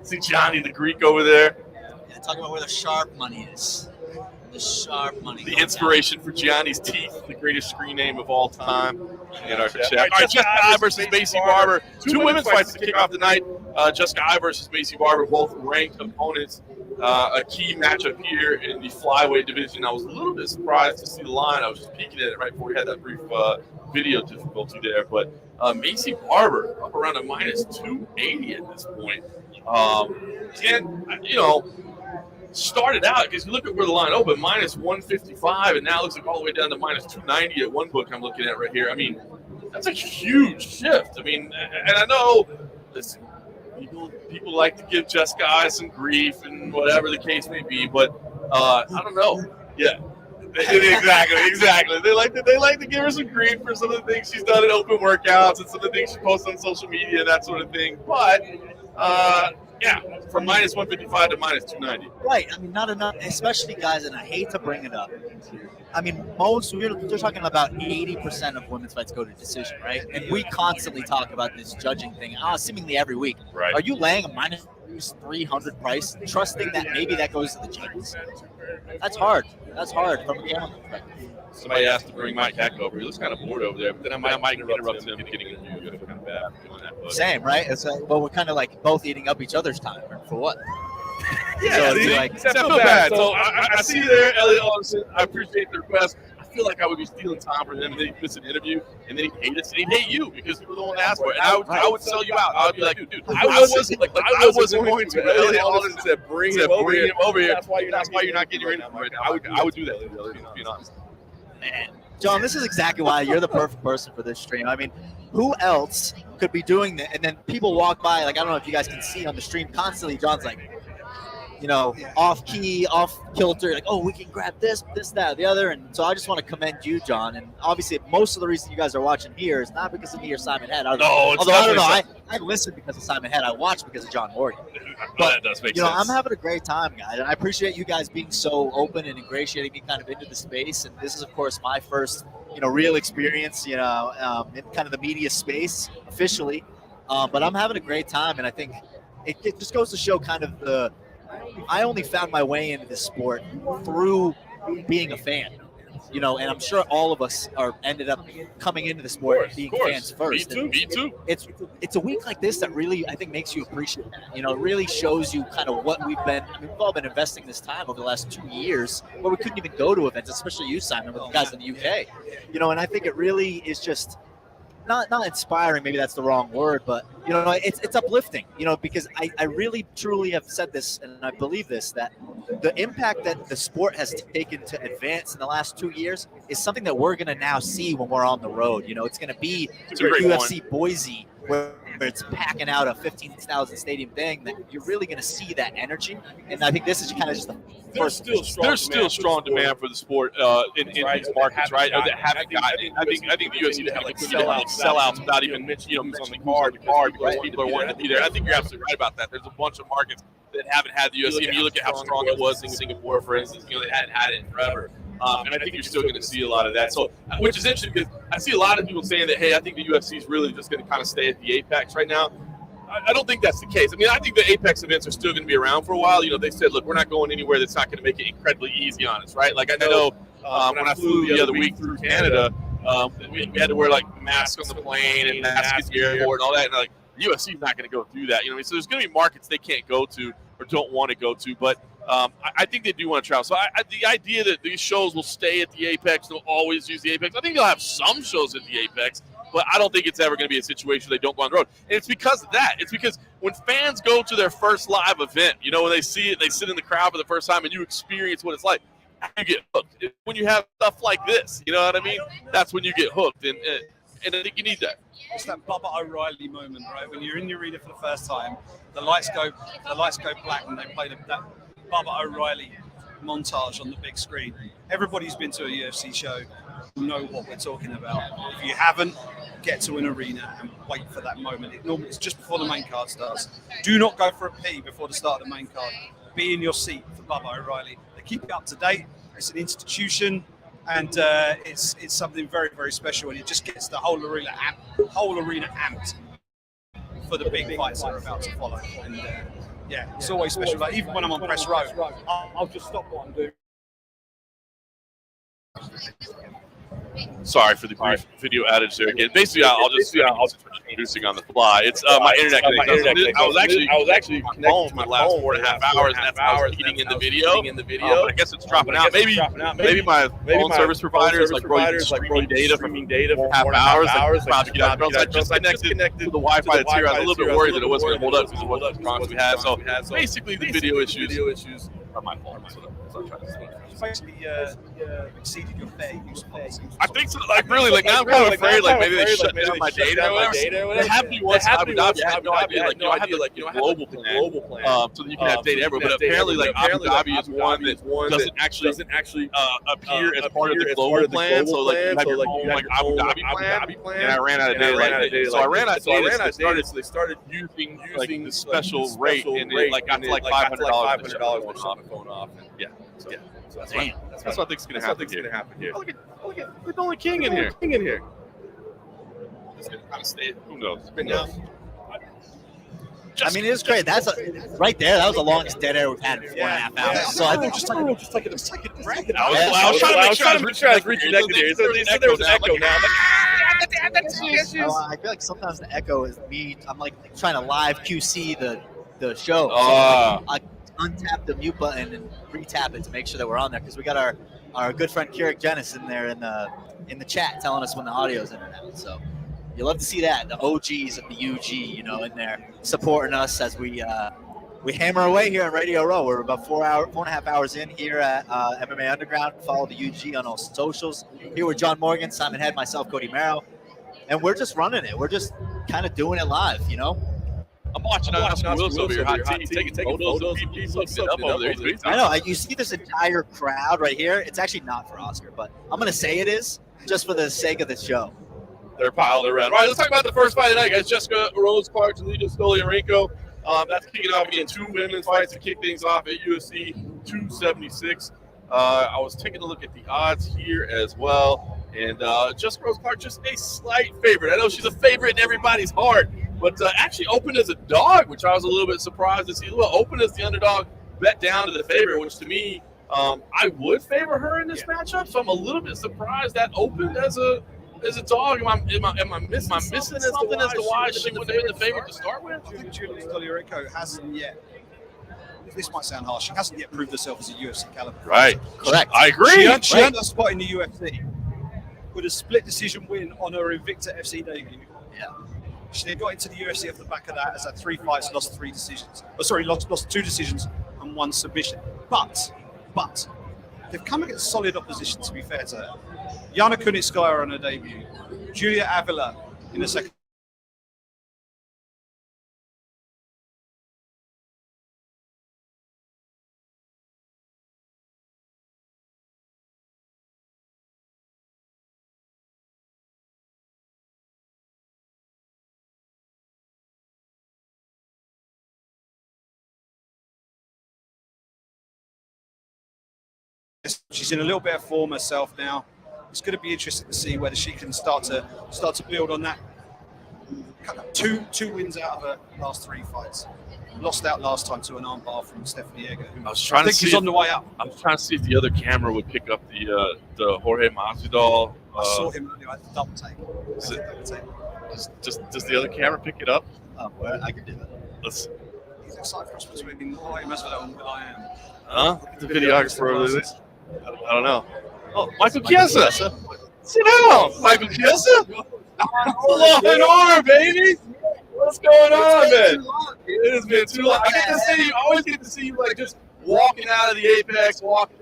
see Johnny the Greek over there. Yeah, talking about where the sharp money is. The sharp money. The inspiration for Gianni's teeth, the greatest screen name of all time. And our chat. All right, Jessica Eye versus Macy Barber. Two women's fights to kick off the night. Jessica Eye versus Macy Barber, both ranked opponents. A key matchup here in the flyweight division. I was a little bit surprised to see the line. I was just peeking at it right before we had that brief video difficulty there. But Macy Barber up around a minus 280 at this point. And, started out, because you look at where the line opened, minus 155, and now it looks like all the way down to minus 290 at one book I'm looking at right here. I mean, that's a huge shift. I mean, and I know, listen, people like to give Jessica Eye some grief and whatever the case may be, but I don't know. Yeah. Exactly. They like to give her some grief for some of the things she's done in open workouts and some of the things she posts on social media and that sort of thing. But yeah, from minus 155 to minus 290. Right. I mean, not enough, especially guys, and I hate to bring it up. I mean, they're talking about 80% of women's fights go to decision, right? And we constantly talk about this judging thing, seemingly every week. Right. Are you laying a minus 300 price, trusting that maybe that goes to the James? That's hard. That's hard from a gambling perspective. Somebody asked to bring Mike Heck over. He looks kind of bored over there, but then I might interrupt him getting a review. I feel kind of bad for doing that. But. Same, right? It's like, well, we're kind of like both eating up each other's time. For what? Yeah, so I feel bad. So I see you there, Elliot Olsen. I appreciate the request. I feel like I would be stealing time from him, and then he'd miss an interview, and then he'd hate us, and he'd hate you because you were the one to ask for it. And I would sell you out. I would be like, dude, I wasn't going to. Elliot Olsen said, bring him over here. That's why you're not getting your interview right now. I would do that, being honest. Man. John, this is exactly why you're the perfect person for this stream. I mean, who else could be doing that? And then people walk by, like, I don't know if you guys can see on the stream constantly. John's like, off key, off kilter, like, oh, we can grab this, that, or the other. And so I just want to commend you, John. And obviously, most of the reason you guys are watching here is not because of me or Simon Head. Although I don't know, I listen because of Simon Head. I watch because of John Morgan. But that does make sense. I'm having a great time, guys. And I appreciate you guys being so open and ingratiating me kind of into the space. And this is, of course, my first, real experience, in kind of the media space officially. But I'm having a great time. And I think it just goes to show kind of I only found my way into this sport through being a fan, and I'm sure all of us ended up coming into the sport being fans first. Me too. It's a week like this that really, I think, makes you appreciate that. It really shows you kind of what we've all been investing this time over the last 2 years where we couldn't even go to events, especially you, Simon, with the guys in the UK. And I think it really is just not inspiring, maybe that's the wrong word, but it's uplifting, because I really truly have said this, and I believe this, that the impact that the sport has taken to advance in the last 2 years is something that we're going to now see when we're on the road. It's going to be UFC Boise, where it's packing out a 15,000 stadium thing, that you're really going to see that energy. And I think this is kind of just the first. There's still strong demand for the sport in these markets, right? That haven't gotten it. I think the UFC would have sellouts without even mentioning on the card because people are wanting to be there. I think you're absolutely right about that. There's a bunch of markets that haven't had the UFC. I mean, you look at how strong it was in Singapore, for instance. They hadn't had it in forever. And I think you're still going to see a lot of that. So, which is interesting because I see a lot of people saying that, hey, I think the UFC is really just going to kind of stay at the Apex right now. I don't think that's the case. I mean, I think the Apex events are still going to be around for a while. They said, look, we're not going anywhere that's not going to make it incredibly easy on us, right? Like I know when I flew the other week through Canada, we had to wear like masks on the plane and masks at the airport and all that. And like the UFC is not going to go through that. So there's going to be markets they can't go to or don't want to go to, but I think they do want to travel. So the idea that these shows will stay at the Apex, they'll always use the Apex. I think they'll have some shows at the Apex, but I don't think it's ever going to be a situation where they don't go on the road. And it's because of that. It's because when fans go to their first live event, when they see it, they sit in the crowd for the first time and you experience what it's like, you get hooked. When you have stuff like this, you know what I mean? That's when you get hooked. And I think you need that. It's that Bubba O'Reilly moment, right? When you're in the arena for the first time, the lights go black and they play that Bubba O'Reilly montage on the big screen. Everybody's been to a UFC show, know what we're talking about. If you haven't, get to an arena and wait for that moment. It's just before the main card starts. Do not go for a pee before the start of the main card. Be in your seat for Bubba O'Reilly. They keep it up to date. It's an institution, and it's something very, very special, and it just gets the whole arena amped for the big fights that are about to follow. And it's always special. Like even when I'm on press row, I'll just stop what I'm doing. Sorry for the brief video outage there again. Basically, I'll just introducing on the fly. It's my internet connection. I was actually connected to my last 4.5 hours, and that's how I was eating in the video. But I guess it's dropping out. Maybe my phone service provider is like streaming data for 4.5 hours. I just connected to the Wi-Fi that's here. I was a little bit worried that it wasn't going to hold up because of what the problems we had. So basically, the video issues are my fault. Basically, exceeded your fair use policy. I think so. Now I'm kind of afraid, maybe they shut down my data or whatever. They have to be once Abu Dhabi. I had no idea. I have a global plan, so that you can have data everywhere. But apparently, Abu Dhabi is one that doesn't actually appear as part of the global plan. So you have your own Abu Dhabi plan. And I ran out of data. So I ran out of data. So they started using the special rate, and it got to $500 on the phone off. Yeah. So that's what I think is going to happen here. Look at there's only King in here. It's going to kind of stay. Who knows? I mean, it's great. Right there. That was the longest dead air we've had in 4.5 hours. So I think just like a bracket. I was trying to make sure I was reconnected here. So there was an echo now. I feel like sometimes the echo is me. I'm like trying to live QC the show. So I untap the mute button and retap it to make sure that we're on there, because we got our good friend Keurig Jennis in there in the chat telling us when the audio's in and out. So you love to see that, the OGs of the UG, in there supporting us as we hammer away here on Radio Row. We're about 4.5 hours in here at MMA Underground. Follow the UG on all socials. Here with John Morgan, Simon Head, myself, Cody Merrow, and we're just running it. We're just kind of doing it live, I'm watching Oscar Wilson over here, hot tea, taking photos of people, looking up over there. I know. You see this entire crowd right here. It's actually not for Oscar, but I'm going to say it is just for the sake of the show. They're piled around. All right, let's talk about the first fight tonight, guys. Jessica Rose-Clark and Lita Stoliarenko. That's kicking off again. 2 women's fights to kick things off at UFC 276. I was taking a look at the odds here as well. And Jessica Rose-Clark just a slight favorite. I know she's a favorite in everybody's heart, but actually opened as a dog, which I was a little bit surprised to see. Well, open as the underdog, bet down to the favorite, which to me, I would favor her in this matchup. So I'm a little bit surprised that opened as a dog. Am I missing something as to why she wouldn't have been the favorite to start with? I think Julia Stoliarenko hasn't yet. This might sound harsh. She hasn't yet proved herself as a UFC caliber. Right. Correct. I agree. She earned a spot in the UFC with a split decision win on her Invicta FC debut. Yeah. She then got into the UFC off the back of that, has had 3 fights, lost 3 decisions. Lost 2 decisions and 1 submission. But they've come against solid opposition, to be fair to her. Yana Kunitskaya on her debut, Julia Avila in the second. She's in a little bit of form herself now. It's going to be interesting to see whether she can start to build on that. Two wins out of her last 3 fights. Lost out last time to an armbar from Stephanie Ego. I was trying to see she's on the way up. I was trying to see if the other camera would pick up the Jorge Masvidal. I saw him earlier. I had to double take. Does the other camera pick it up? Well, I can do that. Let's. He's a side cross between Jorge Masvidal and I am. Huh? The videographer over there. I don't know. Oh, Michael Chiesa. Sit down, Michael Chiesa. Hold on, baby. What's going on, man? It has been too long. I get to see you. I always get to see you like just walking out of the Apex, walking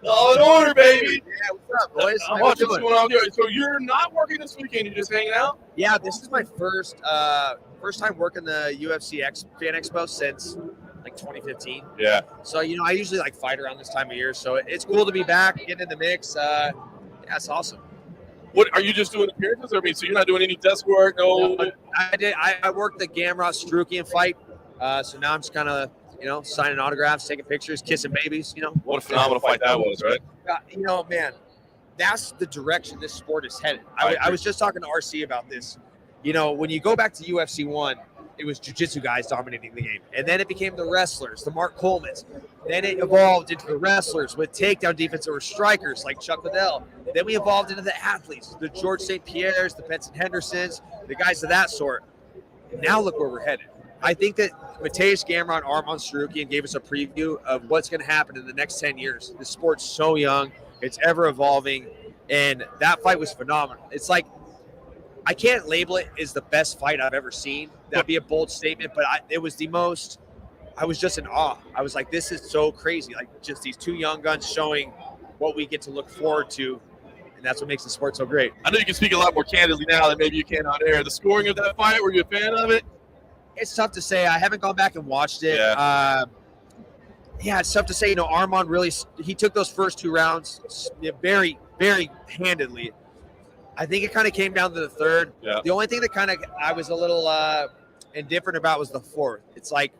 all in order, baby. Yeah, what's up, boys? What's going on here? So you're not working this weekend. You're just hanging out? Yeah, this is my first time working the UFC X fan expo since like 2015. Yeah. So I usually like fight around this time of year, so it's cool to be back, getting in the mix. Yeah, it's awesome. What are you just doing appearances? I mean, so you're not doing any desk work? No. I worked the Gamrot Strukian fight, so now I'm just kind of signing autographs, taking pictures, kissing babies. What a phenomenal fight that was, right? Man, that's the direction this sport is headed. I was just talking to RC about this. When you go back to UFC 1, it was jiu-jitsu guys dominating the game. And then it became the wrestlers, the Mark Coleman's. Then it evolved into the wrestlers with takedown defense or strikers like Chuck Liddell. Then we evolved into the athletes, the George St. Pierre's, the Benson Hendersons, the guys of that sort. And now look where we're headed. I think that Mateusz Gamrot, Arman Sarukian gave us a preview of what's going to happen in the next 10 years. The sport's so young. It's ever evolving. And that fight was phenomenal. It's like, I can't label it as the best fight I've ever seen. That'd be a bold statement, but it was the most, I was just in awe. I was like, this is so crazy. Like, just these 2 young guns showing what we get to look forward to, and that's what makes the sport so great. I know you can speak a lot more candidly now than maybe you can on air. The scoring of that fight, were you a fan of it? It's tough to say. I haven't gone back and watched it. Yeah. It's tough to say. Arman really, he took those first 2 rounds very, very handedly. I think it kind of came down to the 3rd. Yeah. The only thing that I was a little indifferent about was the 4th. It's like,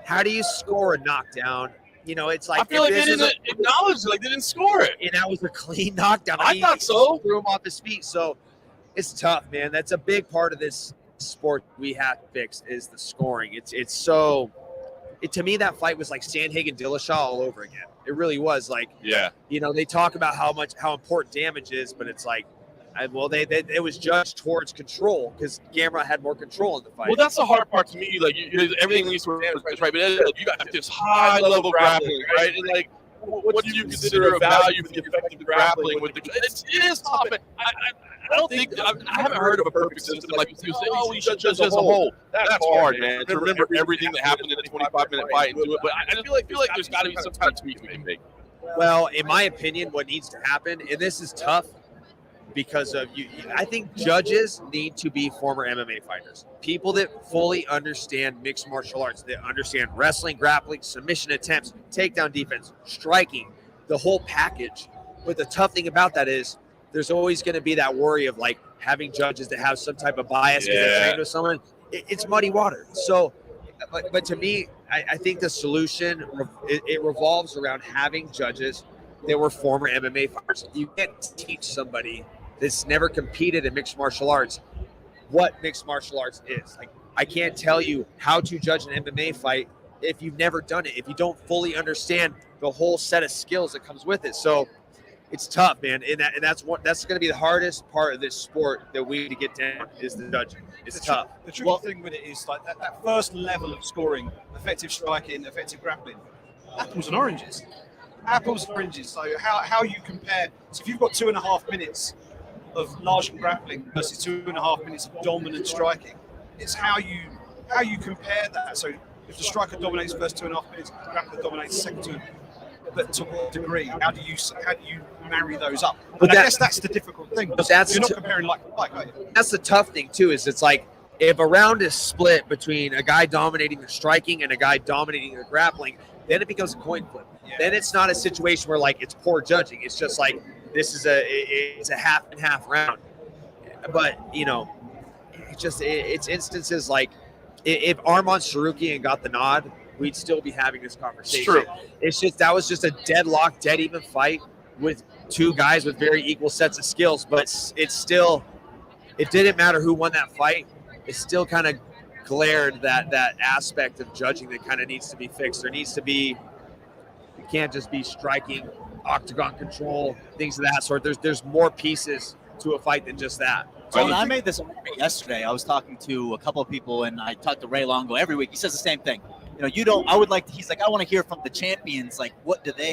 how do you score a knockdown? It's like, I feel like they didn't acknowledge it, like they didn't score it. And that was a clean knockdown. I thought so. Threw him off his feet. So it's tough, man. That's a big part of this sport we have to fix is the scoring. It's so. To me, that fight was like Sandhagen Dillashaw all over again. It really was. Like, yeah. They talk about how important damage is, but it's like. It was judged towards control because Gamrot had more control in the fight. Well, that's the hard part to me. Like, everything leads to damage, right? But you got this high level grappling, right? And like, what do you consider a value for the effective grappling with it is tough. I don't think I haven't heard of a perfect system like you say. Oh, we should judge as a whole. That's hard, man. To remember everything that happened in a 25-minute fight and do it. But I feel like there's got to be some kind of tweak we can make. Well, in my opinion, what needs to happen, and this is tough. because of you. I think judges need to be former MMA fighters, people that fully understand mixed martial arts, that understand wrestling, grappling, submission attempts, takedown defense, striking, the whole package. But the tough thing about that is there's always going to be that worry of like having judges that have some type of bias because they're trained with someone. It's muddy water. So, but to me, I think the solution, it revolves around having judges that were former MMA fighters. You can't teach somebody that's never competed in mixed martial arts what mixed martial arts is. Like, I can't tell you how to judge an MMA fight if you've never done it, if you don't fully understand the whole set of skills that comes with it. So it's tough, man. And that's going to be the hardest part of this sport that we need to get down is the judging. It's tough. The tricky thing with it is like that first level of scoring, effective striking, effective grappling, apples and oranges. Apples and oranges. So how you compare? So if you've got 2.5 minutes of large grappling versus 2.5 minutes of dominant striking, it's how you compare that. So if the striker dominates the first 2.5 minutes, the grappler dominates the second 2. But to what degree? How do you marry those up? But I guess that's the difficult thing. But that's you're not comparing like, are you? That's the tough thing too. Is it's like if a round is split between a guy dominating the striking and a guy dominating the grappling, then it becomes a coin flip. Yeah. Then it's not a situation where like it's poor judging. It's just like this is it's a half and half round. But you know, it's instances like if Arman Sarukian got the nod, we'd still be having this conversation. It's true. It's just that was just a deadlock, dead even fight with two guys with very equal sets of skills. But it's still, it didn't matter who won that fight. It still kind of glared that aspect of judging that kind of needs to be fixed. There needs to be, you can't just be striking, octagon control, things of that sort. There's more pieces to a fight than just that. So when I made this argument yesterday, I was talking to a couple of people, and I talked to Ray Longo every week. He says the same thing. You know, he's like, I want to hear from the champions. Like,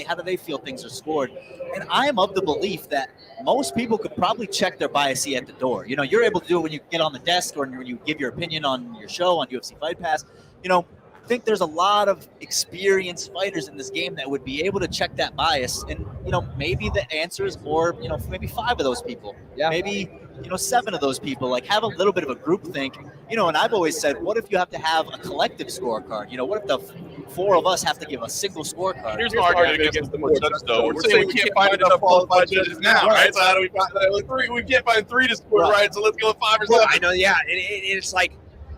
how do they feel things are scored? And I am of the belief that most people could probably check their bias at the door. You know, you're able to do it when you get on the desk or when you give your opinion on your show on UFC Fight Pass. You know, I think there's a lot of experienced fighters in this game that would be able to check that bias. And, you know, maybe the answer is more, you know, maybe 5 of those people. Yeah. Maybe, 7 of those people. Like, have a little bit of a group think. And I've always said, what if you have to have a collective scorecard? What if the 4 of us have to give a single scorecard? Here's the argument against the more judges, though. We're saying we can't find enough qualified judges now, right? So how do we find 3? We can't find 3 to score, right? So let's go with 5 or 7. I know, yeah. It's like,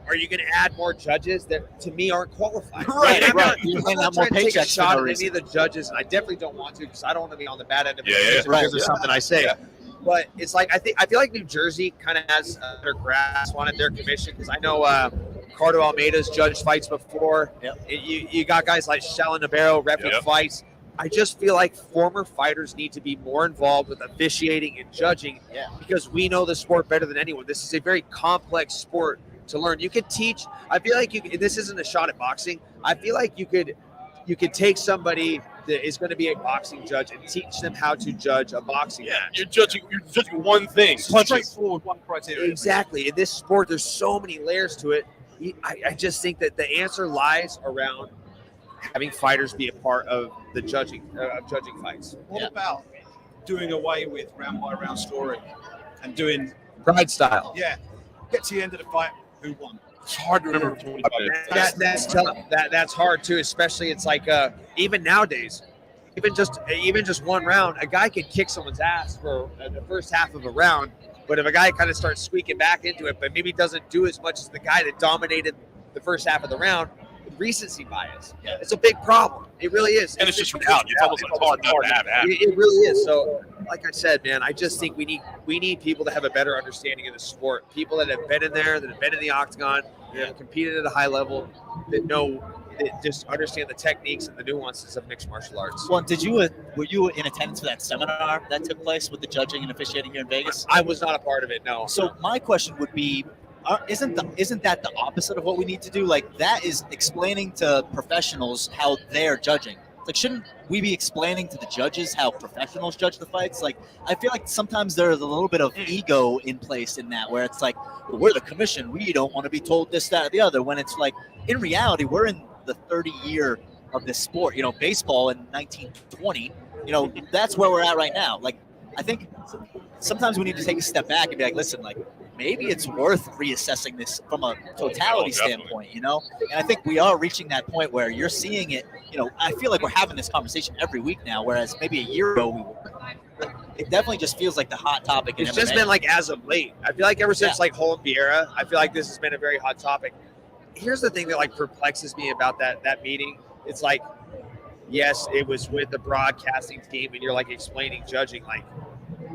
are you going to add more judges that, to me, aren't qualified? Right. I'm not trying to take a shot at any of the judges, and I definitely don't want to because I don't want to be on the bad end of it because of something I say. Yeah. But it's like I feel like New Jersey kind of has a better grasp on it, their commission, because I know Cardo Almeida's judged fights before. Yep. You got guys like Shalin Navarro repping fights. I just feel like former fighters need to be more involved with officiating and judging because we know the sport better than anyone. This is a very complex sport to learn. You could teach. I feel like this isn't a shot at boxing. I feel like you could take somebody that is going to be a boxing judge and teach them how to judge a boxing match. You're judging one thing. Straightforward, one criteria. Exactly. In this sport, there's so many layers to it. I just think that the answer lies around having fighters be a part of the judging fights. What about doing away with round by round scoring and doing pride style? Yeah. Get to the end of the fight. Who won? It's hard to remember. That's tough. That's hard too, especially it's like even nowadays, even just one round, a guy can kick someone's ass for the first half of a round, but if a guy kind of starts squeaking back into it, but maybe doesn't do as much as the guy that dominated the first half of the round, recency bias. Yeah. It's a big problem. It really is. And it's just reality. It's almost hard to have. It really is. So, like I said, man, I just think we need people to have a better understanding of the sport. People that have been in there, that have been in the octagon, that have competed at a high level, that just understand the techniques and the nuances of mixed martial arts. Well, were you in attendance for that seminar that took place with the judging and officiating here in Vegas? I was not a part of it. No. So my question would be, isn't that the opposite of what we need to do? Like, that is explaining to professionals how they're judging. Like, shouldn't we be explaining to the judges how professionals judge the fights? Like, I feel like sometimes there's a little bit of ego in place in that, where it's like, well, we're the commission, we don't want to be told this, that, or the other. When it's like, in reality, we're in the 30-year of this sport. Baseball in 1920. That's where we're at right now. Like, I think sometimes we need to take a step back and be like, listen, like maybe it's worth reassessing this from a totality standpoint, you know? And I think we are reaching that point where you're seeing it, you know, I feel like we're having this conversation every week now, whereas maybe a year ago we were. It definitely just feels like the hot topic. It's just been like as of late. I feel like ever since like Holloway Pereira, I feel like this has been a very hot topic. Here's the thing that like perplexes me about that meeting. It's like, yes, it was with the broadcasting team, and you're like explaining judging. Like,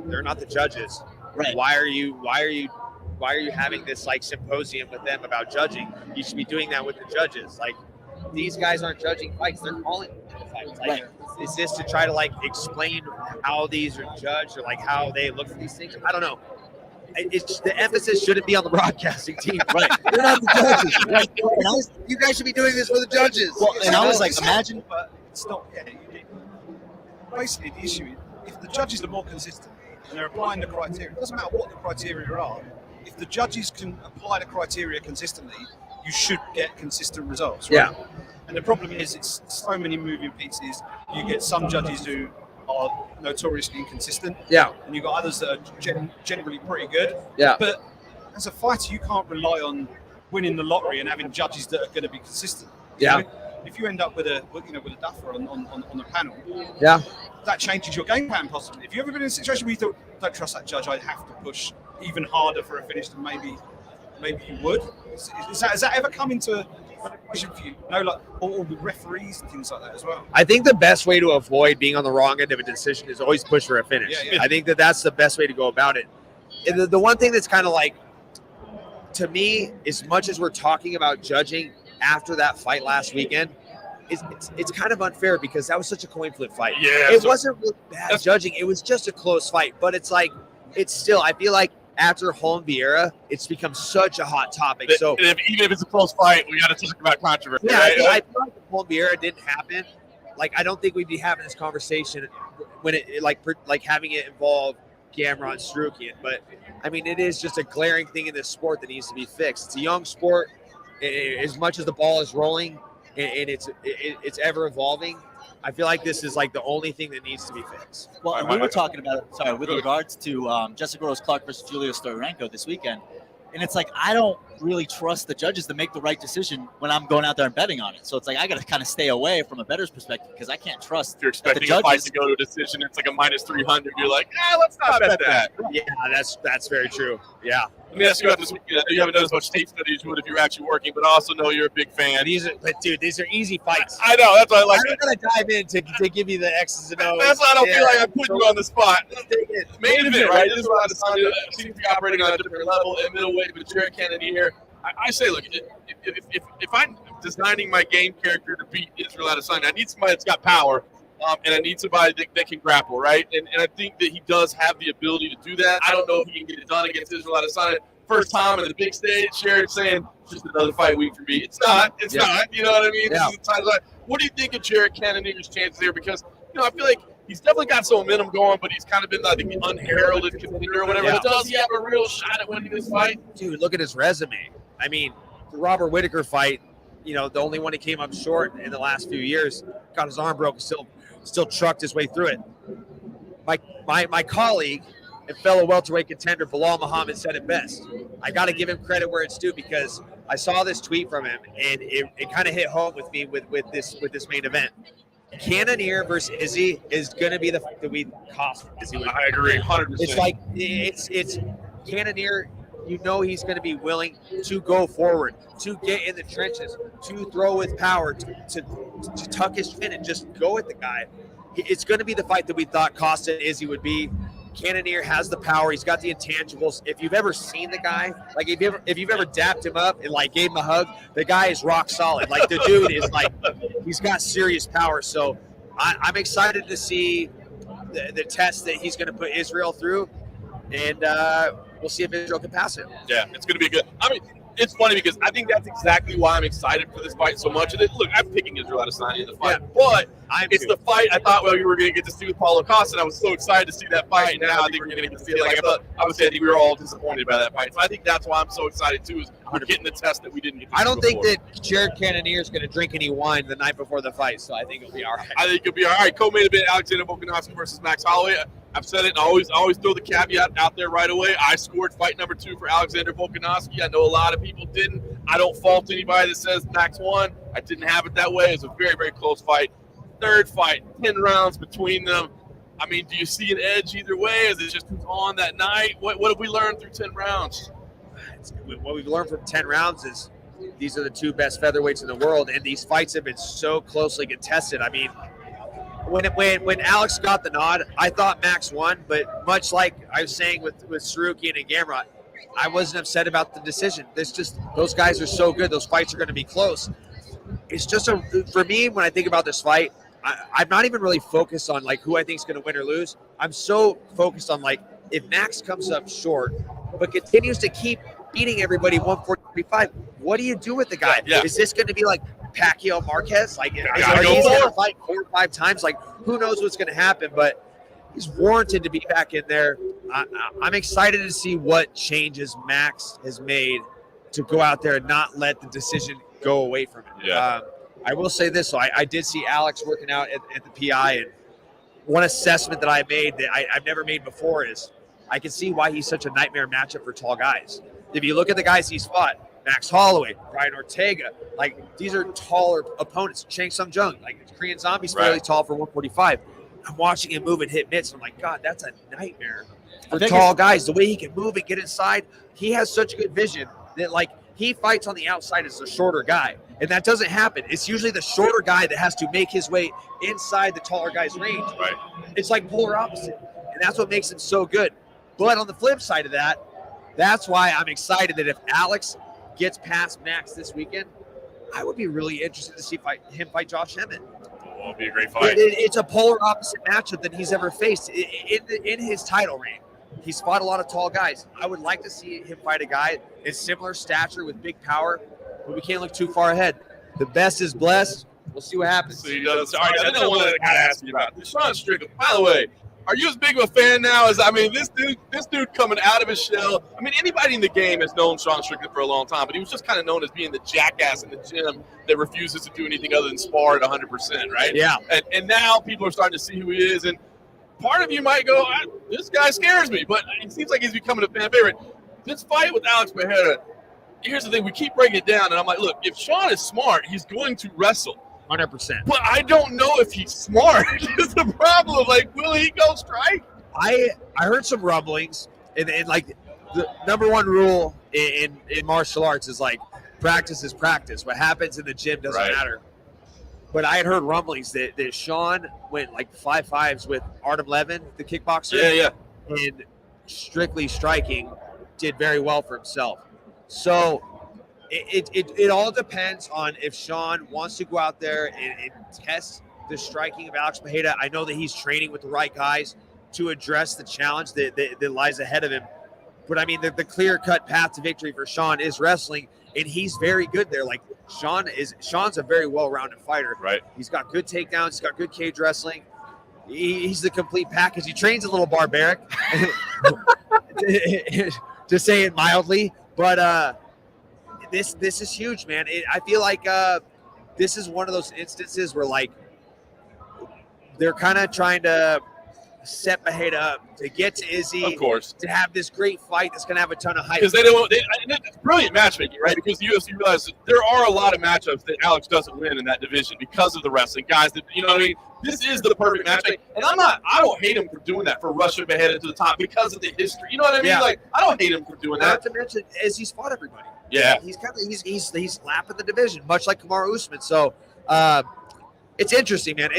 they're not the judges. Right. Why are you having this like symposium with them about judging? You should be doing that with the judges. Like, these guys aren't judging fights; they're calling the fights. Like, is this to try to like explain how these are judged or like how they look for these things? I don't know. It's the emphasis shouldn't be on the broadcasting team. Right. They're not the judges. Right. You guys should be doing this for the judges. Well, and I was like, imagine. But it's not. Yeah, basically, the issue is if the judges are more consistent and they're applying the criteria, it doesn't matter what the criteria are. If the judges can apply the criteria consistently, you should get consistent results. Right? Yeah. And the problem is, it's so many moving pieces. You get some judges who are notoriously inconsistent. Yeah. And you've got others that are generally pretty good. Yeah. But as a fighter, you can't rely on winning the lottery and having judges that are going to be consistent. Yeah. You know? If you end up with a duffer on the panel, yeah, that changes your game plan possibly. If you've ever been in a situation where you thought, don't trust that judge, I'd have to push even harder for a finish than maybe you would. Has that ever come into equation for you? No, like all the referees and things like that as well. I think the best way to avoid being on the wrong end of a decision is always push for a finish. Yeah. I think that's the best way to go about it. And the one thing that's kind of like, to me, as much as we're talking about judging after that fight last weekend, it's kind of unfair because that was such a coin flip fight. Yeah, it wasn't really bad judging. It was just a close fight, but it's like, it's still, I feel like after Holloway Pereira, it's become such a hot topic. So even if it's a close fight, we got to talk about controversy. Yeah, right? I feel like if Holloway Pereira didn't happen, like I don't think we'd be having this conversation when it like having it involve Gamrot and Strickland. But I mean, it is just a glaring thing in this sport that needs to be fixed. It's a young sport. As much as the ball is rolling and it's ever evolving, I feel like this is like the only thing that needs to be fixed. Well, and we were talking about it, with regards to Jessica Rose Clark versus Julia Stoyarenko this weekend. And it's like, I don't really trust the judges to make the right decision when I'm going out there and betting on it. So it's like, I got to kind of stay away from a bettor's perspective because I can't trust. If you're expecting a fight to go to a decision, it's like a minus 300. You're like, let's not bet that. Yeah, that's very true. Yeah. Let me ask you about this weekend. You haven't done as much tape study as you would if you were actually working, but I also know you're a big fan. These are easy fights. I know. That's why I like it. I'm going to dive in to give you the X's and O's. That's why I don't feel like I'm putting you on the spot. Main event, right? This is what Adesanya seems to be operating on a different level at middleweight with Jared Kennedy here. I say, look, if I'm designing my game character to beat Israel Adesanya, I need somebody that's got power. And I need somebody that can grapple, right? And I think that he does have the ability to do that. I don't know if he can get it done against Israel Adesanya. First time on the big stage, Jared saying, just another fight week for me. It's not. It's not. You know what I mean? Yeah. This is the time. What do you think of Jared Kennedy's chances here? Because, I feel like he's definitely got some momentum going, but he's kind of been, I think, the unheralded contender or whatever. Yeah. Does he have a real shot at winning this fight? Dude, look at his resume. I mean, the Robert Whittaker fight, the only one he came up short in the last few years, got his arm broken, still trucked his way through it. My colleague and fellow welterweight contender Bilal Muhammad said it best. I got to give him credit where it's due because I saw this tweet from him and it kind of hit home with me with this main event. Cannonier versus Izzy is going to be the week cost for Izzy. I agree, 100%. It's like it's Cannonier. He's going to be willing to go forward, to get in the trenches, to throw with power, to tuck his chin and just go at the guy. It's going to be the fight that we thought Costa Izzy would be. Cannonier has the power. He's got the intangibles. If you've ever seen the guy, like if you've ever dapped him up and like gave him a hug, the guy is rock solid. Like the dude is like, he's got serious power. So I'm excited to see the test that he's going to put Israel through. And we'll see if Israel can pass it. Yeah, it's going to be good. I mean, it's funny because I think that's exactly why I'm excited for this fight so much. Look, I'm picking Israel Adesanya in the fight, but it's the fight I thought, you were going to get to see with Paulo Costa, and I was so excited to see that fight. And now I think we're going to get to see it. Like I think we were all disappointed by that fight. So I think that's why I'm so excited too, is we're getting the test that we didn't get to see I don't before. think that Jared Cannonier is going to drink any wine the night before the fight, so I think it'll be all right. I think it'll be all right. Co-main event, Alexander Volkanovski versus Max Holloway. I've said it, and I always throw the caveat out there right away. I scored fight number 2 for Alexander Volkanovski. I know a lot of people didn't. I don't fault anybody that says Max won. I didn't have it that way. It was a very, very close fight. Third fight, 10 rounds between them. I mean, do you see an edge either way? Is it just who's on that night? What have we learned through 10 rounds? What we've learned from 10 rounds is these are the 2 best featherweights in the world, and these fights have been so closely contested. I mean, when Alex got the nod, I thought Max won, but much like I was saying with Sarukian and Gamrot, I wasn't upset about the decision. There's just, those guys are so good. Those fights are going to be close. It's just for me, when I think about this fight, I'm not even really focused on like who I think is going to win or lose. I'm so focused on like, if Max comes up short, but continues to keep beating everybody 145, what do you do with the guy? Yeah. Is this going to be like Pacquiao Marquez? Like, are go he's for going it. to fight 4 or 5 times? Like, who knows what's going to happen? But he's warranted to be back in there. I'm excited to see what changes Max has made to go out there and not let the decision go away from him. Yeah. I will say this, so I did see Alex working out at the PI, and one assessment that I made that I've never made before is I can see why he's such a nightmare matchup for tall guys. If you look at the guys he's fought, Max Holloway, Brian Ortega, like these are taller opponents. Chang Sung Jung, like Korean Zombie's fairly tall for 145. I'm watching him move and hit mitts, and I'm like, God, that's a nightmare for tall guys. The way he can move and get inside, he has such good vision that like he fights on the outside as a shorter guy. And that doesn't happen. It's usually the shorter guy that has to make his way inside the taller guy's range. Right. It's like polar opposite. And that's what makes him so good. But on the flip side of that, that's why I'm excited that if Alex gets past Max this weekend, I would be really interested to see him fight Josh Emmett. Well, it'll be a great fight. It's a polar opposite matchup than he's ever faced in his title reign. He's fought a lot of tall guys. I would like to see him fight a guy in similar stature with big power, but we can't look too far ahead. The best is blessed. We'll see what happens. So he does. All right, I didn't want to ask you about Sean Strickland. By the way, are you as big of a fan now as this dude coming out of his shell? I mean, anybody in the game has known Sean Strickland for a long time, but he was just kind of known as being the jackass in the gym that refuses to do anything other than spar at 100%, right? Yeah. And now people are starting to see who he is, and part of you might go, this guy scares me, but it seems like he's becoming a fan favorite. This fight with Alex Pereira, here's the thing, we keep breaking it down, and I'm like, look, if Sean is smart, he's going to wrestle. 100%. But I don't know if he's smart is the problem. Like, will he go strike? I heard some rumblings, and like the number one rule in martial arts is like practice is practice. What happens in the gym doesn't matter. But I had heard rumblings that Sean went like 5-5s with Artem Levin, the kickboxer. Yeah. And strictly striking did very well for himself. So it all depends on if Sean wants to go out there and test the striking of Alex Pereira. I know that he's training with the right guys to address the challenge that lies ahead of him. But I mean, the clear-cut path to victory for Sean is wrestling, and he's very good there. Like Sean's a very well-rounded fighter. Right. He's got good takedowns. He's got good cage wrestling. He's the complete package. He trains a little barbaric, to say it mildly. But this is huge, man. I feel like this is one of those instances where like they're kind of trying to set Pereira up to get to Izzy, Of course. to have this great fight that's going to have a ton of hype. Because it's brilliant matchmaking, right? Because the UFC realizes there are a lot of matchups that Alex doesn't win in that division because of the wrestling guys. That, you know what I mean? This is the perfect matchmaking, and I don't hate him for doing that, for rushing Pereira to the top because of the history. You know what I mean? Yeah. Like, I don't hate him for doing Not that. to mention, Izzy's fought everybody. Yeah. He's lapping the division, much like Kamaru Usman. So it's interesting, man.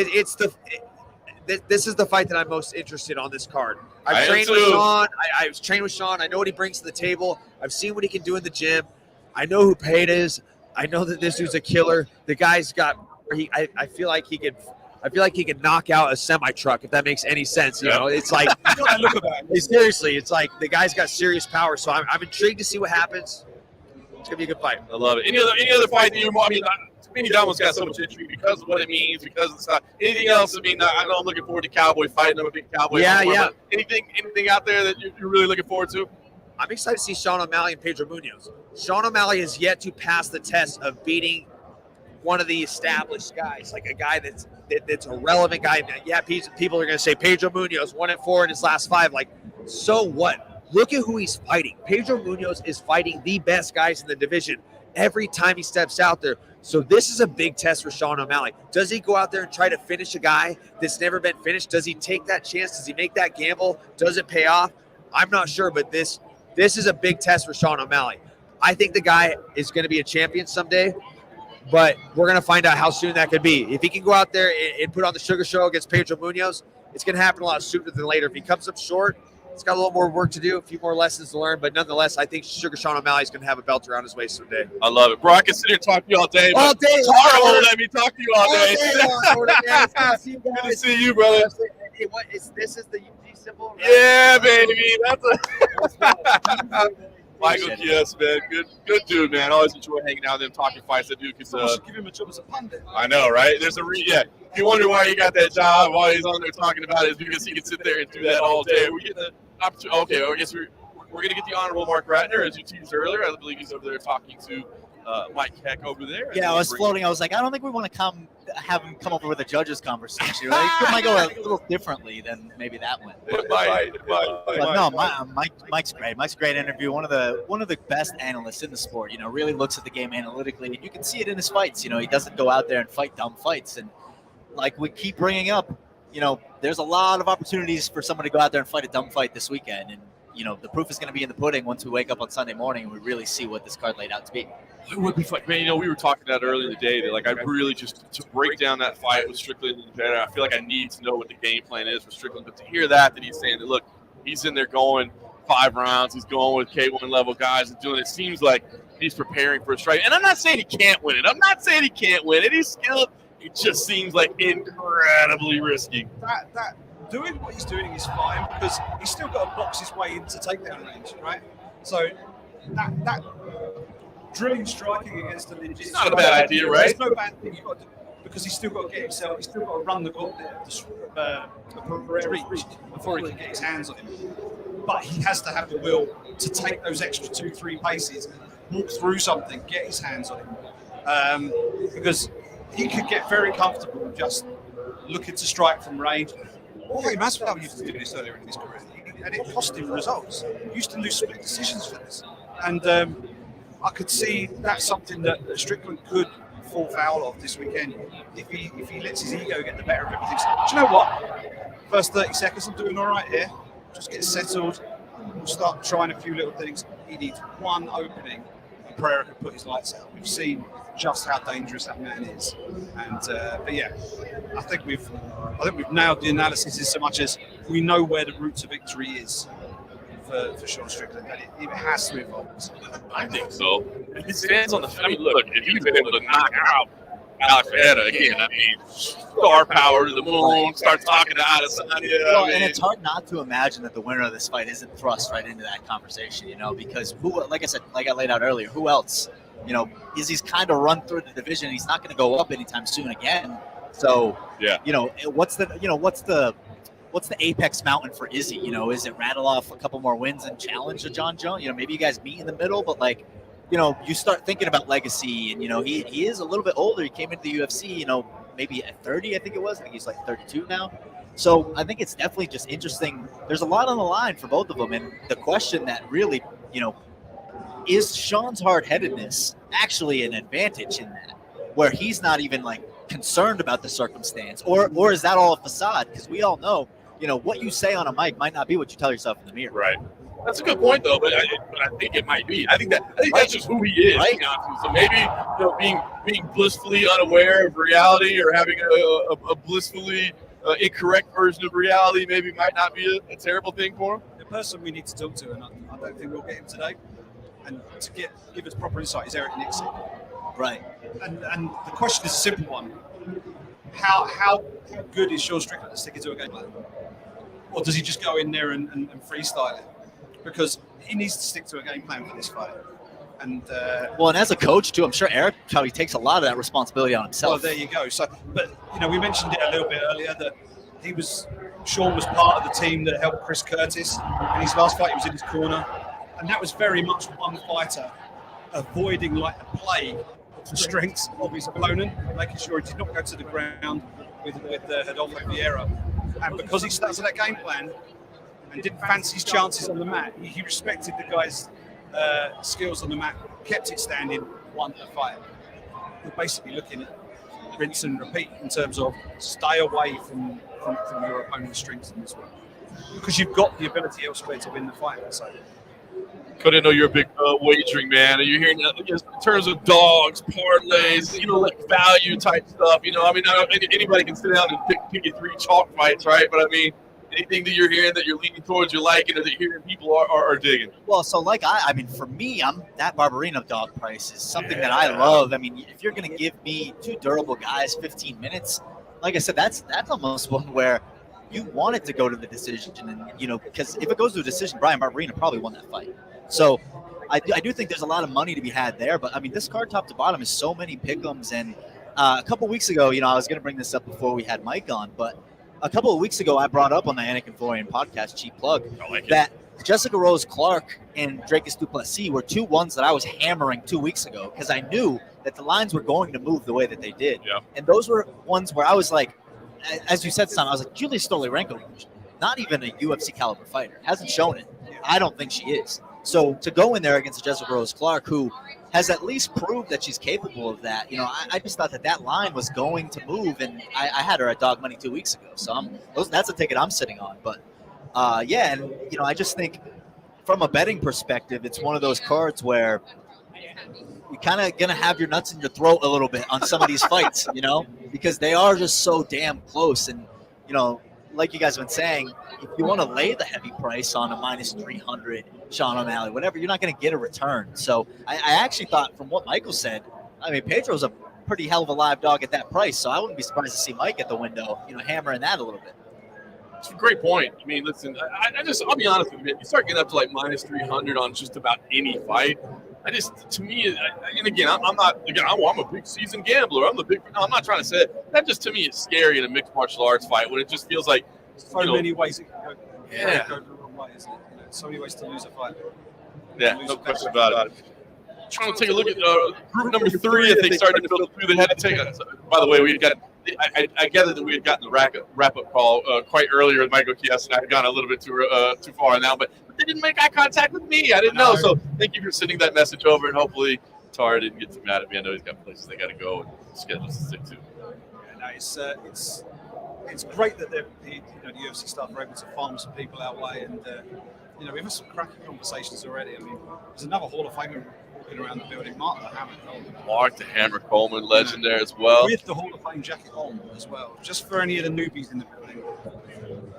This is the fight that I'm most interested on this card. I've trained with Sean. I've trained with Sean. I know what he brings to the table. I've seen what he can do in the gym. I know who Pereira is. I know that this dude's a killer. The guy's got. I feel like he could knock out a semi truck, if that makes any sense. You know, it's like seriously, it's like the guy's got serious power. So I'm intrigued to see what happens. It's gonna be a good fight. I love it. Any other fight that to me, that one's got so much intrigue because of what it means, because of the stuff. Anything else? I mean, I know I'm looking forward to Cowboy fighting. I'm a big Cowboy fan. Yeah. Anything out there that you're really looking forward to? I'm excited to see Sean O'Malley and Pedro Munhoz. Sean O'Malley has yet to pass the test of beating one of the established guys, like a guy that's a relevant guy. Yeah, people are going to say Pedro Munhoz 1-4 in his last 5. Like, so what? Look at who he's fighting. Pedro Munhoz is fighting the best guys in the division every time he steps out there. So this is a big test for Sean O'Malley. Does he go out there and try to finish a guy that's never been finished? Does he take that chance? Does he make that gamble? Does it pay off? I'm not sure, but this is a big test for Sean O'Malley. I think the guy is going to be a champion someday, but we're going to find out how soon that could be. If he can go out there and put on the sugar show against Pedro Munhoz, it's going to happen a lot sooner than later. If he comes up short, it's got a little more work to do, a few more lessons to learn, but nonetheless, I think Sugar Sean O'Malley is going to have a belt around his waist someday. I love it. Bro, I can sit here and talk to you all day. All day. Tara won't let me talk to you all day. Good to see you, brother. Hey, this is the UG symbol? Right? Yeah, baby. That's Michael Kies, man. Good dude, man. Always enjoy hanging out with him, talking fights. That dude can give him a job as a pundit. I know, right? There's a If you wonder why he got that job while he's on there talking about it, is because he can sit there and do that all day. We get the opportunity. Okay, I guess we're going to get the honorable Mark Ratner, as you teased earlier. I believe he's over there talking to Mike Heck over there. Yeah, I was floating. I was like, I don't think we want to have him come over with a judges conversation. Right? It might go a little differently than maybe that went. Mike's great. Mike's a great interview. One of the best analysts in the sport. Really looks at the game analytically, and you can see it in his fights. He doesn't go out there and fight dumb fights. And like we keep bringing up, there's a lot of opportunities for someone to go out there and fight a dumb fight this weekend. And the proof is going to be in the pudding once we wake up on Sunday morning and we really see what this card laid out to be. It would be fun. Man, we were talking about earlier in the day that, like, I really just to break down that fight with Strickland and Pereira, I feel like I need to know what the game plan is for Strickland. But to hear that he's saying that, look, he's in there going 5 rounds, he's going with K1 level guys and doing it. Seems like he's preparing for a strike. And I'm not saying he can't win it. He's skilled. It just seems like incredibly risky. That doing what he's doing is fine because he's still got to box his way into takedown range, right? So that drilling striking against a legit, it's not a bad idea, right? It's no bad thing. You've got to, because he's still got to get himself. He's still got to run the gauntlet of Pereira before he can get his hands on him. But he has to have the will to take those extra 2-3 paces, walk through something, get his hands on him, because he could get very comfortable just looking to strike from range. Jorge Masvidal used to do this earlier in his career, and it cost him results. He used to lose split decisions for this. And I could see that's something that Strickland could fall foul of this weekend if he lets his ego get the better of everything. Do you know what? First 30 seconds, I'm doing all right here. Just get settled. We'll start trying a few little things. He needs one opening, and Pereira can put his lights out. We've seen just how dangerous that man is. And but yeah, I think we've nailed the analysis in so much as we know where the route to victory is for Sean Strickland, and it has to evolve. I think so. If he stands on the field, look, if he's able to knock out Alex Pereira again, I mean, star power to the moon, start talking to Adesanya. And it's hard not to imagine that the winner of this fight isn't thrust right into that conversation, because who, like I said, like I laid out earlier, who else? Is he's kind of run through the division. He's not going to go up anytime soon again. So, yeah, what's the apex mountain for Izzy? Is it rattle off a couple more wins and challenge to John Jones? Maybe you guys meet in the middle, but you start thinking about legacy, and he is a little bit older. He came into the UFC, maybe at 30, I think it was. I think he's like 32 now. So I think it's definitely just interesting. There's a lot on the line for both of them, and the question that really, is Sean's hard-headedness actually an advantage in that, where he's not even concerned about the circumstance, or is that all a facade? Because we all know, what you say on a mic might not be what you tell yourself in the mirror. Right. That's a good point, though. But I think it might be. I think that's just who he is. Right. So maybe being blissfully unaware of reality, or having a blissfully incorrect version of reality, maybe might not be a terrible thing for him. The person we need to talk to, and I don't think we'll get him today, and to give us proper insight, is Eric Nixon. Right. And the question is a simple one. How good is Sean Strickland at sticking to a game plan? Or does he just go in there and freestyle it? Because he needs to stick to a game plan for this fight. And and as a coach too, I'm sure Eric probably takes a lot of that responsibility on himself. Well, there you go. So, but we mentioned it a little bit earlier that Sean was part of the team that helped Chris Curtis in his last fight. He was in his corner, and that was very much one fighter avoiding like a plague strengths of his opponent, making sure he did not go to the ground with Rodolfo Vieira. And because he stuck to that game plan and didn't fancy his chances on the mat, he respected the guy's skills on the mat, kept it standing, won the fight. You're basically looking at rinse and repeat in terms of stay away from your opponent's strengths in this one, because you've got the ability elsewhere to win the fight. So, Cody, I know you're a big wagering man. Are you hearing in terms of dogs, parlays, like value type stuff? I mean, anybody can sit down and pick you 3 chalk fights, right? But I mean, anything that you're hearing that you're leaning towards, you're liking, or that you're hearing people are digging? Well, so I mean, for me, that Barbarina dog price is something that I love. I mean, if you're going to give me 2 durable guys 15 minutes, like I said, that's almost one where you want it to go to the decision, and because if it goes to a decision, Brian Barbarina probably won that fight. So I do think there's a lot of money to be had there. But I mean, this card top to bottom is so many pick'ems. And a couple weeks ago, I was going to bring this up before we had Mike on, but a couple of weeks ago, I brought up on the Anakin Florian podcast, cheap plug, that Jessica Rose Clark and Dracus du Plessis were 2 ones that I was hammering 2 weeks ago because I knew that the lines were going to move the way that they did. Yeah. And those were ones where I was like, as you said, Sam, I was like, Julia Stoliarenko, not even a UFC caliber fighter, hasn't shown it. I don't think she is. So to go in there against Jessica Rose Clark, who has at least proved that she's capable of that, I just thought that line was going to move, and I had her at dog money 2 weeks ago. So that's a ticket I'm sitting on. But and I just think from a betting perspective, it's one of those cards where you're kind of gonna have your nuts in your throat a little bit on some of these fights, because they are just so damn close. And like you guys have been saying, if you want to lay the heavy price on a minus 300 Sean O'Malley, whatever, you're not going to get a return. So I actually thought, from what Michael said, I mean, Pedro's a pretty hell of a live dog at that price. So I wouldn't be surprised to see Mike at the window, hammering that a little bit. It's a great point. I mean, listen, I'll be honest with you, man. You start getting up to like minus 300 on just about any fight. To me, and again, I'm a big seasoned gambler. I'm not trying to say it. That just to me is scary in a mixed martial arts fight when it just feels like so many ways it can go. Yeah. Go the wrong way, isn't it? So many ways to lose a fight. Yeah, no question about it. Trying to take a look at group number 3. I think starting to filter through the head. By the way, we got. I gathered that we had gotten the wrap-up call quite earlier with Michael Kies, and I had gone a little bit too far on that, but they didn't make eye contact with me. I didn't know. So thank you for sending that message over, and hopefully Tara didn't get too mad at me. I know he's got places they got to go and schedules to stick to. Yeah, no, it's great that the UFC staff are able to farm some people our way, and we've had some cracking conversations already. I mean, there's another Hall of Famer walking around the building, Mark the Hammer Coleman. Mark the Hammer Coleman, legend there as well. With the Hall of Fame jacket on as well, just for any of the newbies in the building.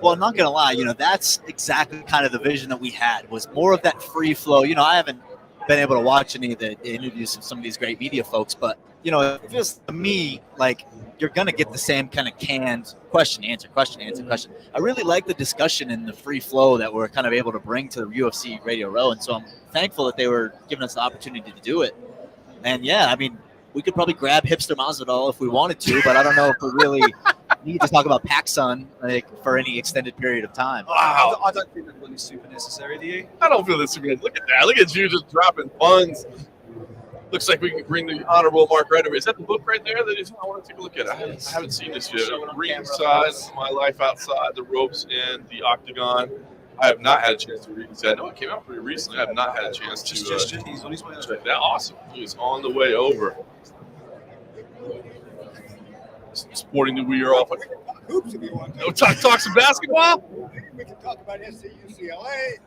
Well, I'm not going to lie, that's exactly kind of the vision that we had, was more of that free flow. I haven't been able to watch any of the interviews of some of these great media folks, but, it feels to me like you're going to get the same kind of canned question, answer. I really like the discussion and the free flow that we're kind of able to bring to the UFC Radio Row, and so I'm thankful that they were giving us the opportunity to do it. And, I mean, we could probably grab Hipster Masvidal if we wanted to, but I don't know if we really need to talk about PacSun for any extended period of time. Wow. I don't think that one is super necessary, do you? I don't feel this super. Look at that. Look at you just dropping puns. Looks like we can bring the Honorable Mark right over. Is that the book right there? I want to take a look at it. I haven't seen this yet. Ringside, My Life Outside the Ropes and the Octagon. I have not had a chance to read this. I know it came out pretty recently. I have not had a chance to he's on his way over. check that. Awesome. He's on the way over. Sporting that we are off. Hoops if you want to. Talk some basketball? We can talk about UCLA,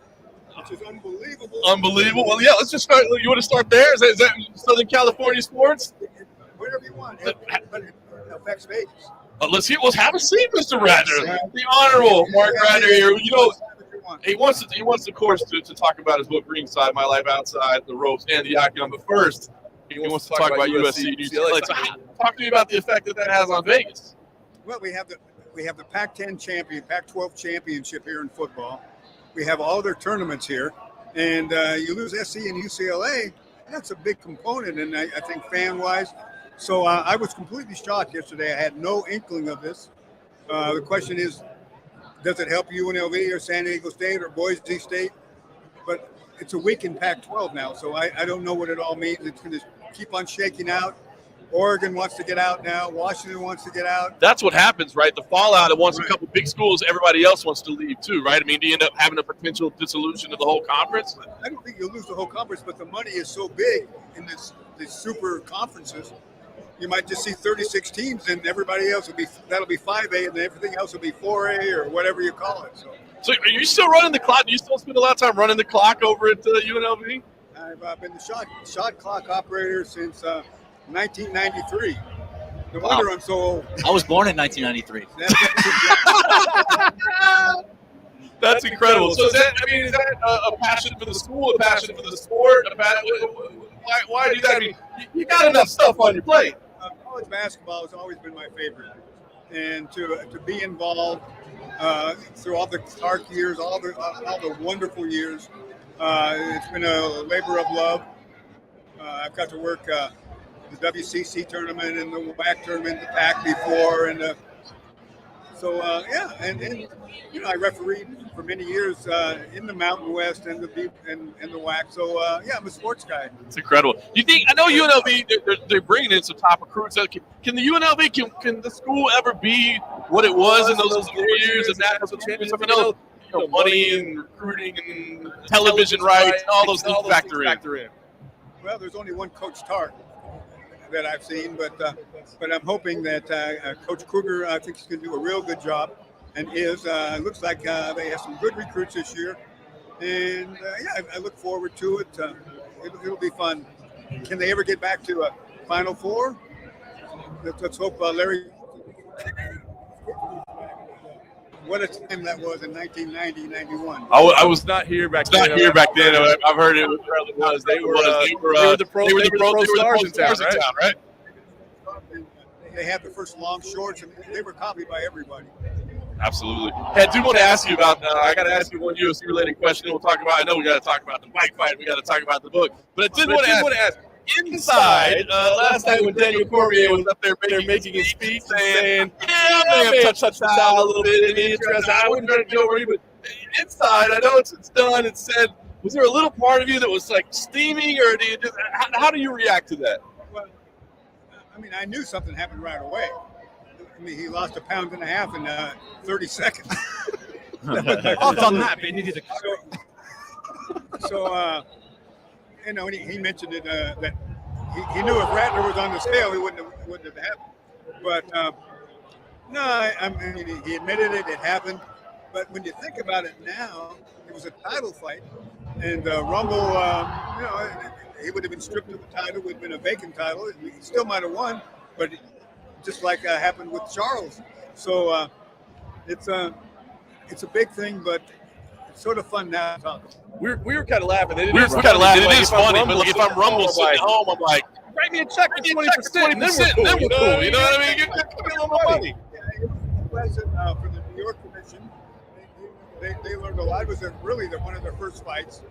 which is unbelievable. Unbelievable. Well, yeah, let's just start. You want to start there? Is that Southern California sports? Whatever you want. But it affects Vegas. Let's have a seat, Mr. Radner. The Honorable Mark Radner here. He wants the course to talk about his book, Ringside, My Life Outside the Ropes and the Octagon. But first, he wants to talk about UFC and UCLA. So talk to me about the effect that has on Vegas. Well, we have the Pac-10 champion, Pac-12 championship here in football. We have all their tournaments here, and you lose SC and UCLA. That's a big component, and I think fan-wise. So I was completely shocked yesterday. I had no inkling of this. The question is, does it help UNLV or San Diego State or Boise State? But it's a week in Pac-12 now, so I don't know what it all means. It's going to keep on shaking out. Oregon wants to get out now. Washington wants to get out. That's what happens, right? The fallout, and once Right. a couple big schools, everybody else wants to leave too, right? I mean, do you end up having a potential dissolution of the whole conference? I don't think you'll lose the whole conference, but the money is so big in these super conferences. You might just see 36 teams, and everybody else that'll be 5A, and everything else will be 4A or whatever you call it. So are you still running the clock? Do you still spend a lot of time running the clock over at UNLV? I've been the shot clock operator since 1993. No wonder I'm so old. I was born in 1993. That's incredible. So is that a passion for the school, a passion for the sport? Why do that? I mean, you got enough stuff on your plate. College basketball has always been my favorite, and to be involved through all the dark years, all the wonderful years, it's been a labor of love. I've got to work the WCC tournament and the WAC tournament, the PAC before, and and I refereed for many years in the Mountain West and the WAC. So I'm a sports guy. It's incredible. You think? I know UNLV. They're bringing in some top recruits. Can the UNLV? Can the school ever be what it was in those 4 years and national championship? I know, money and recruiting and television rights and all those things factor in. Well, there's only one Coach Tart that I've seen, but I'm hoping that Coach Kruger, I think he's going to do a real good job, and it looks like they have some good recruits this year, and I look forward to it. It'll be fun. Can they ever get back to a Final Four? Let's hope Larry. What a time that was in 1990, 91. I was not here back then. I've heard it was. They were the pro stars in town, right? They had the first long shorts, and they were copied by everybody. Absolutely. Hey, I do want to ask you about. I got to ask you one UFC related question. We'll talk about. I know we got to talk about the bike fight. We got to talk about the book. But I did want to ask. Inside, last night when Daniel Cormier was up there making his speech saying, I may have touched the towel a little bit in the interest. I wouldn't try to get over you, but inside, I know it's done. It said, was there a little part of you that was like steaming, or do you just, how do you react to that? Well, I mean, I knew something happened right away. I mean, he lost 1.5 pounds in 30 seconds. I've done that, but he needed a So, he mentioned it that he knew if Rattler was on the scale, he wouldn't have happened. But no, I mean, he admitted it. It happened. But when you think about it now, it was a title fight, and Rumble, he would have been stripped of the title. It would have been a vacant title. He still might have won, but just like happened with Charles. So it's a big thing, but it's sort of fun now to talk. We were kind of laughing. It is funny, but like if I'm Rumble sitting at home, I'm like, write me a check for 20%, and then we're cool. You know what I mean? Give me a little more money. For the New York Commission, they learned a lot. It was really one of their first fights.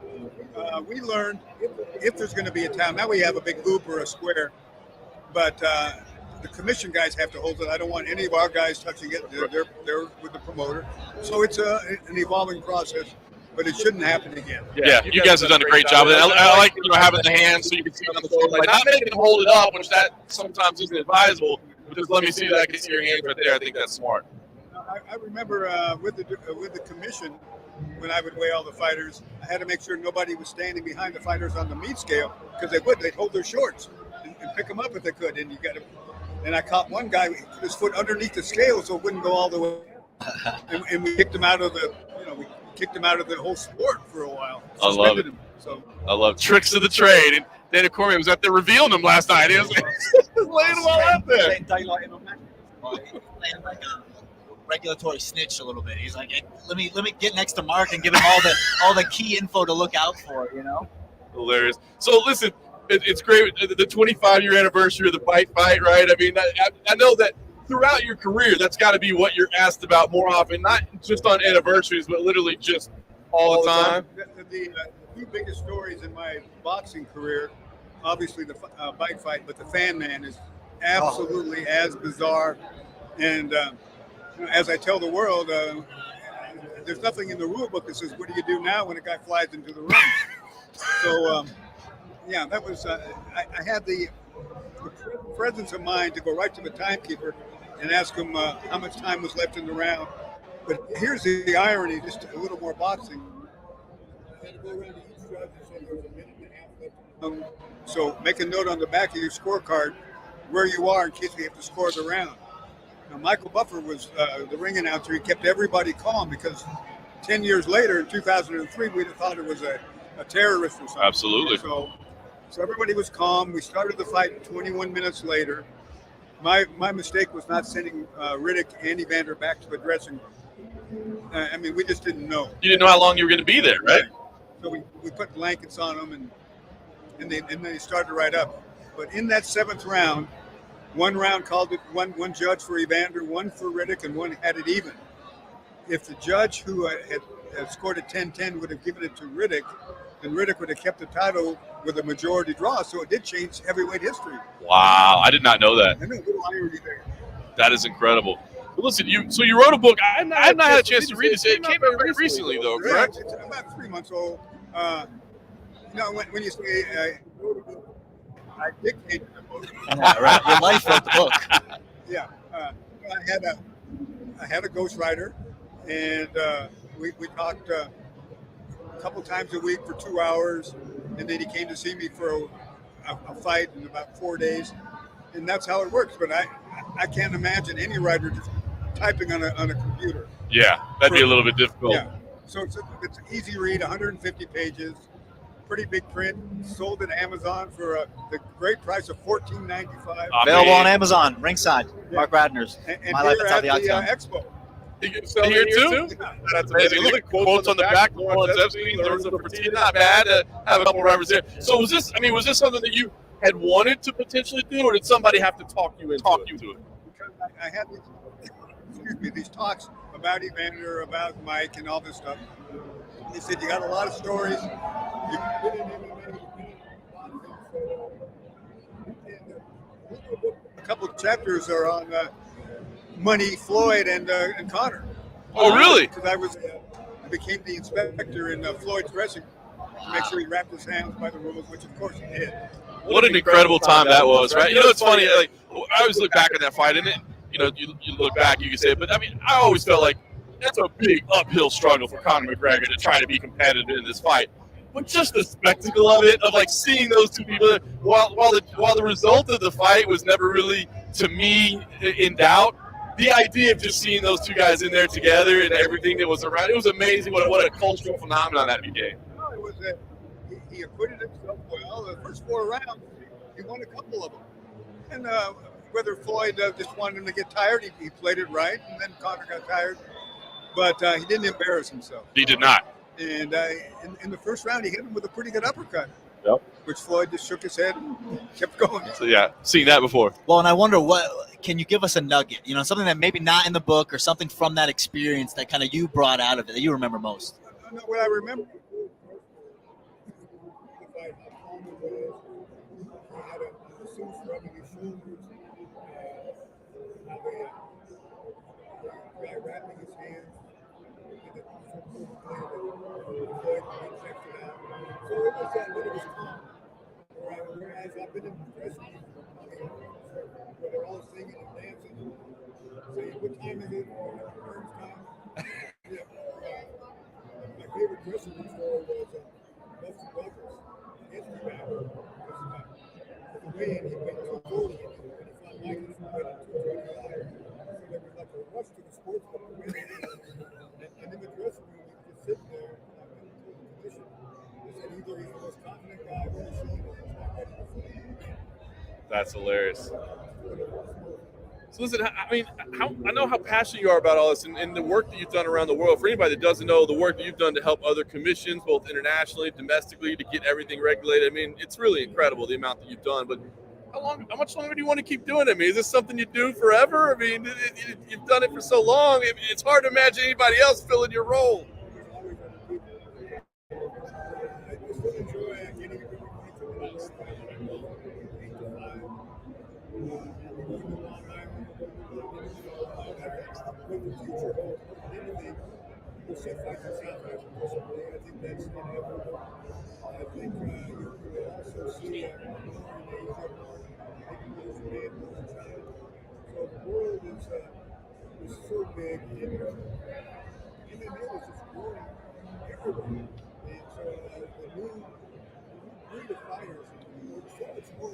We learned if there's going to be a time. Now we have a big hoop or a square, but the commission guys have to hold it. I don't want any of our guys touching it. They're with the promoter. So it's an evolving process, but it shouldn't happen again. Yeah, you guys have done a great job. I like having the hands so you can see on the shoulder, like not making them hold it up, which that sometimes isn't advisable. But just let me see that I can see your hands right there. I think that's smart. I remember with the commission, when I would weigh all the fighters, I had to make sure nobody was standing behind the fighters on the meat scale because they'd hold their shorts and pick them up if they could. And and I caught one guy with his foot underneath the scale so it wouldn't go all the way. And we kicked him out of the whole sport for a while. I love it. I love tricks of the trade. And Daniel Cormier was out there revealing them last night. He was laying them all out there. Playing like a regulatory snitch a little bit. He's like, hey, let me get next to Mark and give him all the key info to look out for. Hilarious. So listen, it's great. The 25-year anniversary of the fight, right? I mean, I know that throughout your career, that's got to be what you're asked about more often, not just on anniversaries, but literally just all the time. The two biggest stories in my boxing career, obviously the bike fight, but the fan man is absolutely as bizarre. And as I tell the world, there's nothing in the rule book that says, what do you do now when a guy flies into the ring? So, that was, I had the presence of mind to go right to the timekeeper and ask him how much time was left in the round. But here's the irony, just a little more boxing. I had to go around to each judge and say there was a minute and a half left. So make a note on the back of your scorecard where you are in case we have to score the round. Now, Michael Buffer was the ring announcer. He kept everybody calm because 10 years later, in 2003, we'd have thought it was a terrorist or something. Absolutely. So everybody was calm. We started the fight 21 minutes later. My mistake was not sending Riddick and Evander back to the dressing room. I mean, we just didn't know. You didn't know how long you were going to be there, right? So we put blankets on them, and they started right up. But in that seventh round, one round called it one judge for Evander, one for Riddick, and one had it even. If the judge who had scored a 10-10 would have given it to Riddick, then Riddick would have kept the title with a majority draw. So it did change heavyweight history. Wow, I did not know that. I know, a little irony there. That is incredible. But listen, you wrote a book. I have not had a chance to read it. It came out very recently, though, correct? It's about 3 months old. When you say I wrote a book, I dictated the book. Yeah, right. Your life wrote the book. Yeah, I had a ghostwriter, and we talked a couple times a week for 2 hours, and then he came to see me for a fight in about 4 days, and that's how it works. But I can't imagine any writer just typing on a computer. Yeah, that'd be a little bit difficult. Yeah, so it's an easy read, 150 pages, pretty big print. Sold at Amazon for the great price of $14.95. Available on Amazon, ringside. Yeah. Mark Radner's. And My life here outside at the the octagon. Expo. Here too? That's amazing. Look at quotes on the back. Lawrence Epstein, learns of Fertitta. Not bad to have a couple of rappers there. So was this something that you had wanted to potentially do, or did somebody have to talk you into it? Because I had these talks about Evander, about Mike, and all this stuff. He said, you got a lot of stories. You can put in MMA. A couple of chapters are on Money, Floyd, and Conor. Oh, really? Because I became the inspector in Floyd's dressing room to make sure he wrapped his hands by the rules, which of course he did. What an incredible time that was, right? You know, it's funny. Like, I always look back at that fight, and you look back, you can say, but I mean, I always felt like that's a big uphill struggle for Conor McGregor to try to be competitive in this fight. But just the spectacle of it, of like seeing those two people, while the result of the fight was never really, to me, in doubt, the idea of just seeing those two guys in there together and everything that was around, it was amazing what a cultural phenomenon that became. No, it was he acquitted himself well. The first 4 rounds, he won a couple of them. And whether Floyd just wanted him to get tired, he played it right, and then Conor got tired. But he didn't embarrass himself. He did not. And in the first round, he hit him with a pretty good uppercut. Yep. Which Floyd just shook his head and kept going. So yeah, seen that before. Well, and I wonder, can you give us a nugget? You know, something that maybe not in the book or something from that experience that kind of you brought out of it that you remember most. What I remember. Wrapping his hands. So it was calm. Whereas I've been in dressing where they're all singing and dancing, saying, what time is it? Turns time. My favorite dressing room story was Dustin Douglas against Evander. The way he went to 40 and he found Mike was winning 225. So there was like a rush to the sports book to win. And in the dressing room, you just sit there in a position. They said either he's the most confident guy I've ever seen or he's not ready to fight. That's hilarious. So listen, I mean, I know how passionate you are about all this and the work that you've done around the world. For anybody that doesn't know, the work that you've done to help other commissions, both internationally, domestically, to get everything regulated. I mean, it's really incredible the amount that you've done. But how much longer do you want to keep doing it? I mean, is this something you do forever? I mean, you've done it for so long. I mean, it's hard to imagine anybody else filling your role. I still enjoy getting a good fights in the We'll see fights in South Africa. I think that's inevitable. I think you will also see more in Asia. So the world is so big, and MMA was just growing everywhere. And so the new breed of fighters, so much more.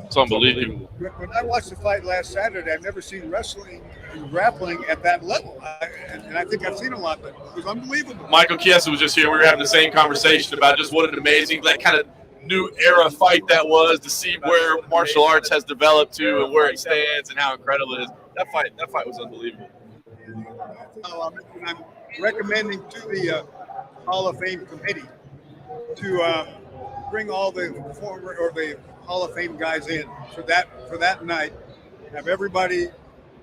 It's unbelievable. When I watched the fight last Saturday, I've never seen wrestling and grappling at that level. And I think I've seen a lot, but it was unbelievable. Michael Chiesa was just here. We were having the same conversation about just what an amazing, like, kind of new era fight that was, to see where martial arts has developed to and where it stands and how incredible it is. That fight was unbelievable. I'm recommending to the Hall of Fame committee to bring all the former or the Hall of Fame guys in for that night. Have everybody.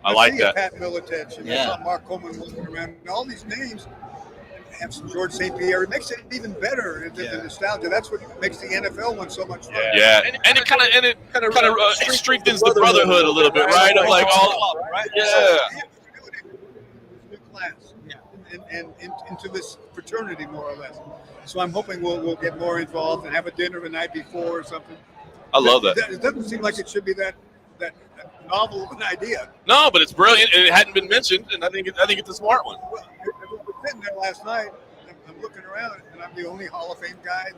I like that. Pat Militich and Mark Coleman walking around, and all these names. Have some George St. Pierre. It makes it even better. The nostalgia. That's what makes the NFL one so much fun. Yeah, and it kind of strengthens the brotherhood a little bit, right? Of like all, right? Yeah. New class, and into this fraternity more or less. So I'm hoping we'll get more involved and have a dinner the night before or something. I love that. It doesn't seem like it should be that novel of an idea. No, but it's brilliant, and it hadn't been mentioned, and I think it's a smart one. Well, I was sitting there last night, and I'm looking around, and I'm the only Hall of Fame guy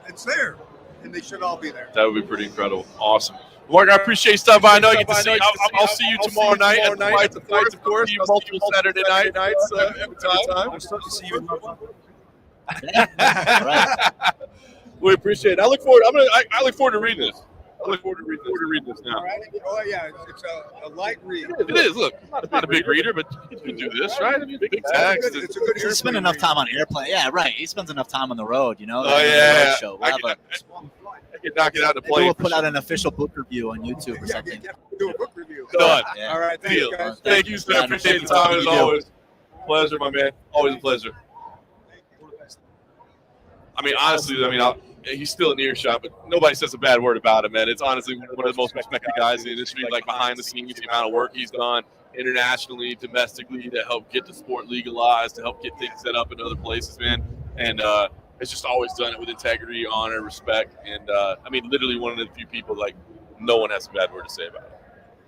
that's there, and they should all be there. That would be pretty incredible. Awesome. Mark, I appreciate you stopping by. I know you get to see. I'll see you tomorrow night at the Fights, of course. See you multiple Saturday nights every time. I'm starting to see you in Right. We appreciate it. I look forward. I look forward to reading this. I look forward to reading this now. All right. Oh yeah, it's a light read. It is. Look, I'm not a big reader, but you can do this, right? Big text. It's a good. He spends enough time on airplane. Yeah, right. He spends enough time on the road. You know. Oh yeah. Show. I can knock it out of play. We'll put out an official book review on YouTube or something. Do a book review. Done. Yeah. All right. Thanks, guys. Thank you, sir. Appreciate the time as always. Pleasure, my man. Always a pleasure. I mean, honestly, he's still in earshot, but nobody says a bad word about him, man. It's honestly one of the most respected guys in the industry, like behind the scenes, the amount of work he's done internationally, domestically, to help get the sport legalized, to help get things set up in other places, man. And has just always done it with integrity, honor, respect. And literally one of the few people, like, no one has a bad word to say about it.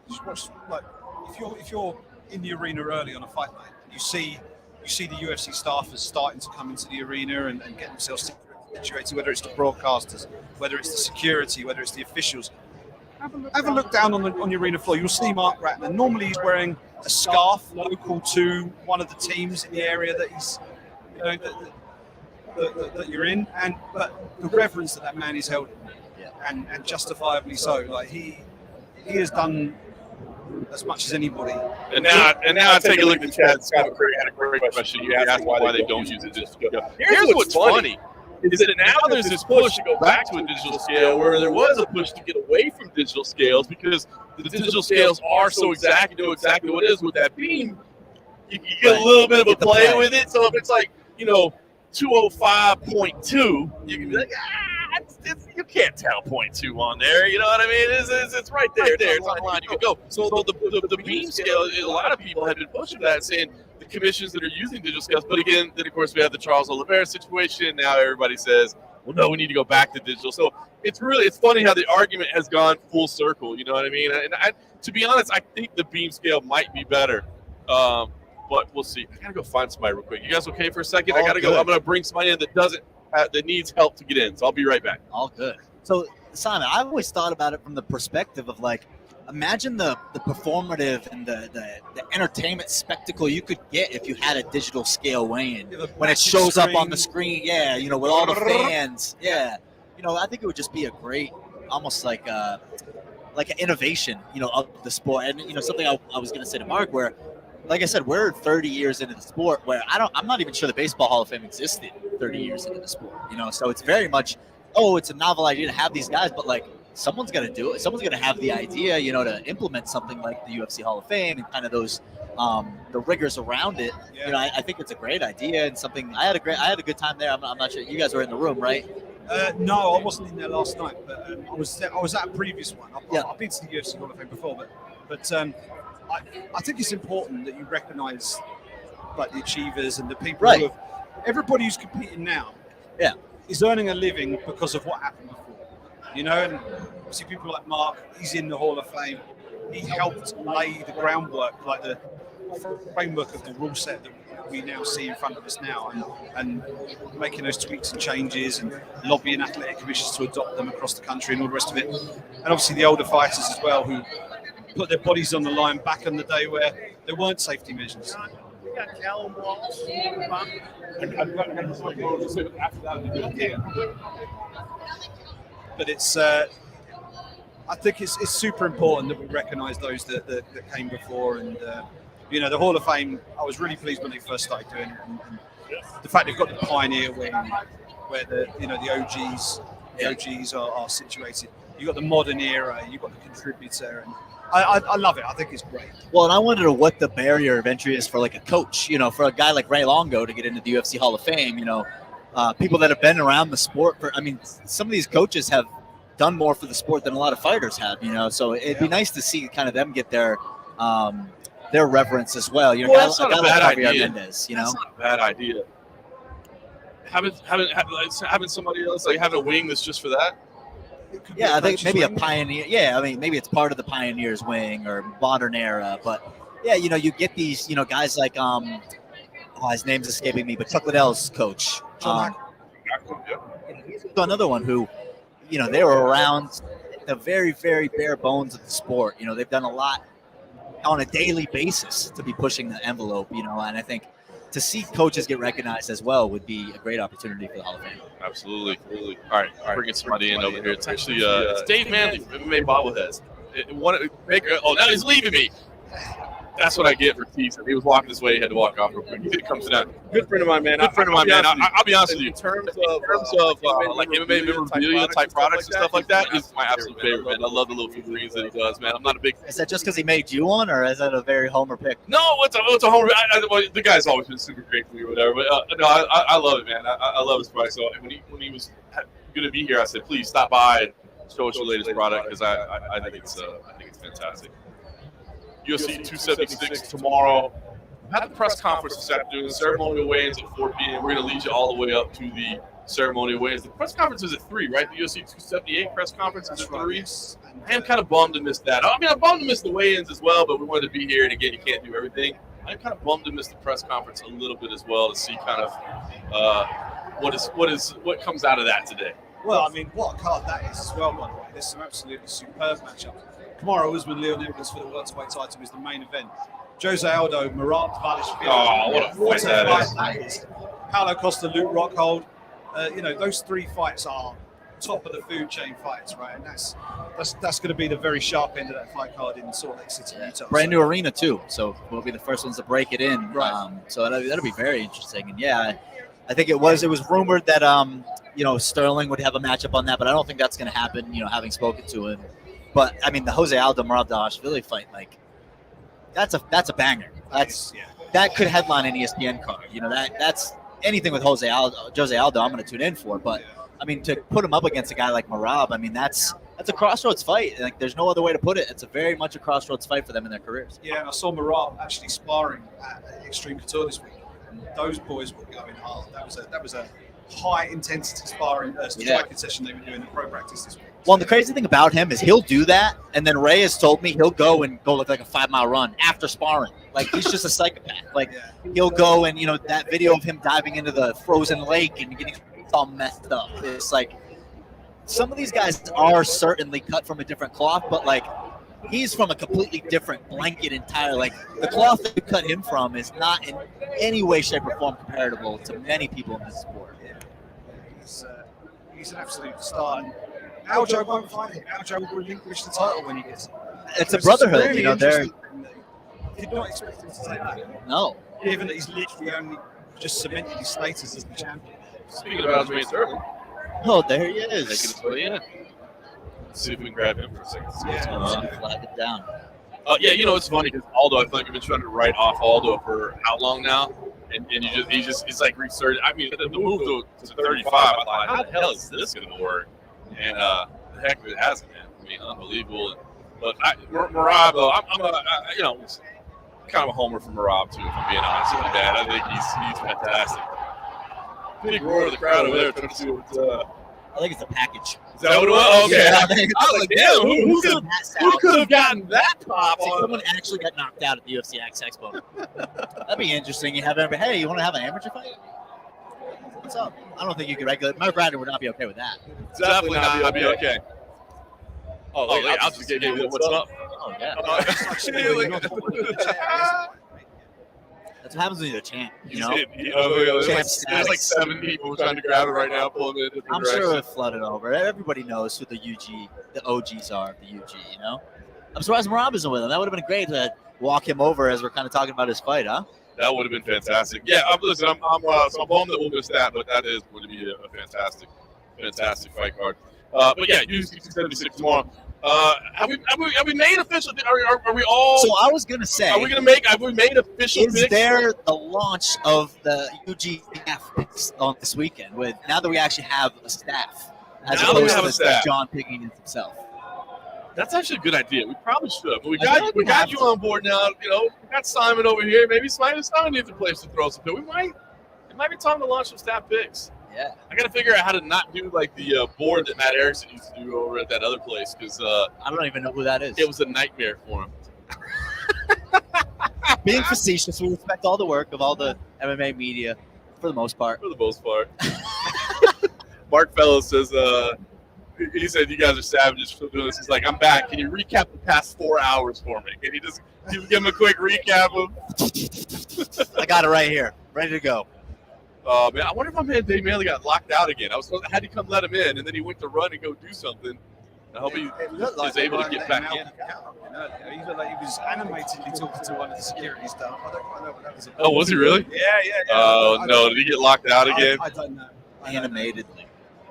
Just watch, like, if you're in the arena early on a fight night, you see the UFC staffers starting to come into the arena and get themselves situated, whether it's the broadcasters, whether it's the security, whether it's the officials. Have a look down on the arena floor. You'll see Mark Ratner. Normally he's wearing a scarf local to one of the teams in the area that he's, that you're in, but the reverence that man is held in, and justifiably so. Like he has done as much as anybody. And now I take a look at the chat. Scott had a great question. You asked why they don't use a digital scale. Here's what's funny. Is that now there's this push to go back to a digital scale, where there was a push to get away from digital scales, because the digital scales are so exact, you know exactly what it is. With that beam, you get a little bit of a play with it. So if it's like, 205.2, you can be like, you can't tell 0.2 on there. You know what I mean? It's right there. It's on the line you can go. So the beam scale, a lot of people have been pushing that, saying the commissions that are using digital scales. But again, then of course we have the Charles Oliveira situation. Now everybody says, well, no, we need to go back to digital. So it's funny how the argument has gone full circle. You know what I mean? And to be honest, I think the beam scale might be better. But we'll see. I gotta go find somebody real quick. You guys okay for a second? I gotta go. I'm gonna bring somebody in that needs help to get in. So I'll be right back. All good. So Simon, I've always thought about it from the perspective of, like, imagine the performative and the entertainment spectacle you could get if you had a digital scale weigh-in when it shows up on the screen. Yeah, with all the fans. Yeah, I think it would just be a great, almost like an innovation, of the sport. And something I was gonna say to Mark, where, like I said, we're 30 years into the sport, where I'm not even sure the Baseball Hall of Fame existed 30 years into the sport, so it's very much, it's a novel idea to have these guys, but, like, someone's going to do it. Someone's going to have the idea, to implement something like the UFC Hall of Fame and kind of those, the rigors around it. Yeah. I think it's a great idea and something. I had a good time there. I'm not sure you guys were in the room, right? No, I wasn't in there last night, but I was at a previous one. I've been to the UFC Hall of Fame before, but I think it's important that you recognise, like, the achievers and the people who have, everybody who's competing now, is earning a living because of what happened before. And obviously people like Mark, he's in the Hall of Fame. He helped lay the groundwork, like the framework of the rule set that we now see in front of us now, and making those tweaks and changes and lobbying athletic commissions to adopt them across the country and all the rest of it. And obviously the older fighters as well, who put their bodies on the line back in the day where there weren't safety measures. But it's I think it's super important that we recognise those that came before, and you know, the Hall of Fame, I was really pleased when they first started doing it, and the fact they've got the pioneer wing where the OGs are situated. You've got the modern era, you've got the contributor, and I love it. I think it's great. Well, and I wonder what the barrier of entry is for like a coach, you know, for a guy like Ray Longo to get into the UFC Hall of Fame, you know, people that have been around the sport for, I mean, some of these coaches have done more for the sport than a lot of fighters have, you know, so it'd be nice to see kind of them get their reverence as well. You know, Well, that's not a bad idea. Mendez, you know, That's not a bad idea. Having somebody else, like having a wing that's just for that. yeah, I think maybe a pioneer. Yeah, I mean, maybe it's part of the pioneers wing or modern era, but yeah, you know, you get these, you know, guys like his name's escaping me, but Chuck Liddell's coach, another one who, you know, they were around the very, very bare bones of the sport. You know, they've done a lot on a daily basis to be pushing the envelope, you know, and I think to see coaches get recognized as well would be a great opportunity for the Hall of Fame. Absolutely. All right. Bringing somebody in over here. It's actually it's Dave Manley from MMA Bobbleheads. Now he's leaving me. That's what I get for teasing. He was walking this way. He had to walk off real quick. He comes down. Good friend of mine, man. I'll be honest with you. In terms of like MMA memorabilia type products and stuff like that, is my absolute favorite, man. I love the little figurines that he does, man. I'm not a big. Is that just because he made you one, or is that a very homer pick? No, it's a home. The guy's always been super great for me or whatever. But no, I love it, man. I love his product. So when he was going to be here, I said, please stop by and show us your latest product, because I think it's fantastic. UFC 276 tomorrow. Had the press conference this afternoon. Ceremonial weigh-ins at 4 p.m. We're going to lead you all the way up to the ceremonial weigh-ins. The press conference is at 3, right? The UFC 278 press conference is at 3. I am kind of bummed to miss that. I mean, I'm bummed to miss the weigh-ins as well, but we wanted to be here, and again, you can't do everything. I'm kind of bummed to miss the press conference a little bit as well, to see kind of what comes out of that today. Well, I mean, what a card that is as well, by the way. There's some absolutely superb matchups. Tomorrow, Usman Leonidas for the welterweight title is the main event. Jose Aldo, Marat Dvalishvili. Oh, what a fight that is. Paulo Costa, Luke Rockhold. You know, those 3 fights are top of the food chain fights, right? And that's going to be the very sharp end of that fight card in Salt Lake City, Utah. Brand new arena too, so we'll be the first ones to break it in. Right. So that'll be very interesting. And yeah, I think it was rumored that you know, Sterling would have a matchup on that, but I don't think that's going to happen. You know, having spoken to him. But I mean, the Jose Aldo Marat Dvalishvili fight, like that's a banger. That could headline an ESPN card. You know, that's anything with Jose Aldo. I'm going to tune in for. But I mean, to put him up against a guy like Marab, I mean, that's a crossroads fight. Like, there's no other way to put it. It's a very much a crossroads fight for them in their careers. Yeah, and I saw Marab actually sparring at Extreme Couture this week, and those boys were going hard. That was a high intensity sparring striking session they were doing in pro practice this week. Well, the crazy thing about him is he'll do that, and then Ray has told me he'll go look like a 5-mile run after sparring. Like, he's just a psychopath. Like, he'll go and, you know, that video of him diving into the frozen lake and getting all messed up. It's like, some of these guys are certainly cut from a different cloth, but, like, he's from a completely different blanket entire. Like, the cloth that you cut him from is not in any way, shape, or form comparable to many people in this sport. He's an absolute star. And Aljo won't fight him. Aljo will relinquish the title when he gets it. It's a brotherhood, really, you know. They're did not expect him to take that. No, given that he's literally only just cemented his status as the champion. Speaking of Aljamain Sterling. Oh, there he is. Taking his way in. Let's see if we can grab him for a second. Flag it down. Yeah, you know, it's funny because Aldo, I feel like I've been trying to write off Aldo for how long now? And it's like resurged. I mean, the move to 35, I thought, how the hell is this going to work? And the heck of it hasn't, man. I mean, unbelievable. But Marab, though, I'm you know, kind of a homer for Marab, too, if I'm being honest with you, Dad. I think he's fantastic. Big roar of the crowd over there trying to see I think it's a package. Is that what it was? Okay. Yeah, I was like, damn, who could have gotten that pop? See, someone actually got knocked out at the UFC X expo. That'd be interesting. You have hey, you want to have an amateur fight? What's up? I don't think you could regulate. Mark Ryder would not be okay with that. Definitely not be okay. Oh, wait, I'll just give you what's up. Oh, yeah. That's what happens when you're a champ, you know? There's like 7 people trying to grab it right now, pulling it in different I'm sure it flooded over. Everybody knows who the OGs are of the UG, you know? I'm surprised Marab isn't with him. That would have been great to walk him over as we're kind of talking about his fight, huh? That would have been fantastic. Yeah, listen, I'm bummed that we'll miss that, but that is going to be a fantastic fight card. But yeah, UFC 76 tomorrow. Have we made official? Are we all? So I was gonna say, have we made official? Is there the launch of the UG staff picks on this weekend? With now that we actually have a staff, as opposed to John picking it himself. That's actually a good idea. We probably should. But we got you on board now. You know, we got Simon over here. Maybe Simon needs a place to throw some. It might be time to launch some staff picks. Yeah, I got to figure out how to not do like the board that Matt Erickson used to do over at that other place because I don't even know who that is. It was a nightmare for him. Being facetious, we respect all the work of all the MMA media for the most part. Mark Fellows says, he said, you guys are savages for doing this. He's like, I'm back. Can you recap the past 4 hours for me? Can you just give him a quick recap of? I got it right here, ready to go. Man, I wonder if my man Dave Manley got locked out again. I had to come let him in, and then he went to run and go do something. I hope he is able to get back in. He looked like he was animatedly talking to one of the security staff. I don't quite know what that was about. Oh, was he really? Yeah. Oh, no. Did he get locked out again? I don't know. Animatedly.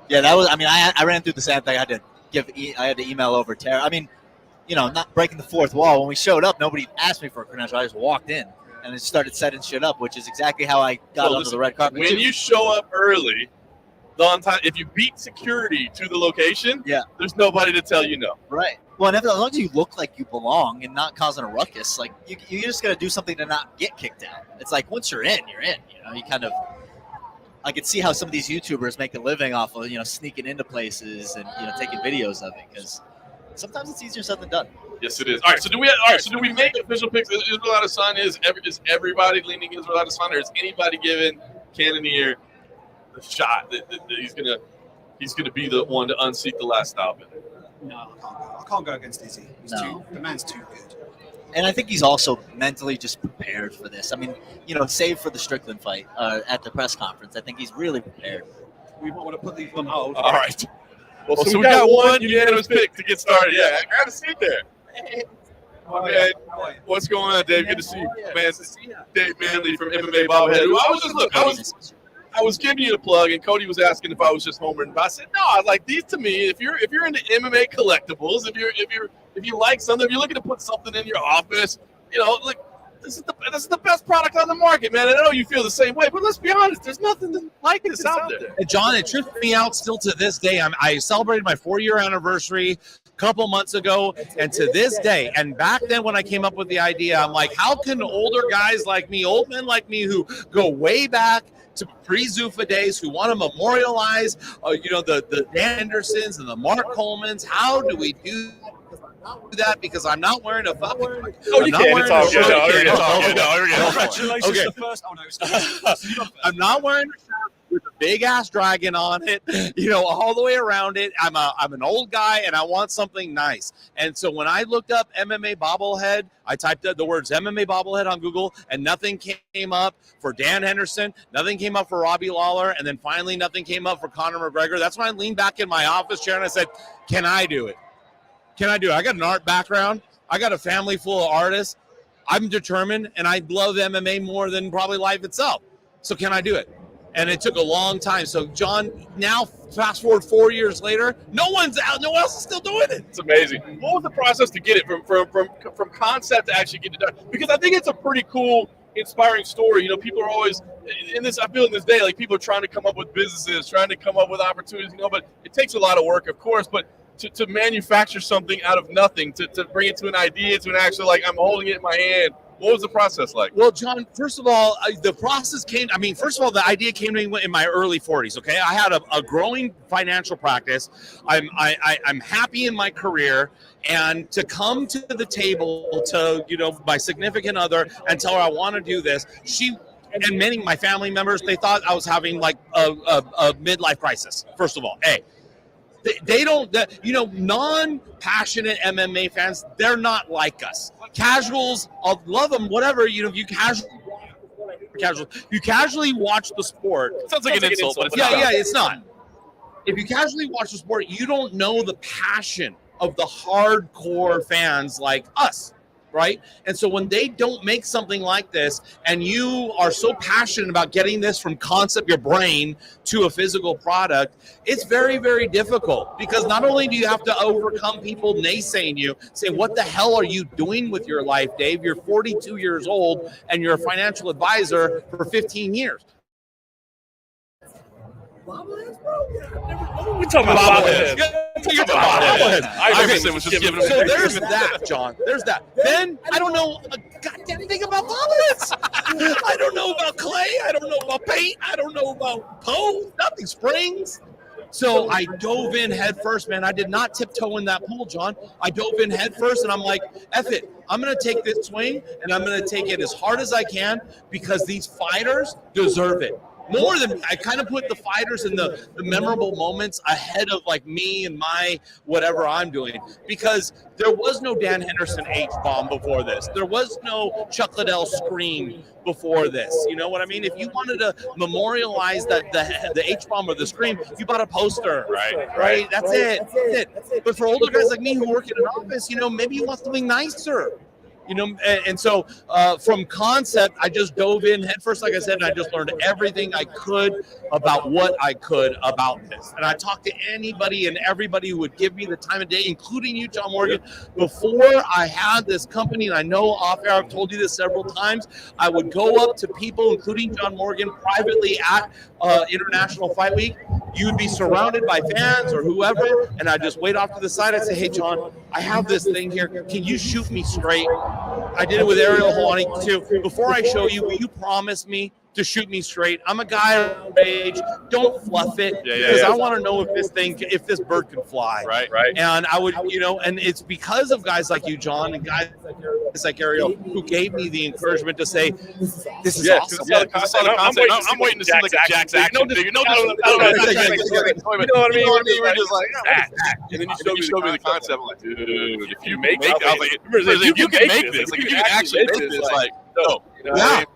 Yeah, that was. I mean, I ran through the same thing. I had to email over Tara. I mean, you know, not breaking the fourth wall. When we showed up, nobody asked me for a credential. I just walked in and just started setting shit up, which is exactly how I got onto the red carpet. When you show up early, on time, if you beat security to the location, there's nobody to tell you no. Right. Well, and as long as you look like you belong and not causing a ruckus, like you just got to do something to not get kicked out. It's like once you're in, you're in. You know, you kind of. I could see how some of these YouTubers make a living off of sneaking into places and taking videos of it because sometimes it's easier said than done. Yes, it is. All right. So do we make official picks? Is Israel Adesanya? Is everybody leaning Israel Adesanya, or is anybody giving Cannonier the shot that he's gonna be the one to unseat the last stop? No, I can't go against Izzy. The man's too good. And I think he's also mentally just prepared for this. I mean, save for the Strickland fight at the press conference. I think he's really prepared. We want to put these on hold. All right. Well, so we got one unanimous pick to get started. Yeah, grab a seat there. Man, what's going on, Dave? Good to see you, man. Dave Manley from MMA Bobblehead. I was giving you a plug, and Cody was asking if I was just homering. But I said no. I like these to me. If you're into MMA collectibles, if you like something, if you're looking to put something in your office, like this is the best product on the market, man. And I know you feel the same way, but let's be honest, there's nothing like this out there. And John, it trips me out still to this day. I celebrated my 4-year anniversary a couple months ago, and to this day, and back then when I came up with the idea, I'm like, how can older guys like me, old men like me who go way back to pre-Zuffa days, who want to memorialize, the Dan Andersons and the Mark Colemans, how do we do that? Because I'm not wearing a fucking. Oh, you can't talk. Congratulations. Okay. The first. Oh no, I'm not wearing a shirt with a big ass dragon on it, all the way around it. I'm an old guy and I want something nice. And so when I looked up MMA bobblehead, I typed the words MMA bobblehead on Google, and nothing came up for Dan Henderson, nothing came up for Robbie Lawler, and then finally nothing came up for Conor McGregor. That's when I leaned back in my office chair and I said, "Can I do it? Can I do it? I got an art background. I got a family full of artists. I'm determined, and I love MMA more than probably life itself. So can I do it?" And it took a long time. So, John, now fast forward 4 years later, no one's out. No one else is still doing it. It's amazing. What was the process to get it from concept to actually get it done? Because I think it's a pretty cool, inspiring story. People are always in this. I feel in this day, like people are trying to come up with businesses, trying to come up with opportunities. But it takes a lot of work, of course. But to manufacture something out of nothing, to bring it to an idea, to an actual, like, I'm holding it in my hand. What was the process like? Well, John, first of all, the process came. I mean, first of all, the idea came to me in my early 40s. Okay, I had a growing financial practice. I'm happy in my career, and to come to the table to my significant other and tell her I want to do this, she and many of my family members, they thought I was having like a midlife crisis. First of all, they don't, non-passionate MMA fans, they're not like us. Casuals, I'll love them, whatever, you casually watch the sport. Sounds like an insult, but it's not. not. Yeah, it's not. If you casually watch the sport, you don't know the passion of the hardcore fans like us, right? And so when they don't make something like this, and you are so passionate about getting this from concept, your brain, to a physical product, it's very, very difficult, because not only do you have to overcome people naysaying you, say, what the hell are you doing with your life, Dave? You're 42 years old and you're a financial advisor for 15 years. We talking about bobbleheads. You're talking about bobbleheads. Iverson was just giving him. So there's that, John. There's that. Then I don't know a goddamn thing about bobbleheads. I don't know about clay. I don't know about paint. I don't know about pose. Nothing, springs. So I dove in head first, man. I did not tiptoe in that pool, John. I dove in head first, and I'm like, F it. I'm going to take this swing, and I'm going to take it as hard as I can, because these fighters deserve it. More than I kind of put the fighters in the memorable moments ahead of like me and my whatever I'm doing, because there was no Dan Henderson H-bomb before this. There was no Chuck Liddell scream before this. You know what I mean? If you wanted to memorialize that the H-bomb or the scream, you bought a poster. Right. That's it. But for older guys like me who work in an office, maybe you want something nicer. And so from concept, I just dove in head first, like I said, and I just learned everything I could about what I could about this. And I talked to anybody and everybody who would give me the time of day, including you, John Morgan. Before I had this company, and I know off air, I've told you this several times, I would go up to people, including John Morgan, privately at International Fight Week. You would be surrounded by fans or whoever, and I'd just wait off to the side. I'd say, hey, John, I have this thing here. Can you shoot me straight? I did it with Ariel Helwani too. Before I show you, will you promise me to shoot me straight? I'm a guy of age. Don't fluff it, because I want to know if this bird can fly. Right. And I would, and it's because of guys like you, John, and guys like Ariel, who gave me the encouragement to say, this is awesome. Yeah, I saw the concept. I'm waiting to see like a Jack's action figure. You know what I mean? We're just like, and then you showed me the concept. I'm like, dude, if you make it, I was like, if you can make this, like if you can actually make this, like, no.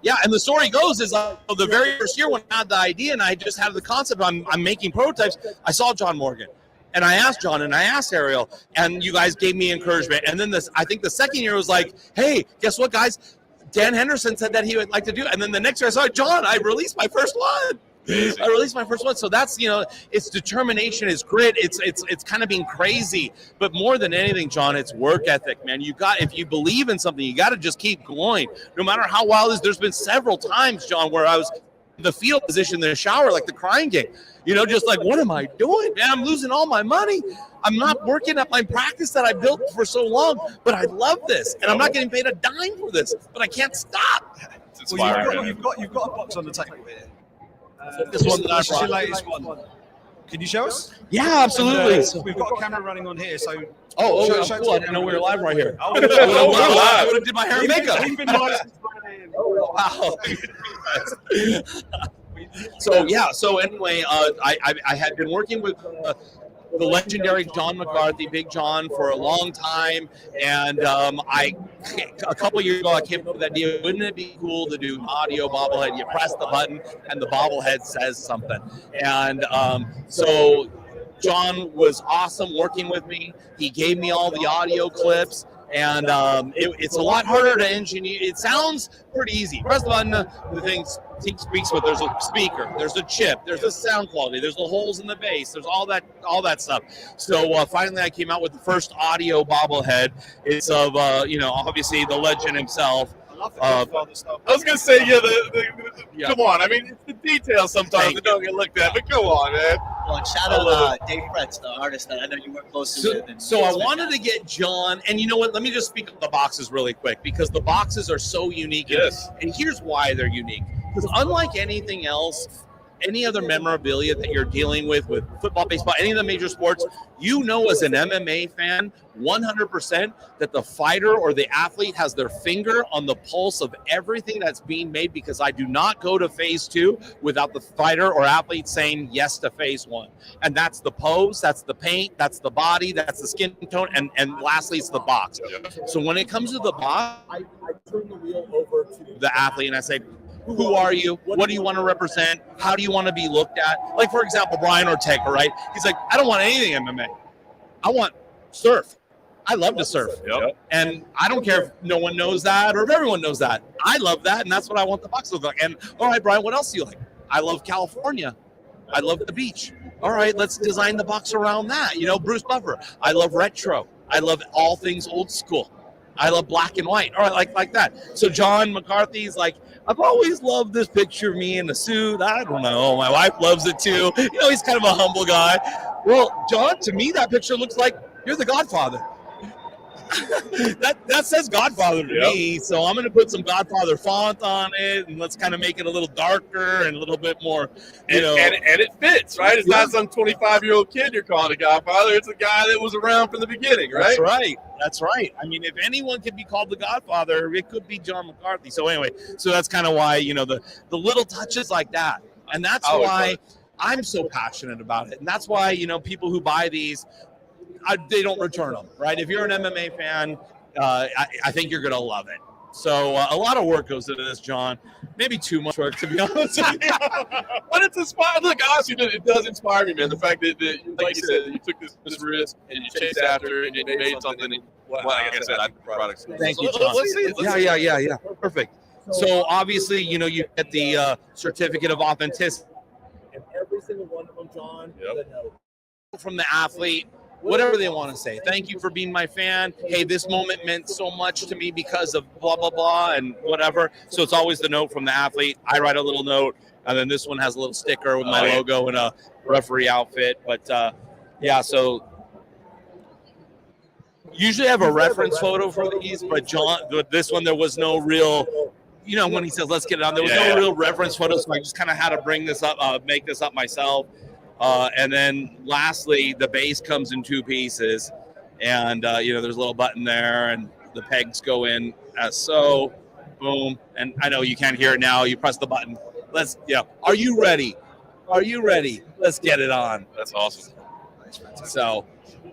Yeah. And the story goes is the very first year when I had the idea and I just had the concept, I'm making prototypes, I saw John Morgan. And I asked John and I asked Ariel, and you guys gave me encouragement. And then I think the second year was like, hey, guess what, guys? Dan Henderson said that he would like to do it. And then the next year I saw John, I released my first one. So that's, it's determination, it's grit, it's kind of being crazy. But more than anything, John, it's work ethic, man. If you believe in something, you got to just keep going. No matter how wild it is. There's been several times, John, where I was in the field position in the shower, like the crying game. Just like, what am I doing, man? I'm losing all my money. I'm not working at my practice that I built for so long, but I love this. And I'm not getting paid a dime for this, but I can't stop. Well, you've got a box on the table here. This one that I This is your brought. latest one. Can you show us? Yeah, absolutely. We've got a camera running on here, so. Cool. I didn't know we were live right here. We're live. I would have did my hair and makeup. We've been live since 9 a.m. Wow. So anyway, I had been working with the legendary John McCarthy, Big John, for a long time, and a couple years ago I came up with that idea. Wouldn't it be cool to do an audio bobblehead? You press the button and the bobblehead says something. And so John was awesome working with me. He gave me all the audio clips. And it's a lot harder to engineer. It sounds pretty easy. Press the button, the thing speaks, but there's a speaker, there's a chip, there's the sound quality, there's the holes in the bass, there's all that stuff. So finally, I came out with the first audio bobblehead. It's of obviously the legend himself, love the Uh, Godfather stuff. I was gonna say, yeah, Yeah. come on. I mean, it's the details sometimes that don't get looked at, but come on, man. Well, shout out Dave Fretz, the artist that I know you work closely with. So I wanted to get John, and you know what? Let me just speak of the boxes really quick because the boxes are so unique. Yes. And here's why they're unique. Because unlike anything else, any other memorabilia that you're dealing with football, baseball, any of the major sports, you know as an MMA fan, 100% that the fighter or the athlete has their finger on the pulse of everything that's being made, because I do not go to phase 2 without the fighter or athlete saying yes to phase 1. And that's the pose, that's the paint, that's the body, that's the skin tone, and lastly, it's the box. So when it comes to the box, I turn the wheel over to the athlete and I say, who are you? What do you want to represent? How do you want to be looked at? Like, for example, Brian Ortega, right? He's like, I don't want anything MMA. I want surf. I love to surf. Yep. And I don't care if no one knows that or if everyone knows that. I love that, and that's what I want the box to look like. And, all right, Brian, what else do you like? I love California. I love the beach. All right, let's design the box around that. You know, Bruce Buffer. I love retro. I love all things old school. I love black and white. All right, like that. So John McCarthy's like, I've always loved this picture of me in a suit. I don't know. My wife loves it too. You know, he's kind of a humble guy. Well, John, to me, that picture looks like you're the Godfather. that says Godfather to me. So I'm going to put some Godfather font on it, and let's kind of make it a little darker and a little bit more, you know. And it fits, right? It's not some 25-year-old kid you're calling a Godfather. It's a guy that was around from the beginning, right? That's right. That's right. I mean, if anyone could be called the Godfather, it could be John McCarthy. So anyway, so that's kind of why, you know, the little touches like that. And that's why I'm so passionate about it. And that's why, you know, people who buy these, they don't return them, right? If you're an MMA fan, I think you're going to love it. So a lot of work goes into this, John. Maybe too much work, to be honest with you. But it's inspiring. Look, honestly, it does inspire me, man. The fact that like you said, you took this risk and you chased after it and you made something. Well, like I said, I think the product's Thank you, John. Let's see it. Yeah. Perfect. So obviously, you know, you get the certificate of authenticity. And every single one of them, John, from the athlete, whatever they want to say. Thank you for being my fan. Hey, this moment meant so much to me because of blah, blah, blah, and whatever. So it's always the note from the athlete. I write a little note, and then this one has a little sticker with my logo and a referee outfit. But, yeah, so usually I have a reference photo for these, but this one, there was no real, you know, when he says, let's get it on, there was no real reference photo, so I just kind of had to bring this up, make this up myself. And then lastly, the base comes in 2 pieces, and you know, there's a little button there, and the pegs go in as so, boom. And I know you can't hear it now. You press the button. Are you ready? Are you ready? Let's get it on. That's awesome. So,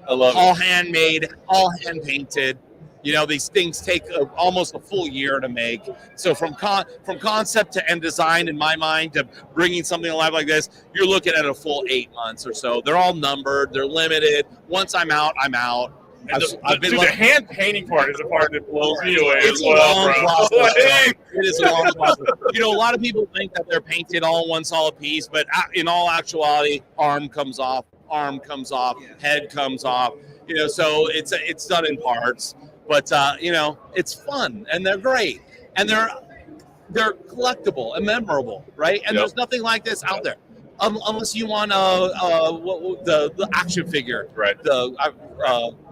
I love all it. handmade, all hand painted. You know, these things take almost a full year to make. So from concept to end design, in my mind, to bringing something alive like this, you're looking at a full 8 months or so. They're all numbered. They're limited. Once I'm out, I'm out. The hand painting part is the part that blows me away. It's as well, a long bro. process. It is a long process. You know, a lot of people think that they're painted all in one solid piece, but in all actuality, arm comes off, head comes off. You know, so it's done in parts. But you know, it's fun and they're great and they're collectible and memorable, right? And there's nothing like this out there, unless you want the action figure, right?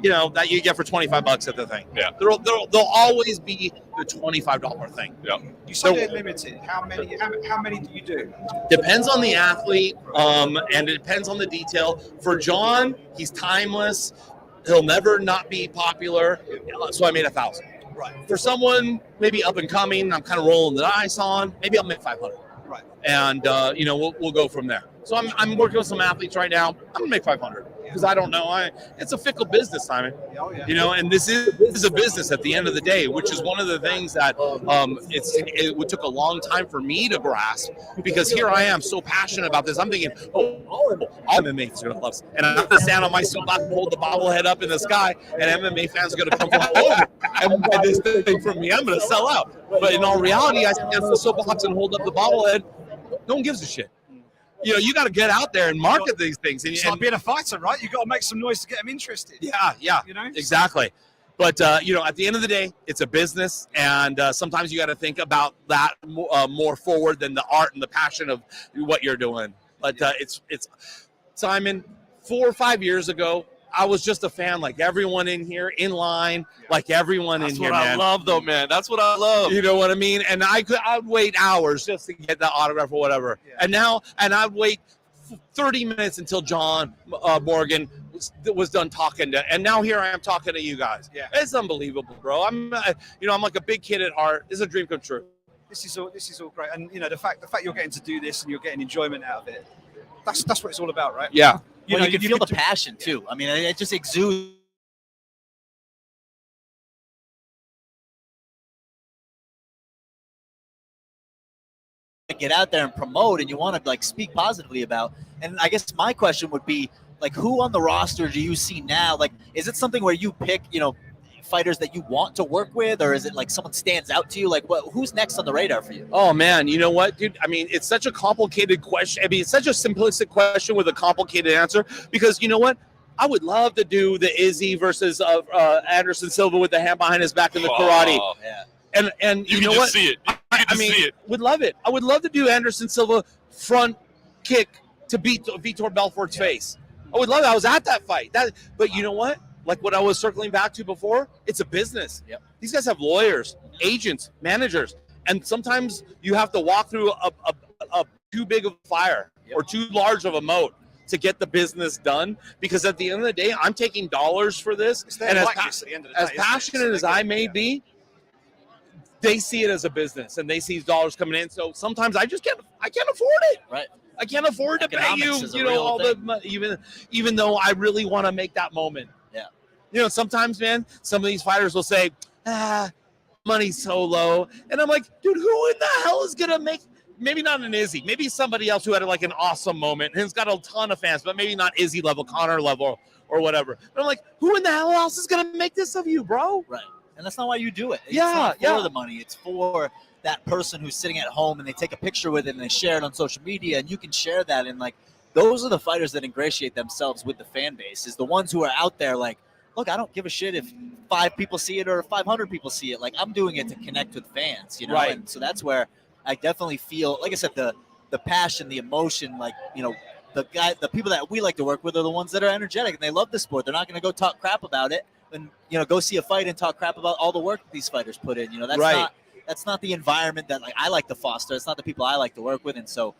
You know, that you get for $25 at the thing. Yeah, they'll always be the $25 thing. Yeah. You say they're limited. How many do you do? Depends on the athlete, and it depends on the detail. For John, he's timeless. He'll never not be popular, so I made 1,000. Right. For someone maybe up and coming, I'm kind of rolling the dice on. Maybe I'll make 500. Right. And you know, we'll go from there. So I'm working with some athletes right now. I'm gonna make 500 because I don't know. It's a fickle business, Simon. Oh, yeah. You know, and this is a business at the end of the day, which is one of the things that it took a long time for me to grasp, because here I am so passionate about this. I'm thinking, all MMA are gonna love this, and I'm gonna stand on my soapbox and hold the bobblehead up in the sky, and MMA fans are gonna come from all over and buy this thing from me. I'm gonna sell out. But in all reality, I stand on the soapbox and hold up the bobblehead. No one gives a shit. You know, you got to get out there and market these things. It's like being a fighter, right? You got to make some noise to get them interested. Yeah, You know, exactly. But you know, at the end of the day, it's a business, and sometimes you got to think about that more forward than the art and the passion of what you're doing. But it's Simon. 4 or 5 years ago, I was just a fan, like everyone in here, in line, like everyone That's in here. what I man. love, though, man. That's what I love. You know what I mean? And I'd wait hours just to get that autograph or whatever. And I'd wait 30 minutes until John Morgan was done talking to, and now here I am talking to you guys. Yeah, it's unbelievable, bro. I'm like a big kid at heart. It's a dream come true. This is all great, and you know the fact you're getting to do this and you're getting enjoyment out of it. That's what it's all about, right? Yeah. You can feel the passion too. I mean, it just exudes. Get out there and promote, and you want to like speak positively about. And I guess my question would be like, who on the roster do you see now? Like, is it something where you pick, fighters that you want to work with, or is it like someone stands out to you? Like, who's next on the radar for you? Oh man, you know what, dude? I mean, it's such a complicated question. I mean, it's such a simplistic question with a complicated answer, because you know what? I would love to do the Izzy versus Anderson Silva with the hand behind his back in the karate. Yeah. And you know just what? See it. I mean, would love it. I would love to do Anderson Silva front kick to beat Vitor Belfort's face. I would love it. I was at that fight. But you know what? Like what I was circling back to before, it's a business. Yep. These guys have lawyers, agents, managers, and sometimes you have to walk through a too big of a fire or too large of a moat to get the business done. Because at the end of the day, I'm taking dollars for this, and as passionate as I may be, they see it as a business and they see dollars coming in. So sometimes I can't afford it. Right. I can't afford to pay you, all the even though I really want to make that moment. Yeah. Sometimes, man, some of these fighters will say, money's so low. And I'm like, dude, who in the hell is going to make, maybe not an Izzy, maybe somebody else who had like an awesome moment and has got a ton of fans, but maybe not Izzy level, Conor level or whatever. But I'm like, who in the hell else is going to make this of you, bro? Right. And that's not why you do it. It's not for the money. It's for that person who's sitting at home and they take a picture with it and they share it on social media, and you can share that. And like, those are the fighters that ingratiate themselves with the fan base, is the ones who are out there like, look, I don't give a shit if 5 people see it or 500 people see it. Like, I'm doing it to connect with fans, Right. And so that's where I definitely feel, like I said, the passion, the emotion, like, the people that we like to work with are the ones that are energetic and they love the sport. They're not going to go talk crap about it and, go see a fight and talk crap about all the work that these fighters put in. That's not the environment that like I like to foster. It's not the people I like to work with. And so,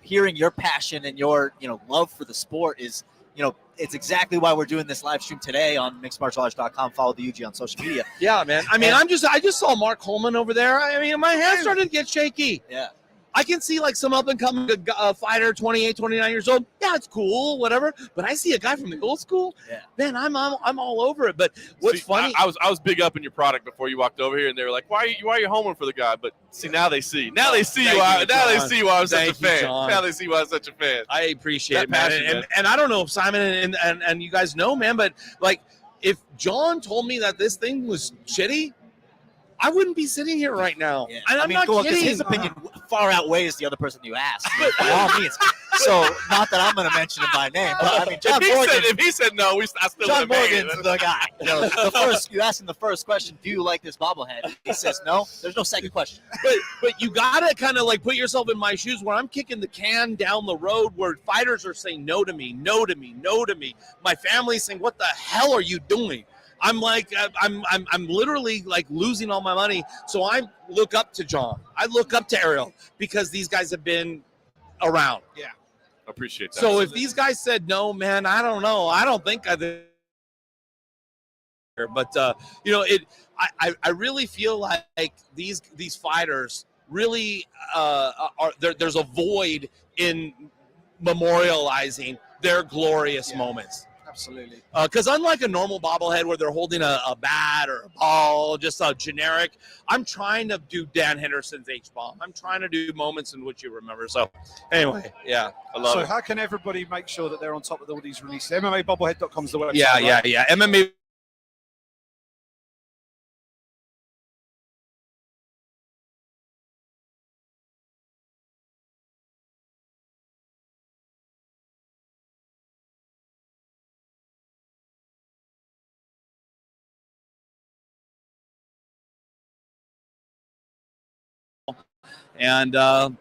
hearing your passion and your, love for the sport is, it's exactly why we're doing this live stream today on mixedmartialarts.com. Follow the UG on social media. Yeah, man. I mean, I just saw Mark Coleman over there. I mean, my hands started to get shaky. Yeah. I can see like some up and coming fighter, 28, 29 years old. Yeah, it's cool, whatever. But I see a guy from the old school. Yeah. Man, I'm all over it. But what's funny? I was big up in your product before you walked over here, and they were like, "Why are you homing for the guy?" But see, now they see. Now they see why. Now they see why I'm such a fan. Now they see why I'm such a fan. I appreciate it, That man. passion, And I don't know if Simon and you guys know, man, but like if John told me that this thing was shitty, I wouldn't be sitting here right now. Yeah. And I'm not kidding. His opinion far outweighs the other person you asked, by all means. So, not that I'm going to mention him by name, but I mean, if he said no, I still John would've made Morgan's it. the guy. You ask him the first question, do you like this bobblehead? He says no. There's no second question. But you gotta kind of like put yourself in my shoes where I'm kicking the can down the road where fighters are saying no to me, no to me, no to me. My family's saying, "What the hell are you doing?" I'm like, I'm literally like losing all my money. So I look up to John. I look up to Ariel because these guys have been around. Yeah, appreciate that. So if these guys said no, man, I don't know. I don't think I did. But I really feel like these fighters really there's a void in memorializing their glorious moments. Absolutely. Because unlike a normal bobblehead where they're holding a bat or a ball, just a generic, I'm trying to do Dan Henderson's H-bomb. I'm trying to do moments in which you remember. So anyway, yeah, I love it. So how can everybody make sure that they're on top of all these releases? MMAbobblehead.com is the website. Yeah, right? yeah. MMA And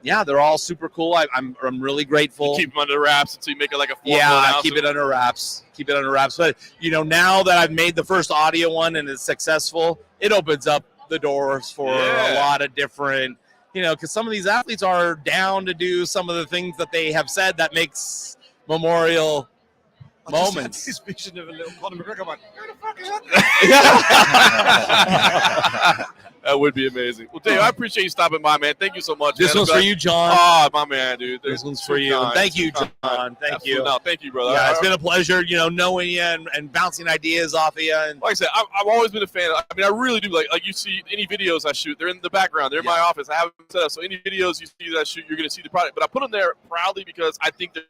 yeah, they're all super cool. I'm really grateful. You keep them under wraps until you make it like a formal Yeah, announcement. keep it under wraps. Keep it under wraps. But now that I've made the first audio one and it's successful, it opens up the doors for a lot of different, because some of these athletes are down to do some of the things that they have said that makes memorial moments. This vision of a little Conor McGregor. I'm like, who the fuck is that? That would be amazing. Well, Dave, I appreciate you stopping by, man. Thank you so much. This man. one's for you, John. Oh, my man, dude. This one's for you. Thank you, John. Thank you. No, thank you, brother. Yeah, it's been a pleasure, knowing you and bouncing ideas off of you. And like I said, I've always been a fan. I mean, I really do. Like you see any videos I shoot, they're in the background. They're in my office. I have them set up. So any videos you see that I shoot, you're going to see the product. But I put them there proudly because I think they're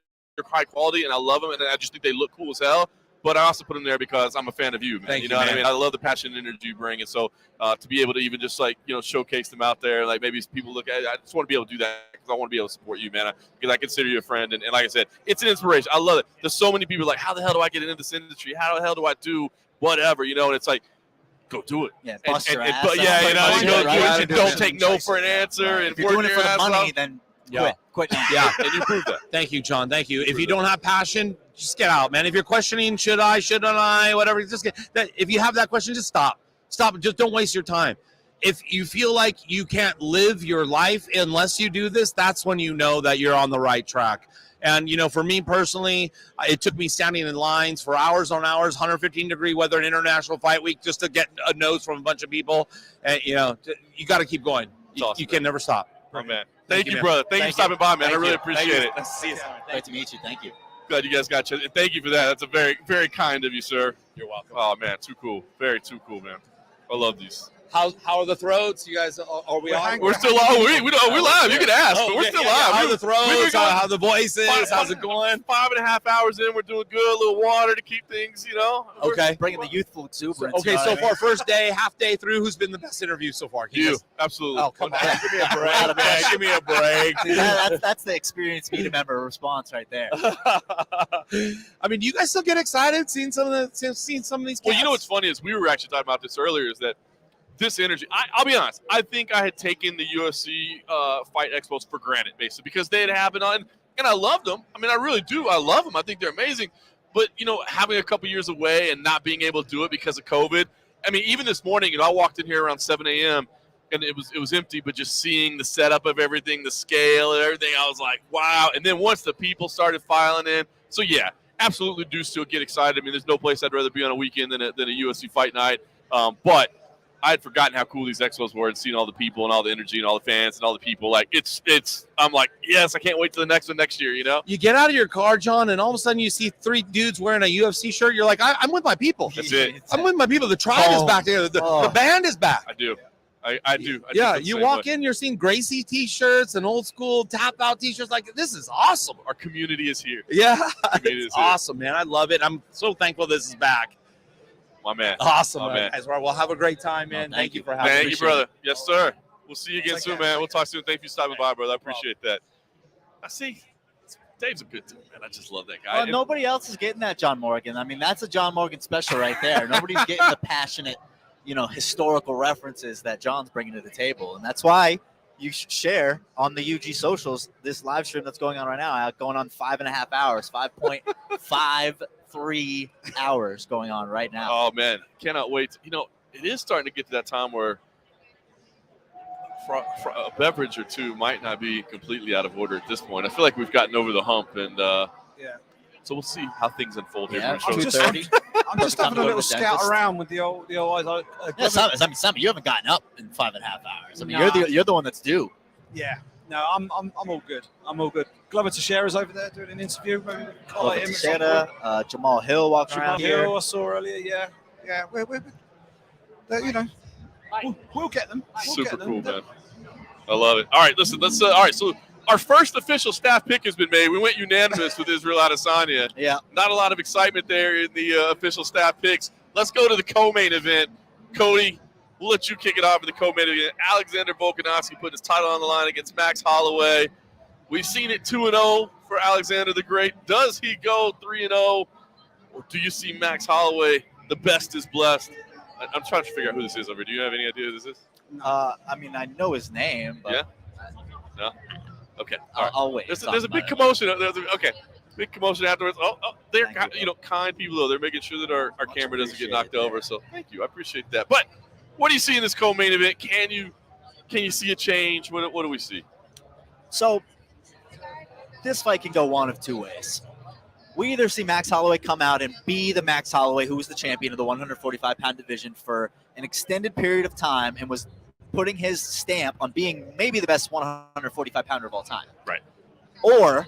high quality and I love them and I just think they look cool as hell. But I also put them there because I'm a fan of you, man. Thank you know you, what I man. mean? I love the passion and energy you bring. And so to be able to even just showcase them out there, like maybe people look at it, I just want to be able to do that because I want to be able to support you, man. Because I consider you a friend. And like I said, it's an inspiration. I love it. There's so many people like, how the hell do I get into this industry? How the hell do I do whatever? And it's like, go do it. Yeah, bust your ass. But yeah, Right? don't take no for an answer. And If you're doing it for the money, then quit now. Yeah, and you prove that. Thank you, John. Thank you. If you don't have passion, just get out, man. If you're questioning, shouldn't I, whatever, just get that. If you have that question, just stop. Just don't waste your time. If you feel like you can't live your life unless you do this, that's when you know that you're on the right track. And, for me personally, it took me standing in lines for hours on hours, 115-degree weather, an international fight week, just to get a nose from a bunch of people. And, you got to keep going. You can never stop. Oh, man. Thank you, brother. Thank you for stopping by, man. I really appreciate it. Nice to see you. Great to meet you. Thank you. Glad you guys got you. And thank you for that. That's a very, very kind of you, sir. You're welcome. Oh, man. Too cool. Very too cool, man. I love these. How are the throats? You guys, are we on? We're still on. We're live. You can ask, but we're still live. How are the throats? How the voices? How's it going? 5.5 hours in. We're doing good. A little water to keep things, Okay. Bringing the youthful exuberance. Okay, so far, first day, half day through, who's been the best interview so far? You. Absolutely. Oh, come on. Give me a break. Man. Give me a break. That's the experienced media member response right there. I mean, do you guys still get excited seeing some of these cats? Well, what's funny is we were actually talking about this earlier is that this energy, I'll be honest, I think I had taken the UFC fight expos for granted, basically, because they had happened on, and I loved them. I mean, I really do. I love them. I think they're amazing. But, having a couple years away and not being able to do it because of COVID, I mean, even this morning, I walked in here around 7 a.m., and it was empty, but just seeing the setup of everything, the scale and everything, I was like, wow. And then once the people started filing in, so yeah, absolutely do still get excited. I mean, there's no place I'd rather be on a weekend than a UFC fight night. But I had forgotten how cool these expos were and seeing all the people and all the energy and all the fans and all the people. Like I'm like, yes, I can't wait till the next one next year, You get out of your car, John, and all of a sudden you see 3 dudes wearing a UFC shirt. You're like, I'm with my people. That's it. I'm with my people. The tribe is back there. The band is back. I do. I do. Yeah, you walk in, you're seeing Gracie T-shirts and old school tap-out T-shirts. Like, this is awesome. Our community is here. Yeah, it's awesome, man. I love it. I'm so thankful this is back. My man. Awesome, man. As well. We'll have a great time, man. Thank you for having me. Thank you, brother. Yes, sir. We'll see you again soon, man. We'll talk soon. Thank you for stopping by, brother. I appreciate that. I see. Dave's a good dude, man. I just love that guy. Well, nobody else is getting that John Morgan. I mean, that's a John Morgan special right there. Nobody's getting the passionate, historical references that John's bringing to the table. And that's why you should share on the UG socials this live stream that's going on right now, going on 5.5 hours, 5.53 hours going on right now. Oh, man. Cannot wait. It is starting to get to that time where a beverage or two might not be completely out of order at this point. I feel like we've gotten over the hump, and so we'll see how things unfold here. Yeah, I'm just having a little scout around with the old eyes. Sam, you haven't gotten up in 5.5 hours. I mean, Nah. you're the one that's due. Yeah. No, I'm all good. I'm all good. Glover Teixeira's over there doing an interview. Maybe Glover Teixeira, Jamal Hill walks around here. I saw earlier. Yeah. We're we'll get them. Super cool, man. I love it. All right, listen. Let's. All right, so our first official staff pick has been made. We went unanimous with Israel Adesanya. Yeah. Not a lot of excitement there in the official staff picks. Let's go to the co-main event. Cody, we'll let you kick it off for the co-main event. Alexander Volkanovski put his title on the line against Max Holloway. We've seen it 2-0 for Alexander the Great. Does he go 3-0, or do you see Max Holloway? The best is blessed. I'm trying to figure out who this is over. Do you have any idea who this is? I mean, I know his name, but yeah. No. Okay. All right. I'll wait. There's a big commotion. Okay. Big commotion afterwards. Oh, they're kind people though. They're making sure that our camera doesn't get knocked over. So thank you. I appreciate that. But what do you see in this co-main event? Can you see a change? What do we see? So this fight can go one of two ways. We either see Max Holloway come out and be the Max Holloway who was the champion of the 145-pound division for an extended period of time and was putting his stamp on being maybe the best 145-pounder of all time. Right. Or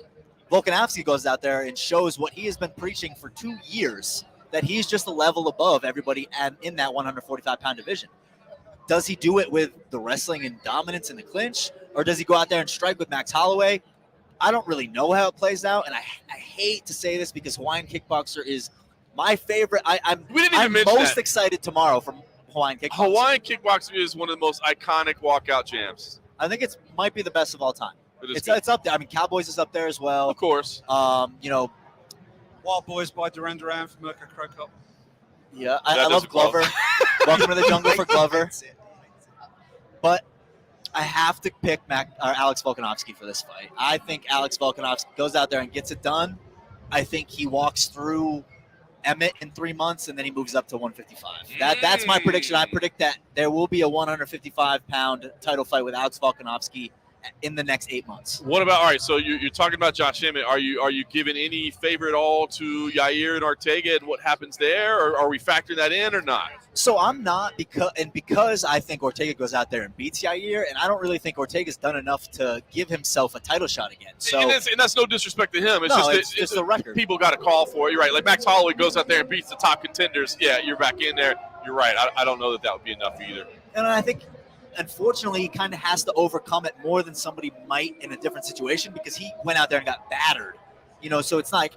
Volkanovski goes out there and shows what he has been preaching for 2 years, that he's just a level above everybody in that 145-pound division. Does he do it with the wrestling and dominance in the clinch, or does he go out there and strike with Max Holloway? I don't really know how it plays out, and I hate to say this because Hawaiian Kickboxer is my favorite. I'm most excited tomorrow from Hawaiian Kickboxer. Hawaiian Kickboxer is one of the most iconic walkout jams. I think it might be the best of all time. It's up there. I mean, Cowboys is up there as well. Of course. Wild Boys by Duran Duran from Mirko Cro Cop. Yeah, I love Glover. Welcome to the jungle for Glover. But I have to pick Alex Volkanovski for this fight. I think Alex Volkanovski goes out there and gets it done. I think he walks through Emmett in 3 months, and then he moves up to 155. That's my prediction. I predict that there will be a 155-pound title fight with Alex Volkanovski in the next 8 months. What about, all right, so you're talking about Josh Emmett. Are you giving any favor at all to Yair and Ortega and what happens there, or are we factoring that in or not? So I'm not, because I think Ortega goes out there and beats Yair, and I don't really think Ortega's done enough to give himself a title shot again. So and that's no disrespect to him. It's just a record. People got to call for it. You're right. Like Max Holloway goes out there and beats the top contenders. Yeah, you're back in there. You're right. I don't know that would be enough either. And I think, unfortunately, he kind of has to overcome it more than somebody might in a different situation because he went out there and got battered. So it's like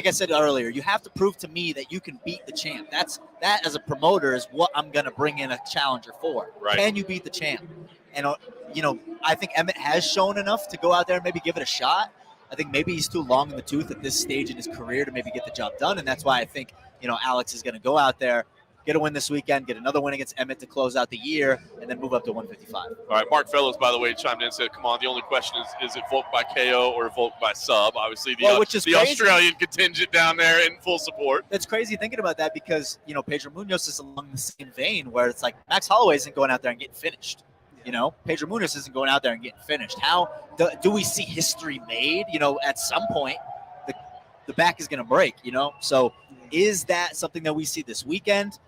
I said earlier, you have to prove to me that you can beat the champ. That as a promoter is what I'm going to bring in a challenger for. Right. Can you beat the champ? And, I think Emmett has shown enough to go out there and maybe give it a shot. I think maybe he's too long in the tooth at this stage in his career to maybe get the job done. And that's why I think, Alex is going to go out there, get a win this weekend, get another win against Emmett to close out the year, and then move up to 155. All right, Mark Fellows, by the way, chimed in and said, come on, the only question is it Volk by KO or Volk by sub? Obviously, the Australian contingent down there in full support. It's crazy thinking about that because, Pedro Munhoz is along the same vein where it's like Max Holloway isn't going out there and getting finished. Pedro Munhoz isn't going out there and getting finished. How do we see history made? At some point, the back is going to break, So is that something that we see this weekend?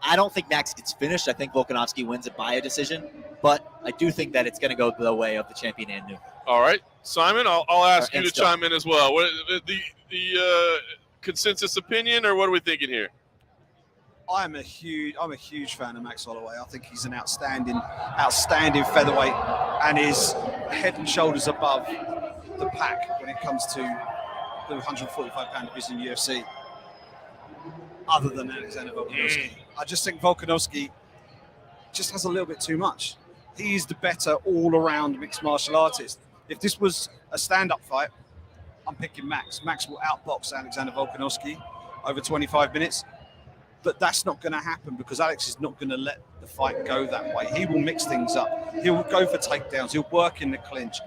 I don't think Max gets finished. I think Volkanovski wins it by a decision, but I do think that it's going to go the way of the champion and new. All right, Simon, I'll ask you to chime in as well. What the consensus opinion, or what are we thinking here? I'm a huge fan of Max Holloway. I think he's an outstanding featherweight, and is head and shoulders above the pack when it comes to the 145-pound division in UFC. Other than Alexander Volkanovski. I just think Volkanovski just has a little bit too much. He's the better all-around mixed martial artist. If this was a stand-up fight, I'm picking Max. Max will outbox Alexander Volkanovski over 25 minutes, but that's not going to happen because Alex is not going to let the fight go that way. He will mix things up. He'll go for takedowns. He'll work in the clinch.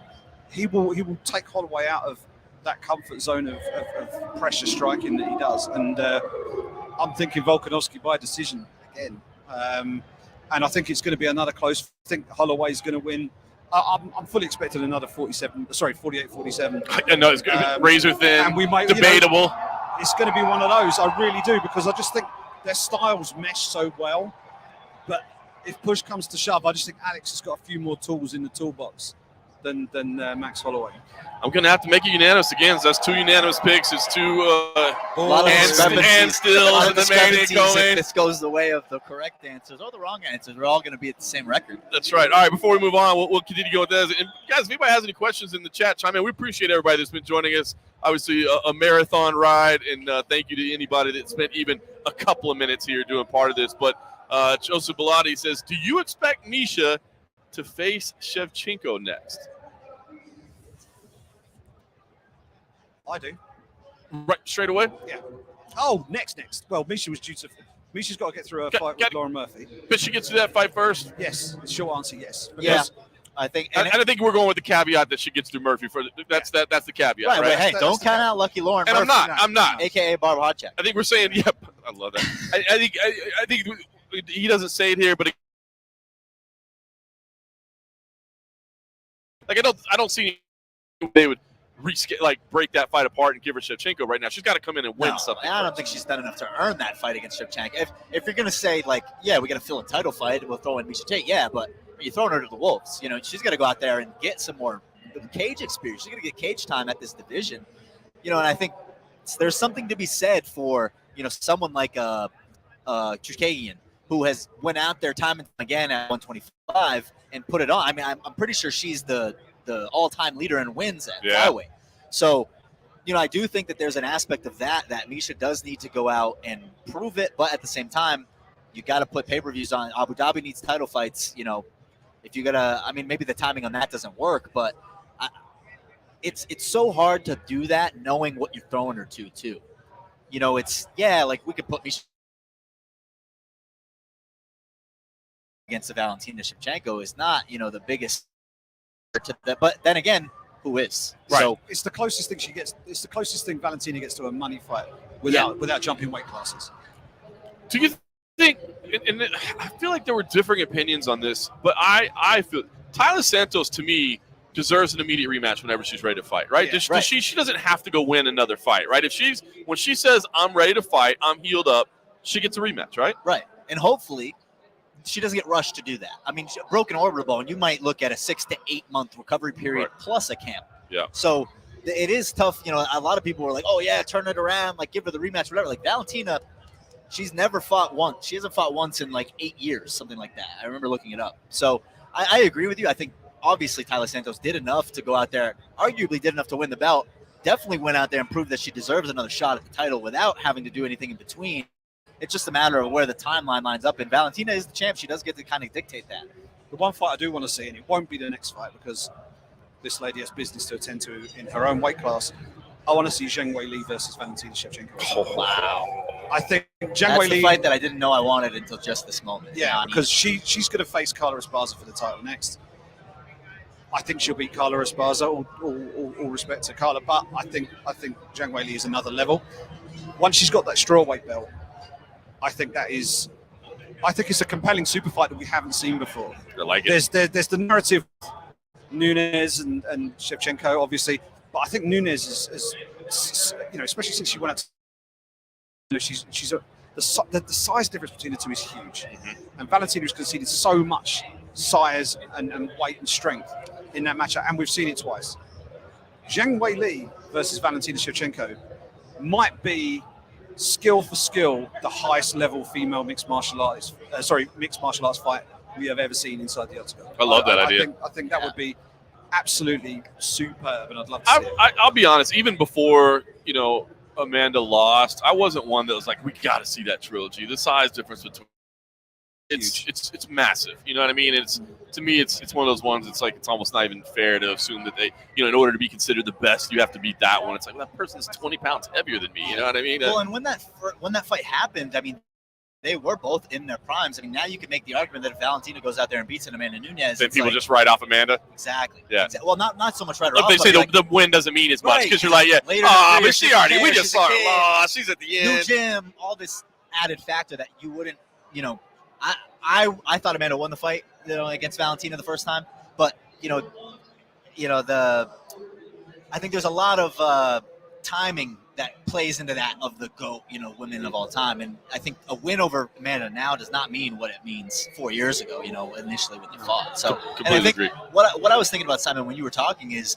He will take Holloway out of that comfort zone of pressure striking that he does. And I'm thinking Volkanovski by decision again. And I think it's going to be another close. I think Holloway's going to win. I'm fully expecting another 48-47. I know it's going to be razor thin, and we might, debatable. It's going to be one of those. I really do, because I just think their styles mesh so well. But if push comes to shove, I just think Alex has got a few more tools in the toolbox than Max Holloway. I'm going to have to make it unanimous again. So that's two unanimous picks. It's two and stills in the main going. This goes the way of the correct answers or the wrong answers. We're all going to be at the same record. That's right. All right, before we move on, we'll continue going with that. And guys, if anybody has any questions in the chat, chime in. We appreciate everybody that's been joining us. Obviously, a marathon ride, and thank you to anybody that spent even a couple of minutes here doing part of this. But Joseph Bellotti says, do you expect Misha to face Shevchenko next? I do. Right, straight away? Yeah. Oh, next. Well, Misha's got to get through a fight with Lauren Murphy. But she gets to that fight first? Yes. The short answer, yes. Because I think, and I think we're going with the caveat that she gets through Murphy. That's the caveat, right? right? But hey, don't count out Lucky Lauren. And Murphy, I'm not, aka Barbara Hotcheck. I think we're saying, yep. I love that. I think he doesn't say it here, but like I don't see they would break that fight apart and give her Shevchenko right now. She's got to come in and win something. I don't think she's done enough to earn that fight against Shevchenko. If you're gonna say like, yeah, we got to fill a title fight, we'll throw in Miesha Tate, yeah, but you're throwing her to the wolves. You know, she's got to go out there and get some more cage experience. She's gonna get cage time at this division. You know, and I think there's something to be said for someone like Chookagian, who has went out there time and time again at 125 and put it on. I mean, I'm pretty sure she's the all-time leader in wins at flyweight. So, I do think that there's an aspect of that Miesha does need to go out and prove it, but at the same time, you got to put pay-per-views on. Abu Dhabi needs title fights. If you gotta, I mean, maybe the timing on that doesn't work, but it's so hard to do that knowing what you're throwing her to too. Like we could put Miesha against the Valentina Shevchenko is not, the biggest to that, but then again, who is? Right. So it's the closest thing she gets. It's the closest thing Valentina gets to a money fight without jumping weight classes. Do you think? And I feel like there were differing opinions on this, but I feel Tyler Santos to me deserves an immediate rematch whenever she's ready to fight. Right? Yeah, She doesn't have to go win another fight. Right? When she says I'm ready to fight, I'm healed up, she gets a rematch. Right? Right. And hopefully she doesn't get rushed to do that. I mean, broken orbital bone, you might look at a 6 to 8 month recovery period plus a camp. Yeah. So it is tough. A lot of people were like, oh, yeah, turn it around, like give her the rematch, whatever. Like Valentina, she's never fought once. She hasn't fought once in like 8 years, something like that. I remember looking it up. So I agree with you. I think obviously Tyler Santos did enough to go out there, arguably did enough to win the belt, definitely went out there and proved that she deserves another shot at the title without having to do anything in between. It's just a matter of where the timeline lines up. And Valentina is the champ. She does get to kind of dictate that. The one fight I do want to see, and it won't be the next fight because this lady has business to attend to in her own weight class. I want to see Zheng Weili versus Valentina Shevchenko. Oh, wow. I think Zheng That's Weili, the fight that I didn't know I wanted until just this moment. Yeah, because she's going to face Carla Esparza for the title next. I think she'll beat Carla Esparza. All respect to Carla, but I think Zheng Weili is another level. Once she's got that strawweight belt, I think it's a compelling super fight that we haven't seen before. I like it. There's the narrative, Nunes and Shevchenko, obviously, but I think Nunes is especially since she went out. The size difference between the two is huge, and Valentina has conceded so much size and weight and strength in that matchup, and we've seen it twice. Zheng Weili versus Valentina Shevchenko might be skill for skill the highest level female mixed martial arts fight we have ever seen inside the octagon. I love that idea. I think that would be absolutely superb, and I'd love to see it. I'll be honest. Even before Amanda lost, I wasn't one that was like, we got to see that trilogy. The size difference between it's massive. You know what I mean? To me, it's one of those ones. It's like it's almost not even fair to assume that they, in order to be considered the best, you have to beat that one. It's like, well, that person is 20 pounds heavier than me. You know what I mean? Well, and when that fight happened, I mean, they were both in their primes. I mean, now you can make the argument that if Valentina goes out there and beats Amanda Nunes, then people just write off Amanda. Exactly. Yeah. Well, not so much right off. They say the win doesn't mean as much because you're like, but she already. We just saw her lost. She's at the end. New gym. All this added factor that you wouldn't. I thought Amanda won the fight, against Valentina the first time, but I think there's a lot of timing that plays into that of the GOAT, women of all time. And I think a win over Amanda now does not mean what it means 4 years ago, initially when they fought. So, and I think what I was thinking about, Simon, when you were talking is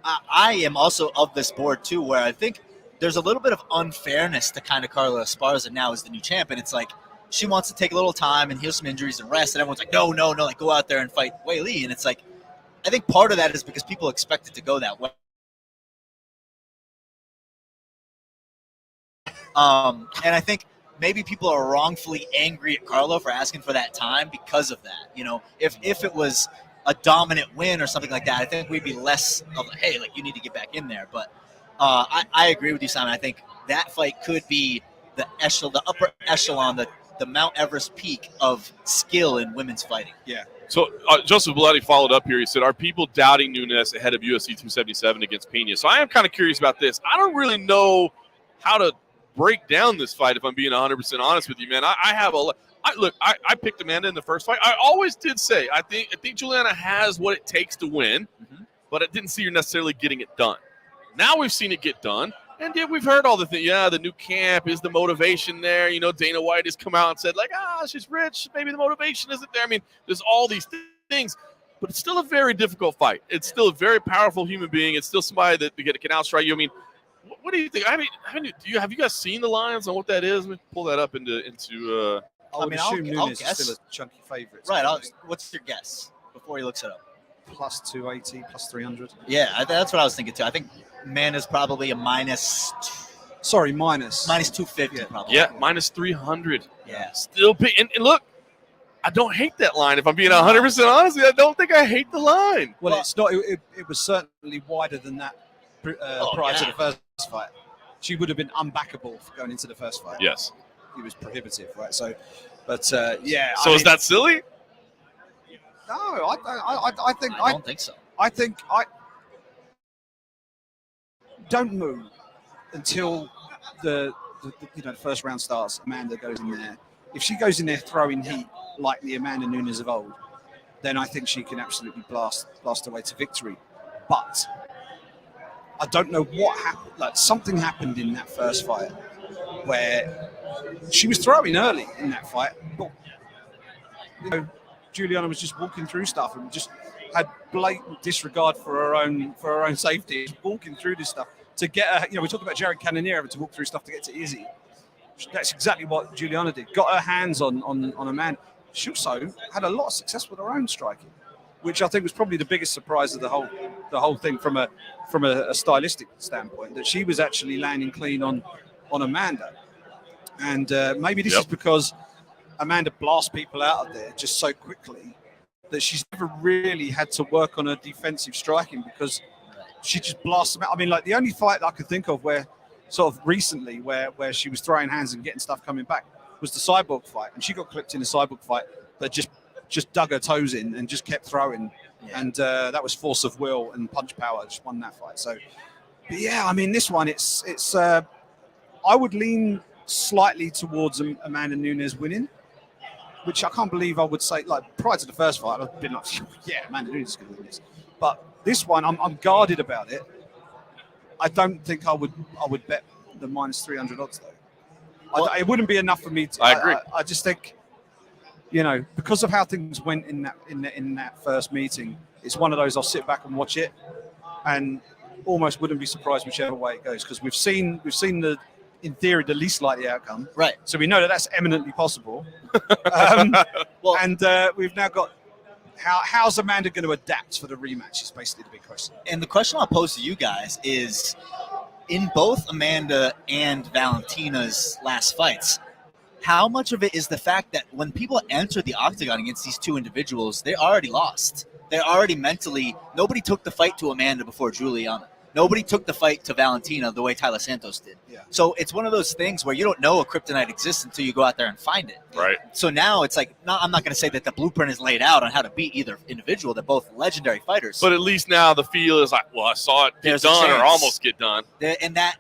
I am also of this board too, where I think there's a little bit of unfairness to kind of Carla Esparza now as the new champ. And it's like, she wants to take a little time and heal some injuries and rest. And everyone's like, no, like go out there and fight Weili. And it's like, I think part of that is because people expect it to go that way. And I think maybe people are wrongfully angry at Carla for asking for that time because of that. If it was a dominant win or something like that, I think we'd be less of like, hey, like you need to get back in there. But I agree with you, Simon. I think that fight could be the upper echelon, the Mount Everest peak of skill in women's fighting. Yeah, So Joseph Belletti followed up here. He said, are people doubting Nunes ahead of UFC 277 against Pena? So I am kind of curious about this. I don't really know how to break down this fight, if I'm being 100% honest with you, man. I have a look, I picked Amanda in the first fight. I always did say I think Juliana has what it takes to win, but I didn't see her necessarily getting it done. Now we've seen it get done. And yeah, we've heard all the things. Yeah, the new camp is the motivation there. You know, Dana White has come out and said, like, she's rich. Maybe the motivation isn't there. I mean, there's all these things, but it's still a very difficult fight. It's still a very powerful human being. It's still somebody that can outstrike you. I mean, what do you think? I mean, have you guys seen the lines on what that is? Let me pull that up into. I would assume Nunes is still a chunky favorite. Right. What's your guess before he looks it up? Plus 280, plus 300. Yeah, that's what I was thinking too. I think Amanda's probably a minus. Sorry, minus 250 probably. Yeah, minus 300. Yeah. Still, and look, I don't hate that line. If I'm being 100% honest, I don't think I hate the line. Well, it's not. It was certainly wider than that prior to the first fight. She would have been unbackable for going into the first fight. Yes. It was prohibitive, right? So, but yeah. So is that silly? No, I think I don't think so. I think don't move until the first round starts. Amanda goes in there. If she goes in there throwing heat like the Amanda Nunes of old, then I think she can absolutely blast away to victory. But I don't know what happened. Like, something happened in that first fight where she was throwing early in that fight, but Juliana was just walking through stuff and just had blatant disregard for her own safety, walking through this stuff to get her. We talked about Jared Cannonier having to walk through stuff to get to Izzy. That's exactly what Juliana did. Got her hands on Amanda. She also had a lot of success with her own striking, which I think was probably the biggest surprise of the whole thing from a stylistic standpoint, that she was actually landing clean on Amanda. And maybe this is because Amanda blasts people out of there just so quickly that she's never really had to work on her defensive striking, because she just blasts them out. I mean, like, the only fight that I could think of where sort of recently where she was throwing hands and getting stuff coming back was the Cyborg fight. And she got clipped in the Cyborg fight that just dug her toes in and just kept throwing. Yeah. And that was force of will and punch power. Just won that fight. So, but yeah, I mean, this one, it's I would lean slightly towards Amanda Nunes winning, which I can't believe I would say. Like, prior to the first fight, I'd been like, yeah, Amanda Nunes is going to win this. But this one, I'm guarded about it. I don't think I would bet the minus 300 odds though. Well, it wouldn't be enough for me to. I agree. I just think, because of how things went in that first meeting, it's one of those I'll sit back and watch it, and almost wouldn't be surprised whichever way it goes, because we've seen in theory the least likely outcome. Right. So we know that that's eminently possible. And we've now got. How's Amanda going to adapt for the rematch is basically the big question. And the question I'll pose to you guys is, in both Amanda and Valentina's last fights, how much of it is the fact that when people enter the octagon against these two individuals, they already lost. They're already mentally, nobody took the fight to Amanda before Juliana. Nobody took the fight to Valentina the way Tyler Santos did. Yeah. So it's one of those things where you don't know a kryptonite exists until you go out there and find it. Right. So now it's like, I'm not going to say that the blueprint is laid out on how to beat either individual. They're both legendary fighters. But at least now the feel is like, well, I saw it get done or almost get done. And that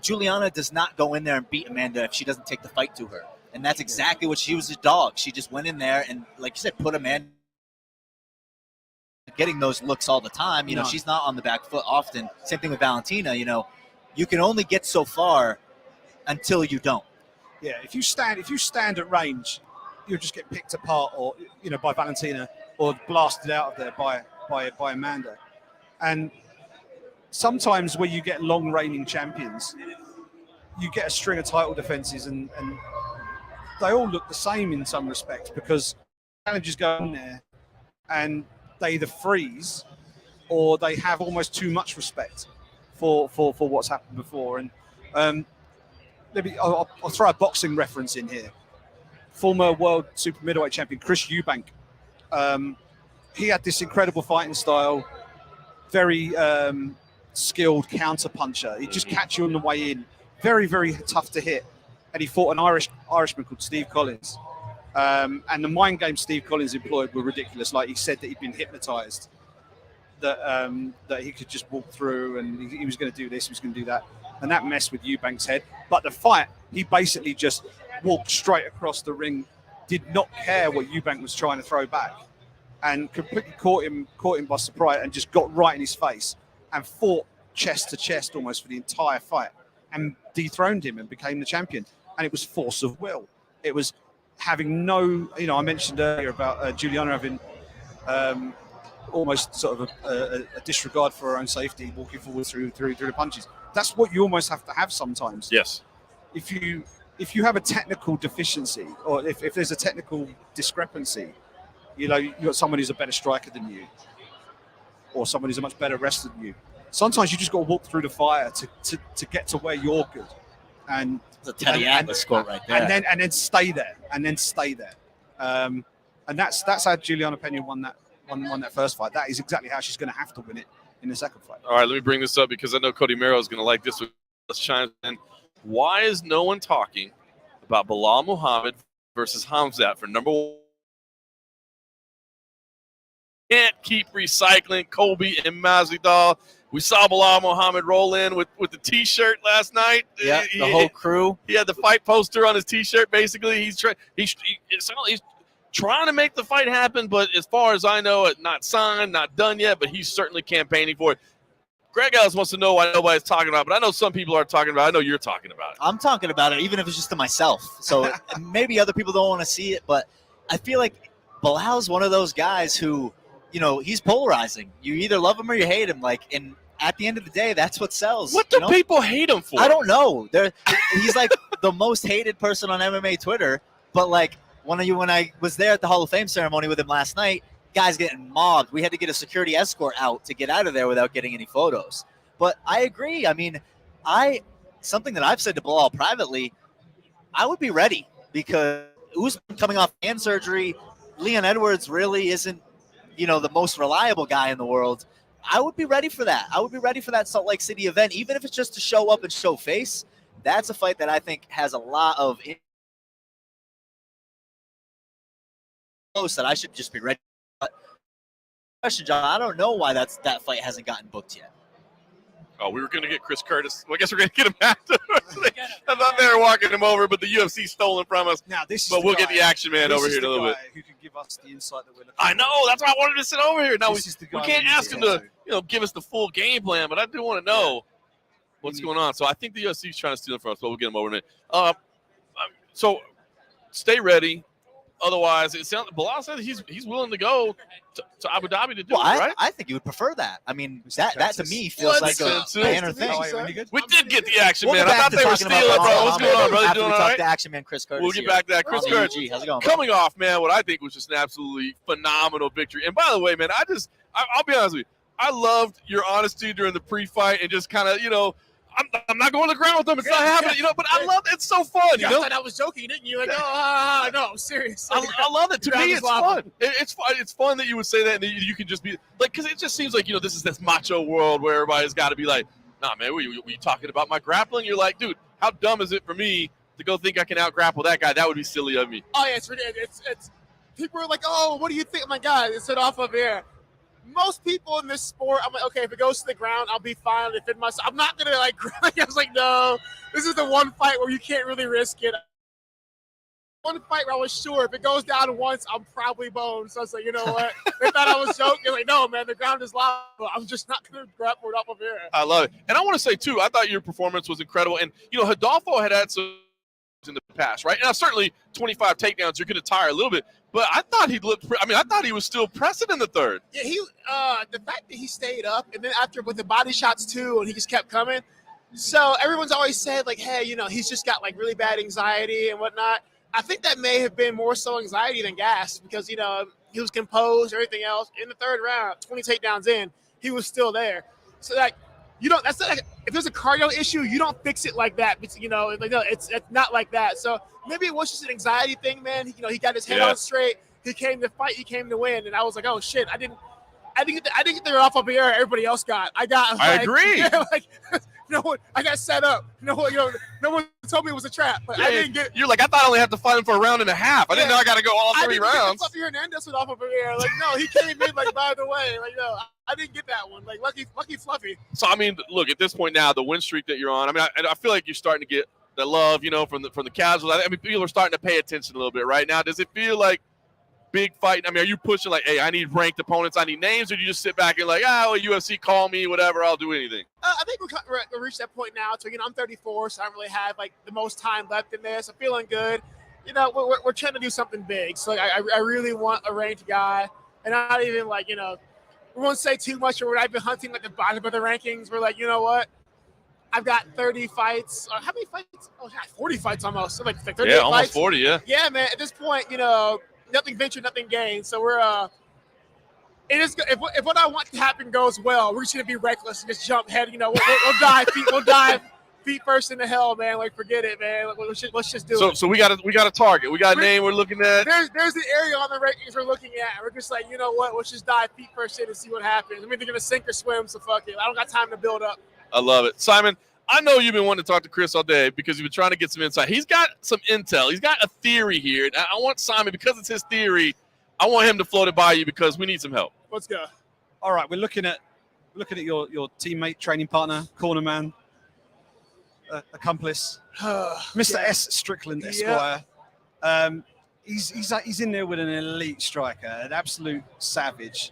Juliana does not go in there and beat Amanda if she doesn't take the fight to her. And that's exactly what she was, a dog. She just went in there and, like you said, put Amanda getting those looks all the time. She's not on the back foot often. Same thing with Valentina. You can only get so far until you don't. Yeah, if you stand at range, you'll just get picked apart, or by Valentina, or blasted out of there by Amanda. And sometimes where you get long reigning champions, you get a string of title defenses, and they all look the same in some respects, because challengers go in there and they either freeze or they have almost too much respect for what's happened before. And maybe I'll throw a boxing reference in here. Former world super middleweight champion Chris Eubank, he had this incredible fighting style, very skilled counter puncher. He'd just catch you on the way in, very, very tough to hit. And he fought an Irishman called Steve Collins. And the mind games Steve Collins employed were ridiculous. Like he said that he'd been hypnotized, that he could just walk through and he was going to do this, he was going to do that. And that messed with Eubank's head. But the fight, he basically just walked straight across the ring, did not care what Eubank was trying to throw back, and completely caught him by surprise and just got right in his face and fought chest to chest almost for the entire fight and dethroned him and became the champion. And it was force of will. It was having no, I mentioned earlier about Juliana having almost sort of a disregard for her own safety, walking forward through the punches. That's what you almost have to have sometimes. Yes. If you have a technical deficiency, or if there's a technical discrepancy, you got someone who's a better striker than you, or someone who's a much better wrestler than you. Sometimes you just got to walk through the fire to get to where you're good. And it's a Teddy Atlas quote right there. And then stay there. And that's how Juliana Pena won that first fight. That is exactly how she's going to have to win it in the second fight. All right, let me bring this up because I know Cody Merrow is going to like this. Let's chime in. Why is no one talking about Belal Muhammad versus Hamzat for number one? Can't keep recycling Kobe and Masvidal. We saw Belal Muhammad roll in with the T-shirt last night. Yeah, the whole crew. He had the fight poster on his T-shirt. Basically, he's trying to make the fight happen, but as far as I know, it's not signed, not done yet. But he's certainly campaigning for it. Greg Ellis wants to know why nobody's talking about it, but I know some people are talking about it. I know you're talking about it. I'm talking about it, even if it's just to myself. So maybe other people don't want to see it, but I feel like Belal's one of those guys who, he's polarizing. You either love him or you hate him. And at the end of the day, that's what sells. What do people hate him for? I don't know. He's like the most hated person on MMA Twitter. But when I was there at the Hall of Fame ceremony with him last night, guys getting mobbed. We had to get a security escort out to get out of there without getting any photos. But I agree. I mean, something that I've said to Belal privately, I would be ready because Usman coming off hand surgery, Leon Edwards really isn't, the most reliable guy in the world. I would be ready for that. I would be ready for that Salt Lake City event, even if it's just to show up and show face. That's a fight that I think has a lot of close that I should just be ready. But question, John, I don't know why that fight hasn't gotten booked yet. Oh, we were going to get Chris Curtis. Well, I guess we're going to get him afterwards. I'm not there walking him over, but the UFC stole him from us. Now but we'll get the action man over here in a little bit. Who can give us the insight that we're looking I know. That's why I wanted to sit over here. Now we can't ask him to, give us the full game plan, but I do want to know what's going on. So I think the UFC is trying to steal it from us, but we'll get him over in a minute. So stay ready. Otherwise, it sounds. Belal said he's willing to go to Abu Dhabi to do it, right? I think he would prefer that. I mean, that to me feels like a banner thing. We did get the action man. I thought they were stealing, bro. What's going on, brother? After Doing we all talk right? to action man Chris Curtis. We'll get back to that. Chris Curtis. How's it going, Coming off, man, what I think was just an absolutely phenomenal victory. And by the way, man, I'll be honest with you. I loved your honesty during the pre-fight and just kind of, I'm not going to the ground with them. It's not happening, but I love it. It's so fun. You thought I was joking, didn't you? No, I'm serious. I love it. To me, it's fun. It's fun. It's fun that you would say that and that you can just be because it just seems like, this is this macho world where everybody's got to be like, nah, man, were you talking about my grappling? You're like, dude, how dumb is it for me to go think I can out-grapple that guy? That would be silly of me. Oh, yeah, it's ridiculous. It's people are like, oh, what do you think? Oh, my God, it's it off of here. Most people in this sport, I'm like, okay, if it goes to the ground, I'll be fine. If it must, I'm not gonna I was like, no, this is the one fight where you can't really risk it. One fight where I was sure if it goes down once, I'm probably boned. So I was like, you know what? They thought I was joking. Like, no, man, the ground is lava. I'm just not gonna grapple it off of here. I love it, and I want to say too, I thought your performance was incredible. And Hidalgo had some in the past, right? Now certainly 25 takedowns, you're gonna tire a little bit. But I thought he looked. I thought he was still pressing in the third. Yeah, the fact that he stayed up, and then after with the body shots too, and he just kept coming. So everyone's always said hey, he's just got really bad anxiety and whatnot. I think that may have been more so anxiety than gas because he was composed, everything else. In the third round, 20 takedowns in, he was still there. So that's not if there's a cardio issue, you don't fix it like that. It's, it's not like that. So maybe it was just an anxiety thing, man. He got his head on straight. He came to fight. He came to win. And I was like, oh shit, I didn't get the off up here. Everybody else got. I agree. no one. I got set up. No one told me it was a trap. But I didn't get. You're like, I thought I only had to fight him for a round and a half. I didn't know I got to go all 3 rounds. Fluffy Hernandez went off of here. Like, no, he came in like, by the way, like, no, I didn't get that one. Like, lucky Fluffy. So I mean, look, at this point now, the win streak that you're on. I mean, I feel like you're starting to get the love, from the casuals. I mean, people are starting to pay attention a little bit right now. Does it feel like big fight? I mean, are you pushing like, hey, I need ranked opponents, I need names, or do you just sit back and like, well, UFC, call me, whatever, I'll do anything? I think we're reached that point now. So, I'm 34, so I don't really have like the most time left in this. I'm feeling good. We're trying to do something big. So, like, I really want a ranked guy, and not even like, we won't say too much, or I've been hunting like the bottom of the rankings. We're like, you know what? I've got 30 fights. How many fights? Oh, yeah, 40 fights almost. So like 30 yeah, almost fights. 40, yeah. Yeah, man. At this point, nothing ventured, nothing gained. So we're it is. If what I want to happen goes well, we're just gonna be reckless and just jump head. We'll dive feet first into hell, man. Like, forget it, man. Like, let's just do it. So we got a target. We got a name we're looking at. There's an area on the rankings we're looking at. We're just like, you know what? Let's just dive feet first in and see what happens. I mean, they're gonna sink or swim, so fuck it. I don't got time to build up. I love it. Simon, I know you've been wanting to talk to Chris all day because you've been trying to get some insight. He's got some intel. He's got a theory here. And I want Simon, because it's his theory, I want him to float it by you because we need some help. Let's go. All right, we're looking at your teammate, training partner, corner man, accomplice, Mr. S. Strickland, Esquire. He's in there with an elite striker, an absolute savage.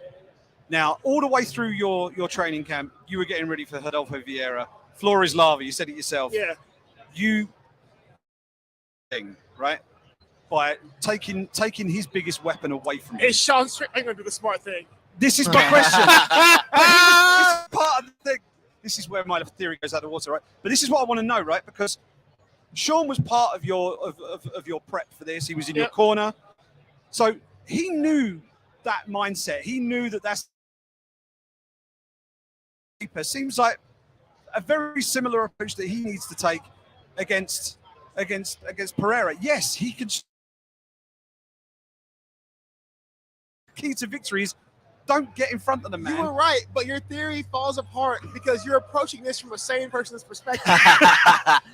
Now, all the way through your training camp, you were getting ready for Rodolfo Vieira. Floor is lava. You said it yourself. Yeah. Right? By taking his biggest weapon away from him. Is Sean Strickland going to do the smart thing? This is my question. This is where my theory goes out of the water, right? But this is what I want to know, right? Because Sean was part of your prep for this. He was in your corner. So he knew that mindset. He knew that's seems like a very similar approach that he needs to take against Pereira. Yes, he can. Key to victory is don't get in front of the man. You were right, but your theory falls apart because you're approaching this from a sane person's perspective.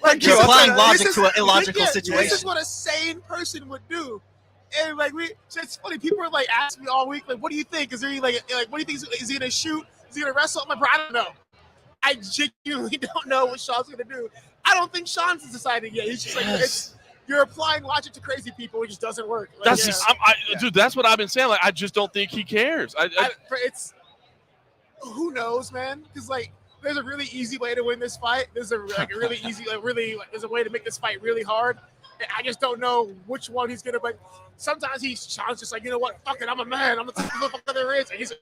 Like, you're applying logic to an illogical situation. This is what a sane person would do. And like it's funny. People are like asking me all week, like, "What do you think? Is there like what do you think? Is he gonna shoot? Is he gonna wrestle?" I'm like, "Bro, I don't know. I genuinely don't know what Sean's gonna do. I don't think Sean's decided yet. He's just like you're applying logic to crazy people. It just doesn't work." Like, dude, that's what I've been saying. Like, I just don't think he cares. It's who knows, man? Because like, there's a really easy way to win this fight. There's a really easy, there's a way to make this fight really hard. And I just don't know which one he's gonna. But sometimes Sean's just like, you know what? Fuck it, I'm a man. I'm the toughest motherfucker there is. And he's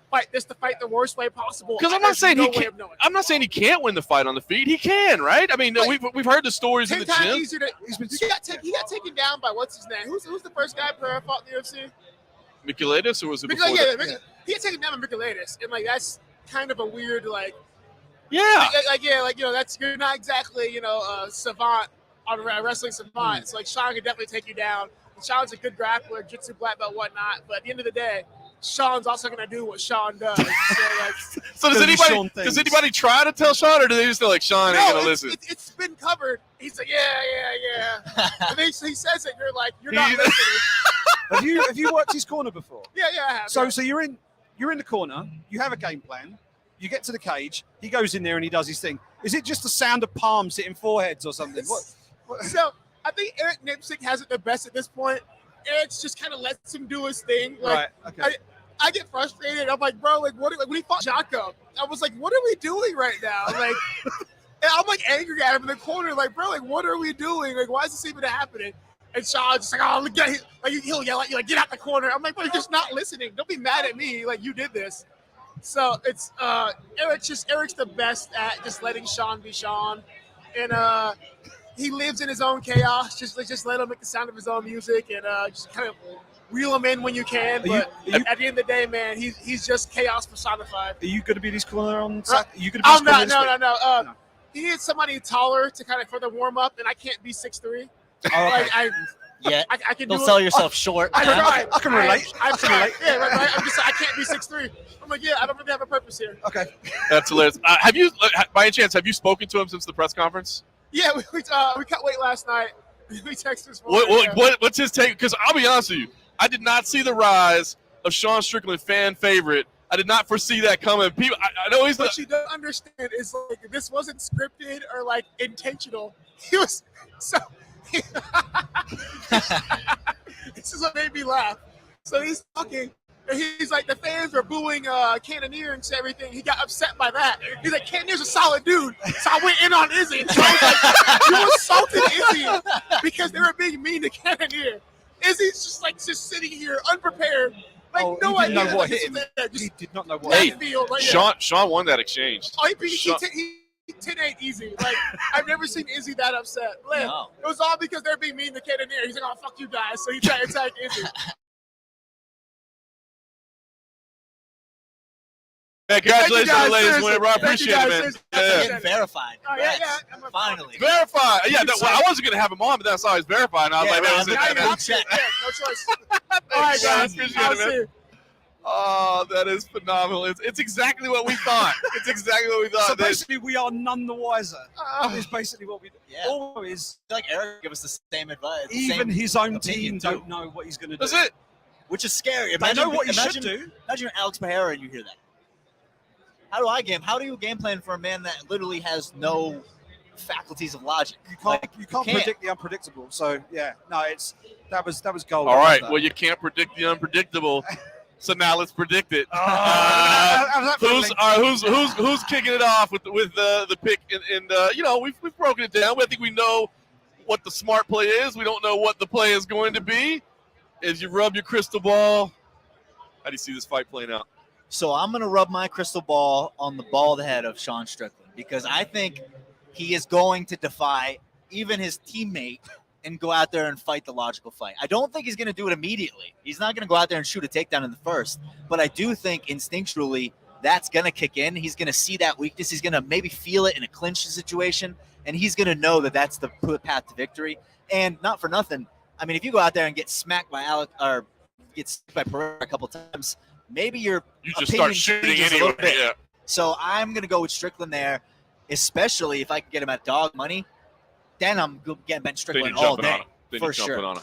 fight the worst way possible. Because I'm not saying he can't. I'm not saying he can't win the fight on the feet. He can, right? I mean, we've heard the stories in the gym. He got taken down by what's his name? Who's the first guy Pereira fought in the UFC? Michaelatus, or was it before? He got taken down by Michaelatus, and like that's kind of a weird that's you're not exactly savant on wrestling savant. So like Sean could definitely take you down. And Sean's a good grappler, jiu-jitsu black belt, whatnot. But at the end of the day, Sean's also going to do what Sean does. So does anybody try to tell Sean, or do they just feel like Sean ain't going to listen? It's been covered. He's like, yeah. And then he says it, you're like, you're not listening. Have you worked his corner before? Yeah, I have. So you're in the corner. You have a game plan. You get to the cage. He goes in there and he does his thing. Is it just the sound of palms hitting foreheads or something? What? So I think Eric Nipsick has it the best at this point. Eric just kind of lets him do his thing. Like, right. Okay. I get frustrated. I'm like, bro, like, when he fought Jocko, I was like, what are we doing right now? Like, and I'm like angry at him in the corner, like, bro, like, what are we doing? Like, why is this even happening? And Sean's just like, oh, look at him. Like, he'll yell at you, like, get out the corner. I'm like, bro, you're just not listening. Don't be mad at me. Like, you did this. So it's Eric's the best at just letting Sean be Sean. And he lives in his own chaos. Just let him make the sound of his own music and just kind of reel him in when you can. But at the end of the day, man, he's just chaos personified. Are you going to be this corner on Saturday? Are you going to be I'm not. No. He needs somebody taller to kind of for the warm up, and I can't be 6'3". Yeah. I can Don't do sell it. yourself short. I tried. I can relate. I tried. Yeah, right. I'm just. I can't be 6'3". I'm like, yeah, I don't really have a purpose here. Okay. That's hilarious. Have you, by any chance, have you spoken to him since the press conference? Yeah, we cut weight last night. We texted this morning. What's his take? Because I'll be honest with you, I did not see the rise of Sean Strickland, fan favorite. I did not foresee that coming. People, I know he's. What you don't understand is like this wasn't scripted or like intentional. He was so. This is what made me laugh. So he's talking, and he's like, the fans were booing Cannonier and everything. He got upset by that. He's like, Cannonier's a solid dude. So I went in on Izzy. So I was like, you assaulted Izzy because they were being mean to Cannonier. Izzy's just sitting here unprepared. Like, no he didn't idea. know what hit him. He did not know what Hey, hit him. Sean won that exchange. Oh, he 10-8 easy. Like, I've never seen Izzy that upset. Like, No. It was all because they're being mean to Cannonier. He's like, oh, fuck you guys. So he tried to attack Izzy. Hey, congratulations, guys, ladies and seriously. gentlemen. I Thank you, appreciate guys, it, man. seriously. Yeah. Getting verified. Oh, yeah, Congrats. yeah. Finally. Verified. Yeah, I wasn't going to have him on, but that's how he's verified. And I was like, Yeah, man, right. Now you have to. Check. Yeah, no choice. All right, guys. Appreciate I'll it, man. see you. Oh, that is phenomenal. It's exactly what we thought. It's exactly what we thought. So basically, we are none the wiser. That is basically what we do. Yeah. All is I feel like Eric gave us the same advice. the even same his own opinion, team too. don't know what he's going to do. That's it. Which is scary. They know what he should do. Imagine you're Alex Pereira and you hear that. How do you game plan for a man that literally has no faculties of logic? You can't predict the unpredictable. So yeah, no, that was gold. All right. Well, you can't predict the unpredictable. So now let's predict it. Who's kicking it off with the pick? And we've broken it down. I think we know what the smart play is. We don't know what the play is going to be. As you rub your crystal ball, how do you see this fight playing out? So I'm going to rub my crystal ball on the bald head of Sean Strickland because I think he is going to defy even his teammate and go out there and fight the logical fight. I don't think he's going to do it immediately. He's not going to go out there and shoot a takedown in the first, but I do think instinctually that's going to kick in. He's going to see that weakness. He's going to maybe feel it in a clinch situation, and he's going to know that that's the path to victory. And not for nothing, I mean, if you go out there and get smacked by Alex or get smacked by Pereira a couple times, maybe you just start shooting anyway. Yeah. So I'm going to go with Strickland there, especially if I can get him at dog money. Then I'm getting Ben Strickland all day, for sure.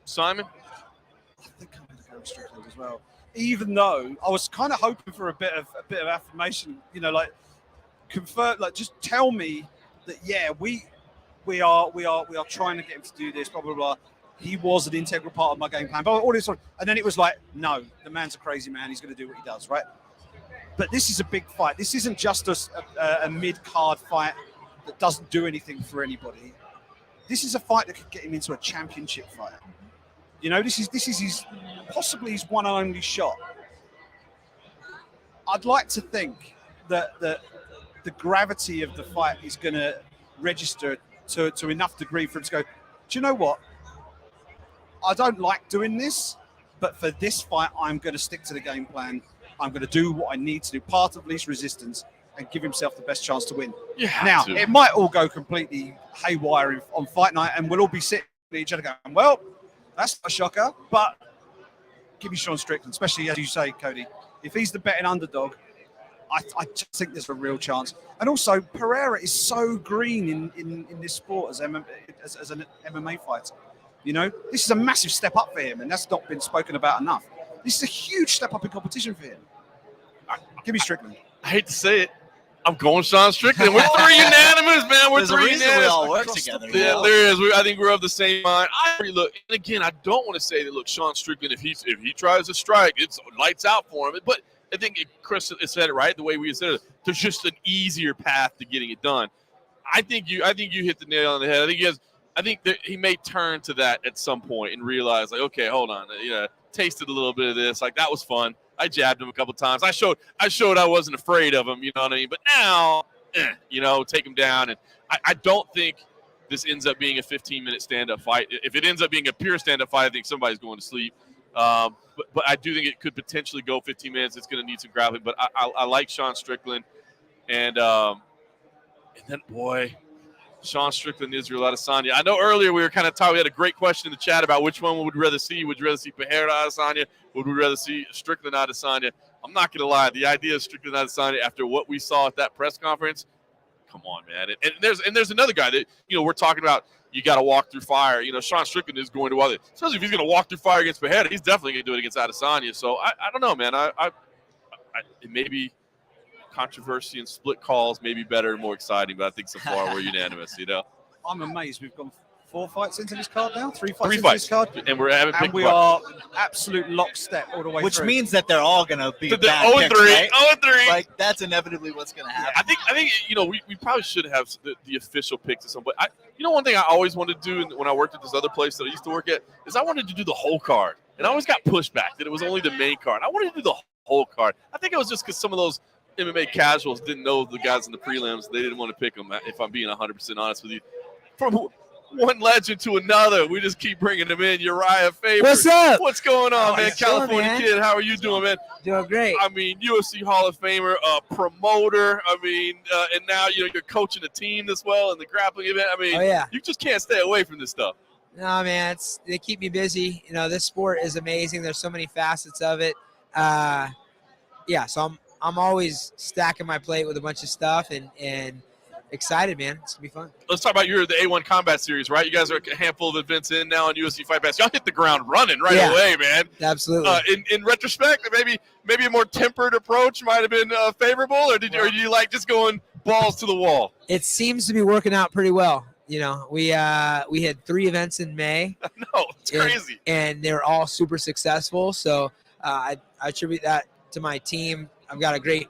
Simon? I think I'm going to go with Strickland as well. Even though I was kind of hoping for a bit of affirmation, like confirm, like just tell me that we are trying to get him to do this, blah blah blah. He was an integral part of my game plan, but all this, and then it was like, no, the man's a crazy man. He's going to do what he does, right? But this is a big fight. This isn't just a mid-card fight that doesn't do anything for anybody. This is a fight that could get him into a championship fight. This is his possibly his one and only shot. I'd like to think that the gravity of the fight is going to register to enough degree for him to go, do you know what? I don't like doing this, but for this fight, I'm going to stick to the game plan. I'm going to do what I need to do, part of least resistance, and give himself the best chance to win. Now, it might all go completely haywire on fight night, and we'll all be sitting at each other going, well, that's a shocker, but give me Sean Strickland, especially, as you say, Cody. If he's the betting underdog, I just think there's a real chance. And also, Pereira is so green in this sport as an MMA fighter. This is a massive step up for him, and that's not been spoken about enough. This is a huge step up in competition for him. Give me Strickland. I hate to say it. I'm going Sean Strickland. We're three unanimous, man. We're There's three a reason unanimous. we all work together. Yeah, there is. I think we're of the same mind. Look, and again, I don't want to say that. Look, Sean Strickland, if he tries to strike, it's lights out for him. But I think Chris said it right the way we said it. There's just an easier path to getting it done. I think you hit the nail on the head. I think that he may turn to that at some point and realize, like, okay, hold on, tasted a little bit of this. Like, that was fun. I jabbed him a couple times. I showed I wasn't afraid of him, you know what I mean? But now, take him down. And I don't think this ends up being a 15-minute stand-up fight. If it ends up being a pure stand-up fight, I think somebody's going to sleep. But I do think it could potentially go 15 minutes. It's going to need some grappling. But I like Sean Strickland. And then, boy, Sean Strickland, Israel Adesanya. I know earlier we were kind of talking. We had a great question in the chat about which one would we rather see. Would you rather see Pereira Adesanya? Would we rather see Strickland Adesanya? I'm not going to lie. The idea of Strickland Adesanya after what we saw at that press conference, come on, man. And there's another guy that, we're talking about. You got to walk through fire. Sean Strickland is going to other. Especially if he's going to walk through fire against Pereira, he's definitely going to do it against Adesanya. So I don't know, man. It may be controversy and split calls may be better and more exciting, but I think so far we're unanimous. I'm amazed. We've gone 4 fights into this card now. 3 fights Three into fights, this card, and we're having. And we are absolute lockstep all the way Which through. means that they're all going to be The bad 0-3, picks, right? 0-3. Like, that's inevitably what's going to happen. I think we probably should have the official picks at some point. One thing I always wanted to do when I worked at this other place that I used to work at is I wanted to do the whole card, and I always got pushed back that it was only the main card. I wanted to do the whole card. I think it was just because some of those MMA casuals didn't know the guys in the prelims. They didn't want to pick them, if I'm being 100% honest with you. From one legend to another, we just keep bringing them in. Uriah Faber. What's up? What's going on, man? What's going, California man? kid, how are you doing, man? Doing great. I mean, UFC Hall of Famer, promoter. I mean, and now you're coaching a team as well in the grappling event. I mean, Oh, yeah. you just can't stay away from this stuff. No, man, they keep me busy. This sport is amazing. There's so many facets of it. So I'm always stacking my plate with a bunch of stuff and excited, man. It's gonna be fun. Let's talk about the A1 Combat Series, right? You guys are a handful of events in now on UFC Fight Pass. Y'all hit the ground running right away, man. Absolutely. In retrospect, maybe a more tempered approach might have been favorable, or did you like just going balls to the wall? It seems to be working out pretty well. We had 3 events in May. No, it's crazy. And they were all super successful. So I attribute that to my team. I've got a great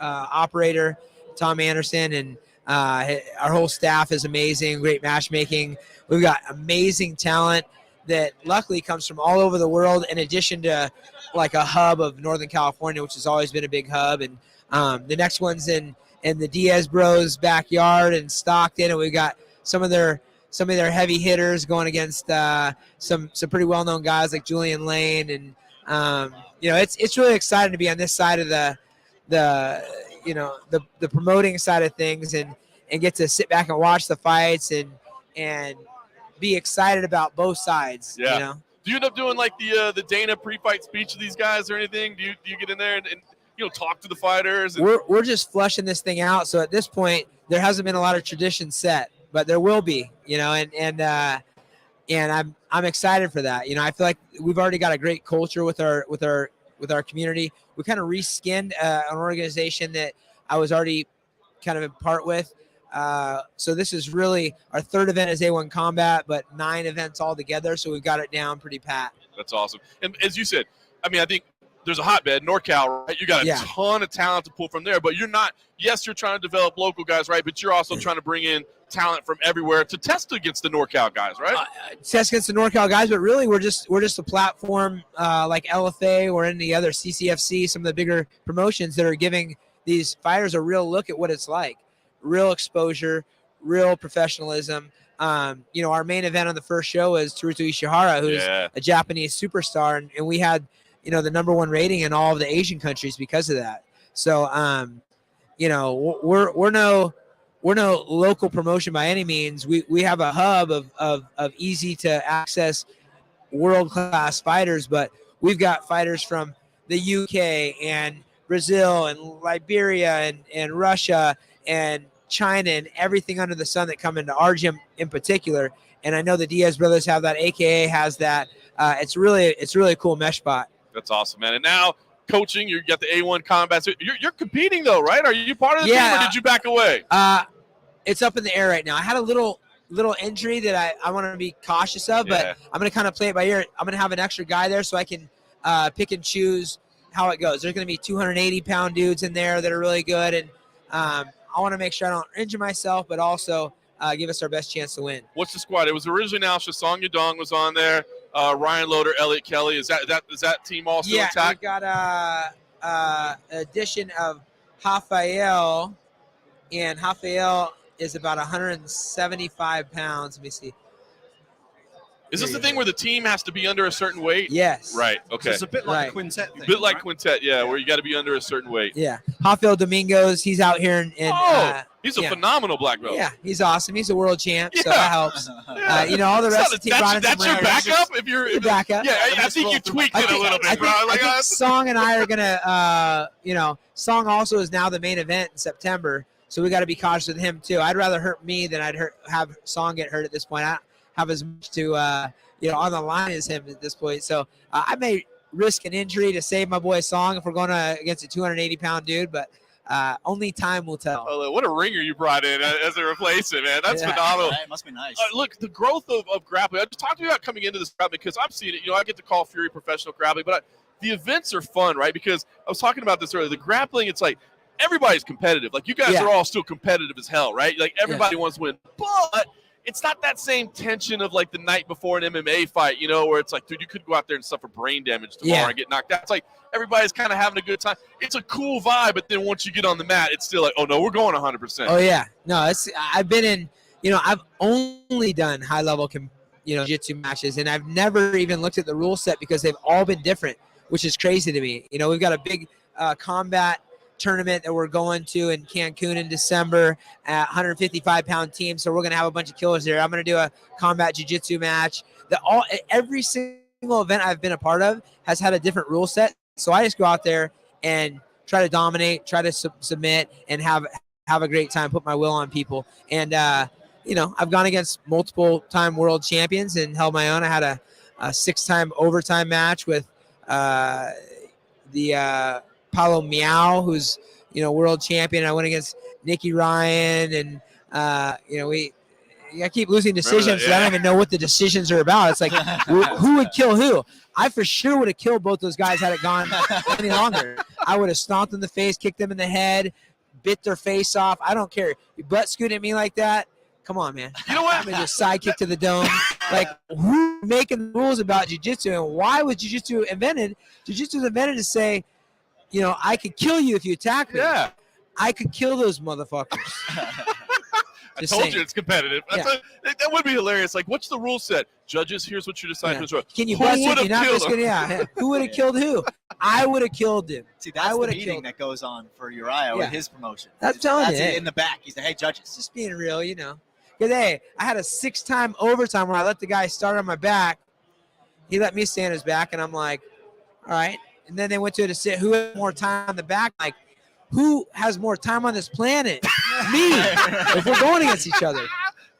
operator, Tom Anderson, and our whole staff is amazing, great matchmaking. We've got amazing talent that luckily comes from all over the world, in addition to like a hub of Northern California, which has always been a big hub. And the next one's in the Diaz Bros backyard in Stockton, and we've got some of their heavy hitters going against some pretty well-known guys like Julian Lane. And it's really exciting to be on this side of the promoting side of things and get to sit back and watch the fights and be excited about both sides. Yeah. Do you end up doing like the Dana pre-fight speech to these guys or anything? Do you get in there and talk to the fighters? We're just flushing this thing out. So at this point, there hasn't been a lot of tradition set, but there will be. And I'm excited for that. I feel like we've already got a great culture with our community. We kind of reskinned an organization that I was already kind of in part with. So this is really our 3rd event is A1 Combat, but 9 events all together. So we've got it down pretty pat. That's awesome. And as you said, I think there's a hotbed, NorCal, right? You got a ton of talent to pull from there, but you're not, yes, you're trying to develop local guys, right? But you're also trying to bring in talent from everywhere to test against the NorCal guys, right? Test against the NorCal guys, but really we're just a platform like LFA or any other CCFC, some of the bigger promotions that are giving these fighters a real look at what it's like, real exposure, real professionalism. Our main event on the first show is Teruto Ishihara, who's a Japanese superstar, and we had the #1 rating in all of the Asian countries because of that. So we're no local promotion by any means. We have a hub of easy to access world-class fighters, but we've got fighters from the UK and Brazil and Liberia and Russia and China and everything under the sun that come into our gym in particular. And I know the Diaz brothers have that, AKA has that. It's really a cool mesh spot. That's awesome, man. And now coaching, you got the A1 Combat. You're competing though, right? Are you part of the team, or did you back away? It's up in the air right now. I had a little injury that I want to be cautious of, but I'm going to kind of play it by ear. I'm going to have an extra guy there so I can pick and choose how it goes. There's going to be 280-pound dudes in there that are really good, and I want to make sure I don't injure myself, but also give us our best chance to win. What's the squad? It was originally announced Song Yadong was on there. Ryan Loader, Elliot Kelly. Is that team all still intact? Yeah, we got an addition of Rafael, and Rafael is about 175 pounds. Let me see. Is this the thing where the team has to be under a certain weight? Yes. Right. So Okay. it's a bit like Right. a quintet thing. A bit like right? quintet, yeah, where you got to be under a certain weight. Yeah. Rafael Domingos, he's out here He's a yeah. phenomenal black belt. Yeah, he's awesome. He's a world champ, so Yeah. that helps. Yeah. You know, all the rest of the team brought in That's some your rangers. backup. If you're Backup. Yeah, I think you tweaked it a little bit, bro. I Like, think Song and I are gonna, Song also is now the main event in September, so we got to be cautious with him too. I'd rather hurt me than have Song get hurt at this point. I don't have as much to, on the line as him at this point. So I may risk an injury to save my boy Song if we're going against a 280-pound dude, but only time will tell. Oh, what a ringer you brought in as a replacement, man. That's Yeah. phenomenal. Right, must be nice. Look, the growth of grappling. I just talked to you about coming into this grappling because I've seen it. You know, I get to call Fury professional grappling, but the events are fun, right? Because I was talking about this earlier. The grappling, it's like everybody's competitive. Like you guys are all still competitive as hell, right? Like everybody wants to win, but it's not that same tension of like the night before an MMA fight, you know, where it's like, dude, you could go out there and suffer brain damage tomorrow and get knocked out. It's like everybody's kind of having a good time. It's a cool vibe, but then once you get on the mat, it's still like, oh no, we're going 100%. Oh yeah, no, I've been in, I've only done high level, jiu-jitsu matches, and I've never even looked at the rule set because they've all been different, which is crazy to me. You know, we've got a big combat tournament that we're going to in Cancun in December at 155-pound team. So we're going to have a bunch of killers there. I'm going to do a combat jiu-jitsu match. Every single event I've been a part of has had a different rule set. So I just go out there and try to dominate, try to submit, and have a great time, put my will on people. And, I've gone against multiple-time world champions and held my own. I had a 6-time overtime match with the Paulo Miao, who's world champion. I went against Nicky Ryan, and I keep losing decisions. So I don't even know what the decisions are about. It's like who would kill who? I for sure would have killed both those guys had it gone any longer. I would have stomped in the face, kicked them in the head, bit their face off. I don't care. You butt scoot at me like that. Come on, man. You know what? I'm just sidekick to the dome. Like, who's making the rules about jiu-jitsu, and why was jiu-jitsu invented? Jiu-jitsu was invented to say, I could kill you if you attack me. Yeah. I could kill those motherfuckers. I told you it's competitive. That would be hilarious. Like, what's the rule set? Judges, here's what you decide. Yeah. Can you bust if you're not just gonna? Yeah. Who would have killed who? I would have killed him. See, that's the meeting that goes on for Uriah with his promotion. That's telling you. That's in the back. He's the hey, judges. Just being real, Because, hey, I had a 6-time overtime where I let the guy start on my back. He let me stand his back, and I'm like, all right. And then they went to sit. Who had more time on the back? Like, who has more time on this planet? Me. If we're going against each other.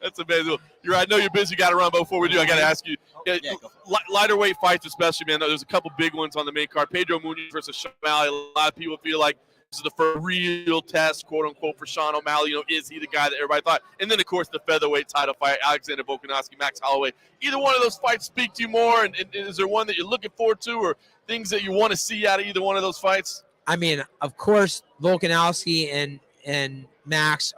That's amazing. I know you're busy. Got to run. But before we do, I got to ask you. Lighter weight fights, especially, man. There's a couple big ones on the main card. Pedro Munhoz versus Sean O'Malley. A lot of people feel like this is the first real test, quote unquote, for Sean O'Malley. Is he the guy that everybody thought? And then, of course, the featherweight title fight: Alexander Volkanovski, Max Holloway. Either one of those fights speak to you more? And is there one that you're looking forward to, or things that you want to see out of either one of those fights? I mean, of course, Volkanovski and Max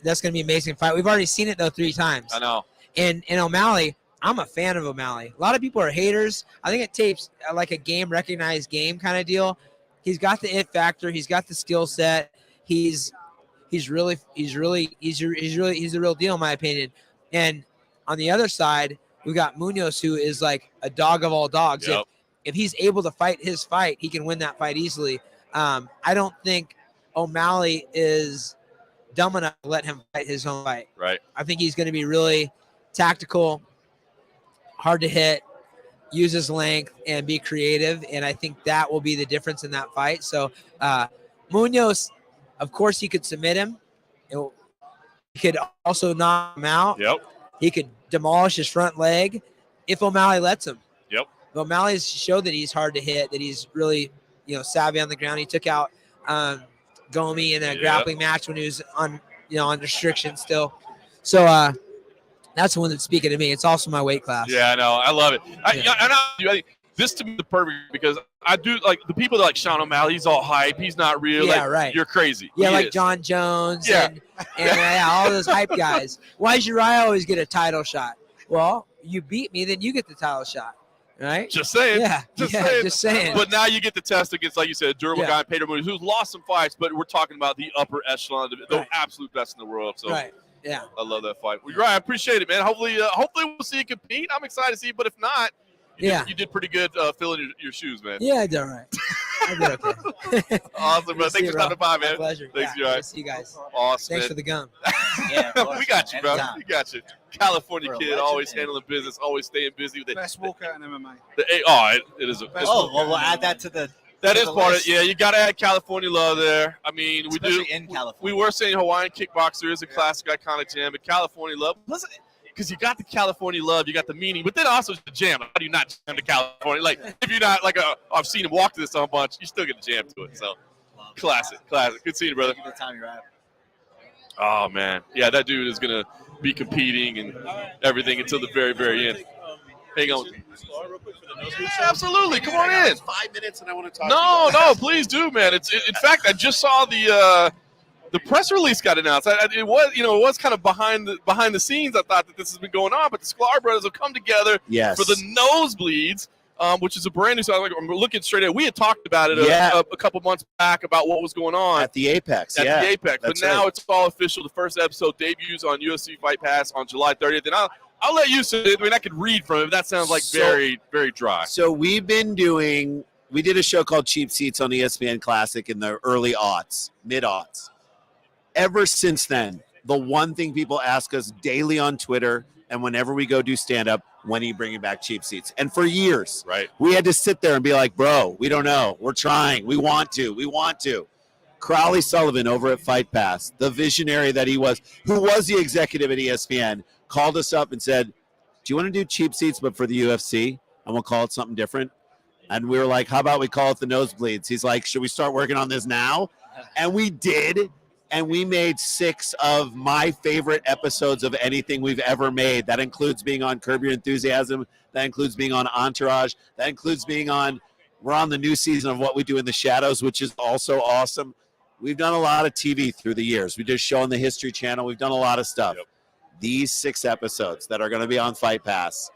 that's gonna be an amazing fight. We've already seen it though 3 times. I know. And O'Malley, I'm a fan of O'Malley. A lot of people are haters. I think it tapes like a game recognized game kind of deal. He's got the it factor. He's got the skill set. He's the real deal in my opinion. And on the other side, we've got Munhoz, who is like a dog of all dogs. Yep. If he's able to fight his fight, he can win that fight easily. I don't think O'Malley is dumb enough to let him fight his own fight. Right. I think he's going to be really tactical, hard to hit, use his length, and be creative. And I think that will be the difference in that fight. So Munhoz, of course, he could submit him. He could also knock him out. Yep. He could demolish his front leg if O'Malley lets him. Yep. O'Malley's showed that he's hard to hit, that he's really, savvy on the ground. He took out Gomi in a grappling match when he was on restriction still. So that's the one that's speaking to me. It's also my weight class. Yeah, I know. I love it. I think this to me is the perfect because I do like the people that like Sean O'Malley. He's all hype. He's not real. Yeah, like, right. You're crazy. Yeah, He like is. John Jones Yeah. and all those hype guys. Why does Uriah always get a title shot? Well, you beat me, then you get the title shot. Right? Just saying. Yeah. Just saying. But now you get the test against, like you said, a durable Yeah. guy, Pedro Munhoz, who's lost some fights, but we're talking about the upper echelon, the absolute best in the world. So, Right. Yeah. I love that fight. Well, I appreciate it, man. Hopefully we'll see you compete. I'm excited to see you, but if not, you did pretty good filling your shoes, man. Yeah, I did all right. I did okay. Awesome, bro. Thanks for stopping by, man. My pleasure. Thanks, yeah, you. See you guys. Awesome, Thanks man. for the gum. Yeah, of course, we got you, bro. anytime. We got you. California We're a kid, legend, always man. handling business, always staying busy with it. Best walkout in MMA. It is a. Oh, well, we'll add that to the. That to is the part of list. it. Yeah, you got to add California love there. I mean, Especially in California. We were saying Hawaiian kickboxer is a classic, iconic jam, but California love. Listen, because you got the California love, you got the meaning, but then also the jam. How do you not jam to California? Like, if you're not like I've seen him walk to this a bunch, you still get the jam to it. So, classic. Good seeing you, brother. Thank you for the time you're at. Oh man, yeah, that dude is gonna be competing and everything until the very, very end. Hang on. Yeah, absolutely. Come on in. 5 minutes, and I want to talk. No, please do, man. In fact, I just saw the press release got announced. It was kind of behind the scenes. I thought that this has been going on, but the Sklar brothers have come together for the nosebleeds, which is a brand new. So I'm looking straight at it. We had talked about it a couple months back about what was going on at the Apex. The Apex, but now it's all official. The first episode debuts on UFC Fight Pass on July 30th, and I'll let you say it. I mean, I could read from it, but that sounds like very, very dry. So we did a show called Cheap Seats on ESPN Classic in the early aughts, mid-aughts. Ever since then, the one thing people ask us daily on Twitter and whenever we go do stand-up, when are you bringing back Cheap Seats? And for years, we had to sit there and be like, bro, we don't know. We're trying. We want to. Crowley Sullivan over at Fight Pass, the visionary that he was, who was the executive at ESPN, called us up and said, do you want to do Cheap Seats but for the UFC? And we'll call it something different. And we were like, how about we call it the Nosebleeds? He's like, should we start working on this now? And we did. And we made 6 of my favorite episodes of anything we've ever made. That includes being on Curb Your Enthusiasm. That includes being on Entourage. That includes being on, we're on the new season of What We Do in the Shadows, which is also awesome. We've done a lot of TV through the years. We just show on the History Channel. We've done a lot of stuff. Yep. These 6 episodes that are going to be on Fight Pass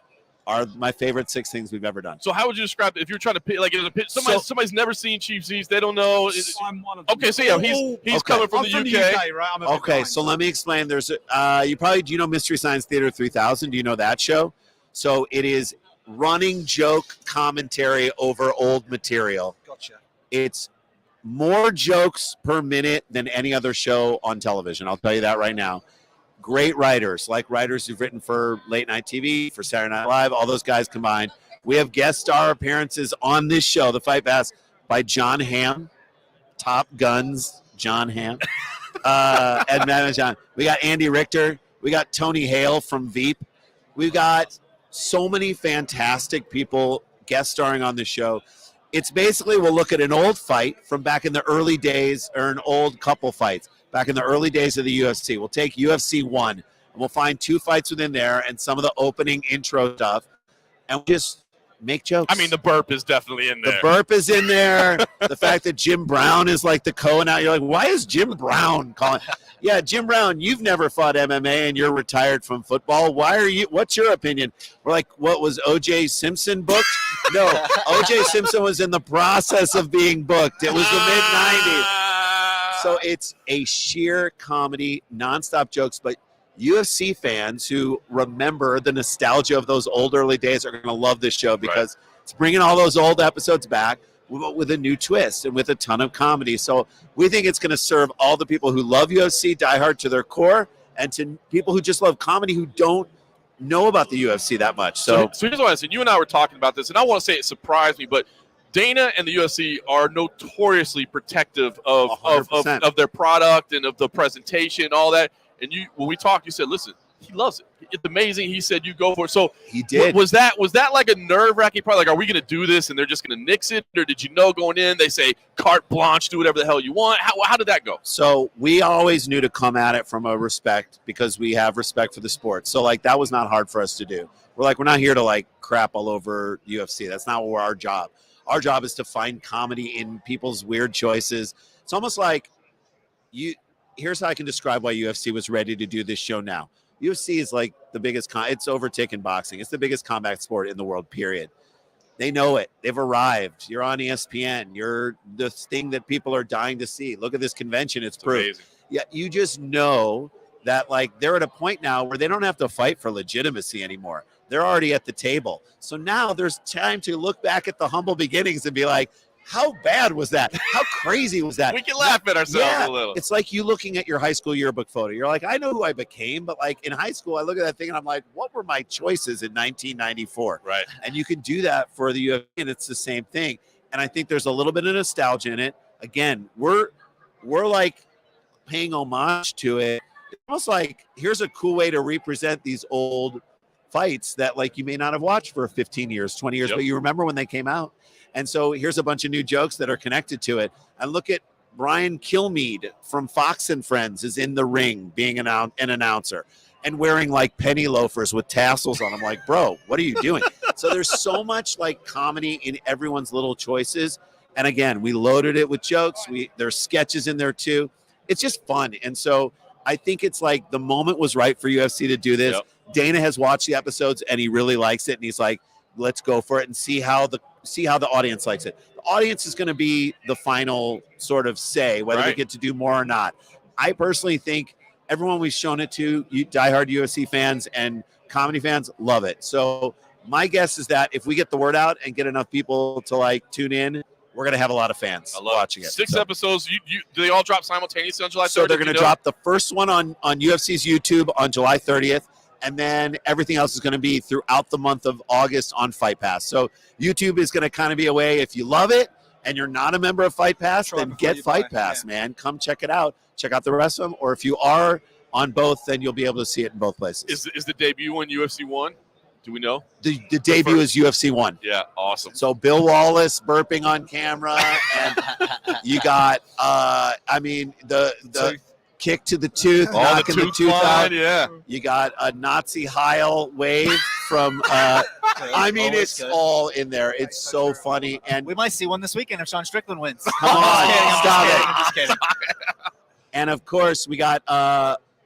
are my favorite 6 things we've ever done. So how would you describe it if you're trying to pick, like, somebody's never seen Cheap Seats, they don't know. I'm one of them. Okay, so yeah, he's coming from the UK. Right? Okay, so let me explain. There's do you know Mystery Science Theater 3000? Do you know that show? So it is running joke commentary over old material. Gotcha. It's more jokes per minute than any other show on television. I'll tell you that right now. Great writers, like writers who've written for late night TV, for Saturday Night Live, all those guys combined. We have guest star appearances on this show, The Fight Pass, by John Hamm, Top Guns, John Hamm, and John. We got Andy Richter. We got Tony Hale from Veep. We've got so many fantastic people guest starring on the show. It's basically, we'll look at an old fight from back in the early days, or an old couple fights back in the early days of the UFC. We'll take UFC 1, and we'll find 2 fights within there and some of the opening intro stuff, and we'll just make jokes. I mean, the burp is definitely in there. The burp is in there. The fact that Jim Brown is like the Cohen out. You're like, why is Jim Brown calling? Yeah, Jim Brown, you've never fought MMA and you're retired from football. What's your opinion? We're like, what, was O.J. Simpson booked? No, O.J. Simpson was in the process of being booked. It was the mid-90s. So it's a sheer comedy, nonstop jokes, but UFC fans who remember the nostalgia of those old early days are going to love this show because it's bringing all those old episodes back with a new twist and with a ton of comedy. So we think it's going to serve all the people who love UFC, diehard to their core, and to people who just love comedy who don't know about the UFC that much. So here's what I said. You and I were talking about this, and I want to say it surprised me, but Dana and the UFC are notoriously protective of their product and of the presentation, all that. And when we talked, you said, listen, he loves it. It's amazing. He said, you go for it. So he did. Was that like a nerve-wracking part? Like, are we going to do this and they're just going to nix it? Or did you know going in, they say carte blanche, do whatever the hell you want? How did that go? So we always knew to come at it from a respect, because we have respect for the sport. So like, that was not hard for us to do. We're like, we're not here to like crap all over UFC. That's not our job. Our job is to find comedy in people's weird choices. It's almost like here's how I can describe why UFC was ready to do this show now. UFC is like the biggest, it's overtaken boxing. It's the biggest combat sport in the world, period. They know it. They've arrived. You're on ESPN. You're the thing that people are dying to see. Look at this convention. It's proof. Amazing. Yeah, you just know that like they're at a point now where they don't have to fight for legitimacy anymore. They're already at the table. So now there's time to look back at the humble beginnings and be like, how bad was that? How crazy was that? We can laugh at ourselves a little. It's like you looking at your high school yearbook photo. You're like, I know who I became, but like in high school, I look at that thing and I'm like, what were my choices in 1994? Right. And you can do that for the UFC, and it's the same thing. And I think there's a little bit of nostalgia in it. Again, we're like paying homage to it. It's almost like here's a cool way to represent these old fights that like you may not have watched for 15 years, 20 years, but you remember when they came out. And so here's a bunch of new jokes that are connected to it. And look at Brian Kilmeade from Fox and Friends is in the ring being an announcer and wearing like penny loafers with tassels on. I'm like, bro, what are you doing? So there's so much like comedy in everyone's little choices. And again, we loaded it with jokes. There's sketches in there too. It's just fun. And so I think it's like the moment was right for UFC to do this. Yep. Dana has watched the episodes and he really likes it. And he's like, let's go for it and see how the audience likes it. The audience is going to be the final sort of say whether we get to do more or not. I personally think everyone we've shown it to, you diehard UFC fans and comedy fans, love it. So my guess is that if we get the word out and get enough people to like tune in, we're going to have a lot of fans watching it. 6 episodes. Do they all drop simultaneously on July 30th? So they're going to drop the first one on UFC's YouTube on July 30th. And then everything else is going to be throughout the month of August on Fight Pass. So YouTube is going to kind of be a way, if you love it and you're not a member of Fight Pass, then get Fight Pass, man. Come check it out. Check out the rest of them. Or if you are on both, then you'll be able to see it in both places. Is the debut on UFC 1? Do we know? The debut is UFC 1. Yeah, awesome. So Bill Wallace burping on camera. And you got, the kick to the tooth, knocking the tooth out. Yeah. You got a Nazi Heil wave from, it's all in there. It's so funny. And we might see one this weekend if Sean Strickland wins. Come on, stop it. I'm just kidding. And of course, we got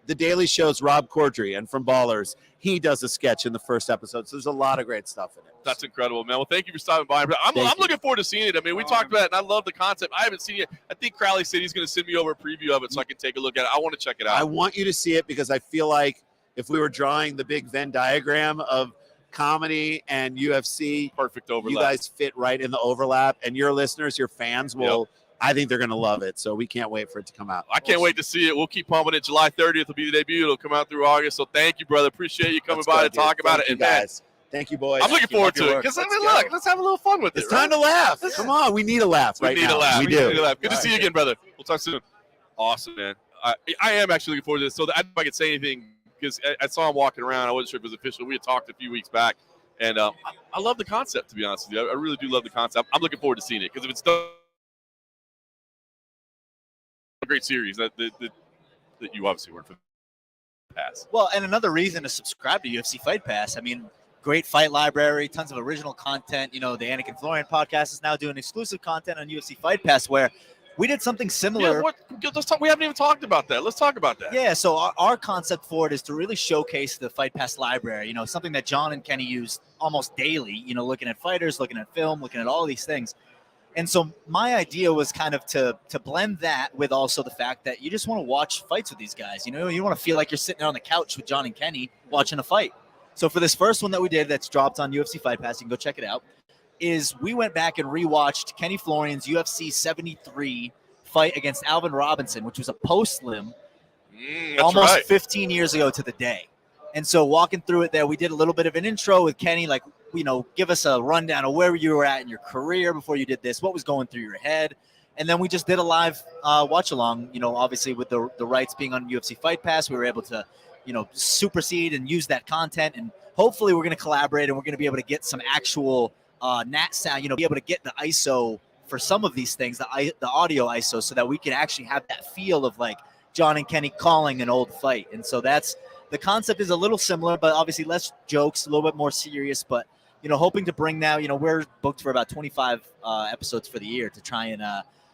the Daily Show's Rob Corddry, and from Ballers, he does a sketch in the first episode. So there's a lot of great stuff in it. That's incredible, man. Well, thank you for stopping by. I'm looking forward to seeing it. I mean, we talked about it, and I love the concept. I haven't seen it. I think Crowley said he's going to send me over a preview of it so I can take a look at it. I want to check it out. I want you to see it because I feel like if we were drawing the big Venn diagram of comedy and UFC, perfect overlap. You guys fit right in the overlap, and your listeners, your fans will. Yep. I think they're going to love it, so we can't wait for it to come out. I can't wait to see it. We'll keep pumping it. July 30th will be the debut. It'll come out through August. So thank you, brother. Appreciate you coming by to talk about it. And guys, thank you, boys. I'm looking forward to it because look, let's have a little fun with it. It's time to laugh. Come on, we need a laugh right now. We need a laugh. We do. Need a laugh. Good to see you again, brother. We'll talk soon. Awesome, man. I am actually looking forward to this. So I don't know if I could say anything because I saw him walking around. I wasn't sure if it was official. We had talked a few weeks back, and I love the concept. To be honest with you, I really do love the concept. I'm looking forward to seeing it because if it's done. A great series that you obviously weren't for pass. Well, and another reason to subscribe to UFC Fight Pass. I mean, great fight library, tons of original content. You know, the Anik and Florian podcast is now doing exclusive content on UFC Fight Pass where we did something similar. Yeah, let's talk. We haven't even talked about that. Let's talk about that. Yeah, so our concept for it is to really showcase the Fight Pass library. You know, something that John and Kenny use almost daily. You know, looking at fighters, looking at film, looking at all these things. And so my idea was kind of to blend that with also the fact that you just want to watch fights with these guys. You know, you want to feel like you're sitting there on the couch with John and Kenny watching a fight. So for this first one that we did that's dropped on UFC Fight Pass, you can go check it out, is we went back and rewatched Kenny Florian's UFC 73 fight against Alvin Robinson, which was a post-limb almost 15 years ago to the day. And so walking through it there, we did a little bit of an intro with Kenny, like, you know, give us a rundown of where you were at in your career before you did this, what was going through your head. And then we just did a live watch along, you know, obviously with the rights being on UFC Fight Pass, we were able to, you know, supersede and use that content. And hopefully we're going to collaborate and we're going to be able to get some actual NAT sound, you know, be able to get the ISO for some of these things, the audio ISO, so that we can actually have that feel of like John and Kenny calling an old fight. And so that's, the concept is a little similar, but obviously less jokes, a little bit more serious, but, you know, hoping to bring now, you know, we're booked for about 25 episodes for the year to try and,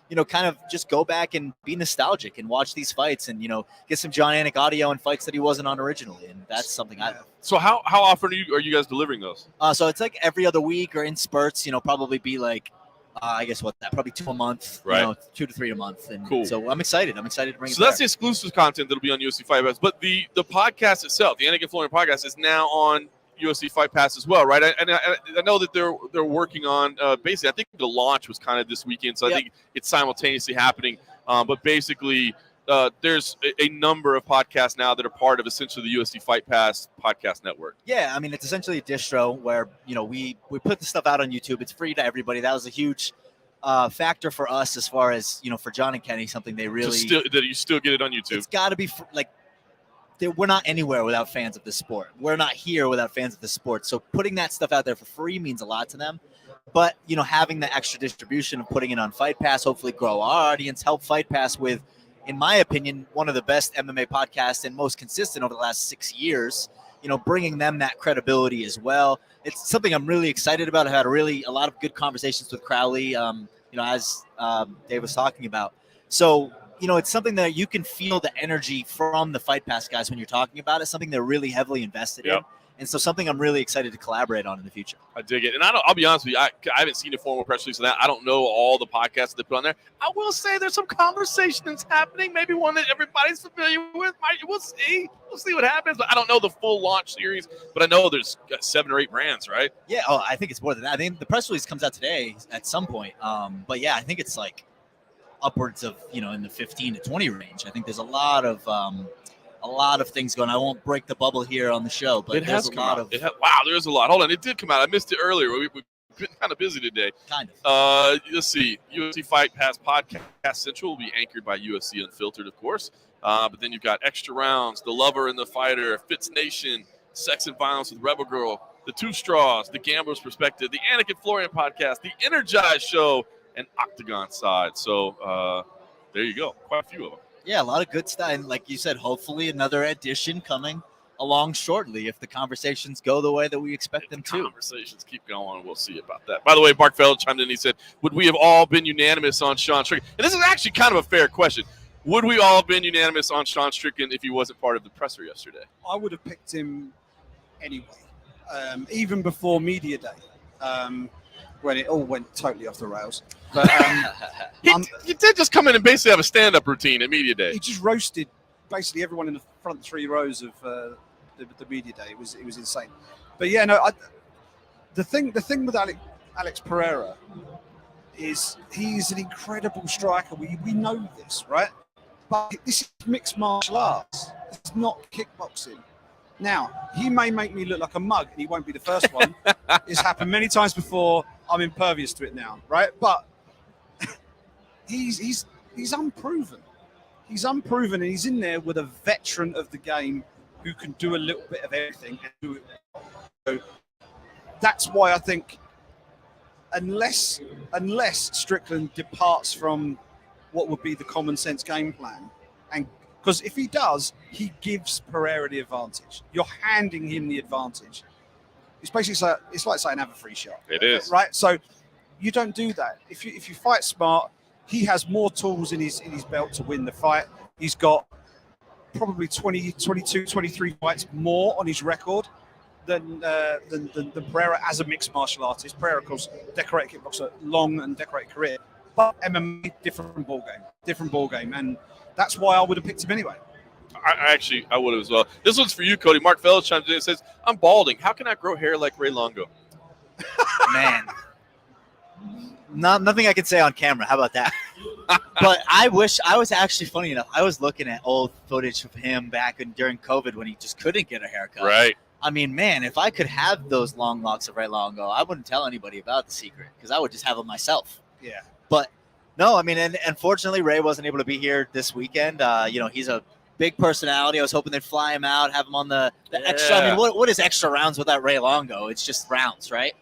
you know, kind of just go back and be nostalgic and watch these fights and, you know, get some John Anik audio and fights that he wasn't on originally. And that's something I. So how often are you guys delivering those? So it's like every other week or in spurts, you know, probably be like I guess probably 2 a month, right? 2 to 3 a month, and cool. So I'm excited. I'm excited to bring. So that's the exclusive content that'll be on UFC Fight Pass. But the podcast itself, the Anakin Florian podcast, is now on UFC Fight Pass as well, right? I know that they're working on basically. I think the launch was kind of this weekend, so I think it's simultaneously happening. But basically, there's a number of podcasts now that are part of essentially the UFC Fight Pass podcast network. Yeah, I mean, it's essentially a distro where, we put the stuff out on YouTube. It's free to everybody. That was a huge factor for us as far as, for John and Kenny, something they really... that you still get it on YouTube. It's got to be, we're not anywhere without fans of this sport. We're not here without fans of this sport. So putting that stuff out there for free means a lot to them. But, having the extra distribution of putting it on Fight Pass, hopefully grow our audience, help Fight Pass with, in my opinion, one of the best MMA podcasts and most consistent over the last 6 years, bringing them that credibility as well. It's something I'm really excited about. I had a lot of good conversations with Crowley, as Dave was talking about. So, it's something that you can feel the energy from the Fight Pass guys when you're talking about it, something they're really heavily invested in. And so something I'm really excited to collaborate on in the future. I dig it. And I'll be honest with you, I haven't seen a formal press release of that. I don't know all the podcasts they put on there. I will say there's some conversation that's happening, maybe one that everybody's familiar with. We'll see. We'll see what happens. But I don't know the full launch series, but I know there's 7 or 8 brands, right? Yeah, I think it's more than that. I think the press release comes out today at some point. But yeah, I think it's upwards of, in the 15 to 20 range. I think there's a lot of things going on. I won't break the bubble here on the show, but there's a lot of... Wow, there's a lot. Hold on. It did come out. I missed it earlier. We've been kind of busy today. Kind of. Let's see. UFC Fight Pass Podcast Central will be anchored by UFC Unfiltered, of course. But then you've got Extra Rounds, The Lover and the Fighter, Fitz Nation, Sex and Violence with Rebel Girl, The Two Straws, The Gambler's Perspective, The Anakin Florian Podcast, The Energized Show, and Octagon Side. So there you go. Quite a few of them. Yeah, a lot of good stuff. And like you said, hopefully another edition coming along shortly if the conversations go the way that we expect them to. Conversations keep going. We'll see about that. By the way, Mark Feld chimed in. He said, would we have all been unanimous on Sean Strickland? And this is actually kind of a fair question. Would we all have been unanimous on Sean Strickland if he wasn't part of the presser yesterday? I would have picked him anyway, even before Media Day. When it all went totally off the rails. But he did just come in and basically have a stand-up routine at Media Day. He just roasted basically everyone in the front 3 rows of the Media Day. It was insane. But yeah, no, the thing with Alex Pereira is he's an incredible striker. We know this, right? But this is mixed martial arts. It's not kickboxing. Now, he may make me look like a mug, and he won't be the first one. It's happened many times before. I'm impervious to it now, right? But he's unproven. He's unproven, and he's in there with a veteran of the game who can do a little bit of everything and do it well. So that's why I think unless Strickland departs from what would be the common sense game plan, and because if he does, he gives Pereira the advantage. You're handing him the advantage. It's basically it's like saying have a free shot. It is. Right? So you don't do that. If you fight smart, he has more tools in his belt to win the fight. He's got probably 20, 22, 23 fights more on his record than Pereira as a mixed martial artist. Pereira, of course, decorated kickboxer, long and decorated career. But MMA, different ball game. And that's why I would have picked him anyway. I would have as well. This one's for you, Cody. Mark Fellows chimes in and says, I'm balding. How can I grow hair like Ray Longo? Man. Nothing I can say on camera. How about that? But I wish I was actually funny enough. I was looking at old footage of him back during COVID when he just couldn't get a haircut. Right. I mean, man, if I could have those long locks of Ray Longo, I wouldn't tell anybody about the secret because I would just have them myself. Yeah. But no, I mean, and unfortunately, Ray wasn't able to be here this weekend. He's a big personality. I was hoping they'd fly him out, have him on the extra. I mean, what is extra rounds without Ray Longo? It's just rounds, right?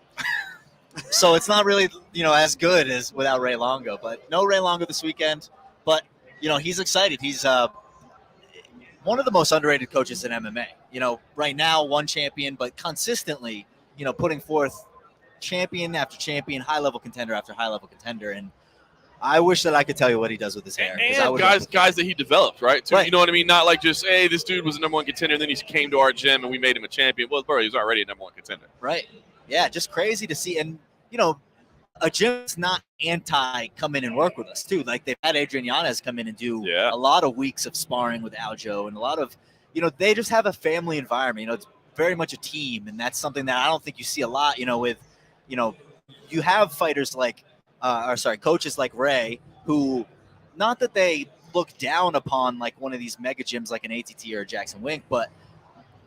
So it's not really, as good as without Ray Longo. But no Ray Longo this weekend. But, he's excited. He's one of the most underrated coaches in MMA. Right now, one champion, but consistently, putting forth champion after champion, high-level contender after high-level contender. And I wish that I could tell you what he does with his hair. And guys that he developed, right? Too, right? You know what I mean? Not like just, hey, this dude was a number 1 contender, and then he came to our gym and we made him a champion. Well, bro, he was already a number 1 contender. Right. Yeah, just crazy to see. And, a gym that's not anti come in and work with us too. Like they've had Adrian Yanez come in and do a lot of weeks of sparring with Aljo, and a lot of, they just have a family environment. It's very much a team, and that's something that I don't think you see a lot. With, you have fighters like, coaches like Ray, who, not that they look down upon like one of these mega gyms like an ATT or a Jackson Wink, but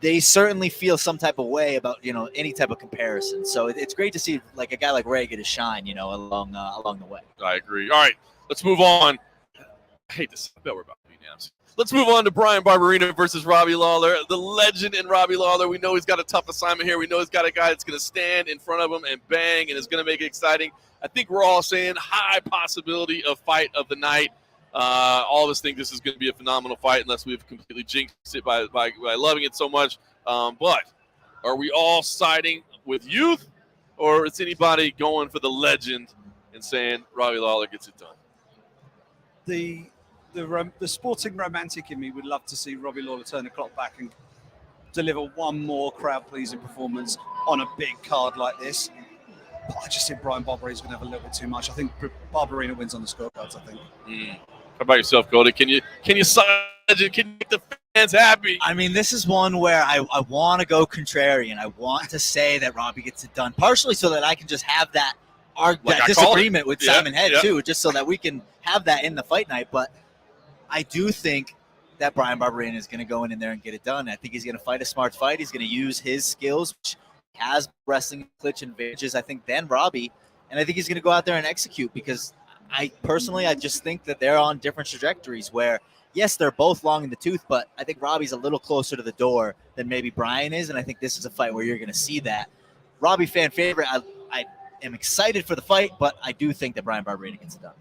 they certainly feel some type of way about, any type of comparison. So it's great to see like a guy like Ray get a shine, along the way. I agree. All right, let's move on. I hate this. I bet we're about to be announced. Let's move on to Brian Barbarina versus Robbie Lawler. The legend in Robbie Lawler. We know he's got a tough assignment here. We know he's got a guy that's going to stand in front of him and bang and is going to make it exciting. I think we're all saying high possibility of fight of the night. All of us think this is going to be a phenomenal fight unless we've completely jinxed it by loving it so much. But are we all siding with youth, or is anybody going for the legend and saying Robbie Lawler gets it done? The sporting romantic in me would love to see Robbie Lawler turn the clock back and deliver one more crowd-pleasing performance on a big card like this. But I just think Brian Barbarina's going to have a little bit too much. I think Barbarina wins on the scorecards, I think. How about yourself, Cody? Can you make the fans happy? I mean, this is one where I want to go contrarian. I want to say that Robbie gets it done, partially so that I can just have that disagreement with Simon Head, too, just so that we can have that in the fight night. But I do think that Brian Barbarina is going to go in there and get it done. I think he's going to fight a smart fight. He's going to use his skills, which has wrestling clinch advantages, I think, than Robbie. And I think he's going to go out there and execute, because I just think that they're on different trajectories where, yes, they're both long in the tooth, but I think Robbie's a little closer to the door than maybe Brian is. And I think this is a fight where you're going to see that. Robbie fan favorite. I am excited for the fight, but I do think that Brian Barbarina gets it done.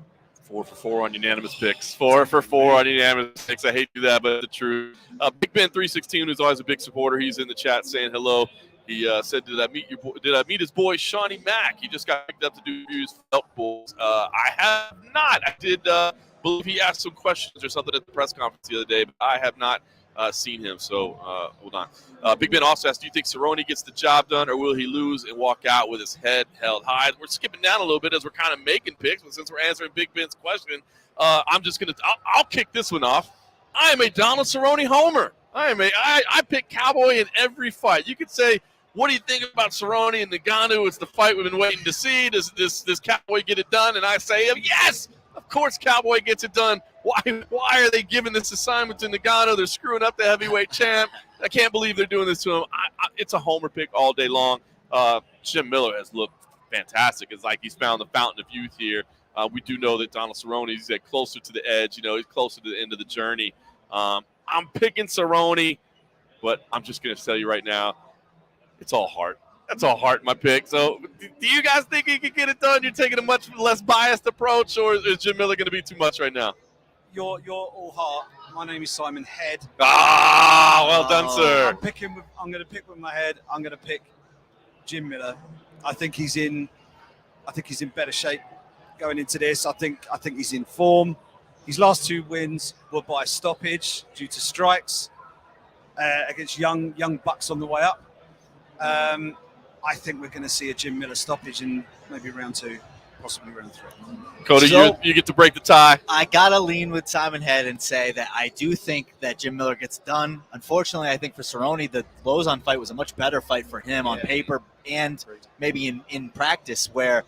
4 for 4 on unanimous picks. 4 for 4 on unanimous picks. I hate to do that, but the truth. Big Ben 316, who's always a big supporter, he's in the chat saying hello. He said, "Did I meet his boy Shawnee Mack? He just got picked up to do reviews for Felt Bulls." I have not. I did believe he asked some questions or something at the press conference the other day, but I have not seen him. So hold on. Big Ben also asked, "Do you think Cerrone gets the job done, or will he lose and walk out with his head held high?" We're skipping down a little bit as we're kind of making picks, but since we're answering Big Ben's question, I'm just gonna I'll kick this one off. I am a Donald Cerrone homer. I pick Cowboy in every fight. You could say, what do you think about Cerrone and Ngannou? It's the fight we've been waiting to see. Does Cowboy get it done? And I say, yes, of course Cowboy gets it done. Why are they giving this assignment to Ngannou? They're screwing up the heavyweight champ. I can't believe they're doing this to him. It's a homer pick all day long. Jim Miller has looked fantastic. It's like he's found the fountain of youth here. We do know that Donald Cerrone, he's closer to the edge. He's closer to the end of the journey. I'm picking Cerrone, but I'm just going to tell you right now, it's all heart. That's all heart, my pick. So do you guys think he can get it done? You're taking a much less biased approach, or is Jim Miller going to be too much right now? You're all heart. My name is Simon Head. Well done, sir. I'm going to pick with my head. I'm going to pick Jim Miller. I think he's in better shape going into this. I think he's in form. His last 2 wins were by stoppage due to strikes against young bucks on the way up. I think we're going to see a Jim Miller stoppage in maybe round 2, possibly round 3. Cody, you get to break the tie. I got to lean with Simon Head and say that I do think that Jim Miller gets done. Unfortunately, I think for Cerrone, the Lozon fight was a much better fight for him on paper and maybe in practice, where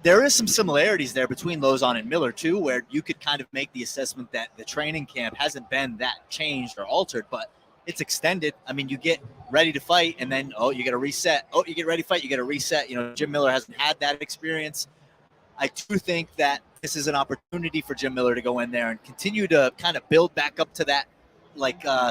there is some similarities there between Lozon and Miller, too, where you could kind of make the assessment that the training camp hasn't been that changed or altered, but it's extended. I mean, you get ready to fight, and then, you get a reset. You get ready to fight, you get a reset. Jim Miller hasn't had that experience. I do think that this is an opportunity for Jim Miller to go in there and continue to kind of build back up to that,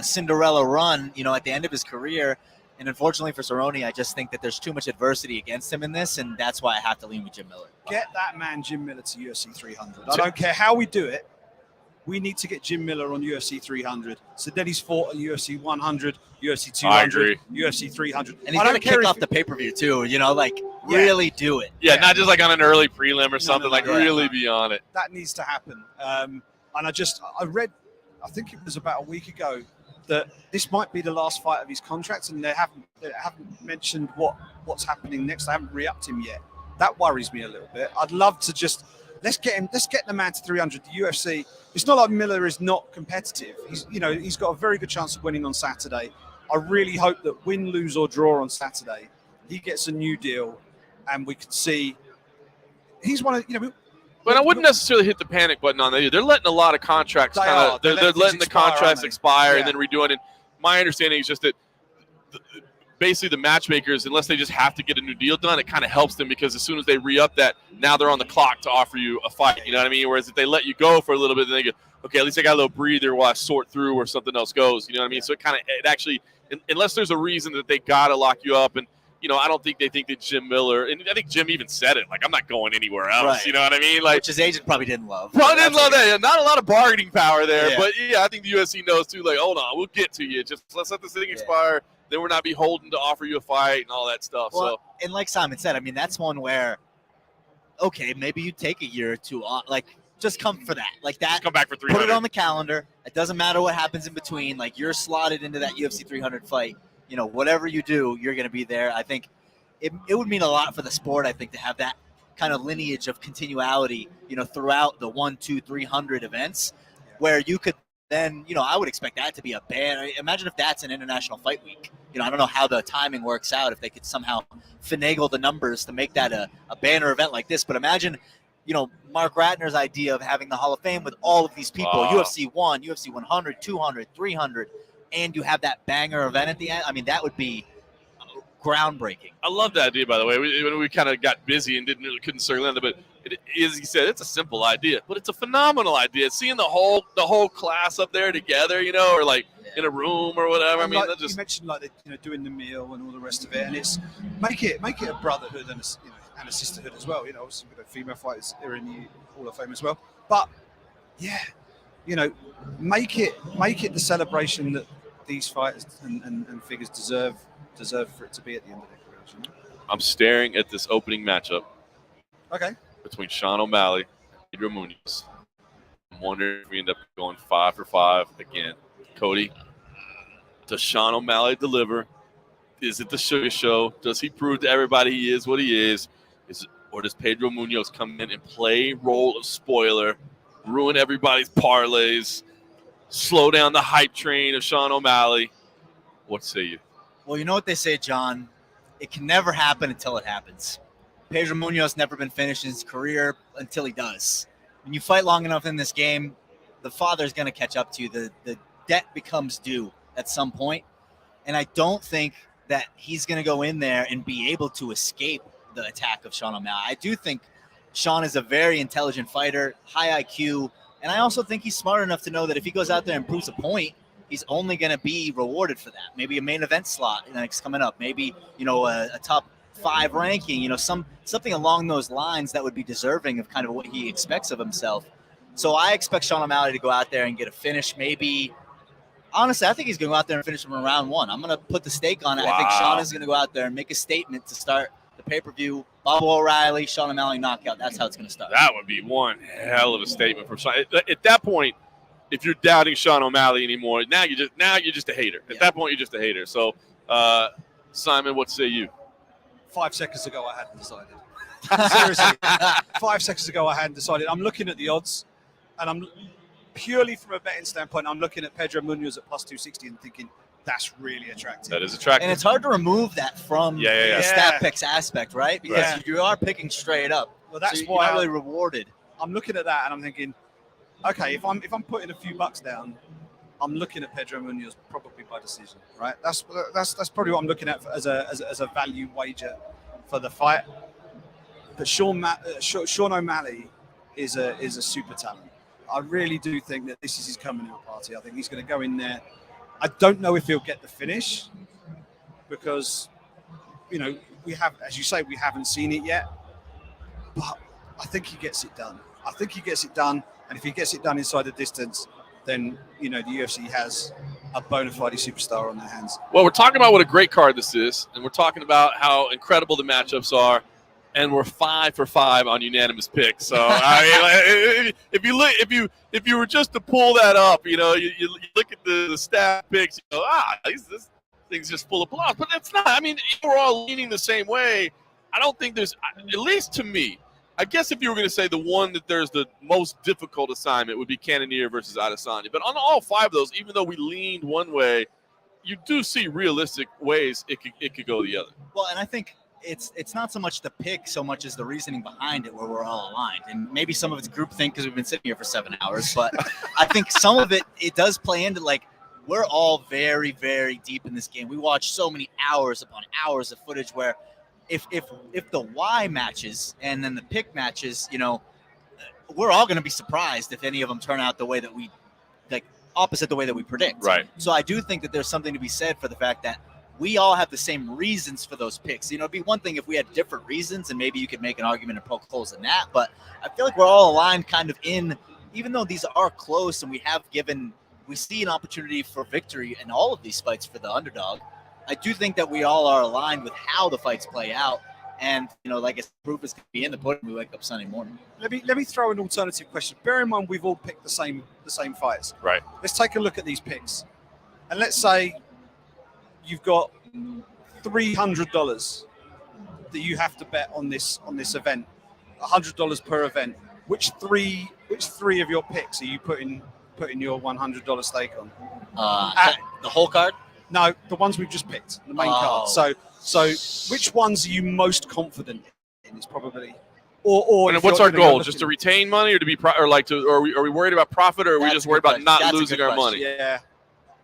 Cinderella run, at the end of his career. And unfortunately for Cerrone, I just think that there's too much adversity against him in this, and that's why I have to lean with Jim Miller. Get that man Jim Miller to UFC 300. I don't care how we do it. We need to get Jim Miller on UFC 300. So then he's fought on UFC 100, UFC 200, UFC 300. And he's going to kick off the pay-per-view too, really do it. Yeah, not just like on an early prelim or something, really be on it. That needs to happen. And I read, I think it was about a week ago, that this might be the last fight of his contract, and they haven't mentioned what's happening next. They haven't re-upped him yet. That worries me a little bit. I'd love to just let's get the man to 300. The UFC. It's not like Miller is not competitive. He's got a very good chance of winning on Saturday. I really hope that win, lose or draw on Saturday, he gets a new deal, and we can see he's one of But I wouldn't necessarily hit the panic button on that either. They're letting a lot of contracts they're letting the contracts expire and then redoing it. My understanding is just that basically the matchmakers, unless they just have to get a new deal done, it kind of helps them because as soon as they re-up that, now they're on the clock to offer you a fight. You know what I mean? Whereas if they let you go for a little bit, then they go, okay, at least I got a little breather while I sort through where something else goes. You know what I mean? So it actually, unless there's a reason that they got to lock you up, and I don't think they think that Jim Miller, and I think Jim even said it, like, I'm not going anywhere else. Right. You know what I mean? Like, which his agent probably didn't love. Probably didn't love that. Yeah, not a lot of bargaining power there. Yeah. But, I think the UFC knows, too, like, hold on, we'll get to you. Just let's let this thing expire. Then we're not beholden to offer you a fight and all that stuff. Well, and like Simon said, I mean, that's one where, okay, maybe you take a year or two off. Like, just come for that. Like that. Just come back for 300. Put it on the calendar. It doesn't matter what happens in between. Like, you're slotted into that UFC 300 fight. Whatever you do, you're going to be there. I think it would mean a lot for the sport, I think, to have that kind of lineage of continuality, throughout the 1, 2, 300 events where you could then, I would expect that to be a ban. Imagine if that's an international fight week. I don't know how the timing works out, if they could somehow finagle the numbers to make that a banner event like this. But imagine, Mark Ratner's idea of having the Hall of Fame with all of these people, UFC 1, UFC 100, 200, 300, and you have that banger event at the end. I mean, that would be groundbreaking. I love that idea, by the way. We kind of got busy and couldn't circle in, but it is, he said, it's a simple idea, but it's a phenomenal idea. Seeing the whole class up there together, or like in a room or whatever. And I mean, like, you mentioned like doing the meal and all the rest of it, and it's make it a brotherhood and a sisterhood as well. Obviously we've got female fighters here in the Hall of Fame as well, but make it the celebration that these fighters and figures deserve for it to be at the end of their careers. I'm staring at this opening matchup. Okay. Between Sean O'Malley and Pedro Munhoz. I'm wondering if we end up going 5 for 5 again. Cody, does Sean O'Malley deliver? Is it the sugar show? Does he prove to everybody he is what he is? Or does Pedro Munhoz come in and play role of spoiler, ruin everybody's parlays, slow down the hype train of Sean O'Malley? What say you? Well, you know what they say, John? It can never happen until it happens. Pedro Munhoz never been finished in his career until he does. When you fight long enough in this game, the father's going to catch up to you. The debt becomes due at some point. And I don't think that he's going to go in there and be able to escape the attack of Sean O'Malley. I do think Sean is a very intelligent fighter, high IQ, and I also think he's smart enough to know that if he goes out there and proves a point, he's only going to be rewarded for that. Maybe a main event slot next coming up. Maybe, a top 5 ranking, something along those lines that would be deserving of kind of what he expects of himself. So I expect Sean O'Malley to go out there and get a finish. Maybe, honestly, I think he's going to go out there and finish him in round 1. I'm going to put the stake on it. Wow. I think Sean is going to go out there and make a statement to start the pay-per-view. Bob O'Reilly, Sean O'Malley knockout. That's how it's going to start. That would be one hell of a statement from Sean. At that point, if you're doubting Sean O'Malley anymore, now you're just a hater. At that point, you're just a hater. So, Simon, what say you? 5 seconds ago, I hadn't decided. Seriously, 5 seconds ago, I hadn't decided. I'm looking at the odds, and I'm purely from a betting standpoint, I'm looking at Pedro Munhoz at plus 260 and thinking that's really attractive. That is attractive. And it's hard to remove that from the stat picks aspect, right? Because you are picking straight up. Well, that's so why you're not really rewarded. I'm looking at that and I'm thinking, okay, if I'm putting a few bucks down, I'm looking at Pedro Munhoz probably by decision, right? That's probably what I'm looking at as a value wager for the fight. But Sean O'Malley is a super talent. I really do think that this is his coming out party. I think he's going to go in there. I don't know if he'll get the finish because, we have, as you say, we haven't seen it yet. But I think he gets it done. And if he gets it done inside the distance, then, the UFC has a bona fide superstar on their hands. Well, we're talking about what a great card this is, and we're talking about how incredible the matchups are, and we're 5 for 5 on unanimous picks. So, I mean, if you were just to pull that up, you look at the stat picks, this thing's just full of blocks. But that's not. I mean, we're all leaning the same way. I don't think there's, at least to me, I guess if you were going to say the one that there's the most difficult assignment would be Cannonier versus Adesanya. But on all 5 of those, even though we leaned one way, you do see realistic ways it could go the other. Well, and I think it's not so much the pick so much as the reasoning behind it where we're all aligned. And maybe some of it's groupthink because we've been sitting here for 7 hours. But I think some of it does play into, like, we're all very, very deep in this game. We watch so many hours upon hours of footage where if the Y matches and then the pick matches, you know, we're all going to be surprised if any of them turn out the way that we, like, opposite the way that we predict. Right. So I do think that there's something to be said for the fact that we all have the same reasons for those picks. You know, it'd be one thing if we had different reasons and maybe you could make an argument and poke holes in that. But I feel like we're all aligned kind of in, even though these are close and we see an opportunity for victory in all of these fights for the underdog. I do think that we all are aligned with how the fights play out. And, you know, like I said, proof is going to be in the pudding when we wake up Sunday morning. Let me throw an alternative question. Bear in mind, we've all picked the same fights. Right. Let's take a look at these picks. And let's say you've got $300 that you have to bet on this event, $100 per event. Which three of your picks are you putting your $100 stake on? The whole card? No, the ones we've just picked, the main card. So which ones are you most confident in? Is probably, or and what's our goal? Just to retain money, or to be, are we worried about profit, or are we just worried about not losing our money? Yeah,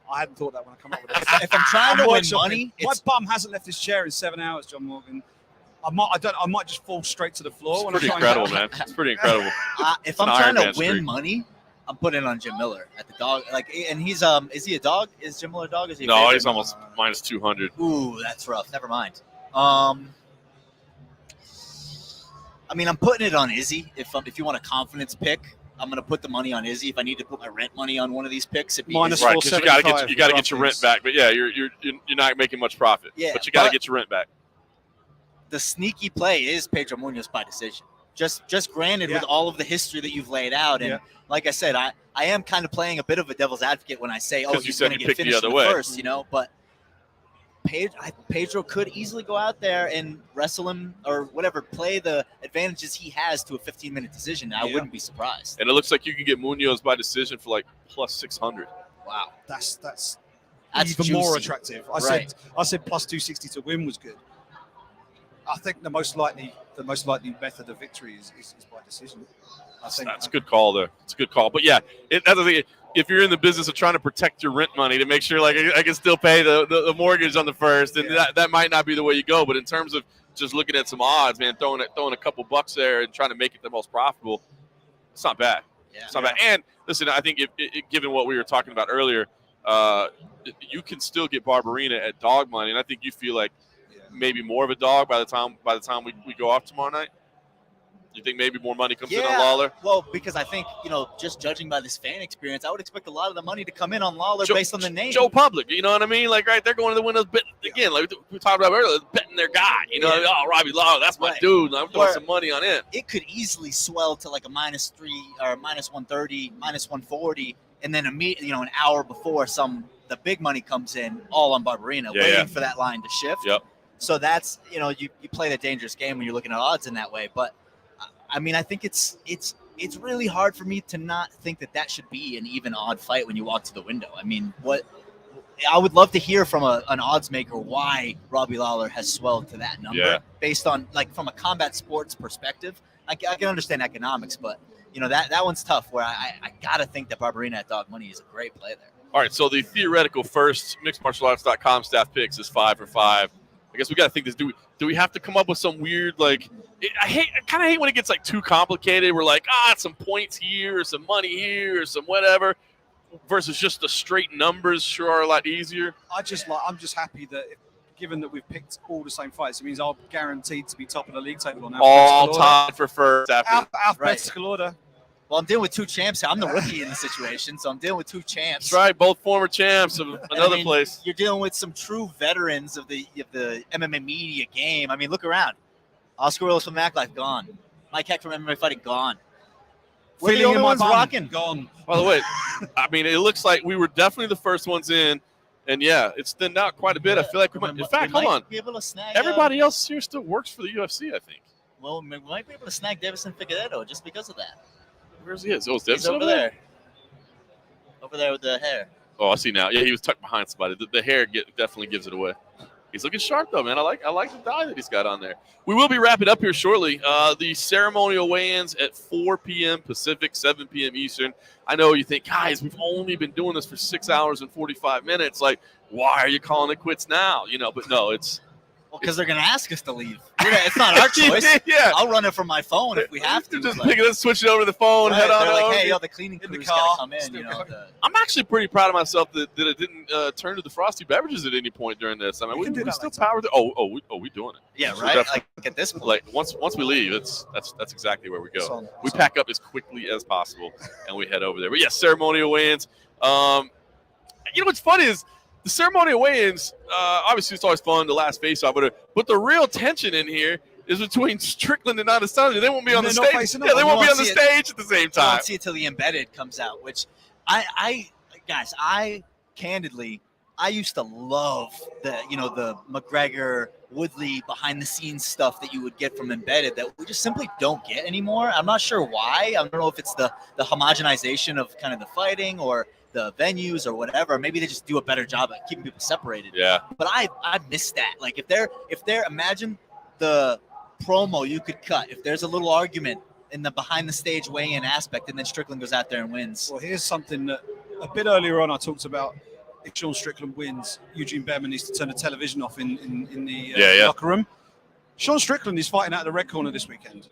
I hadn't thought that when I come up with it. If I'm trying to win money, my bum hasn't left his chair in 7 hours, John Morgan. I might just fall straight to the floor. It's pretty incredible, man. It's pretty incredible. If I'm trying to win money, I'm putting it on Jim Miller at the dog. Like, and he's is he a dog? Is Jim Miller a dog? Is he a no, he's almost minus 200. Ooh, that's rough. Never mind. I mean, I'm putting it on Izzy. If you want a confidence pick, I'm going to put the money on Izzy. If I need to put my rent money on one of these picks, it'd be minus right, because you got to get your rent back. But yeah, you're not making much profit. Yeah, but you got to get your rent back. The sneaky play is Pedro Munhoz by decision. Just granted, with all of the history that you've laid out, and like I said, I am kind of playing a bit of a devil's advocate when I say, oh, he's going to get finished in the first, you know. But Pedro could easily go out there and wrestle him or whatever, play the advantages he has to a 15-minute decision. I wouldn't be surprised. And it looks like you can get Munhoz by decision for like plus 600. Wow, that's even juicy. More attractive. I said plus 260 to win was good. I think the most likely method of victory is by decision. I think that's a good call there. It's a good call. But yeah, that's the thing. If you're in the business of trying to protect your rent money to make sure like I can still pay the mortgage on the first, and that might not be the way you go. But in terms of just looking at some odds, man, throwing a couple bucks there and trying to make it the most profitable, it's not bad. Yeah. It's not bad. And listen, I think given what we were talking about earlier, you can still get Barbarina at dog money, and I think you feel like maybe more of a dog by the time we go off tomorrow night. You think maybe more money comes in on Lawler? Well, because I think, you know, just judging by this fan experience, I would expect a lot of the money to come in on Lawler based on the name. Joe Public, you know what I mean? Like, right, they're going to the windows, but again, like we talked about earlier, betting their guy. You know, oh, Robbie Lawler, that's my dude. I'm throwing some money on it. It could easily swell to like a -3 or -130, -140, and then immediately, you know, an hour before the big money comes in, all on Barbarina, waiting for that line to shift. Yep. So that's, you know, you play that dangerous game when you're looking at odds in that way. But I mean, I think it's really hard for me to not think that should be an even odd fight when you walk to the window. I mean, I would love to hear from an odds maker why Robbie Lawler has swelled to that number based on, like, from a combat sports perspective. I can understand economics, but you know that one's tough. Where I gotta think that Barbarina at dog money is a great play there. All right, so the theoretical first mixedmartialarts.com staff picks is 5 for 5. I guess we got to think this. Do we have to come up with some weird, like, I kind of hate when it gets like too complicated. We're like, some points here, or some money here, or some whatever, versus just the straight numbers sure are a lot easier. I'm just happy that given that we've picked all the same fights, it means I'm guaranteed to be top of the league table on all tied for first. Alphabetical order. Well, I'm dealing with two champs. I'm the rookie in the situation, so I'm dealing with two champs. That's right, both former champs of another place. You're dealing with some true veterans of the MMA media game. I mean, look around. Oscar Willis from MacLife, gone. Mike Heck from MMA Fighting, gone. We're the only ones rocking. Gone. By the way, I mean, it looks like we were definitely the first ones in, And yeah, it's thinned out quite a bit. I feel like we might, in fact, hold on. Be able to snag, Everybody else here still works for the UFC, I think. Well, we might be able to snag Davison Figueiredo just because of that. Where's he? Oh, is He's Davison over there. Over there with the hair. Oh, I see now. Yeah, he was tucked behind somebody. The hair definitely gives it away. He's looking sharp though, man. I like the dye that he's got on there. We will be wrapping up here shortly. The ceremonial weigh-ins at 4 p.m. Pacific, 7 p.m. Eastern. I know you think, guys, we've only been doing this for 6 hours and 45 minutes. Like, why are you calling it quits now? But no, it's. Well, because they're going to ask us to leave. It's not our choice. Yeah. I'll run it from my phone if we have to. Just pick it up, switch it over to the phone, head on like, over. hey, the cleaning crew's got to come in. I'm actually pretty proud of myself that it didn't turn to the frosty beverages at any point during this. I mean, we still power through. We doing it. Yeah, right. Like at this point, like once we leave, that's exactly where we go. We pack up as quickly as possible and we head over there. But yeah, ceremonial weigh-ins. What's funny is, the ceremonial weigh-ins, obviously it's always fun, the last face-off, but the real tension in here is between Strickland and Adesanya. They won't be on the stage. Yeah, they won't be on the stage at the same time. I won't see it till the embedded comes out, which I candidly, I used to love the McGregor, Woodley behind-the-scenes stuff that you would get from embedded that we just simply don't get anymore. I'm not sure why. I don't know if it's the homogenization of kind of the fighting or the venues or whatever. Maybe they just do a better job at keeping people separated. Yeah. But I miss that. Like if they're imagine the promo you could cut if there's a little argument in the behind the stage weigh-in aspect and then Strickland goes out there and wins. Well, here's something that a bit earlier on I talked about. If Sean Strickland wins, Eugene Behrman needs to turn the television off in the locker room. Sean Strickland is fighting out of the red corner this weekend.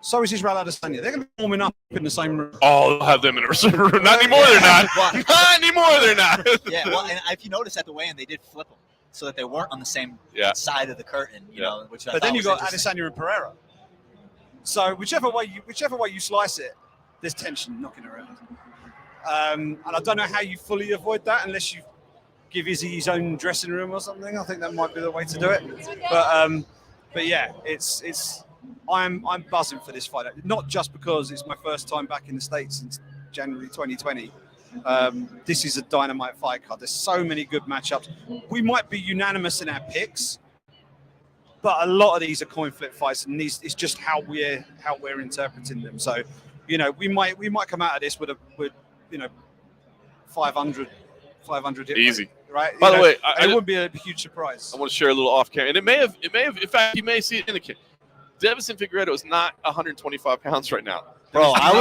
So is Israel Adesanya. They're going to be warming up in the same room. Oh, they'll have them in a room. Not anymore, they're not. Not anymore, they're not. Yeah, well, and if you notice at the weigh-in, they did flip them so that they weren't on the same side of the curtain, you know. Which but then you got Adesanya and Pereira. So whichever way you slice it, there's tension knocking around. And I don't know how you fully avoid that unless you give Izzy his own dressing room or something. I think that might be the way to do it. But yeah, it's. I'm buzzing for this fight, not just because it's my first time back in the States since January 2020. This is a dynamite fight card. There's so many good matchups. We might be unanimous in our picks, but a lot of these are coin flip fights, and it's just how we're interpreting them. So, we might come out of this with 500 hit easy, right? By the way, it wouldn't be a huge surprise. I want to share a little off camera, and it may have. In fact, you may see it in the camera. Davison Figueiredo is not 125 pounds right now. Bro, I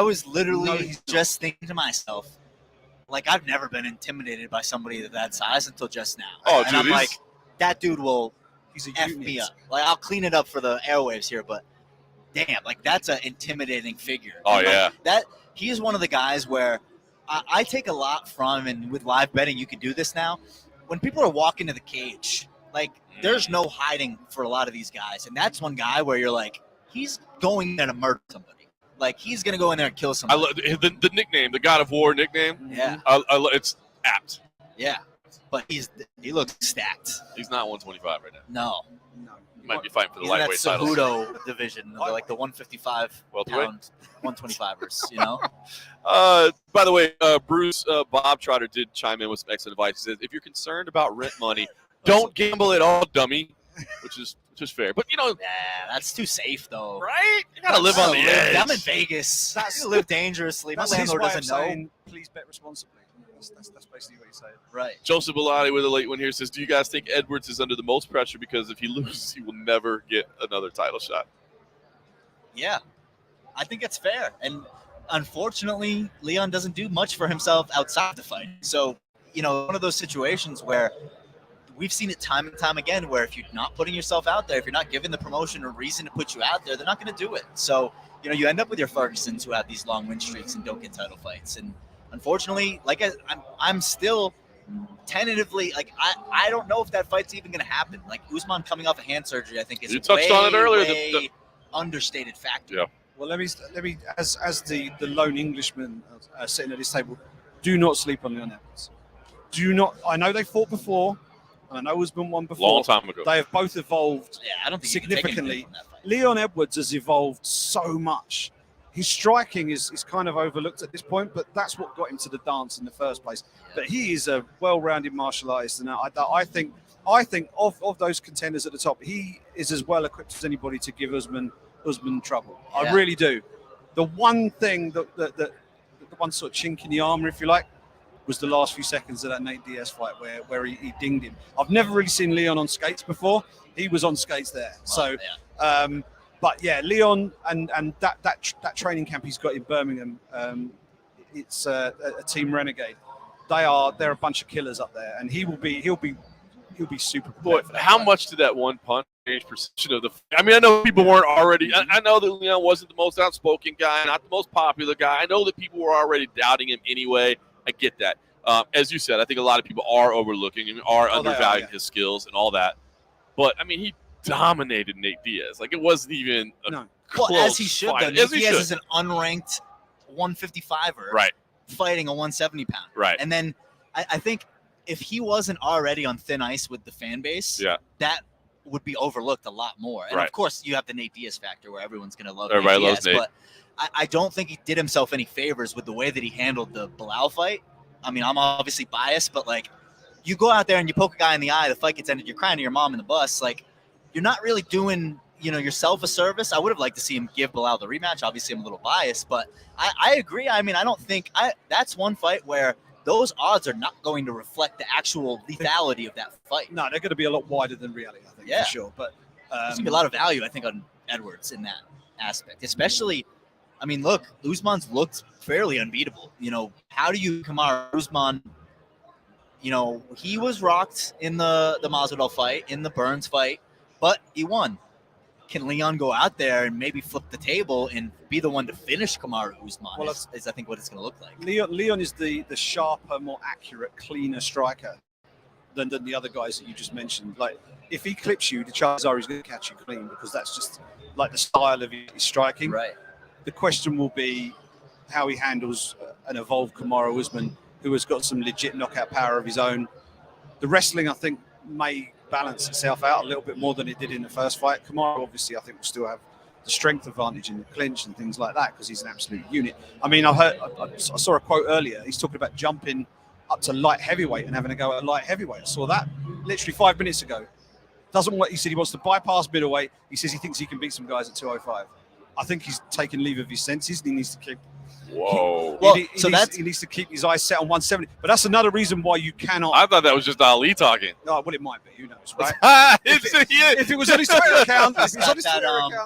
was literally just thinking to myself, like, I've never been intimidated by somebody of that size until just now. Oh, and I'm like, that dude will F me up. Like, I'll clean it up for the airwaves here, but damn, like, that's an intimidating figure. Oh, and yeah. He is one of the guys where I take a lot from, and with live betting, you can do this now. When people are walking to the cage, like, there's no hiding for a lot of these guys. And that's one guy where you're like, he's going there to murder somebody. Like, he's going to go in there and kill somebody. I love the nickname, the God of War nickname. Yeah. It's apt. Yeah. But he looks stacked. He's not 125 right now. No. He might be fighting for the He's lightweight title. in that Cejudo division, like the 155-pound 125ers, By the way, Bruce Bob Trotter did chime in with some excellent advice. He says, if you're concerned about rent money, don't gamble at all, dummy, which is fair. But, that's too safe, though. Right? You got to live on the edge. I'm in Vegas. You live dangerously. My landlord doesn't know. Please bet responsibly. That's basically what you say. Right. Joseph Bellotti with a late one here says, do you guys think Edwards is under the most pressure because if he loses, he will never get another title shot? Yeah. I think it's fair. And unfortunately, Leon doesn't do much for himself outside the fight. So, one of those situations where we've seen it time and time again where if you're not putting yourself out there, if you're not giving the promotion a reason to put you out there, they're not going to do it. So, you end up with your Fergusons who have these long win streaks and don't get title fights. And unfortunately, like I'm still tentatively, like, I don't know if that fight's even going to happen. Like, Usman coming off of hand surgery, I think is way understated factor. Yeah. Well, let me as the lone Englishman sitting at this table, do not sleep on Leon Edwards. Do not. I know they fought before. I know Usman won before. Long time ago. They have both evolved I don't think significantly. Leon Edwards has evolved so much his striking is kind of overlooked at this point, but that's what got him to the dance in the first place. But he is a well-rounded martial artist, and I think of those contenders at the top, he is as well equipped as anybody to give Usman trouble. I really do. The one thing the one sort of chink in the armor, if you like, was the last few seconds of that Nate Diaz fight where he dinged him. I've never really seen Leon on skates before. He was on skates there. But yeah, Leon and that training camp he's got in Birmingham, it's a Team Renegade. They're a bunch of killers up there, and he'll be super. Boy, how much did that one punch change perception of the? I mean, I know people weren't already. I know that Leon wasn't the most outspoken guy, not the most popular guy. I know that people were already doubting him anyway. I get that. As you said, I think a lot of people are overlooking him, are undervaluing his skills and all that. But I mean, he dominated Nate Diaz. Like, it wasn't even a close well, as he should. fight. Though. Nate Diaz is an unranked 155er, right? Fighting a 170 pounder, right? And then I think if he wasn't already on thin ice with the fan base, that would be overlooked a lot more. And of course, you have the Nate Diaz factor where everyone's going to love everybody Nate loves Diaz, Nate. But I don't think he did himself any favors with the way that he handled the Bilal fight. I mean, I'm obviously biased, but like, you go out there and you poke a guy in the eye, the fight gets ended, you're crying to your mom in the bus. Like, you're not really doing, yourself a service. I would have liked to see him give Bilal the rematch. Obviously, I'm a little biased, but I agree. I mean, I don't think that's one fight where those odds are not going to reflect the actual lethality of that fight. No, they're going to be a lot wider than reality, I think, for sure. But there's going to be a lot of value, I think, on Edwards in that aspect, especially. I mean, look, Usman's looked fairly unbeatable. How do you Kamaru Usman? He was rocked in the Masvidal fight, in the Burns fight, but he won. Can Leon go out there and maybe flip the table and be the one to finish Kamaru Usman? Well, is I think what it's going to look like. Leon is the sharper, more accurate, cleaner striker than the other guys that you just mentioned. Like, if he clips you, the chances are he's going to catch you clean, because that's just like the style of his striking. Right. The question will be how he handles an evolved Kamaru Usman, who has got some legit knockout power of his own. The wrestling, I think, may balance itself out a little bit more than it did in the first fight. Kamaru, obviously, I think will still have the strength advantage in the clinch and things like that, because he's an absolute unit. I mean, I saw a quote earlier. He's talking about jumping up to light heavyweight and having a go at light heavyweight. I saw that literally 5 minutes ago. Doesn't want. He said he wants to bypass middleweight. He says he thinks he can beat some guys at 205. I think he's taken leave of his senses, and he needs to keep. Whoa! He needs to keep his eyes set on 170. But that's another reason why you cannot. I thought that was just Ali talking. Oh, well, it might be. Who knows, right? if it was on his Twitter account,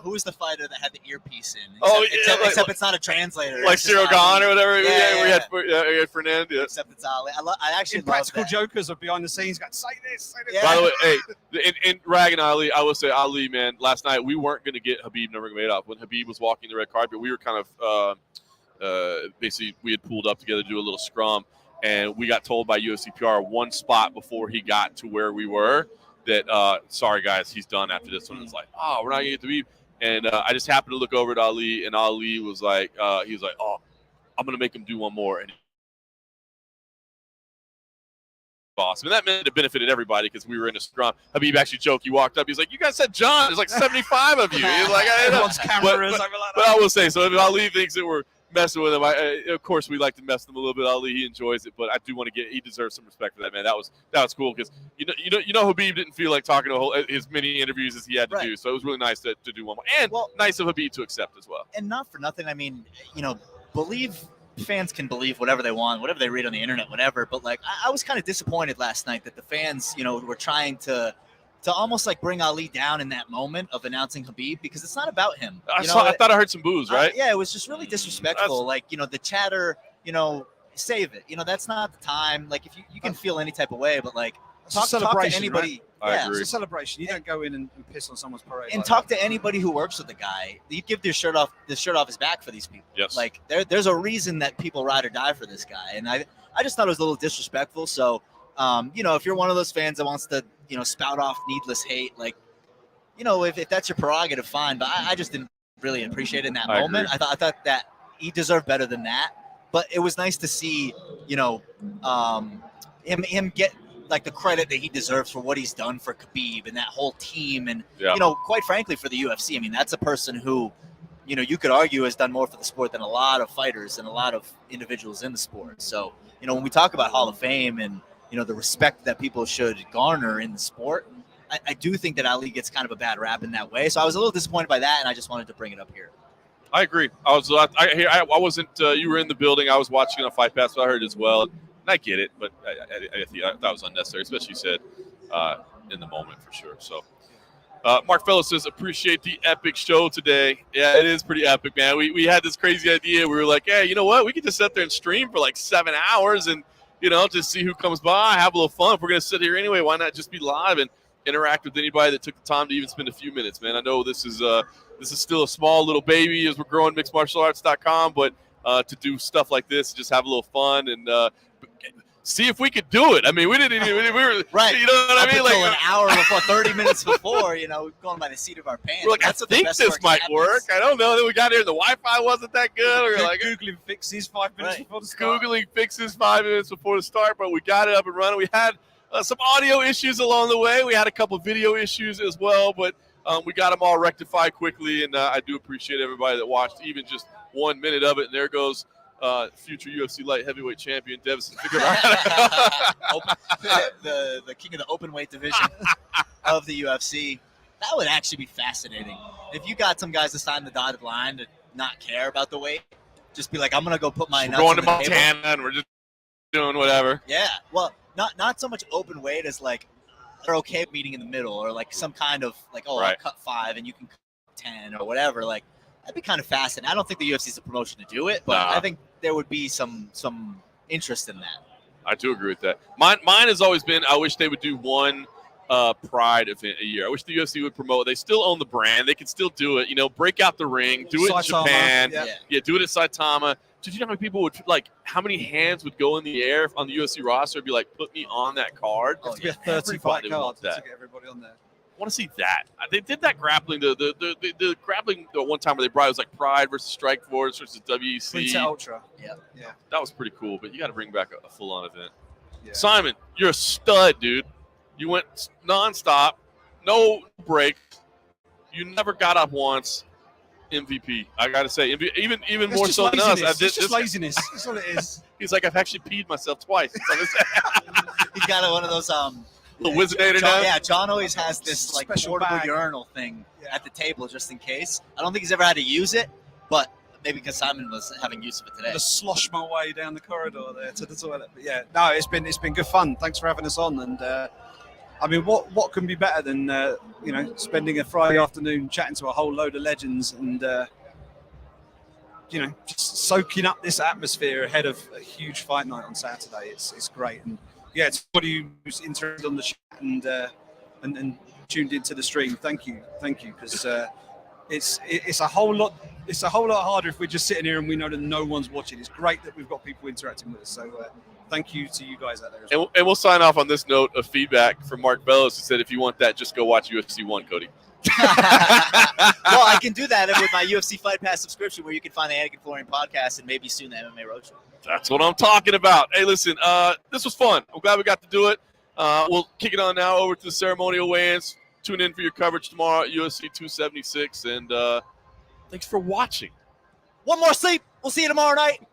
Who was the fighter that had the earpiece in? Except it's not a translator. Like Cyril Gahn or whatever. We had Fernand. Yeah. Except it's Ali. I actually Practical Jokers are behind the scenes. Got say this. Yeah. By the way, hey, in ragging Ali, I will say Ali, man. Last night we weren't going to get Khabib Nurmagomedov. When Khabib was walking the red carpet, we were kind of. Basically, we had pulled up together to do a little scrum, and we got told by UFC PR one spot before he got to where we were that, sorry guys, he's done after this one. It's like, oh, we're not going to get to be. And I just happened to look over at Ali, and Ali was like, he was like, oh, I'm going to make him do one more. And awesome. And that meant it benefited everybody because we were in a scrum. Habib actually joked. He walked up. He's like, you guys said John. There's like 75 of you. He's like, I know. But I will say, so if Ali thinks that we're messing with him, of course we like to mess with him a little bit. Ali, he enjoys it, but I do want to he deserves some respect for that, man. That was cool because you know Habib didn't feel like talking to his many interviews as he had to do, so it was really nice to do one more, and nice of Habib to accept as well. And not for nothing, I mean, fans can believe whatever they want, whatever they read on the internet, whatever. But like, I was kind of disappointed last night that the fans, were trying to almost like bring Ali down in that moment of announcing Khabib, because it's not about him. I thought I heard some boos, right? Yeah, it was just really disrespectful. The chatter, save it. That's not the time. Like, if you can feel any type of way, but like, talk to anybody. Right? Yeah, it's a celebration. You don't go in and piss on someone's parade. And talk to anybody who works with the guy. You give the shirt off his back for these people. Yes. Like, there's a reason that people ride or die for this guy. And I just thought it was a little disrespectful. So, if you're one of those fans that wants to, spout off needless hate, like, if that's your prerogative, fine. But I just didn't really appreciate it in that moment. Agree. I thought that he deserved better than that. But it was nice to see, him get like the credit that he deserves for what he's done for Khabib and that whole team. And, quite frankly, for the UFC, I mean, that's a person who you could argue has done more for the sport than a lot of fighters and a lot of individuals in the sport. So, when we talk about Hall of Fame and, the respect that people should garner in the sport, I do think that Ali gets kind of a bad rap in that way. So I was a little disappointed by that, and I just wanted to bring it up here. I agree. I wasn't. You were in the building. I was watching on Fight Pass, so I heard as well. And I get it, but I thought it was unnecessary, especially you said in the moment for sure. So, Mark Fellows says, appreciate the epic show today. Yeah, it is pretty epic, man. We had this crazy idea. We were like, hey, you know what? We could just sit there and stream for like 7 hours and just see who comes by, have a little fun. If we're gonna sit here anyway, why not just be live and interact with anybody that took the time to even spend a few minutes, man. I know this is still a small little baby as we're growing mixedmartialarts.com, but to do stuff like this, just have a little fun and see if we could do it. I mean, we didn't even, we were right. You know what I mean? Like an hour before, 30 minutes before, going by the seat of our pants. We're like, I think this might work. I don't know. Then we got here, the Wi-Fi wasn't that good. We were like Googling fixes 5 minutes before the start. Googling fixes 5 minutes before the start, but we got it up and running. We had some audio issues along the way. We had a couple video issues as well, but we got them all rectified quickly, and I do appreciate everybody that watched even just 1 minute of it. And there goes future UFC light heavyweight champion Devison Figueroa. the king of the open weight division of the UFC. That would actually be fascinating. If you got some guys to sign the dotted line to not care about the weight, just be like, I'm going to go put my nuts going on to the Montana table. and we're just doing whatever. Yeah, well, not so much open weight as like they're okay meeting in the middle or like some kind of like, I'll cut 5 and you can cut 10 or whatever. Like, that'd be kind of fascinating. I don't think the UFC is a promotion to do it, but I think there would be some interest in that. I do agree with that. Mine has always been, I wish they would do one Pride event a year. I wish the UFC would promote. They still own the brand. They could still do it. Break out the ring. Do it Saitama, in Japan. yeah. Do it at Saitama. Did you know how many people would how many hands would go in the air on the UFC roster? Be like, put me on that card. It's be a 30-fight card to get everybody on there. I want to see that. They did that grappling. The grappling the one time where they brought it was like Pride versus Strikeforce versus WEC. Prince Ultra. Yeah. That was pretty cool. But you got to bring back a full-on event. Yeah. Simon, you're a stud, dude. You went nonstop, no break. You never got up once. MVP. I got to say, even It's more just so than us. laziness. It's just laziness. That's what it is. He's like, I've actually peed myself twice. He's got one of those the Wizinator John, now? yeah, John always has this like Special portable bag. urinal thing at the table just in case. I don't think he's ever had to use it, but maybe because Simon was having use of it today. Just slosh my way down the corridor there to the toilet. But yeah, no, it's been good fun. Thanks for having us on. And I mean, what can be better than spending a Friday afternoon chatting to a whole load of legends and just soaking up this atmosphere ahead of a huge fight night on Saturday. It's great. And yeah, it's somebody who's interested on the chat and tuned into the stream. Thank you, because it's a whole lot harder if we're just sitting here and we know that no one's watching. It's great that we've got people interacting with us. So thank you to you guys out there as well. And we'll sign off on this note of feedback from Mark Bellows, who said, if you want that, just go watch UFC 1, Cody. Well, I can do that with my UFC Fight Pass subscription, where you can find the Anakin Florian podcast and maybe soon the MMA Roadshow. That's what I'm talking about. Hey, listen, this was fun. I'm glad we got to do it. We'll kick it on now over to the ceremonial weigh-ins. Tune in for your coverage tomorrow at UFC 276. And thanks for watching. One more sleep. We'll see you tomorrow night.